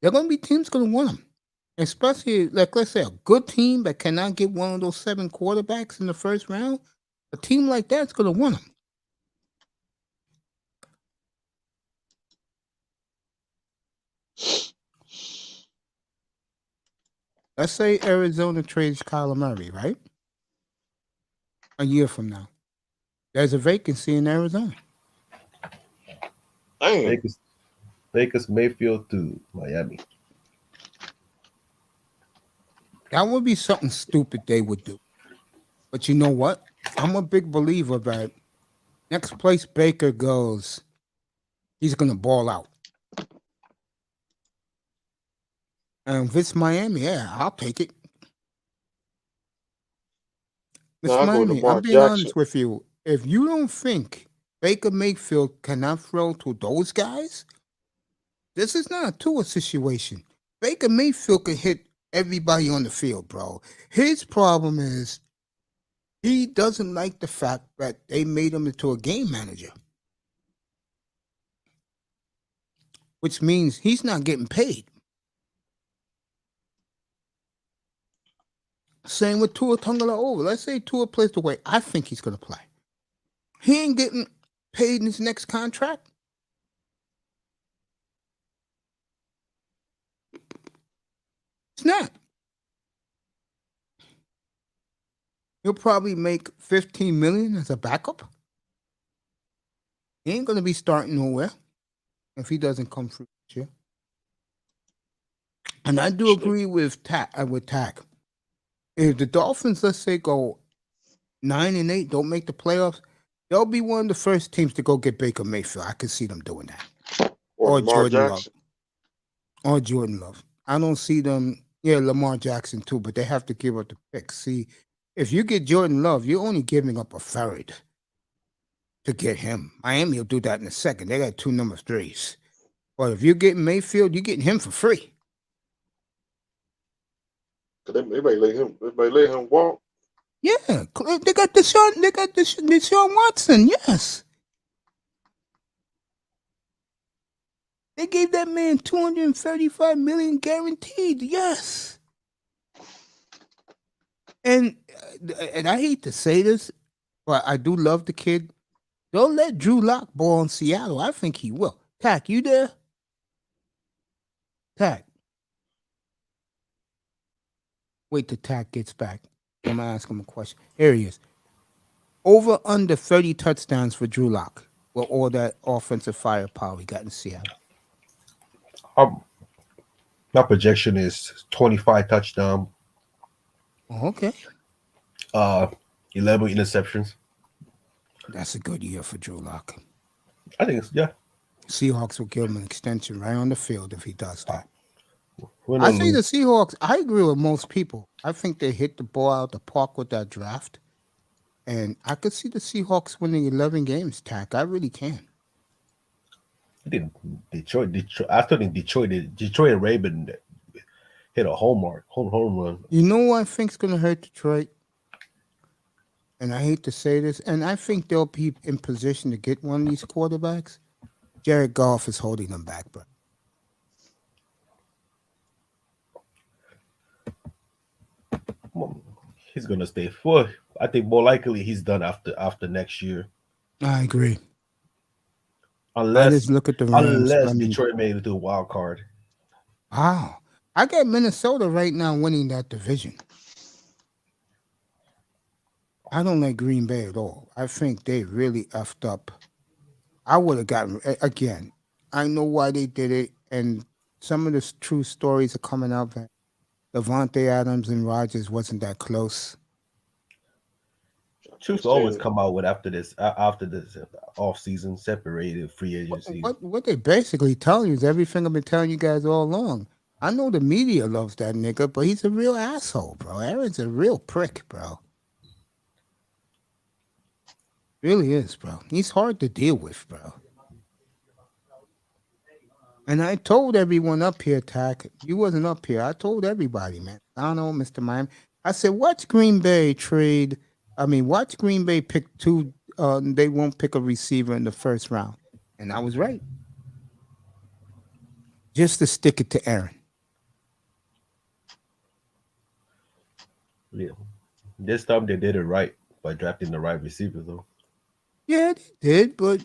there are gonna be teams gonna want him. Especially, like, let's say a good team that cannot get one of those 7 quarterbacks in the first round. A team like that's gonna want him. Let's say Arizona trades Kyler Murray, right? A year from now, there's a vacancy in Arizona. Damn. Baker's Mayfield to Miami. That would be something stupid they would do. But you know what? I'm a big believer that next place Baker goes, he's going to ball out. And if it's Miami, yeah, I'll take it. It's No, I go Miami. Lamar I'm being Jackson. honest with you. If you don't think Baker Mayfield cannot throw to those guys, this is not a Tua situation. Baker Mayfield can hit everybody on the field, bro. His problem is he doesn't like the fact that they made him into a game manager, which means he's not getting paid. Same with Tua Tagovailoa. Let's say Tua plays the way I think he's going to play. He ain't getting paid in his next contract. It's not. He'll probably make $15 million as a backup. He ain't going to be starting nowhere if he doesn't come through this year. And I do agree with Tack. If the Dolphins, let's say, go 9-8, don't make the playoffs, they'll be one of the first teams to go get Baker Mayfield. I can see them doing that. Or Lamar Jordan Jackson. Love. Or Jordan Love. I don't see them. Yeah, Lamar Jackson too, but they have to give up the picks. See, if you get Jordan Love, you're only giving up a third to get him. Miami will do that in a second. They got 2 number 3s. But if you're getting Mayfield, you're getting him for free. They let him walk. Yeah, they got Deshaun Watson. Yes, they gave that man $235 million guaranteed. Yes, and I hate to say this, but I do love the kid. Don't let Drew Lock ball in Seattle. I think he will. Tack, you there? Tack. Wait till Tack gets back. I'm going to ask him a question. Here he is. Over under 30 touchdowns for Drew Lock with all that offensive firepower he got in Seattle. My projection is 25 touchdowns. Okay. 11 interceptions. That's a good year for Drew Lock. I think it's, yeah. Seahawks will give him an extension right on the field if he does that. Win or I think lose. the Seahawks, I agree with most people. I think they hit the ball out the park with that draft. And I could see the Seahawks winning 11 games, Tack. I really can. I think Detroit. After in Detroit and Raven hit a home run. You know what I think's going to hurt Detroit? and I hate to say this, and I think they'll be in position to get one of these quarterbacks. Jared Goff is holding them back, bro. He's gonna stay for. I think more likely he's done after next year, I agree. I unless just look at the Rams. I mean, Detroit made it to a wild card. wow. I got Minnesota right now winning that division. I don't like Green Bay at all. I think they really effed up. I would have gotten again. I know why they did it, and some of the true stories are coming up. That Devontae Adams and Rodgers wasn't that close. Truth always come out with after this off season separated free agency. What they basically telling you is everything I've been telling you guys all along. I know the media loves that nigga, but he's a real asshole, bro. Aaron's a real prick, bro. Really is, bro. He's hard to deal with, bro. And I told everyone up here, Tack, you wasn't up here. I told everybody, man. I don't know, Mr. Miami. I said, watch Green Bay trade. I mean, watch Green Bay pick two. They won't pick a receiver in the first round. And I was right. Just to stick it to Aaron. Yeah. This time they did it right by drafting the right receiver, though. Yeah, they did, but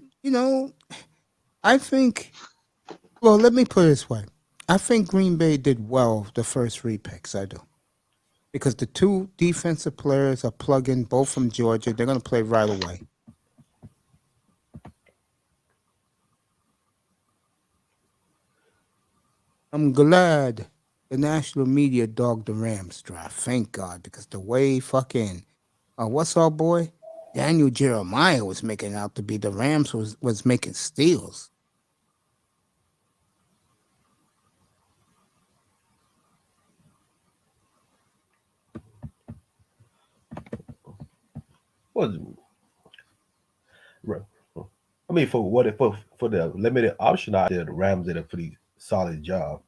I think. Well, let me put it this way: I think Green Bay did well the first 3 picks. I do, because the 2 defensive players are plug-in, both from Georgia. They're going to play right away. I'm glad the national media dogged the Rams draft. Thank God, because the way fucking what's our boy? Daniel Jeremiah was making out to be the Rams was making steals. Well, I mean, for the limited option out there, the Rams did a pretty solid job.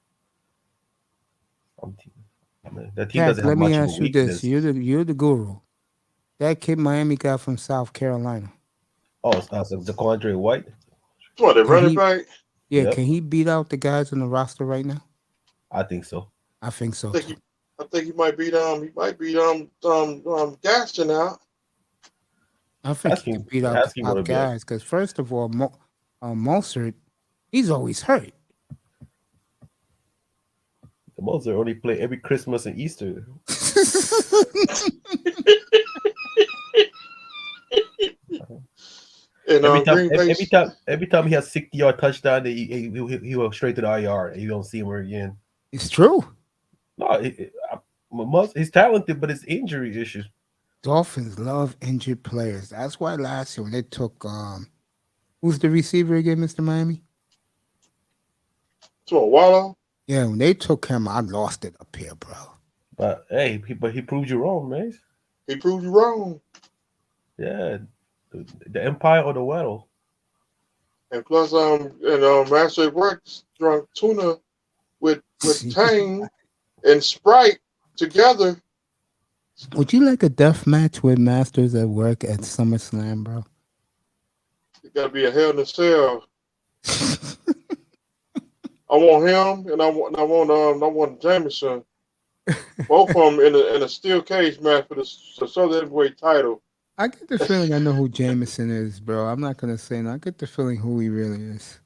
I mean, that team Jack, doesn't have let me much of a ask you this: weakness. you're the guru. That kid Miami got from South Carolina. Oh, it's the Quandre White. What, the Can running he? back? Yeah, Yep, can he beat out the guys on the roster right now? I think so. I think so I think too. he might beat Gaston out. I think he can beat out the Asking top gonna be like guys because first of all, Mostert, he's always hurt. the Moses only play every Christmas and Easter. And Green Bay. Every time he has 60-yard touchdown, he will straight to the IR and you don't see him again. It's true. No, he's talented, but it's injury issues. Dolphins love injured players. That's why last year when they took who's the receiver again, Mr. Miami? So Wallow. Yeah, when they took him, I lost it up here, bro. But hey, he proved you wrong, man. He proved you wrong. Yeah, the Empire or the Waddle. And plus, Master at Work drunk tuna with Tang and Sprite together. Would you like a death match with Masters at Work at SummerSlam, bro? It gotta be a Hell in a Cell. I want him, and I want Jameson. Both of them in a steel cage match for the Southern Heavyweight title. I get the feeling I know who Jameson is, bro. I'm not gonna say no. I get the feeling who he really is.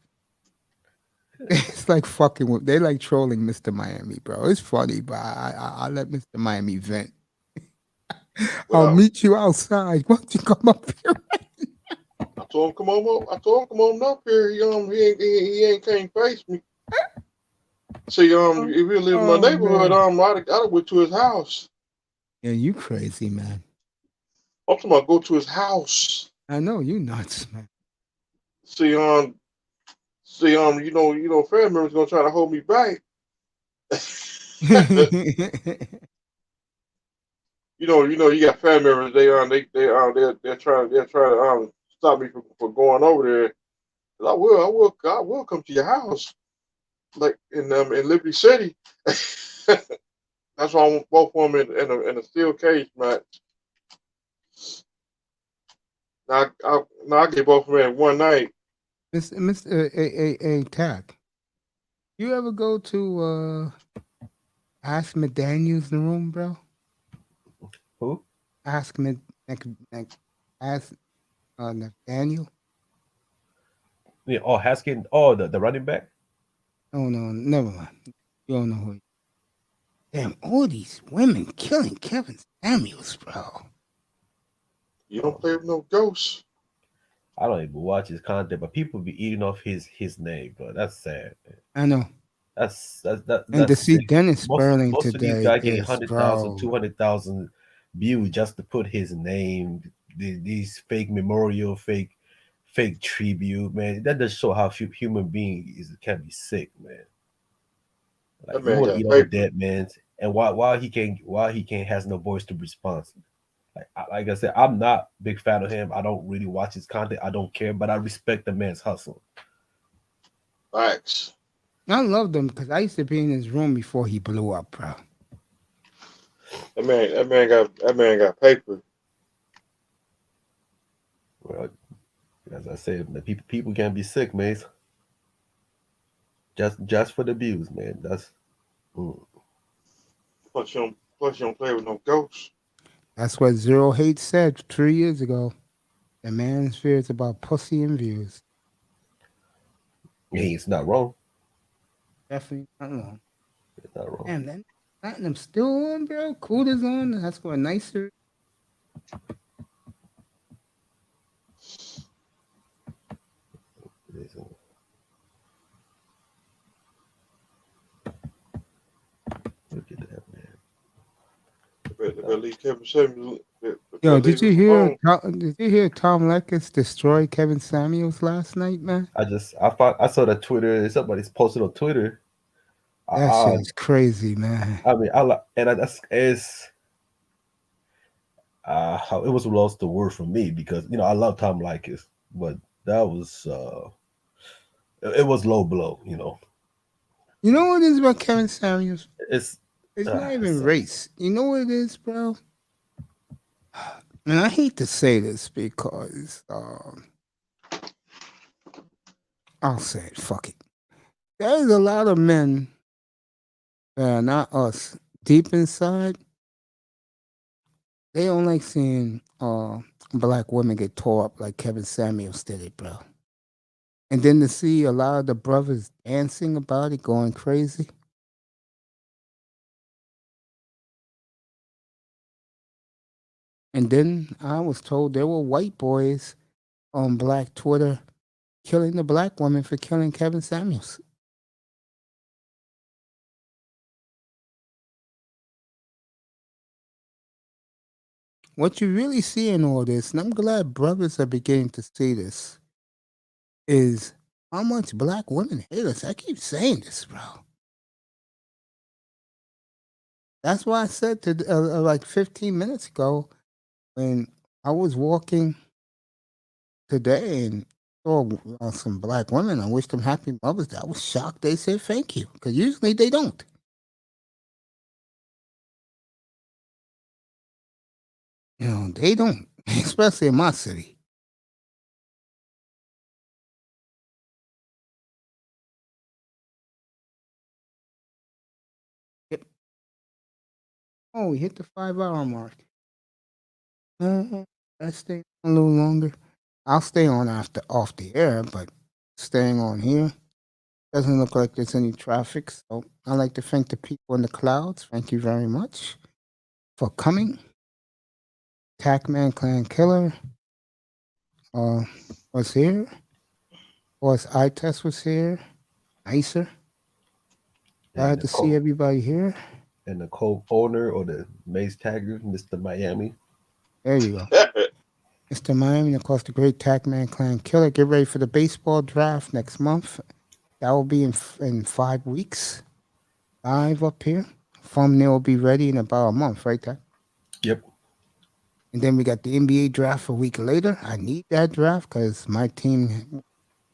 It's like fucking with. They like trolling Mr. Miami, bro. It's funny, but I let Mr. Miami vent. I'll meet you outside. Why don't you come up here? I told him come on up here. He ain't can't face me. See, if he lived in my neighborhood, I'd went to his house. Yeah, you crazy, man. I'm talking about go to his house. I know you nuts, man. See, you know, family members gonna try to hold me back. You got family members. They're trying to stop me from going over there. I will come to your house, like in Liberty City. That's why I want both of them in a steel cage match. I get both of them in one night. Mr. A Tack. You ever go to Ask McDaniels in the room, bro? Who? Ask Ask Nathaniel. Yeah. Oh, Haskins. Oh, the running back. Oh no, never mind. You don't know who. Damn, all these women killing Kevin Samuels, bro. You don't play with no ghosts. I don't even watch his content, but people be eating off his name, bro. That's sad. Man. I know. That's to see sick. Dennis Sperling Most of these today, guys getting is 100,000, bro. 200,000 views just to put his name. These fake memorial, fake tribute, man. That does show how human being can be sick, man. Like That you man want to got eat off a paper. dead man, and why he can't has no voice to respond. Like I said, I'm not a big fan of him. I don't really watch his content. I don't care, but I respect the man's hustle. Facts. I loved him because I used to be in his room before he blew up, bro. That man got paper. Well, as I said, the people can be sick, man. Just for the views, man. That's Plus you don't play with no ghosts. That's what Zero Hate said 3 years ago. The man's fears about pussy and views. he's not wrong. Definitely not wrong. It's not wrong. Damn, then Platinum's still on, bro. Cooler's on. That's going nicer. Look at that, man. They leave Kevin Samuels. Yo, did you hear Tom Leckis destroy Kevin Samuels last night, man? I saw that Twitter. Somebody's posted on Twitter. That shit is crazy, man. I mean, that's it's. It was lost the word for me because I love Tom Leckis, but that was it was low blow. You know what it is about Kevin Samuels? It's not even race. You know what it is, bro? And I hate to say this because I'll say it. Fuck it. There's a lot of men that are not us. Deep inside, they don't like seeing black women get tore up like Kevin Samuels did it, bro. And then to see a lot of the brothers dancing about it, going crazy. And then I was told there were white boys on black Twitter killing the black woman for killing Kevin Samuels. What you really see in all this, and I'm glad brothers are beginning to see this, is how much black women hate us. I keep saying this, bro. That's why I said to like 15 minutes ago when I was walking today and saw some black women. I wished them happy Mother's Day. I was shocked they said thank you because usually they don't. They don't, especially in my city. Yep. Oh, we hit the 5-hour mark. Let's stay a little longer. I'll stay on off the air, but staying on here doesn't look like there's any traffic. So I'd like to thank the people in the clouds. Thank you very much for coming. Tackman Clan Killer was here. Of course, iTest was here. Nicer. Glad to see everybody here. And the co-owner or the Mace Tagger, Mr. Miami. There you go. Mr. Miami, of course, the great Tackman Clan Killer. Get ready for the baseball draft next month. That will be in 5 weeks. Live up here. Thumbnail will be ready in about a month, right, Tack? Yep. And then we got the NBA draft a week later. I need that draft because my team,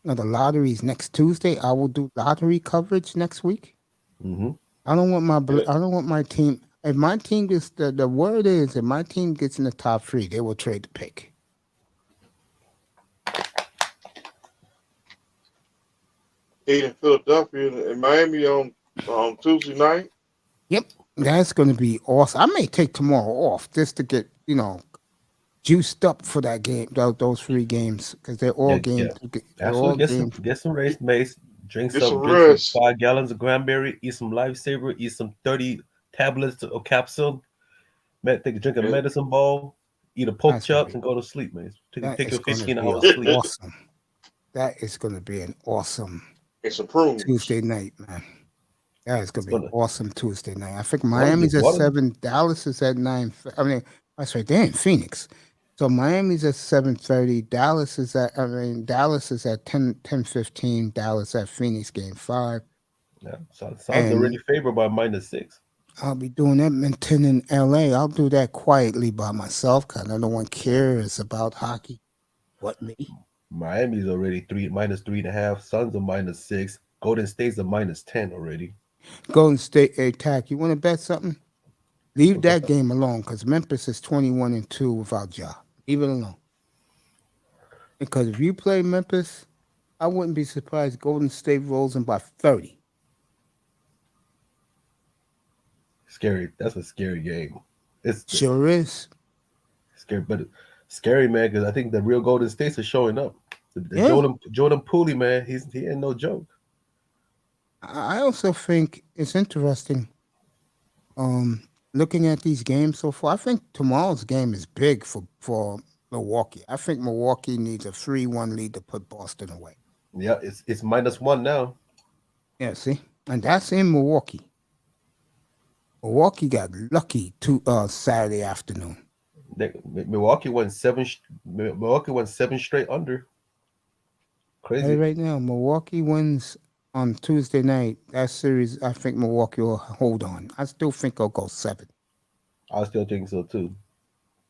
the lottery is next Tuesday. I will do lottery coverage next week. Mm-hmm. I don't want my team. If my team gets the word is, if my team gets in the top 3, they will trade the pick. Heat in Philadelphia and Miami on Tuesday night. Yep, that's going to be awesome. I may take tomorrow off just to get juiced up for that game. Those 3 games because they're all games. They're all Absolutely. games. Get some race mace. Drink Get some some rest. 5 gallons of cranberry. Eat some Lifesaver. Eat some 30 tablets or capsule. Drink a medicine ball. Eat a pork chops and go to sleep, man. Take your 15-hour sleep. Awesome. That is going to be an awesome It's approved. Tuesday night, man. That is going to be an awesome Tuesday night. I think Miami's at 7. Dallas is at 9. I mean, that's right. They're in Phoenix. So Miami's at 7:30. Dallas is at 10:15. Dallas at Phoenix game 5. Yeah, sounds already favored by -6. I'll be doing Edmonton and LA. I'll do that quietly by myself because no one cares about hockey. What, me? Miami's already -3.5. Suns are -6. Golden State's a -10 already. Golden State attack. You want to bet something? Leave that game alone because Memphis is 21-2 without Ja. Leave it alone. Because if you play Memphis, I wouldn't be surprised Golden State rolls in by 30. Scary. That's a scary game. It's sure is. Scary, but scary, man, because I think the real Golden States are showing up. Jordan Poole, man, he ain't no joke. I also think it's interesting looking at these games so far. I think tomorrow's game is big for Milwaukee. I think Milwaukee needs a 3-1 lead to put Boston away. Yeah, it's -1 now. Yeah, see? And that's in Milwaukee. Milwaukee got lucky Saturday afternoon. Milwaukee won 7 straight under. Crazy. Right now, Milwaukee wins on Tuesday night. That series, I think Milwaukee will hold on. I still think they'll go 7. I still think so too.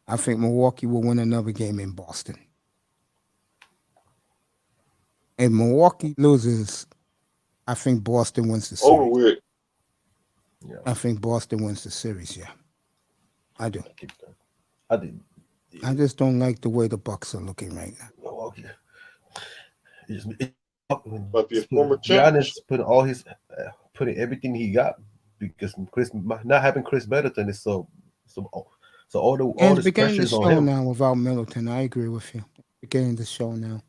I think Milwaukee will win another game in Boston. If Milwaukee loses, I think Boston wins the series. Over with. Yeah. I think Boston wins the series, yeah. I do. I just don't like the way the Bucks are looking right now. Milwaukee. But the former champions putting everything he got because not having Chris Middleton is so all the pressure is on him now without Middleton. I agree with you. Beginning the show now.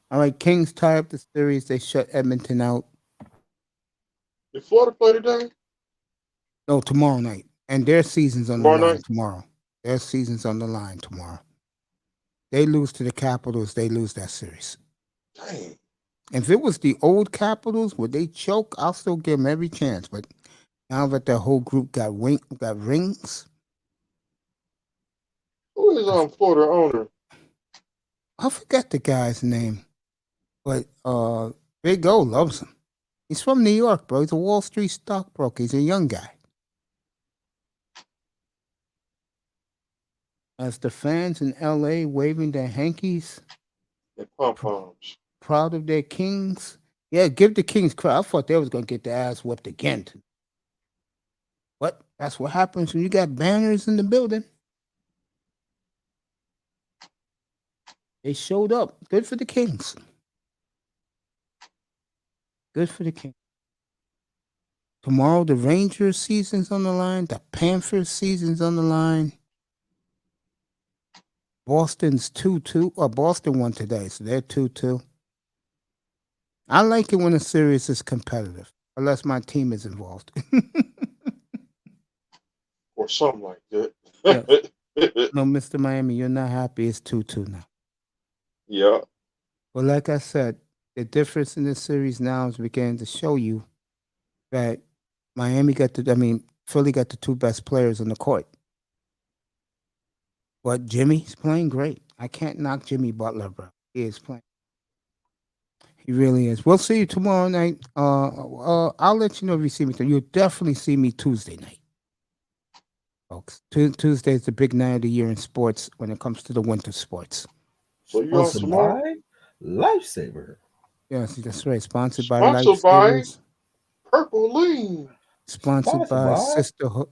All right, Kings tie up the series. They shut Edmonton out. Did Florida play today? No, tomorrow night. And their season's on the line tomorrow. Their season's on the line tomorrow. They lose to the Capitals, they lose that series. Dang. If it was the old Capitals, would they choke? I'll still give them every chance. But now that the whole group got rings. Who is Florida owner? I forget the guy's name. But Big O loves him. He's from New York, bro. He's a Wall Street stockbroker. He's a young guy. As the fans in LA waving their hankies, their pom-poms, proud of their Kings. Yeah, give the Kings credit. I thought they was gonna get their ass whipped again. But that's what happens when you got banners in the building. They showed up. Good for the Kings. Good for the Kings. Tomorrow the Rangers season's on the line. The Panthers season's on the line. Boston's 2-2. Boston won today, so they're 2-2. I like it when a series is competitive, unless my team is involved. Or something like that. Yes. No, Mr. Miami, you're not happy. It's 2-2 now. Yeah. Well, like I said, the difference in this series now is beginning to show you that Philly got the 2 best players on the court. But Jimmy's playing great. I can't knock Jimmy Butler, bro. He is playing. He really is. We'll see you tomorrow night. I'll let you know if you see me. You'll definitely see me Tuesday night, folks. Tuesday is the big night of the year in sports when it comes to the winter sports. So you on tomorrow? Lifesaver. Yes, that's right. Sponsored by Purple Lean. Sponsored by Sisterhood.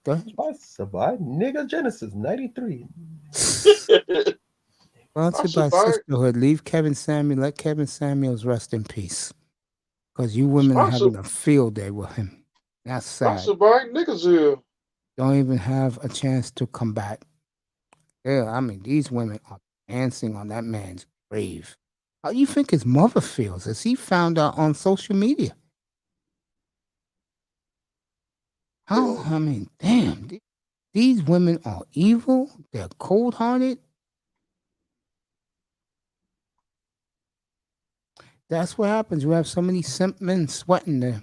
Sponsored by Nigga Genesis 93. Sponsored by Sisterhood. Leave Kevin Samuel. Let Kevin Samuels rest in peace. Because you women are having a field day with him. That's sad. Sponsored by niggas here. Don't even have a chance to come back. Yeah, I mean, these women are dancing on that man's grave. How do you think his mother feels as he found out on social media? How? I mean, damn. These women are evil. They're cold-hearted. That's what happens. You have so many simp men sweating there.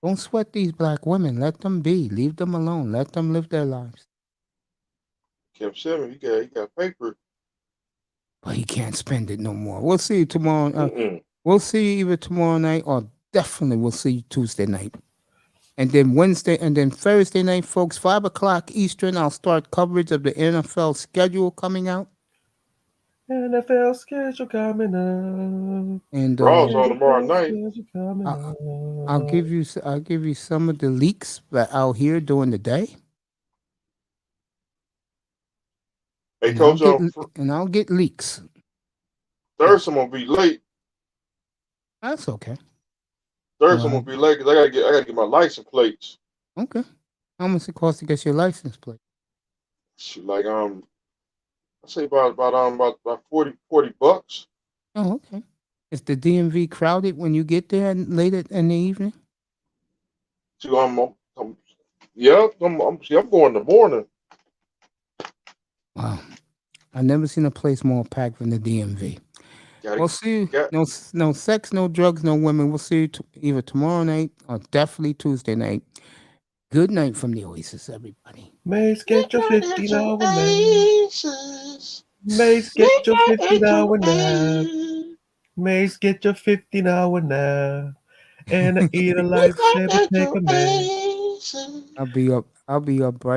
Don't sweat these black women. Let them be. Leave them alone. Let them live their lives. Kev Simmons, he got paper. But he can't spend it no more. We'll see you tomorrow. We'll see you either tomorrow night or definitely we'll see you Tuesday night. And then Wednesday and then Thursday night, folks, 5 o'clock Eastern, I'll start coverage of the NFL schedule coming out. NFL schedule coming up. And Raw's on tomorrow night. I'll give you some of the leaks that I'll hear during the day. Hey, Coach, I'll get leaks. Thursday I'm gonna be late. That's okay. Thursday I'm gonna be late because I gotta get my license plates. Okay. How much it cost to get your license plate? Like I say about $40. Oh, okay. Is the DMV crowded when you get there later in the evening? So I'm going in the morning. Wow. I've never seen a place more packed than the DMV. We'll see you. No sex, no drugs, no women. We'll see you either tomorrow night or definitely Tuesday night. Good night from the Oasis, everybody. Mace, get your $50 nap. Mace, get your $50 nap. Mace, get your $50 nap. And eat a lightsaber, take a Mace. I'll be up bright.